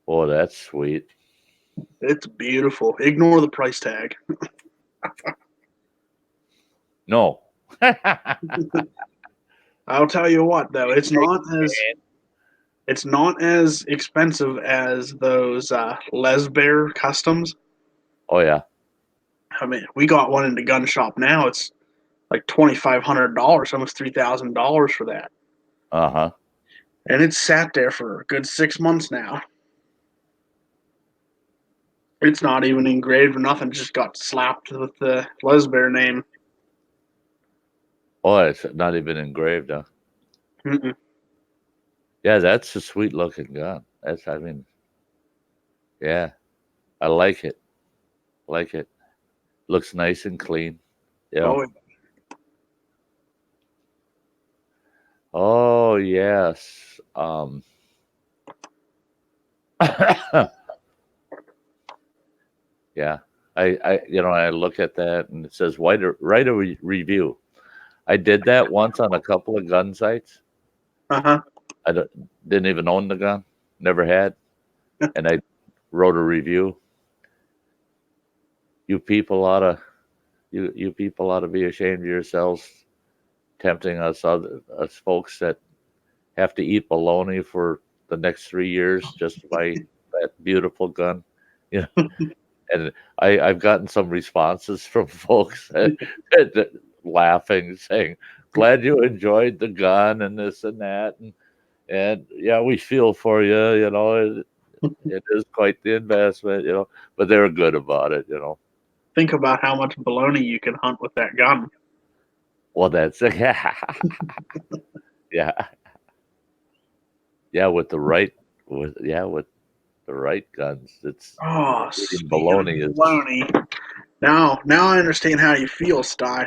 S1: Oh, that's sweet.
S2: It's beautiful. Ignore the price tag.
S1: No.
S2: I'll tell you what though, it's not as expensive as those Les Bear customs.
S1: Oh yeah.
S2: I mean, we got one in the gun shop now. It's like $2,500, almost $3,000 for that,
S1: Uh-huh.
S2: and it's sat there for a good 6 months now. It's not even engraved or nothing. Just got slapped with the Les Bear name.
S1: Oh, it's not even engraved, huh?
S2: Mm-mm.
S1: Yeah, that's a sweet looking gun. I mean, yeah. I like it. Like it. Looks nice and clean. Yeah.
S2: Oh,
S1: Oh yes. Yeah. I look at that and it says write a review. I did that once on a couple of gun sites.
S2: uh-huh.
S1: I didn't even own the gun, never had, and I wrote a review. You people ought to, you people ought to be ashamed of yourselves, tempting us folks that have to eat bologna for the next 3 years just to buy that beautiful gun. You know, and I've gotten some responses from folks that laughing, saying, "Glad you enjoyed the gun and this and that," and yeah, we feel for you. You know, it is quite the investment. You know, but they're good about it. You know.
S2: Think about how much bologna you can hunt with that gun.
S1: Well, that's yeah, yeah. With the right, with the right guns, it's
S2: Oh,
S1: eating
S2: speaking
S1: bologna
S2: of
S1: is
S2: bologna. Now I understand how you feel, Sty.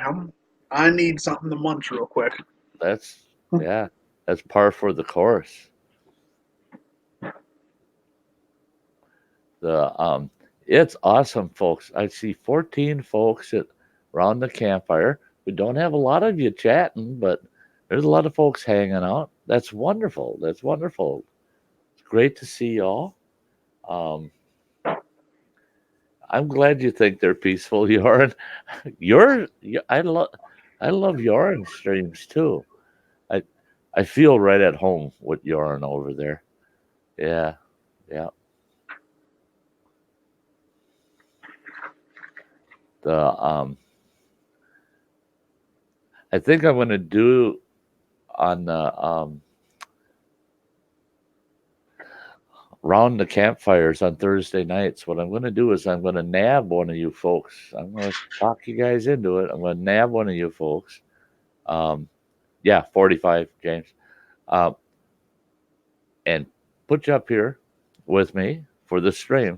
S2: I need something to munch real quick.
S1: that's yeah, that's par for the course. The it's awesome, folks. I see 14 folks around the campfire. We don't have a lot of you chatting, but there's a lot of folks hanging out. That's wonderful. That's wonderful. It's great to see y'all. Um, I'm glad you think they're peaceful, Yorin. I love Yorin streams too. I I feel right at home with Yorin over there. Yeah, yeah. The I think I'm gonna do on the round the campfires on Thursday nights. What I'm gonna do is I'm gonna nab one of you folks. I'm gonna talk you guys into it. I'm gonna nab one of you folks Yeah, 45, James. Um, and put you up here with me for the stream.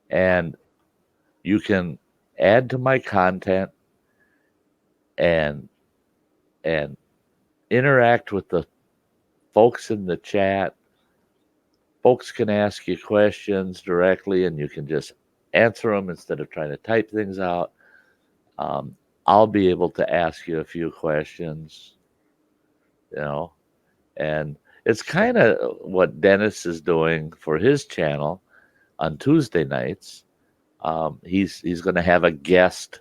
S1: And you can add to my content and interact with the folks in the chat. Folks can ask you questions directly, and you can just answer them instead of trying to type things out. I'll be able to ask you a few questions, and it's kind of what Dennis is doing for his channel on Tuesday nights. He's going to have a guest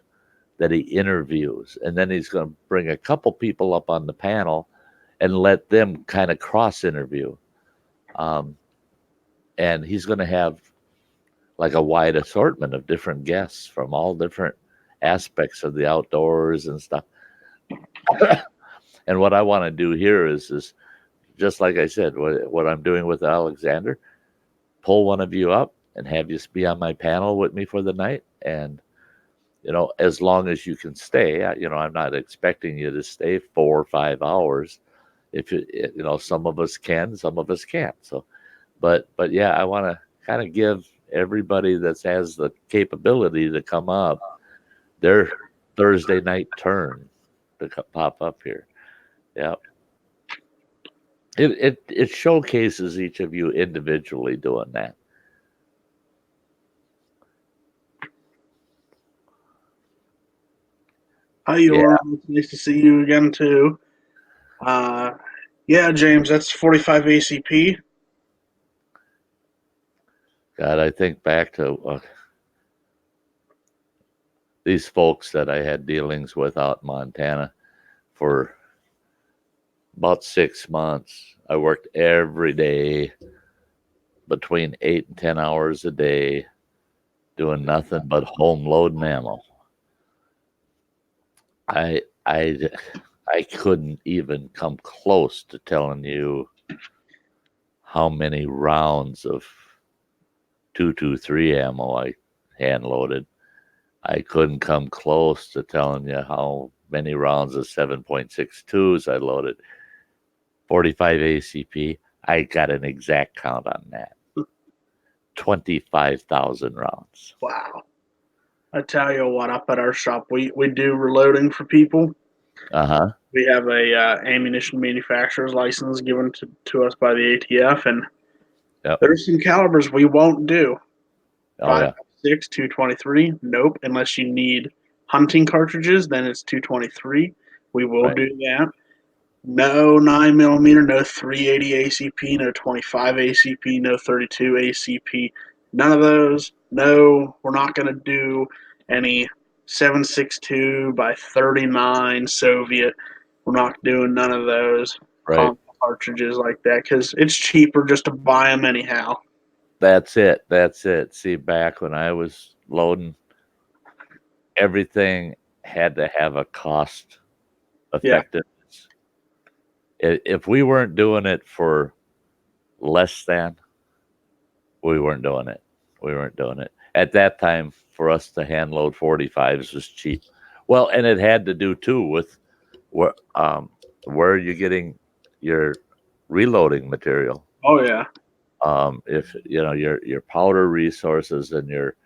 S1: that he interviews, and then he's going to bring a couple people up on the panel and let them kind of cross interview. And he's going to have like a wide assortment of different guests from all different aspects of the outdoors and stuff. And what I want to do here is just like I said, what I'm doing with Alexander, pull one of you up and have you be on my panel with me for the night. And, as long as you can stay, I'm not expecting you to stay 4 or 5 hours. If some of us can, some of us can't. So, but yeah, I want to kind of give everybody that has the capability to come up their Thursday night turn to pop up here. Yeah. It showcases each of you individually doing that.
S2: Hi, Yorm. It's nice to see you again, too. Yeah, James, that's 45 ACP.
S1: God, I think back to these folks that I had dealings with out in Montana for about 6 months. I worked every day between 8 and 10 hours a day doing nothing but home loading ammo. I couldn't even come close to telling you how many rounds of 223 ammo I hand loaded. I couldn't come close to telling you how many rounds of 7.62s I loaded. 45 ACP, I got an exact count on that. 25,000 rounds.
S2: Wow. I tell you what, up at our shop, we do reloading for people.
S1: Uh-huh.
S2: We have a ammunition manufacturer's license given to us by the ATF, and there's some calibers we won't do. 5.6, 223, nope. Unless you need hunting cartridges, then it's 223. We will do that. No 9mm, no 380 ACP, no 25 ACP, no 32 ACP. None of those. No, we're not going to do any 7.62 by 39 Soviet. We're not doing none of those cartridges like that because it's cheaper just to buy them anyhow.
S1: That's it. See, back when I was loading, everything had to have a cost effectiveness. If we weren't doing it for less than, we weren't doing it. At that time, for us to hand load 45s was cheap. Well, and it had to do too with where you're getting your reloading material.
S2: Oh yeah.
S1: If your powder resources and your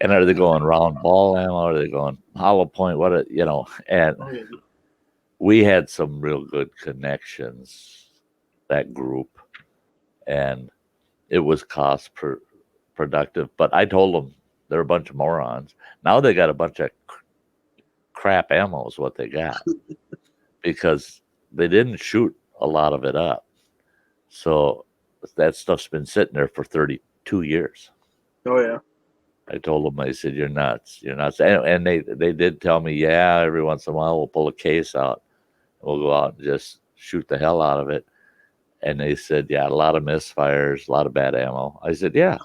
S1: and are they going round ball ammo? Are they going hollow point? And we had some real good connections, that group, and it was cost productive. But I told them they're a bunch of morons. Now they got a bunch of crap ammo is what they got because they didn't shoot a lot of it up. So that stuff's been sitting there for 32 years.
S2: Oh yeah.
S1: I told them, I said, you're nuts. And they did tell me, yeah, every once in a while we'll pull a case out. We'll go out and just shoot the hell out of it. And they said, yeah, a lot of misfires, a lot of bad ammo. I said, yeah.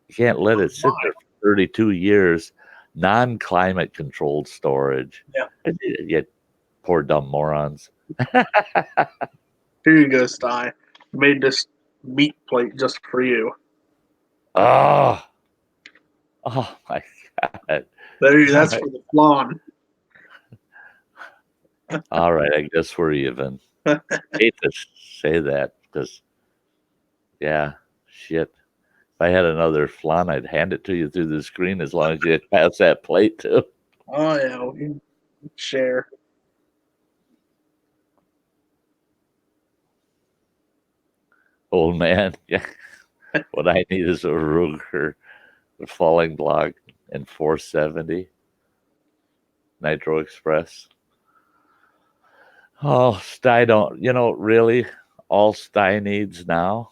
S1: You can't let it sit there for 32 years, non-climate controlled storage.
S2: Yeah.
S1: You poor dumb morons.
S2: Here you go, Sty. Made this meat plate just for you.
S1: Oh my God.
S2: That's for the flan.
S1: All right, I guess we're even. Hate to say that because, yeah, shit. If I had another flan, I'd hand it to you through the screen as long as you pass that plate too.
S2: Oh yeah, we can share.
S1: Old man, yeah. What I need is a Ruger, a falling block, and 470 Nitro Express. Oh, Sty don't. Really, all Sty needs now.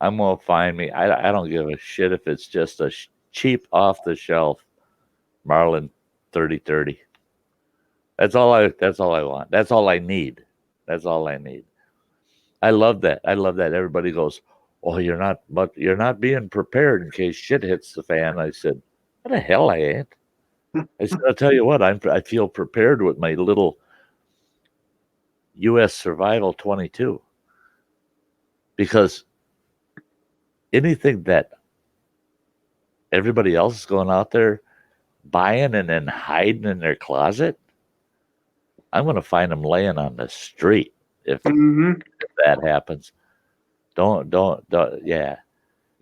S1: I'm gonna find me. I don't give a shit if it's just a cheap off the shelf Marlin 3030. That's all I. That's all I want. That's all I need. That's all I need. I love that. I love that. Everybody goes, "Oh, you're not being prepared in case shit hits the fan." I said, "What the hell I ain't." I said, "I'll tell you what. I feel prepared with my little U.S. Survival 22 because anything that everybody else is going out there buying and then hiding in their closet, I'm going to find them laying on the street if that happens. Don't, yeah.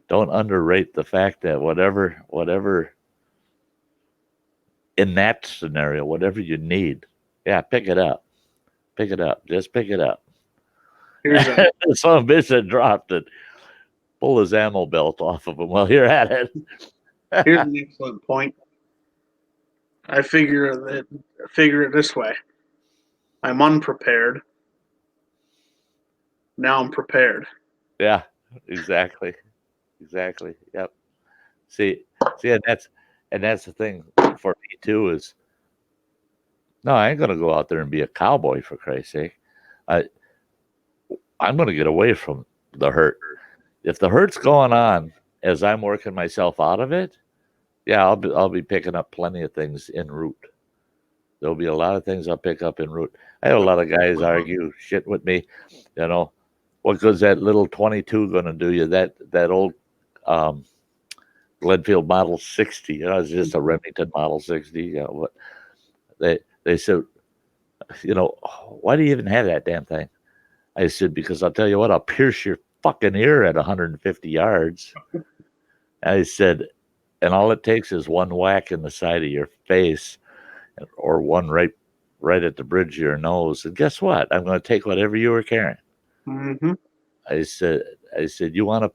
S1: Don't underrate the fact that whatever in that scenario, whatever you need, yeah, pick it up. Pick it up. Just pick it up.
S2: Here's a
S1: Some bitch that dropped it. Pull his ammo belt off of him while you're at it.
S2: here's an excellent point. I figure it this way. I'm unprepared. Now I'm prepared.
S1: Yeah, exactly. Exactly. Yep. See, and that's the thing for me too is no, I ain't gonna go out there and be a cowboy for Christ's sake. I'm gonna get away from the hurt. If the hurt's going on as I'm working myself out of it, yeah, I'll be picking up plenty of things en route. There'll be a lot of things I'll pick up en route. I have a lot of guys argue shit with me, what good's that little 22 gonna do you? That old Glenfield Model 60, it's just a Remington Model 60. What they said, why do you even have that damn thing? I said, because I'll tell you what, I'll pierce your fucking ear at 150 yards. I said, and all it takes is one whack in the side of your face or one right at the bridge of your nose. And guess what? I'm going to take whatever you were carrying.
S2: Mm-hmm.
S1: I said, you want to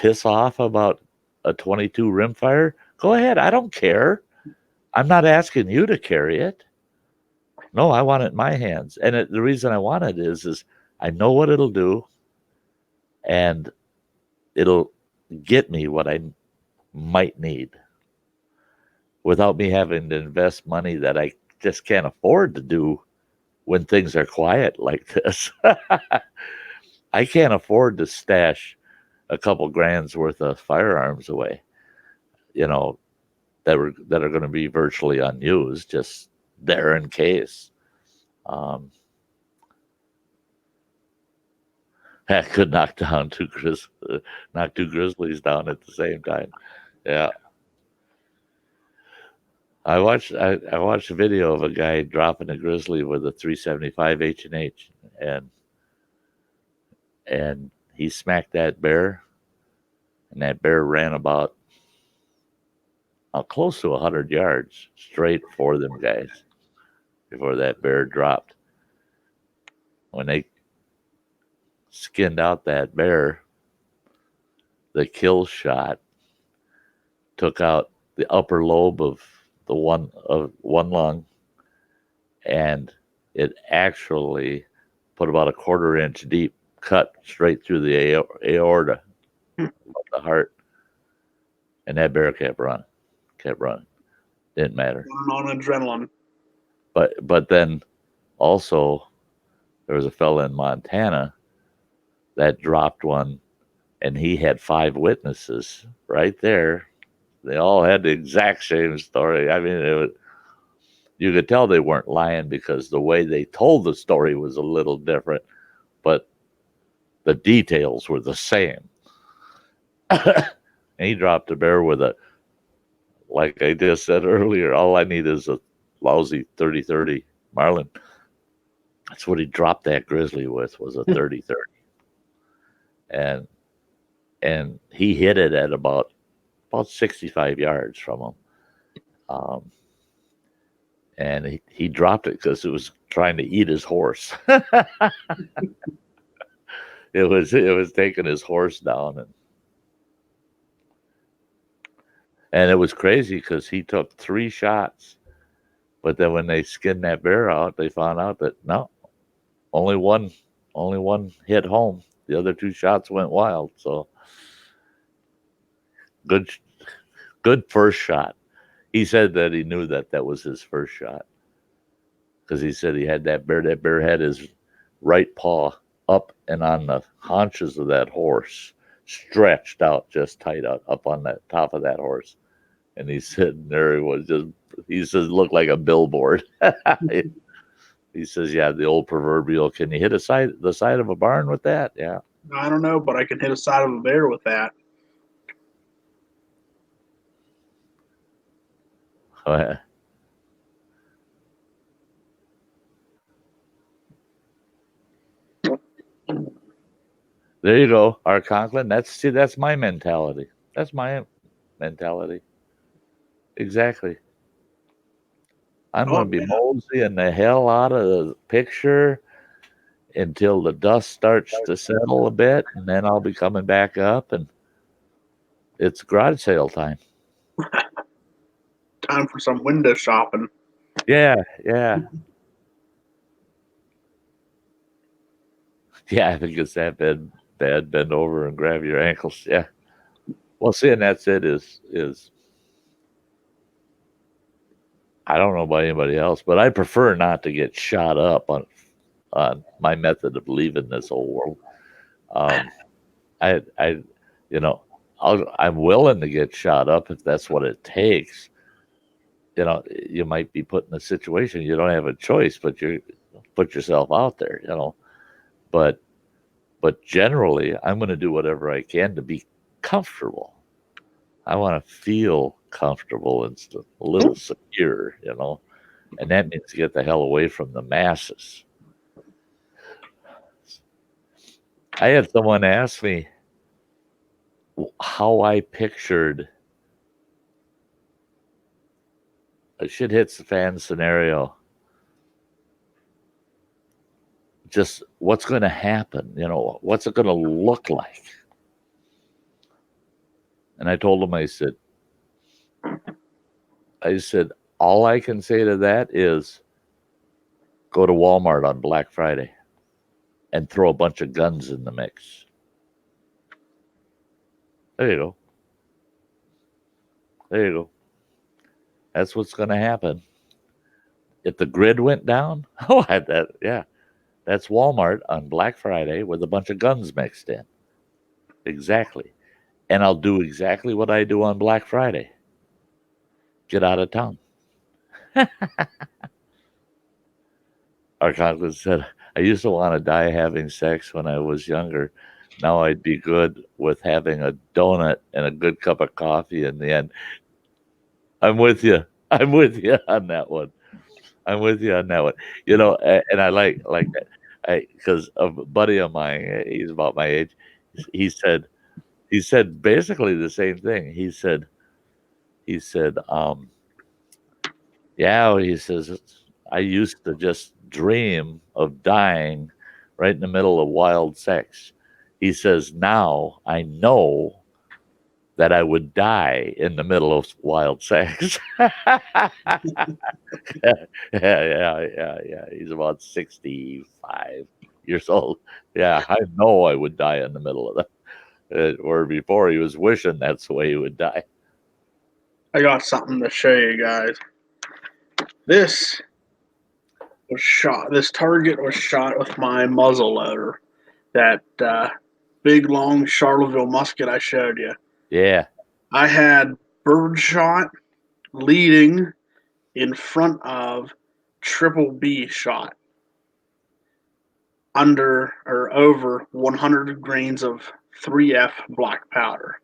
S1: piss off about a 22 rimfire? Go ahead. I don't care. I'm not asking you to carry it. No, I want it in my hands. And the reason I want it is I know what it'll do, and it'll get me what I might need without me having to invest money that I just can't afford to do when things are quiet like this. I can't afford to stash a couple grand's worth of firearms away, that are going to be virtually unused, just there in case. I could knock two grizzlies down at the same time. Yeah. I watched a video of a guy dropping a grizzly with a 375 H&H, and he smacked that bear, and that bear ran about close to 100 yards straight for them guys before that bear dropped. When they skinned out that bear, the kill shot took out the upper lobe of one lung, and it actually put about a 1/4 inch deep cut straight through the aorta of the heart. And that bear kept running. Didn't matter.
S2: On adrenaline.
S1: But then also there was a fella in Montana that dropped one, and he had 5 witnesses right there. They all had the exact same story. I mean, you could tell they weren't lying because the way they told the story was a little different, but the details were the same. And he dropped a bear with a like I just said earlier, all I need is a lousy 30-30 Marlin. That's what he dropped that grizzly with, was a 30-30. And he hit it at about 65 yards from him. And he dropped it because it was trying to eat his horse. it was taking his horse down, and it was crazy because he took 3 shots, but then when they skinned that bear out, they found out that no, only one hit home. The other 2 shots went wild. So good first shot. He said that he knew that was his first shot because he said he had that bear. That bear had his right paw up and on the haunches of that horse, stretched out, just tight up on that top of that horse. And he said there he says, looked like a billboard. He says, yeah, the old proverbial, can you hit the side of a barn with that? Yeah.
S2: I don't know, but I can hit a side of a bear with that.
S1: There you go, our Conklin. That's my mentality. That's my mentality. Exactly. I'm going to be moseying the hell out of the picture until the dust starts to settle a bit, and then I'll be coming back up, and it's garage sale time.
S2: Time for some window shopping.
S1: Yeah. Yeah, I think it's that bad. Bend over and grab your ankles. Yeah. Well, seeing that's it is I don't know about anybody else, but I prefer not to get shot up on my method of leaving this old world. I'm willing to get shot up if that's what it takes. You might be put in a situation you don't have a choice, but you put yourself out there. But generally, I'm going to do whatever I can to be comfortable. I want to feel comfortable and a little secure, and that means get the hell away from the masses. I had someone ask me how I pictured a shit hits the fan scenario. Just what's going to happen, what's it going to look like? And I told him, I said, all I can say to that is go to Walmart on Black Friday and throw a bunch of guns in the mix. There you go. That's what's going to happen. If the grid went down, that's Walmart on Black Friday with a bunch of guns mixed in. Exactly. And I'll do exactly what I do on Black Friday. Get out of town. Our Conklin said, I used to want to die having sex when I was younger. Now I'd be good with having a donut and a good cup of coffee in the end. I'm with you on that one. And I like that. Because a buddy of mine, he's about my age, he said basically the same thing. He said, yeah, he says, I used to just dream of dying right in the middle of wild sex. He says, now I know that I would die in the middle of wild sex. Yeah. He's about 65 years old. Yeah, I know I would die in the middle of that. Or before he was wishing that's the way he would die.
S2: I got something to show you guys. This was shot. This target was shot with my muzzle loader. That big, long Charleville musket I showed you.
S1: Yeah.
S2: I had birdshot leading in front of triple B shot under or over 100 grains of 3F black powder.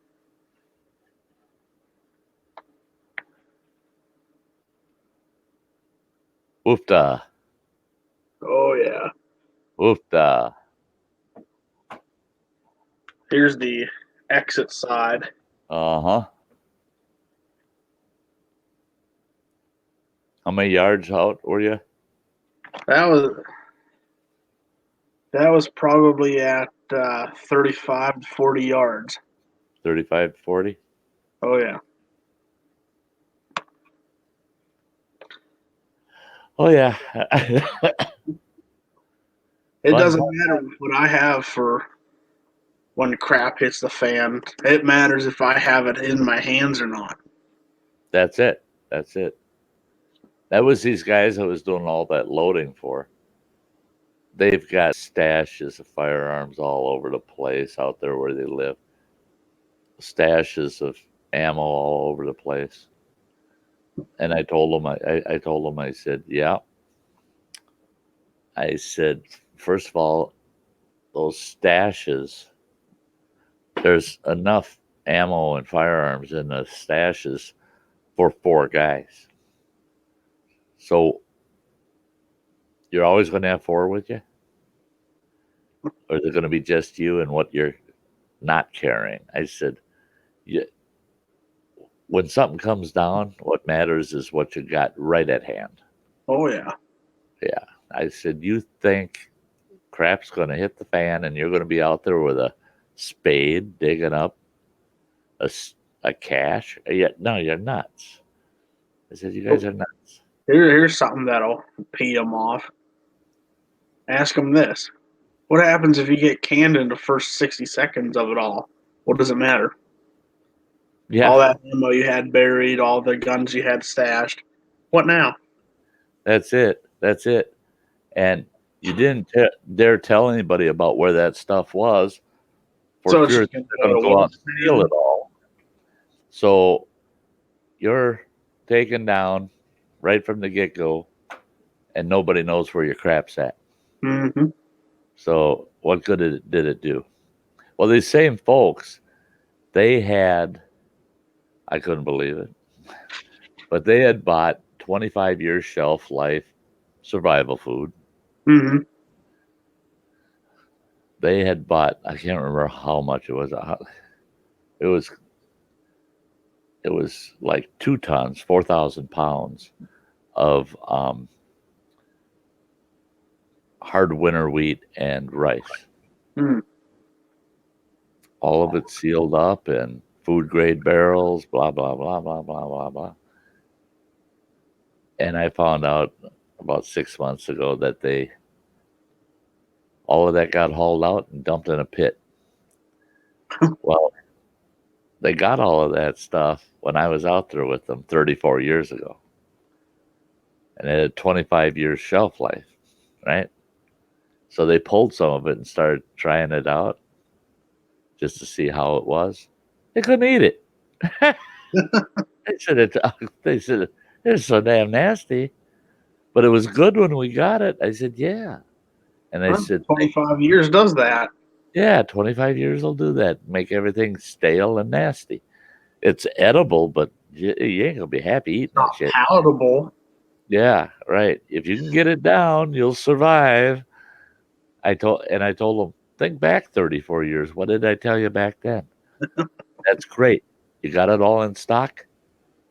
S1: Woofda.
S2: Oh yeah.
S1: Woofda.
S2: Here's the exit side.
S1: Uh-huh. How many yards out were you?
S2: That was probably at 35 to 40 yards.
S1: 35 to 40?
S2: Oh yeah.
S1: Oh, yeah.
S2: It
S1: Fun,
S2: doesn't
S1: fun.
S2: matter what I have for when crap hits the fan. It matters if I have it in my hands or not.
S1: That's it. That's it. That was these guys I was doing all that loading for. They've got stashes of firearms all over the place out there where they live. Stashes of ammo all over the place. And I told them, I told them, I said, yeah. I said, first of all, those stashes, there's enough ammo and firearms in the stashes for 4 guys. So you're always going to have 4 with you? Or is it going to be just you and what you're not carrying? I said, yeah, when something comes down, what matters is what you got right at hand.
S2: Oh yeah.
S1: Yeah. I said, you think crap's going to hit the fan and you're going to be out there with a spade digging up a cache? Yeah, no, you're nuts. I said, you guys are nuts.
S2: Here's something that'll pee them off. Ask them this. What happens if you get canned in the first 60 seconds of it all? What does it matter?
S1: Yeah,
S2: All that ammo you had buried, all the guns you had stashed. What now?
S1: that's it. That's it. And you didn't dare tell anybody about where that stuff was for
S2: So it's
S1: fear
S2: just
S1: they're
S2: gonna
S1: going to
S2: go
S1: go
S2: to
S1: out and steal it all. So you're taken down right from the get-go, and nobody knows where your crap's at.
S2: Mm-hmm.
S1: So what good did it do? Well, these same folks, they had, I couldn't believe it, but they had bought 25 years shelf life survival food.
S2: Mm-hmm.
S1: They had bought, I can't remember how much it was. It was it was like 2 tons, 4,000 pounds of hard winter wheat and rice.
S2: Mm.
S1: All of it sealed up in food grade barrels, blah, blah, blah, blah, blah, blah, blah. And I found out about 6 months ago that all of that got hauled out and dumped in a pit. Well, they got all of that stuff when I was out there with them 34 years ago. And it had 25 years shelf life, right? So they pulled some of it and started trying it out just to see how it was. They couldn't eat it. They said it's so damn nasty, but it was good when we got it. I said, yeah. And they said,
S2: 25 years does that.
S1: yeah, 25 years will do that. Make everything stale and nasty. It's edible, but you ain't gonna be happy eating that
S2: Not
S1: shit.
S2: palatable.
S1: Yeah, right. If you can get it down, you'll survive. I told them, think back 34 years. What did I tell you back then? That's great. You got it all in stock.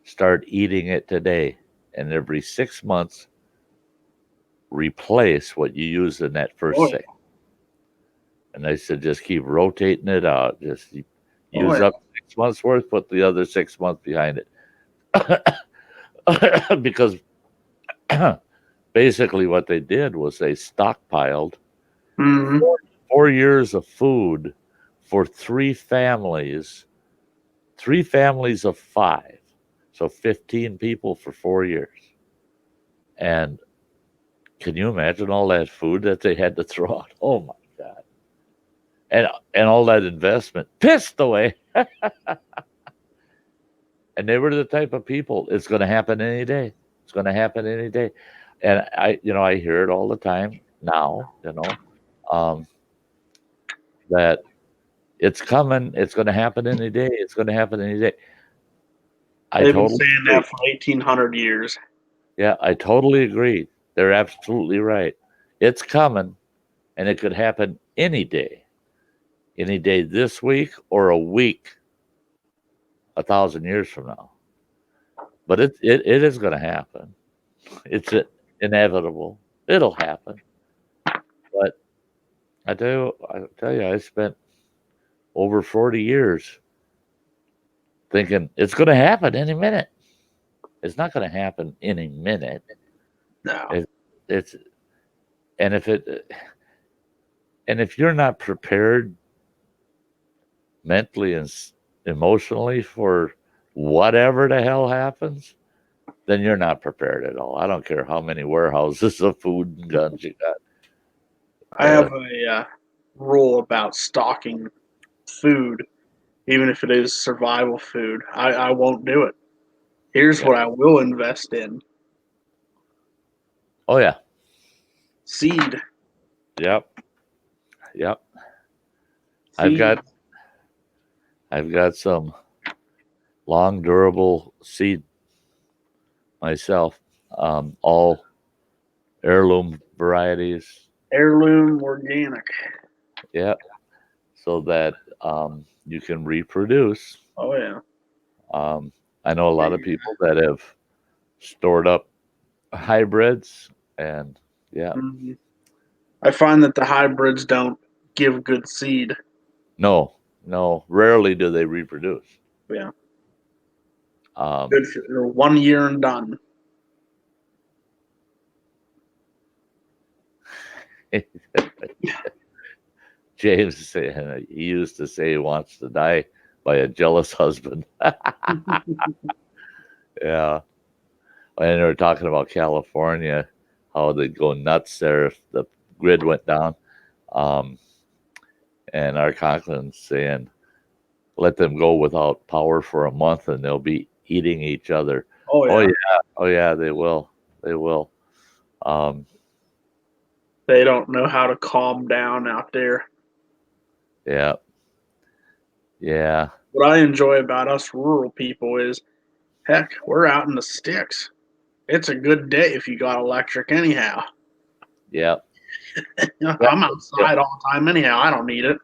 S1: Start eating it today, and every 6 months, replace what you used in that first
S2: Oh,
S1: 6. And I said, just keep rotating it out. Just use
S2: yeah.
S1: up 6 months worth, put the other 6 months behind it. Because basically what they did was they stockpiled
S2: Mm-hmm.
S1: 4 years of food for 3 families of 5. So 15 people for 4 years. And can you imagine all that food that they had to throw out? Oh my God. And all that investment pissed away. And they were the type of people, it's going to happen any day. It's going to happen any day. And I hear it all the time now, that it's coming. It's going to happen any day. It's going to happen any day. I
S2: They've been
S1: totally
S2: saying
S1: agree.
S2: that for 1,800 years.
S1: Yeah, I totally agree. They're absolutely right. It's coming, and it could happen any day this week or a week, 1,000 years from now. But it is going to happen. It's inevitable. It'll happen. But I tell you, I spent over 40 years thinking it's going to happen any minute. It's not going to happen any minute.
S2: No.
S1: It's and if you're not prepared mentally and emotionally for whatever the hell happens, then you're not prepared at all. I don't care how many warehouses of food and guns you got.
S2: I have a rule about stocking food, even if it is survival food. I won't do it. Here's what I will invest in.
S1: Oh yeah.
S2: Seed.
S1: Yep.
S2: Seed.
S1: I've got some long durable seed myself. All heirloom varieties.
S2: Heirloom organic.
S1: Yeah. So that you can reproduce.
S2: Oh yeah.
S1: I know a lot of people that have stored up hybrids, and yeah.
S2: Mm-hmm. I find that the hybrids don't give good seed.
S1: No. Rarely do they reproduce.
S2: Yeah. Good for 1 year and done.
S1: James he used to say he wants to die by a jealous husband. Yeah. And they were talking about California, how they'd go nuts there if the grid went down. And our Conklin's saying, let them go without power for a month and they'll be eating each other.
S2: Oh yeah.
S1: Oh yeah, they will. They will.
S2: They don't know how to calm down out there.
S1: Yeah. Yeah.
S2: What I enjoy about us rural people is, heck, we're out in the sticks. It's a good day if you got electric anyhow.
S1: Yeah.
S2: I'm outside all the time anyhow. I don't need it.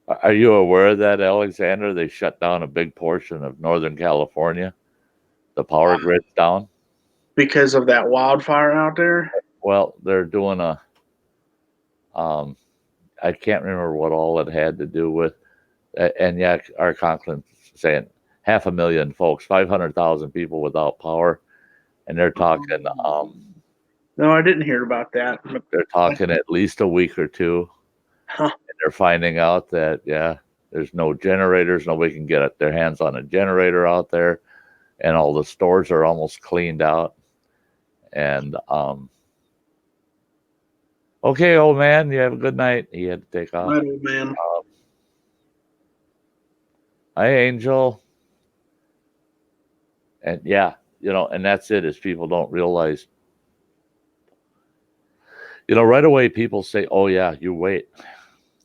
S1: Are you aware of that, Alexander? They shut down a big portion of Northern California. The power grid's down.
S2: Because of that wildfire out there?
S1: Well, they're doing I can't remember what all it had to do with. And yeah, our Conklin's saying 500,000 folks, 500,000 people without power. And they're talking,
S2: no, I didn't hear about that.
S1: They're talking at least a week or two.
S2: Huh.
S1: And they're finding out that, there's no generators. Nobody can get their hands on a generator out there. And all the stores are almost cleaned out. And, okay, old man, you have a good night. He had to take off.
S2: Right, old man.
S1: Hi, Angel. And and that's it, is people don't realize, right away people say, oh yeah, you wait.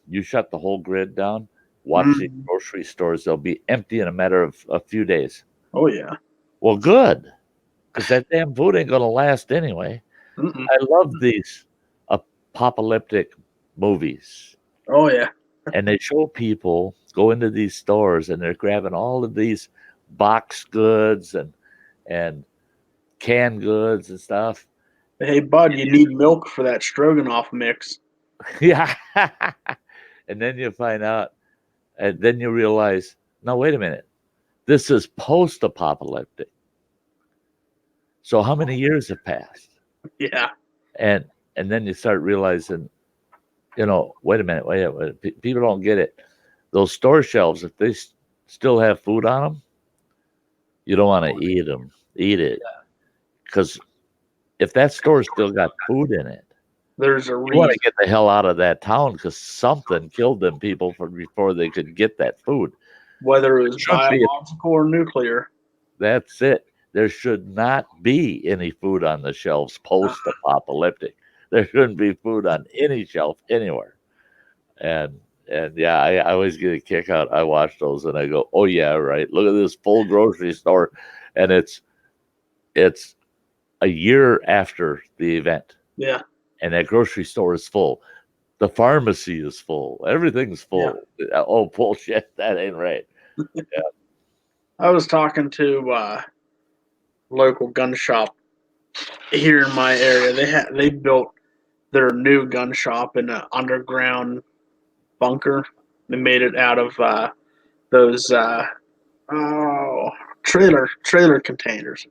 S1: You shut the whole grid down, watch the grocery stores, they'll be empty in a matter of a few days.
S2: Oh yeah.
S1: Well, good, because that damn food ain't gonna last anyway.
S2: Mm-mm.
S1: I love these apocalyptic movies.
S2: Oh yeah.
S1: And they show people go into these stores and they're grabbing all of these box goods and canned goods and stuff.
S2: Hey bud, you need milk for that stroganoff mix.
S1: Yeah. And then you find out, and then you realize, no, wait a minute. This is post-apocalyptic. So how many years have passed?
S2: Yeah.
S1: And then you start realizing, wait a minute. People don't get it. Those store shelves, if they still have food on them, you don't want to eat it. Because if that store's still got food in it,
S2: there's a
S1: you
S2: reason.
S1: want to get the hell out of that town, because something killed them people before they could get that food.
S2: Whether it was biological or nuclear.
S1: That's it. There should not be any food on the shelves post-apocalyptic. There shouldn't be food on any shelf anywhere. And yeah, I always get a kick out. I watch those and I go, oh yeah, right. Look at this full grocery store, and it's a year after the event,
S2: Yeah.
S1: and that grocery store is full. The pharmacy is full. Everything's full. Oh, bullshit. That ain't right.
S2: I was talking to local gun shop here in my area. They built their new gun shop in an underground bunker. They made it out of those trailer containers.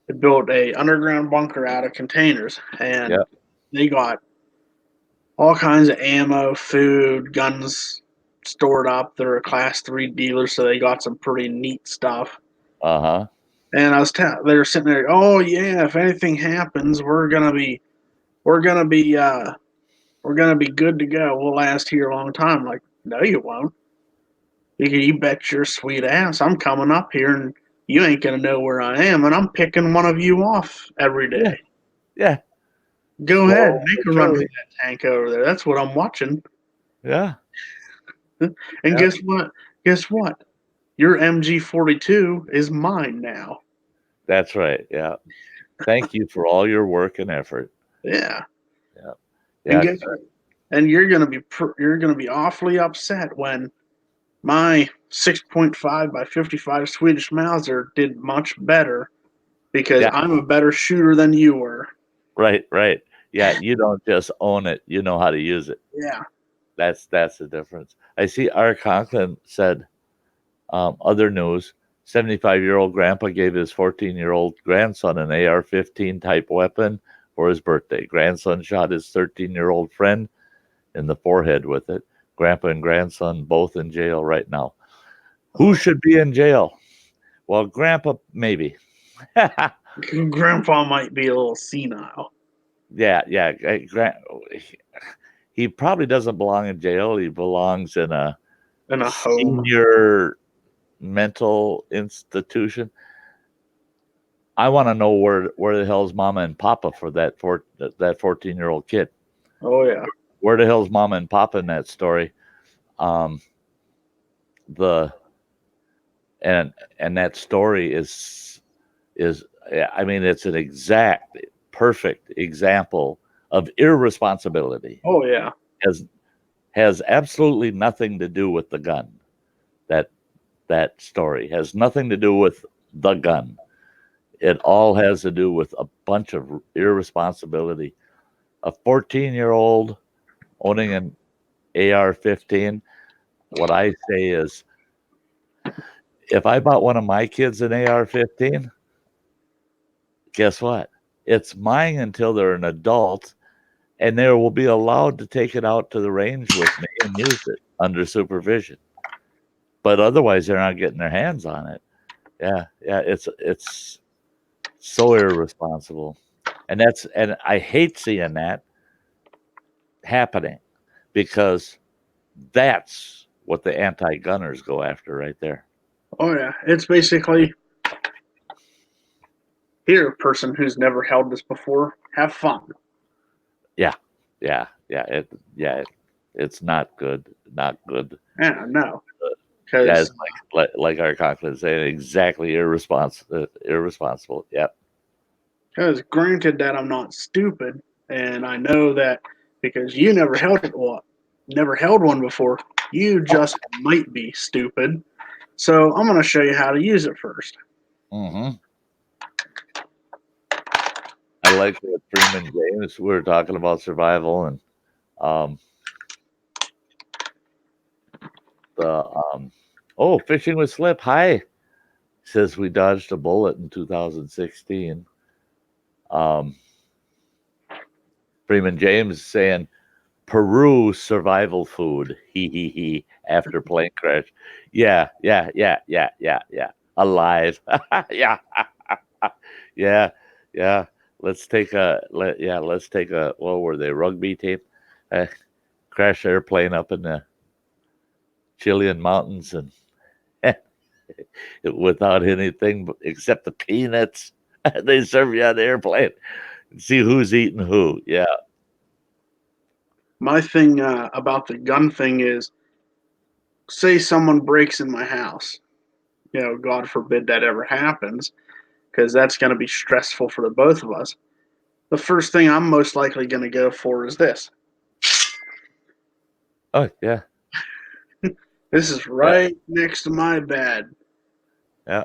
S2: They built a underground bunker out of containers, and
S1: Yep.
S2: they got all kinds of ammo, food, guns stored up. They're a class 3 dealer, so they got some pretty neat stuff.
S1: Uh-huh.
S2: And they were sitting there, oh yeah, if anything happens, we're gonna be good to go. We'll last here a long time. Like, no, you won't. You bet your sweet ass I'm coming up here and you ain't gonna know where I am, and I'm picking one of you off every day.
S1: Yeah.
S2: Go
S1: Slow
S2: ahead,
S1: but
S2: make a run for
S1: surely.
S2: that tank over there. That's what I'm watching.
S1: Yeah.
S2: And
S1: Yeah.
S2: guess what? Guess what? Your MG42 is mine now.
S1: That's right. Yeah. Thank you for all your work and effort.
S2: Yeah.
S1: Yeah.
S2: And
S1: Yeah.
S2: guess what? And you're gonna be awfully upset when my 6.5 by 55 Swedish Mauser did much better because
S1: Yeah.
S2: I'm a better shooter than you were.
S1: Right. Right. Yeah. You don't just own it. You know how to use it.
S2: Yeah.
S1: That's the difference. I see R. Conklin said, other news, 75-year-old grandpa gave his 14-year-old grandson an AR-15 type weapon for his birthday. Grandson shot his 13-year-old friend in the forehead with it. Grandpa and grandson both in jail right now. Who should be in jail? Well, Grandpa, maybe.
S2: Grandpa might be a little senile.
S1: Yeah. He probably doesn't belong in jail. He belongs in a
S2: In a home.
S1: senior mental institution. I want to know where the hell's Mama and Papa for that 14-year-old kid.
S2: Oh yeah.
S1: Where the hell's Mama and Papa in that story? And that story is I mean, it's an exact perfect example of irresponsibility.
S2: Oh yeah.
S1: Has absolutely nothing to do with the gun. That story has nothing to do with the gun. It all has to do with a bunch of irresponsibility. A 14-year-old owning an AR-15. What I say is, if I bought one of my kids an AR-15, guess what? It's mine until they're an adult, and they will be allowed to take it out to the range with me and use it under supervision. But otherwise, they're not getting their hands on it. Yeah, it's so irresponsible, and I hate seeing that happening because that's what the anti-gunners go after right there.
S2: Oh yeah. It's basically, here, a person who's never held this before, have fun.
S1: It's not good. Not good.
S2: Yeah, no.
S1: Yeah,
S2: Because
S1: it's like our Conklin saying, exactly irresponsible. Yep.
S2: granted that I'm not stupid, and I know that because you never held one before, you just might be stupid. So I'm going to show you how to use it first.
S1: Mm-hmm. I like what Freeman James, we were talking about survival and fishing with slip. Hi. Says we dodged a bullet in 2016. Freeman James saying Peru survival food. He after plane crash. Yeah. Alive. Yeah. Yeah. Let's take a what were they, rugby team? Crash airplane up in the Chilean mountains and without anything except the peanuts. They serve you on the airplane. See who's eating who. Yeah.
S2: My thing about the gun thing is, say someone breaks in my house. God forbid that ever happens. because that's going to be stressful for the both of us. The first thing I'm most likely going to go for is this.
S1: Oh yeah,
S2: This is right next to my bed.
S1: yeah.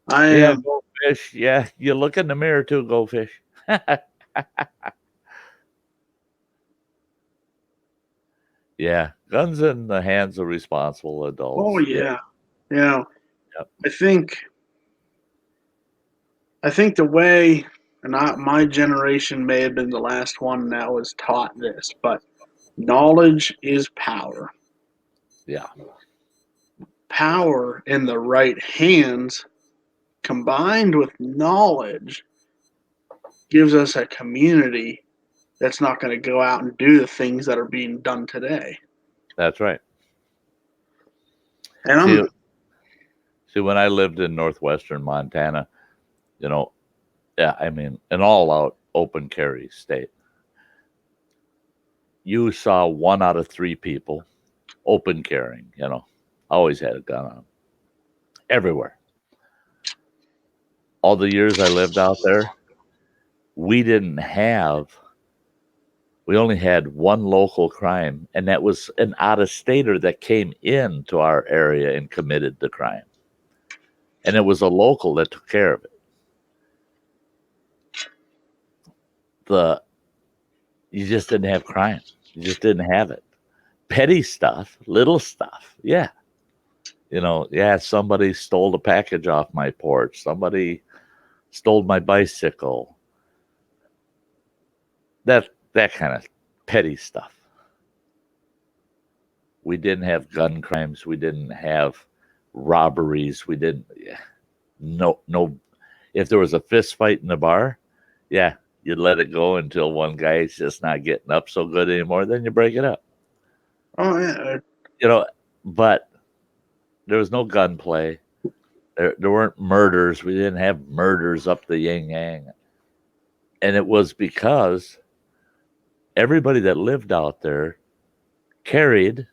S2: I
S1: Yeah,
S2: am.
S1: goldfish. Yeah, you look in the mirror too, goldfish. Yeah, guns in the hands of responsible adults.
S2: Oh yeah. You know,
S1: Yep.
S2: I think the way, and my generation may have been the last one that was taught this, but knowledge is power.
S1: Yeah,
S2: Power in the right hands combined with knowledge gives us a community that's not going to go out and do the things that are being done today.
S1: that's right.
S2: And
S1: See, see, when I lived in northwestern Montana, you know, yeah, I mean, an all-out open carry state. You saw 1 out of 3 people open carrying. Always had a gun on 'em. Everywhere. All the years I lived out there, we didn't have. We only had one local crime, and that was an out-of-stater that came into our area and committed the crime. And it was a local that took care of it. The You just didn't have crime. You just didn't have it. Petty stuff, little stuff. Yeah. Yeah, somebody stole a package off my porch. Somebody stole my bicycle. That kind of petty stuff. We didn't have gun crimes. We didn't have robberies. We didn't. Yeah, no. If there was a fist fight in the bar, yeah, you'd let it go until one guy's just not getting up so good anymore. Then you break it up.
S2: oh yeah,
S1: But there was no gunplay. There weren't murders. We didn't have murders up the yin yang. And it was because everybody that lived out there carried,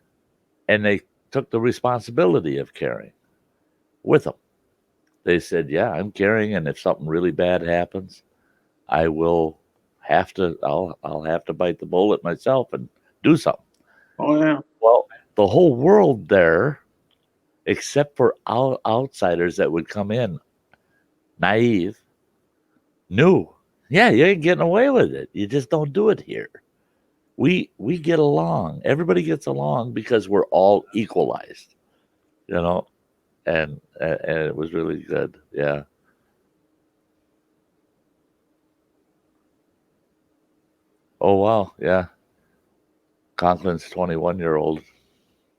S1: and they took the responsibility of carrying with them. They said, yeah, I'm carrying, and if something really bad happens, I'll have to bite the bullet myself and do something.
S2: oh yeah.
S1: Well, the whole world there, except for outsiders that would come in naive, knew, yeah, you ain't getting away with it. You just don't do it here. We get along. Everybody gets along because we're all equalized, and it was really good. Yeah. Oh wow. Yeah. Conklin's 21-year-old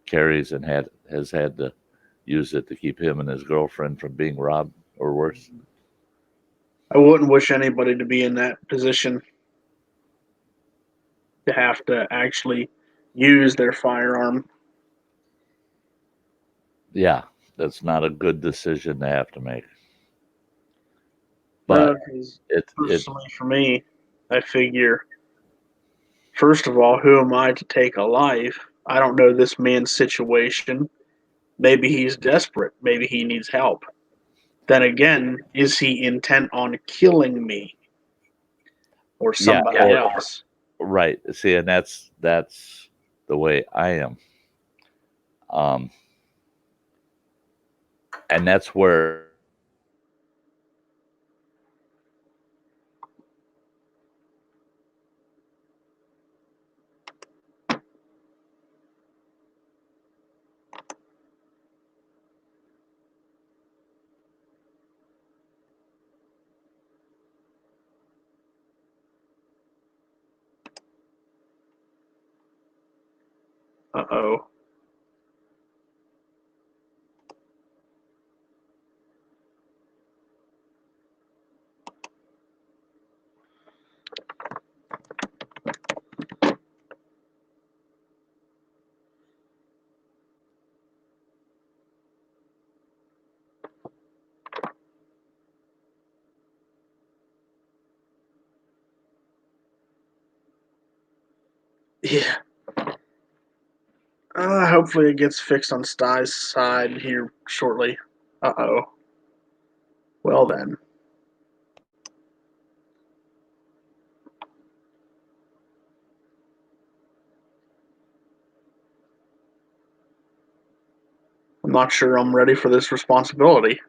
S1: carries and has had to use it to keep him and his girlfriend from being robbed or worse.
S2: I wouldn't wish anybody to be in that position to have to actually use their firearm.
S1: Yeah, that's not a good decision to have to make. But it
S2: Personally, for me, I figure, first of all, who am I to take a life? I don't know this man's situation. Maybe he's desperate. Maybe he needs help. Then again, is he intent on killing me or
S1: yeah,
S2: somebody else?
S1: right. See, and that's the way I am. Um, and that's where
S2: Uh-oh. Yeah. Hopefully it gets fixed on Sty's side here shortly. Uh-oh. Well then. I'm not sure I'm ready for this responsibility.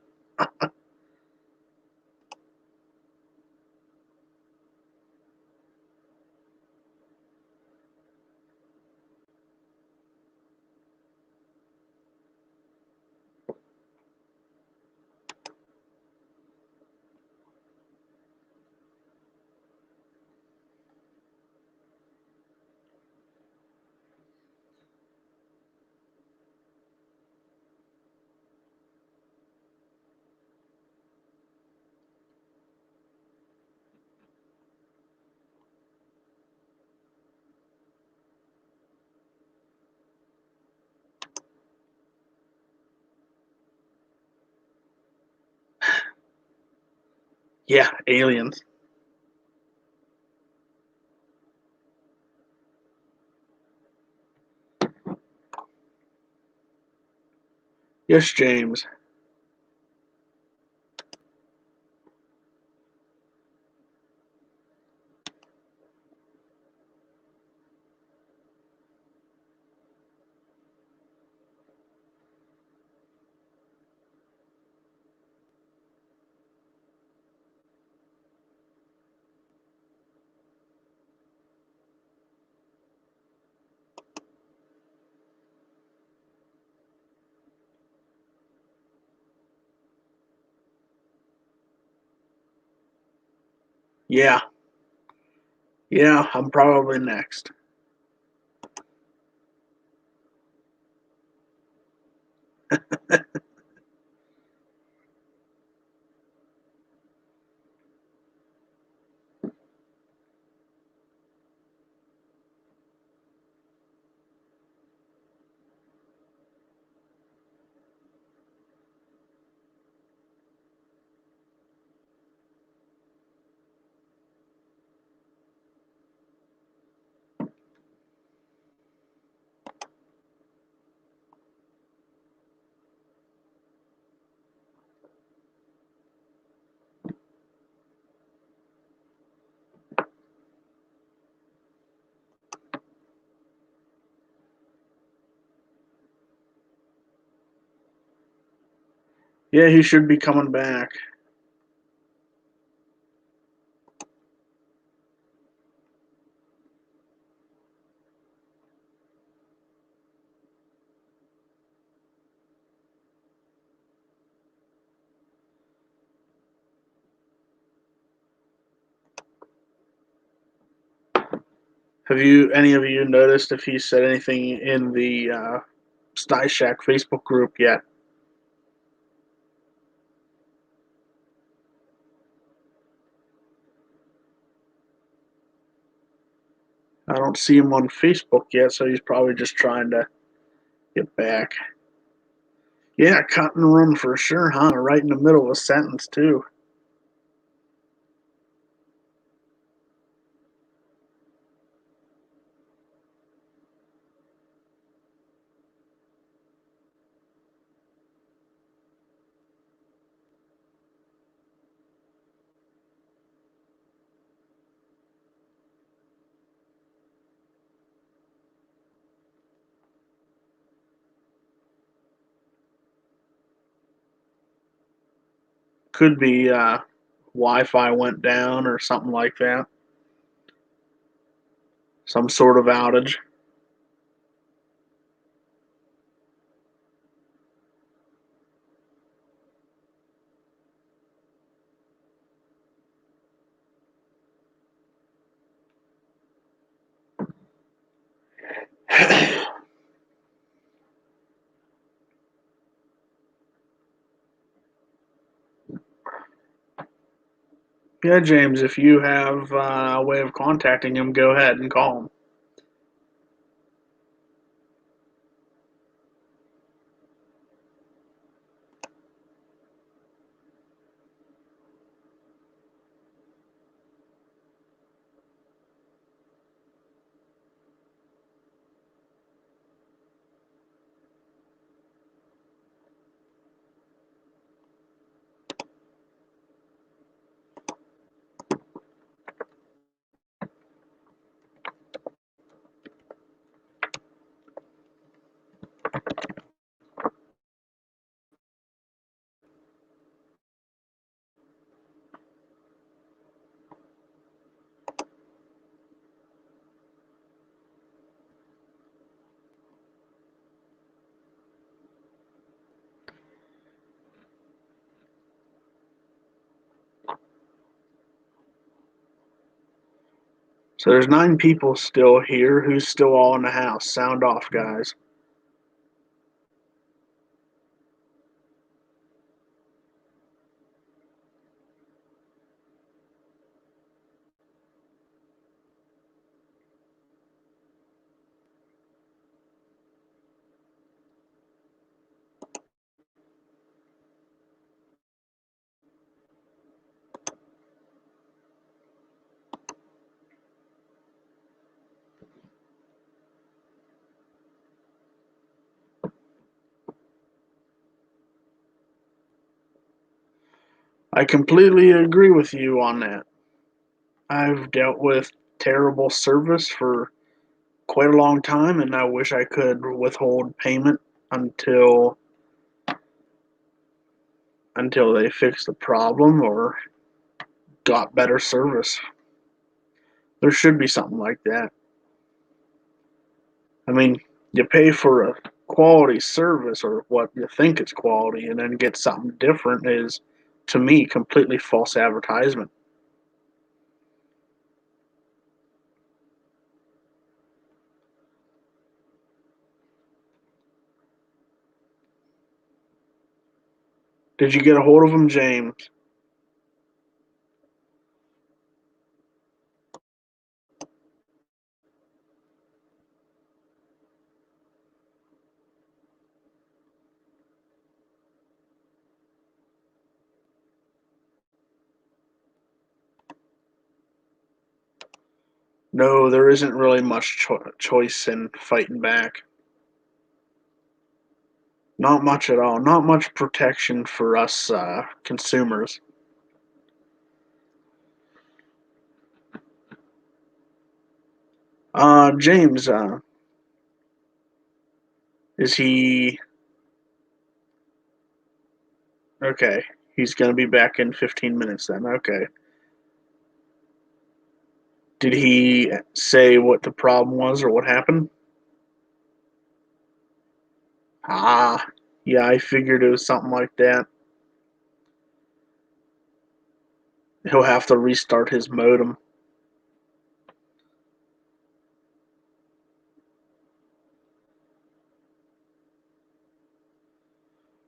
S2: Yeah, aliens. Yes, James. Yeah. Yeah, I'm probably next. Yeah, he should be coming back. Have any of you noticed if he said anything in the Sty Shack Facebook group yet? I don't see him on Facebook yet, so he's probably just trying to get back. Yeah, cut and run for sure, huh? Right in the middle of a sentence, too. Could be Wi-Fi went down or something like that. Some sort of outage. Yeah, James, if you have a way of contacting him, go ahead and call him. So there's 9 people still here. Who's still all in the house? Sound off, guys. I completely agree with you on that. I've dealt with terrible service for quite a long time, and I wish I could withhold payment until they fixed the problem or got better service. There should be something like that. I mean, you pay for a quality service or what you think is quality and then get something different is, to me, completely false advertisement. Did you get a hold of him, James? No, there isn't really much choice in fighting back. Not much at all. Not much protection for us consumers. James, is he okay? He's gonna be back in 15 minutes then. Okay. Did he say what the problem was or what happened? Ah, yeah, I figured it was something like that. He'll have to restart his modem.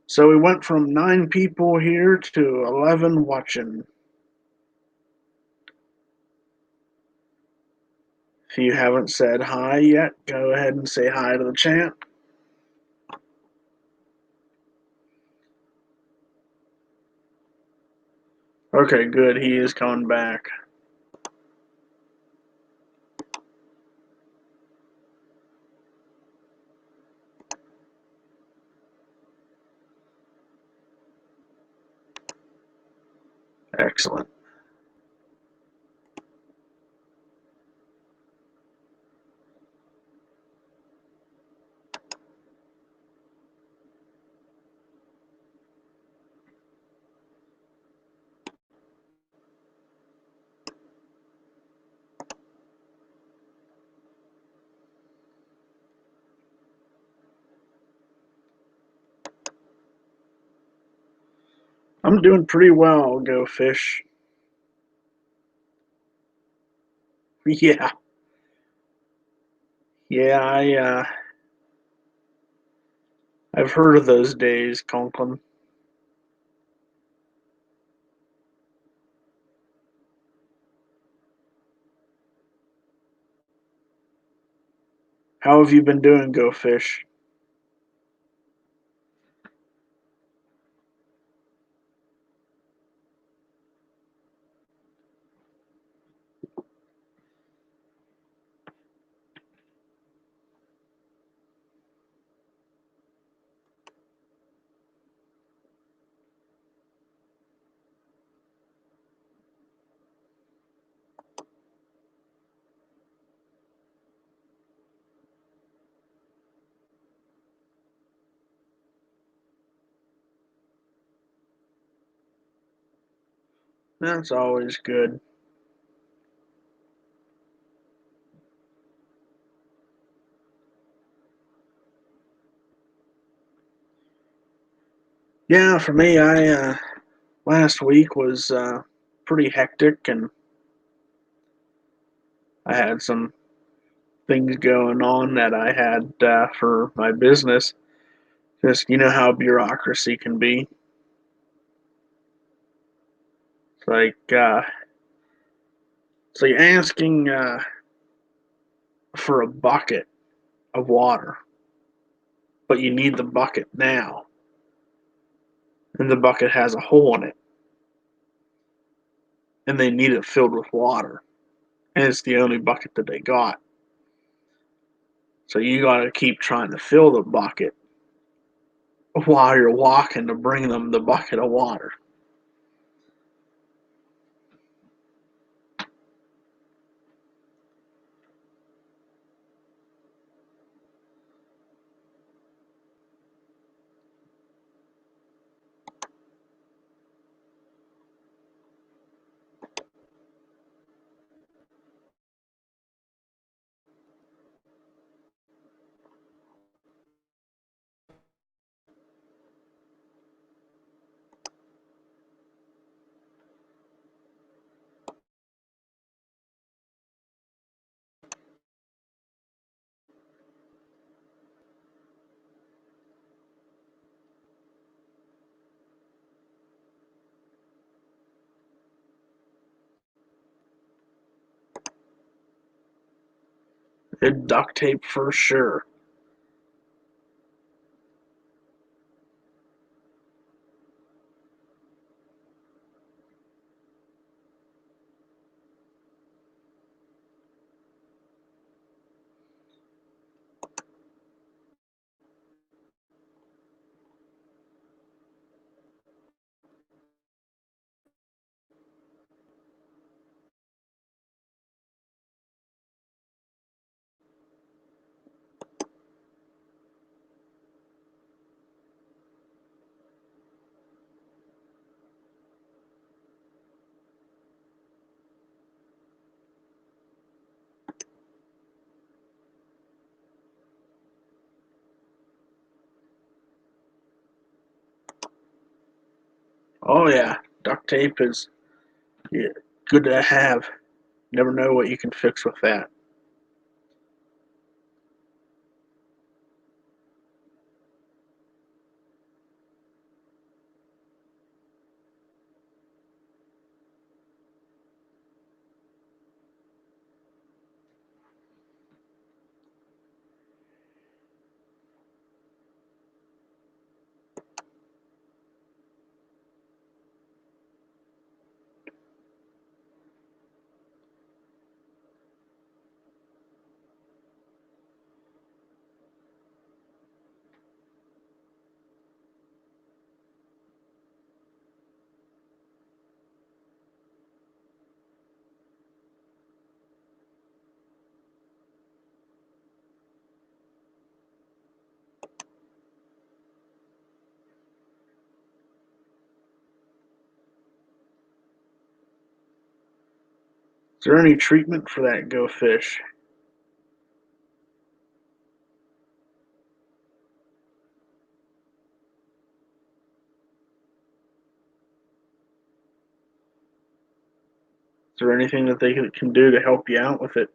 S2: So we went from 9 people here to 11 watching. If you haven't said hi yet, go ahead and say hi to the chat. Okay, good. He is coming back. Excellent. I'm doing pretty well, Go Fish. Yeah. Yeah, I've heard of those days, Conklin. How have you been doing, Go Fish? That's always good. Yeah, for me, I last week was pretty hectic, and I had some things going on that I had for my business. Just you know how bureaucracy can be. It's like so you're asking for a bucket of water, but you need the bucket now, and the bucket has a hole in it, and they need it filled with water, and it's the only bucket that they got. So you got to keep trying to fill the bucket while you're walking to bring them the bucket of water. And duct tape for sure. Oh yeah, duct tape is yeah, good to have. Never know what you can fix with that. Is there any treatment for that go fish? Is there anything that they can do to help you out with it?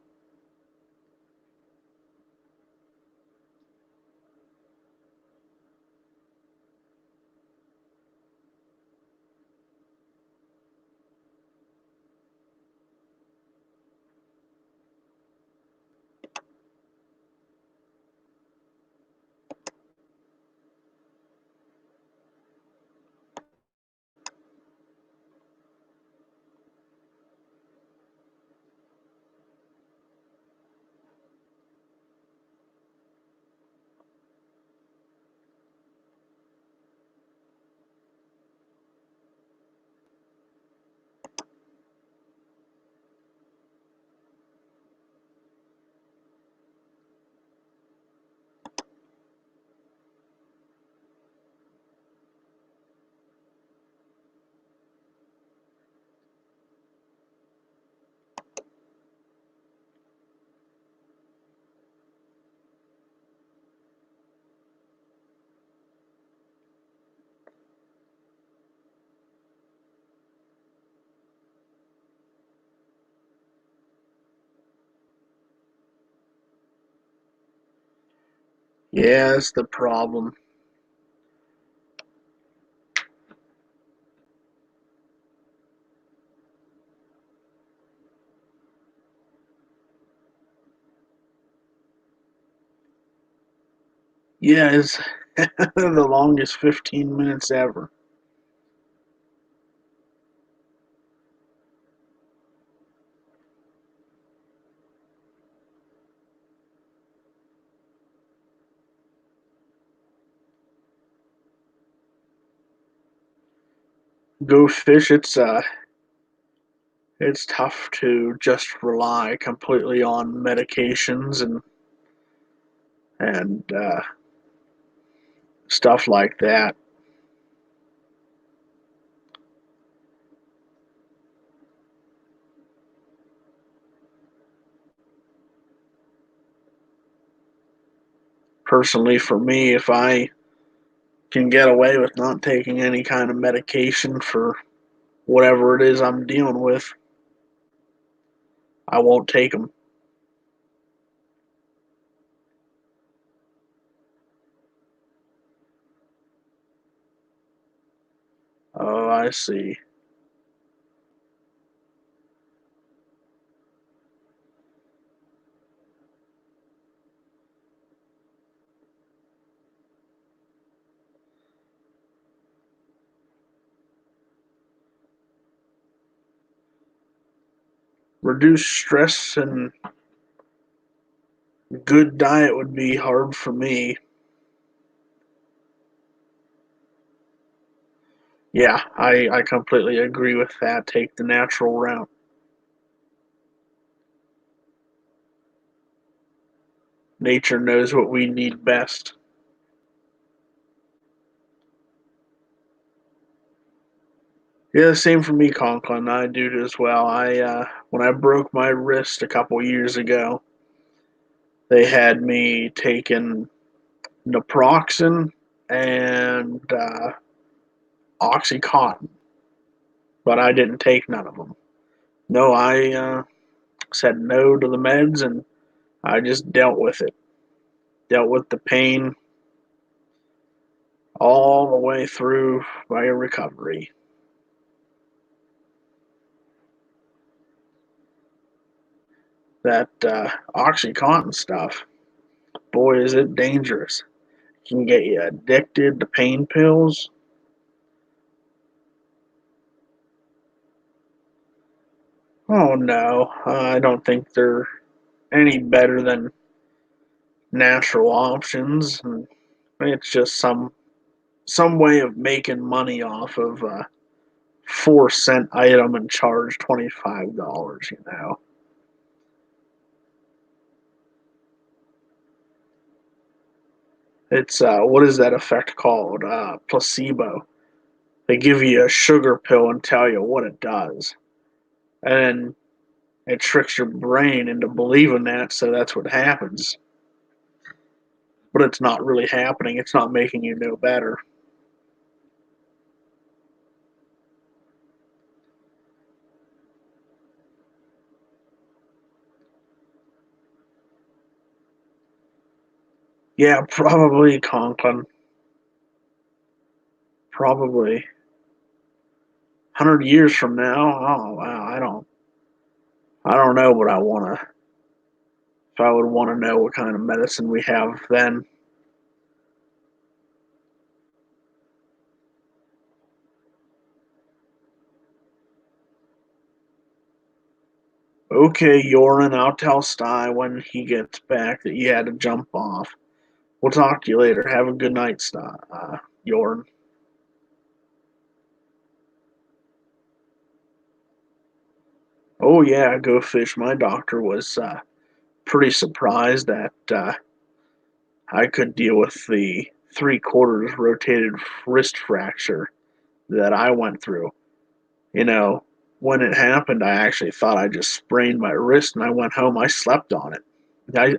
S2: Yeah, that's the problem. Yeah, it's the longest 15 minutes ever. Go fish, it's tough to just rely completely on medications and stuff like that. Personally, for me, if I can get away with not taking any kind of medication for whatever it is I'm dealing with, I won't take them. Oh, I see. Reduce stress and good diet would be hard for me. Yeah, I completely agree with that. Take the natural route. Nature knows what we need best. Yeah, same for me, Conklin. I do it as well. I when I broke my wrist a couple years ago, they had me taking naproxen and oxycontin, but I didn't take none of them. No, I said no to the meds, and I just dealt with it. Dealt with the pain all the way through my recovery. That oxycontin stuff, boy, is it dangerous. It can get you addicted to pain pills. Oh no, I don't think they're any better than natural options. It's just some way of making money off of a 4 cent item and charge $25. It's what is that effect called? Placebo. They give you a sugar pill and tell you what it does, and it tricks your brain into believing that, so that's what happens. But it's not really happening. It's not making you no better. Yeah, probably Conklin. Probably 100 years from now. Oh wow, I don't know what I want to. If I would want to know what kind of medicine we have then. Okay, Yorin, I'll tell Sty when he gets back that you had to jump off. We'll talk to you later. Have a good night, Sty. Yorin. Oh yeah, go fish. My doctor was pretty surprised that I could deal with the 3/4 rotated wrist fracture that I went through. You know, when it happened, I actually thought I just sprained my wrist, and I went home. I slept on it. I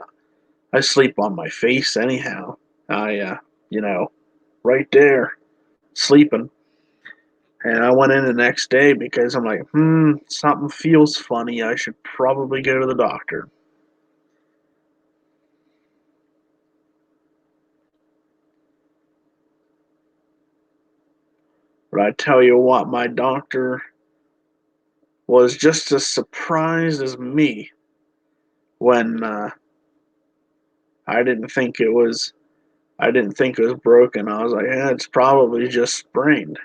S2: I sleep on my face anyhow. I you know, right there, sleeping. And I went in the next day because I'm like, something feels funny. I should probably go to the doctor. But I tell you what, my doctor was just as surprised as me when I didn't think it was broken. I was like, yeah, it's probably just sprained.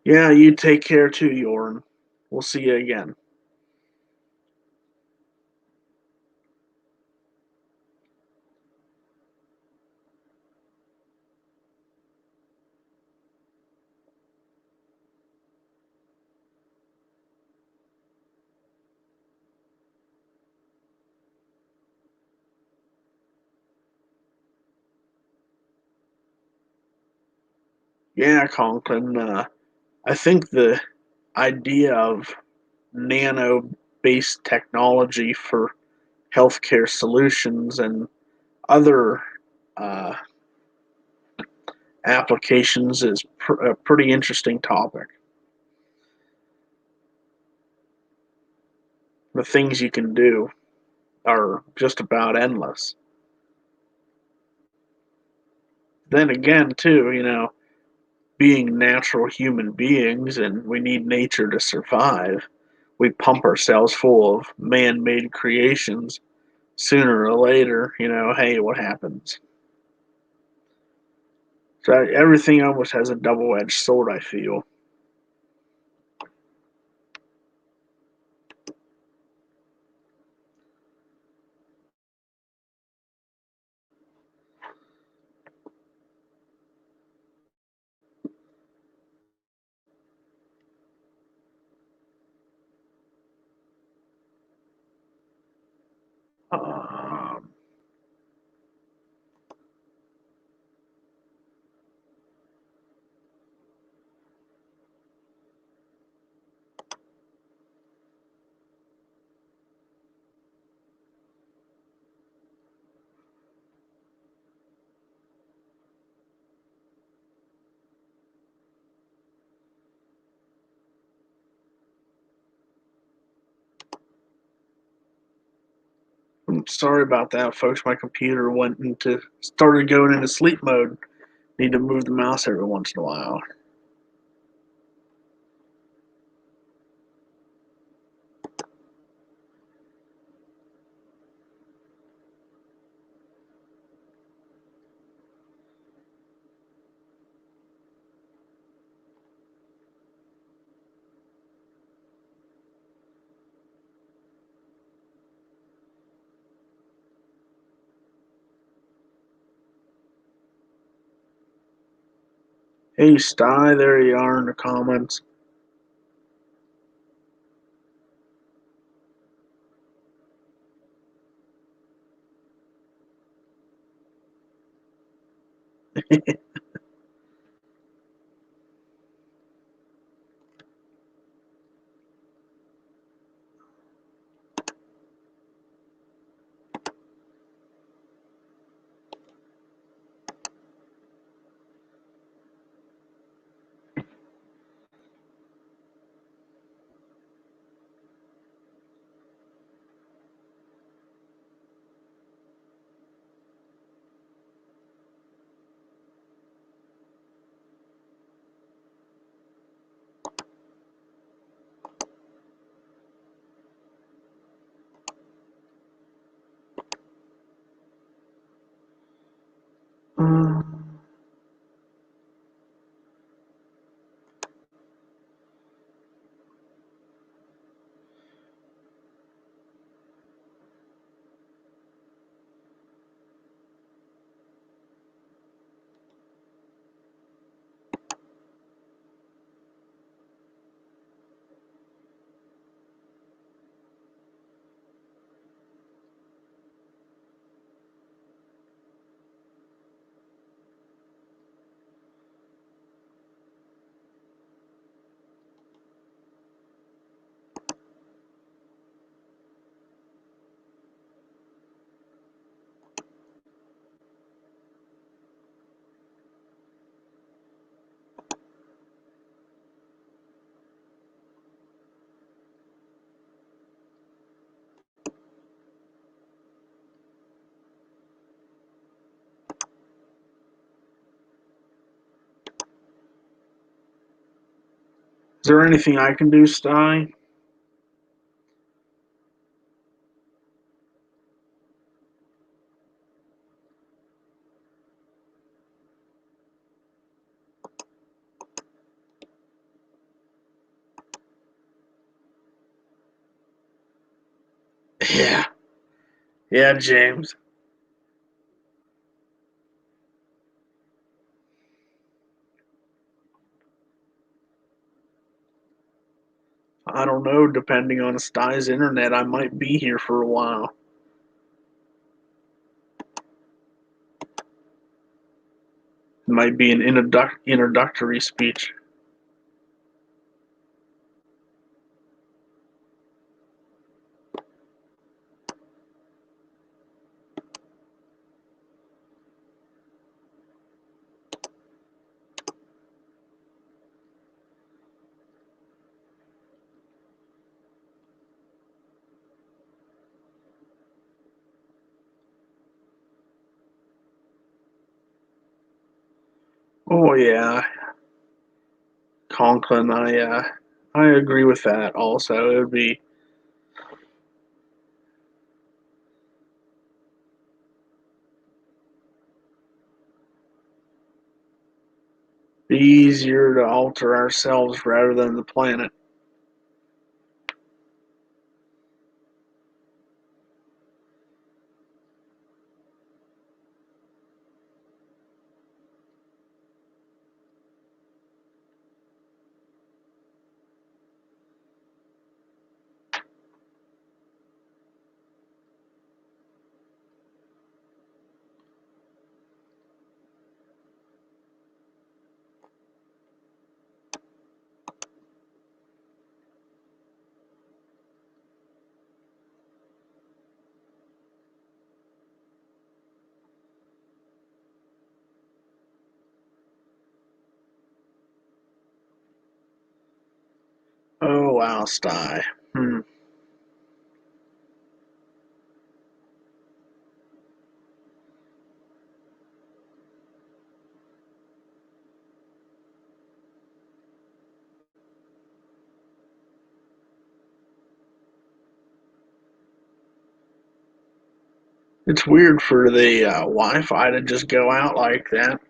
S2: Yeah, you take care too, Jorn. We'll see you again. Yeah, Conklin. I think the idea of nano-based technology for healthcare solutions and other uh, applications is a pretty interesting topic. The things you can do are just about endless. Then again, too, being natural human beings and we need nature to survive, we pump ourselves full of man made creations. Sooner or later, hey, what happens? So everything almost has a double edged sword, I feel. Um, I'm sorry about that, folks. My computer started going into sleep mode. Need to move the mouse every once in a while. Hey, Sty, there you are in the comments. there anything I can do, Sty? Yeah. Yeah, James. I don't know. Depending on Sty's internet, I might be here for a while. It might be an introductory speech. Oh yeah, Conklin. I agree with that. Also, it would be easier to alter ourselves rather than the planet. Oh wow, Sty. Hmm. It's weird for the Wi-Fi to just go out like that.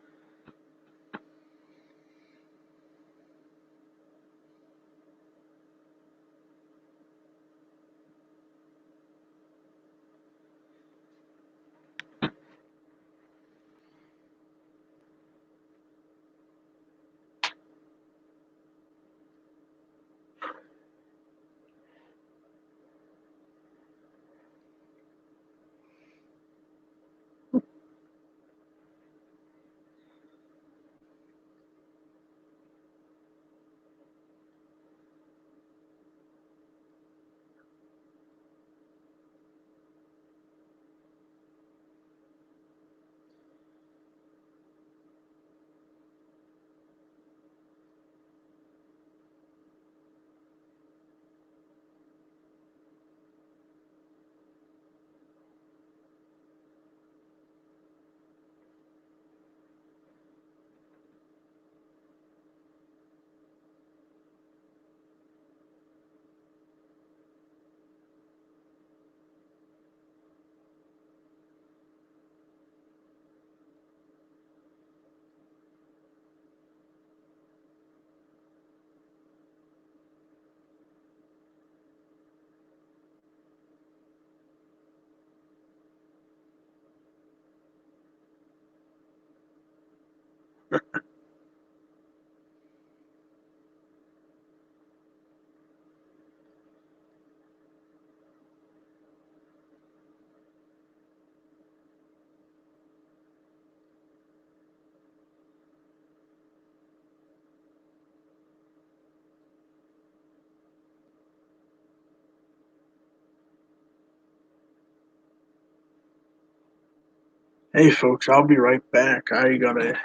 S2: Hey folks, I'll be right back. I gotta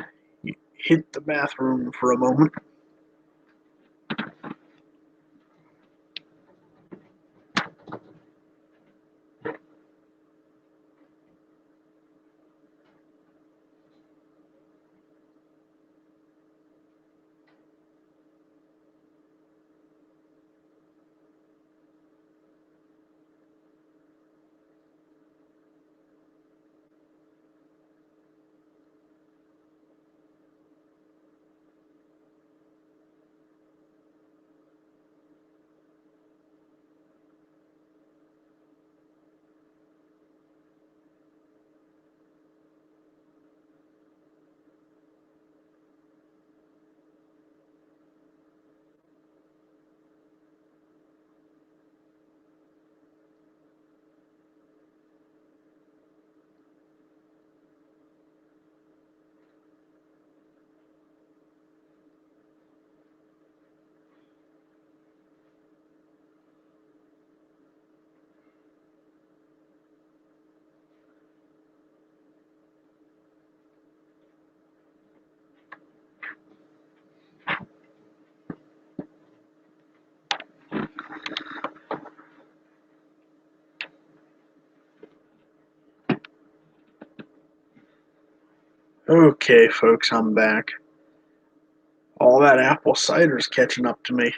S2: hit the bathroom for a moment. Okay, folks, I'm back. All that apple cider's catching up to me.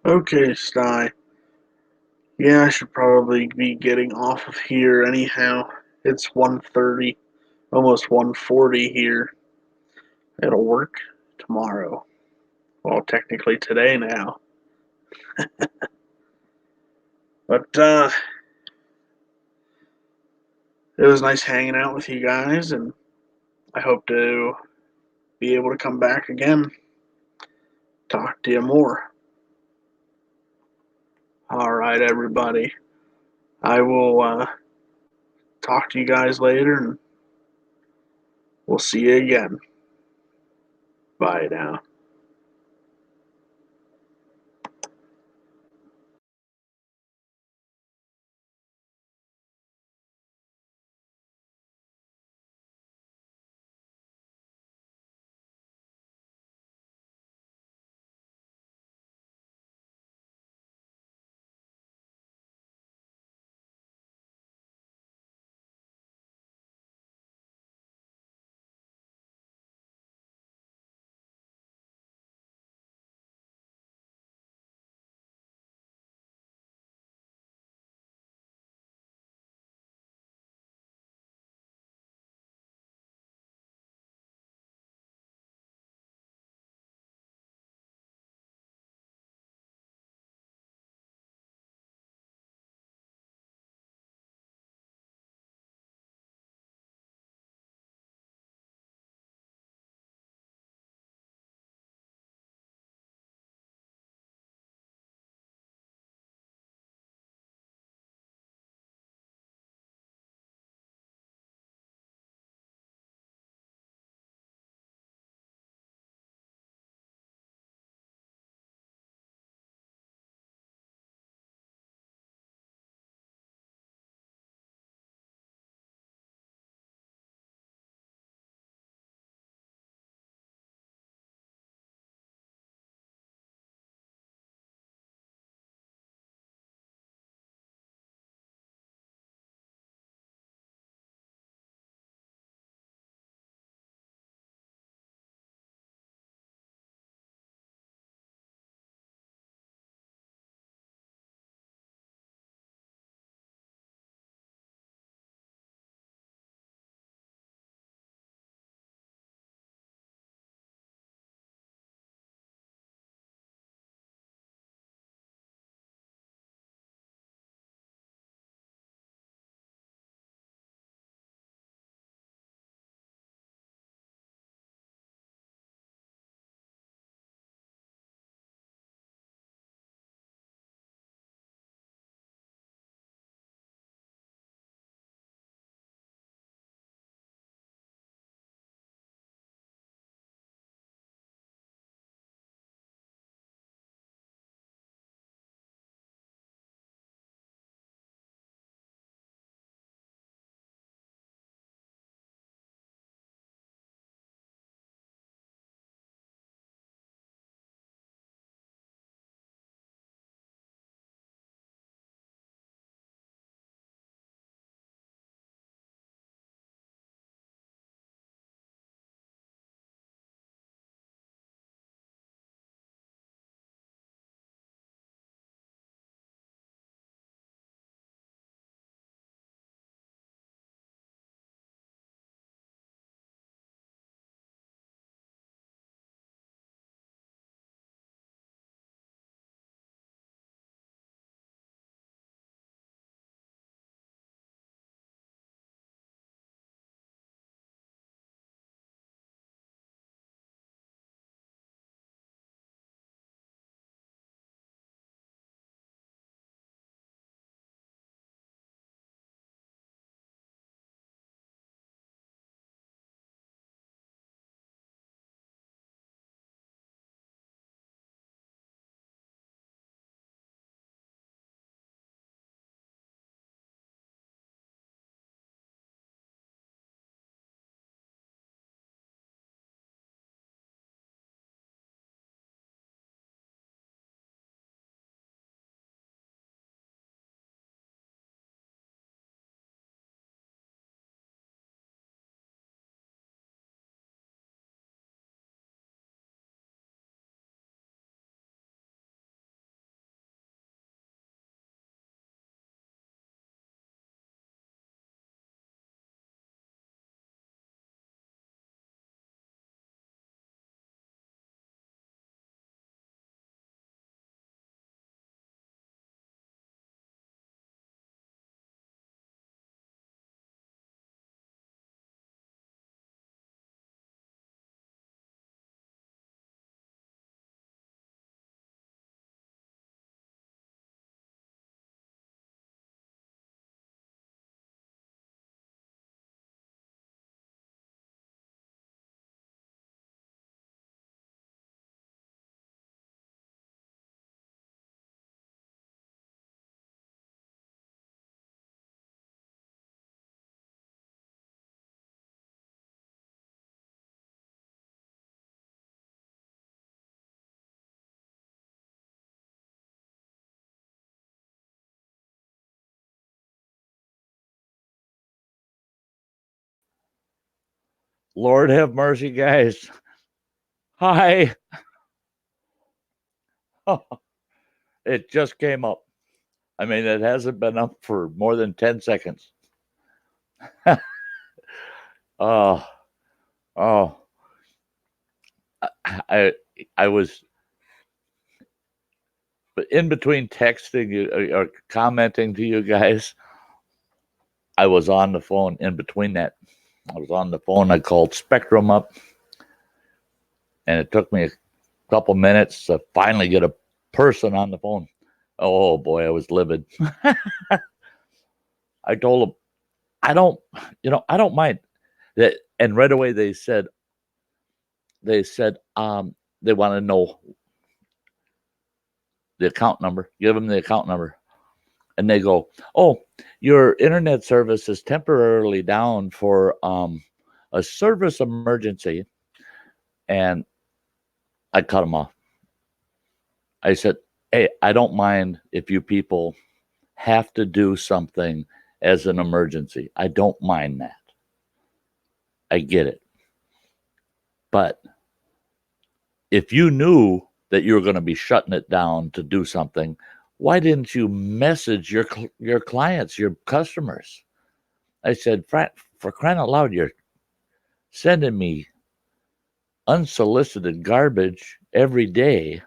S2: Okay, Sty. Yeah, I should probably be getting off of here anyhow. It's 1:30, almost 1:40 here. It'll work tomorrow. Well, technically today now. But it was nice hanging out with you guys, and I hope to be able to come back again, talk to you more. All right, everybody. I will talk to you guys later, and we'll see you again. Bye now.
S1: Lord have mercy, guys. Hi. It just came up. I mean, it hasn't been up for more than 10 seconds. Oh, oh. I I was in between texting you or commenting to you guys. I was on the phone in between that. I was on the phone. I called Spectrum up, and it took me a couple minutes to finally get a person on the phone. Oh boy, I was livid. I told them, I don't, I don't mind that. And right away they said, they want to know the account number. Give them the account number, and they go, "Oh, your internet service is temporarily down for a service emergency," and I cut them off. I said, "Hey, I don't mind if you people have to do something as an emergency. I don't mind that. I get it. But if you knew that you were going to be shutting it down to do something, why didn't you message your clients, your customers?" I said, for crying out loud, you're sending me unsolicited garbage every day.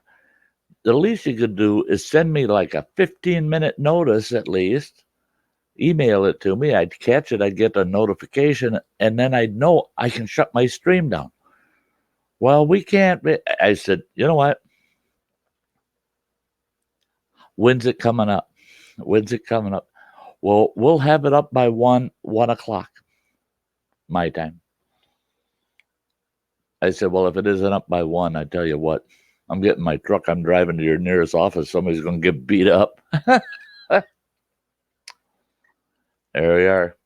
S1: The least you could do is send me like a 15-minute notice at least. Email it to me. I'd catch it. I'd get a notification, and then I'd know I can shut my stream down. Well, we can't. I said, you know what? When's it coming up? When's it coming up? Well, we'll have it up by 1 o'clock my time. I said, well, if it isn't up by 1, I tell you what, I'm getting my truck. I'm driving to your nearest office. Somebody's going to get beat up. There we are.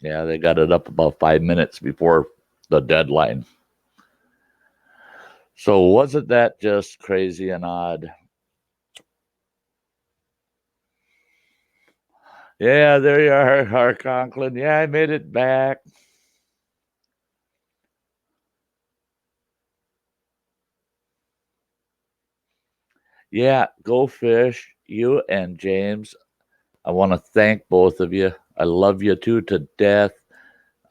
S1: Yeah, they got it up about 5 minutes before the deadline. So wasn't that just crazy and odd? Yeah, there you are, Conklin. Yeah, I made it back. Yeah, go fish. You and James. I want to thank both of you. I love you two to death.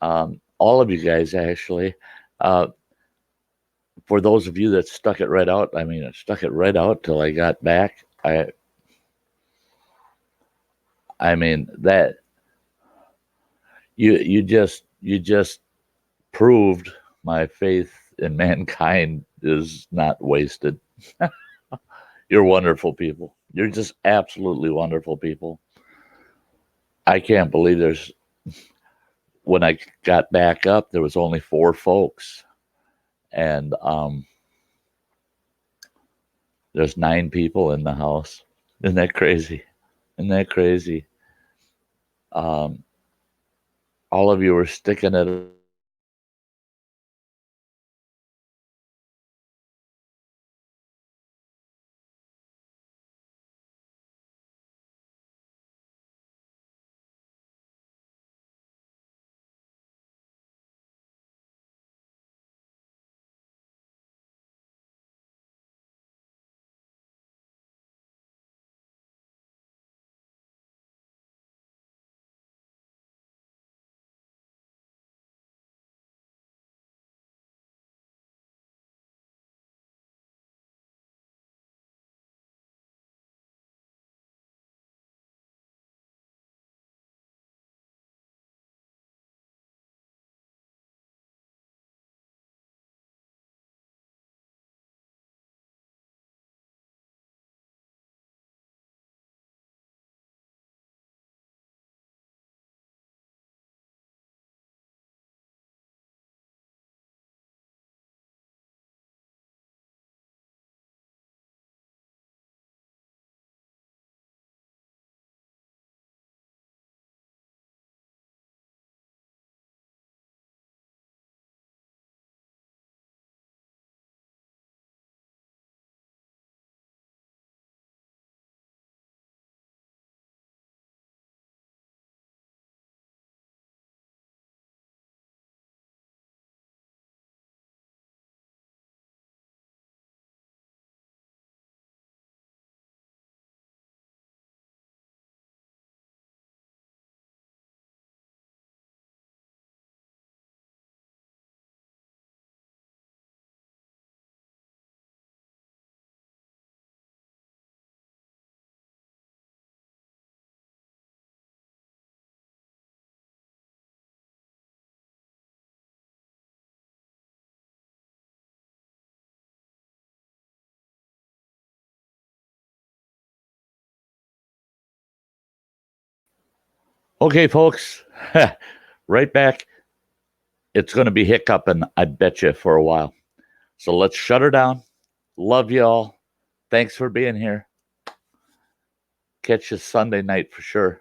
S1: All of you guys, actually. Uh, for those of you that stuck it right out, I mean, it stuck it right out till I got back. I mean that you just proved my faith in mankind is not wasted. You're wonderful people. You're just absolutely wonderful people. I can't believe when I got back up, there was only 4 folks, and there's 9 people in the house. Isn't that crazy? Isn't that crazy? Um, all of you were sticking it Okay, folks, right back. It's going to be hiccuping, I bet you, for a while. So let's shut her down. Love y'all. Thanks for being here. Catch you Sunday night for sure.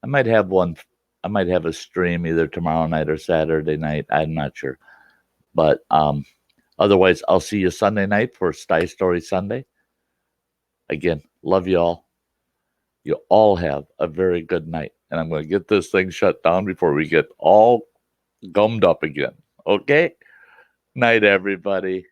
S1: I might have a stream either tomorrow night or Saturday night. I'm not sure. But otherwise, I'll see you Sunday night for Sty Story Sunday. Again, love you all. You all have a very good night. And I'm going to get this thing shut down before we get all gummed up again. Okay? Night, everybody.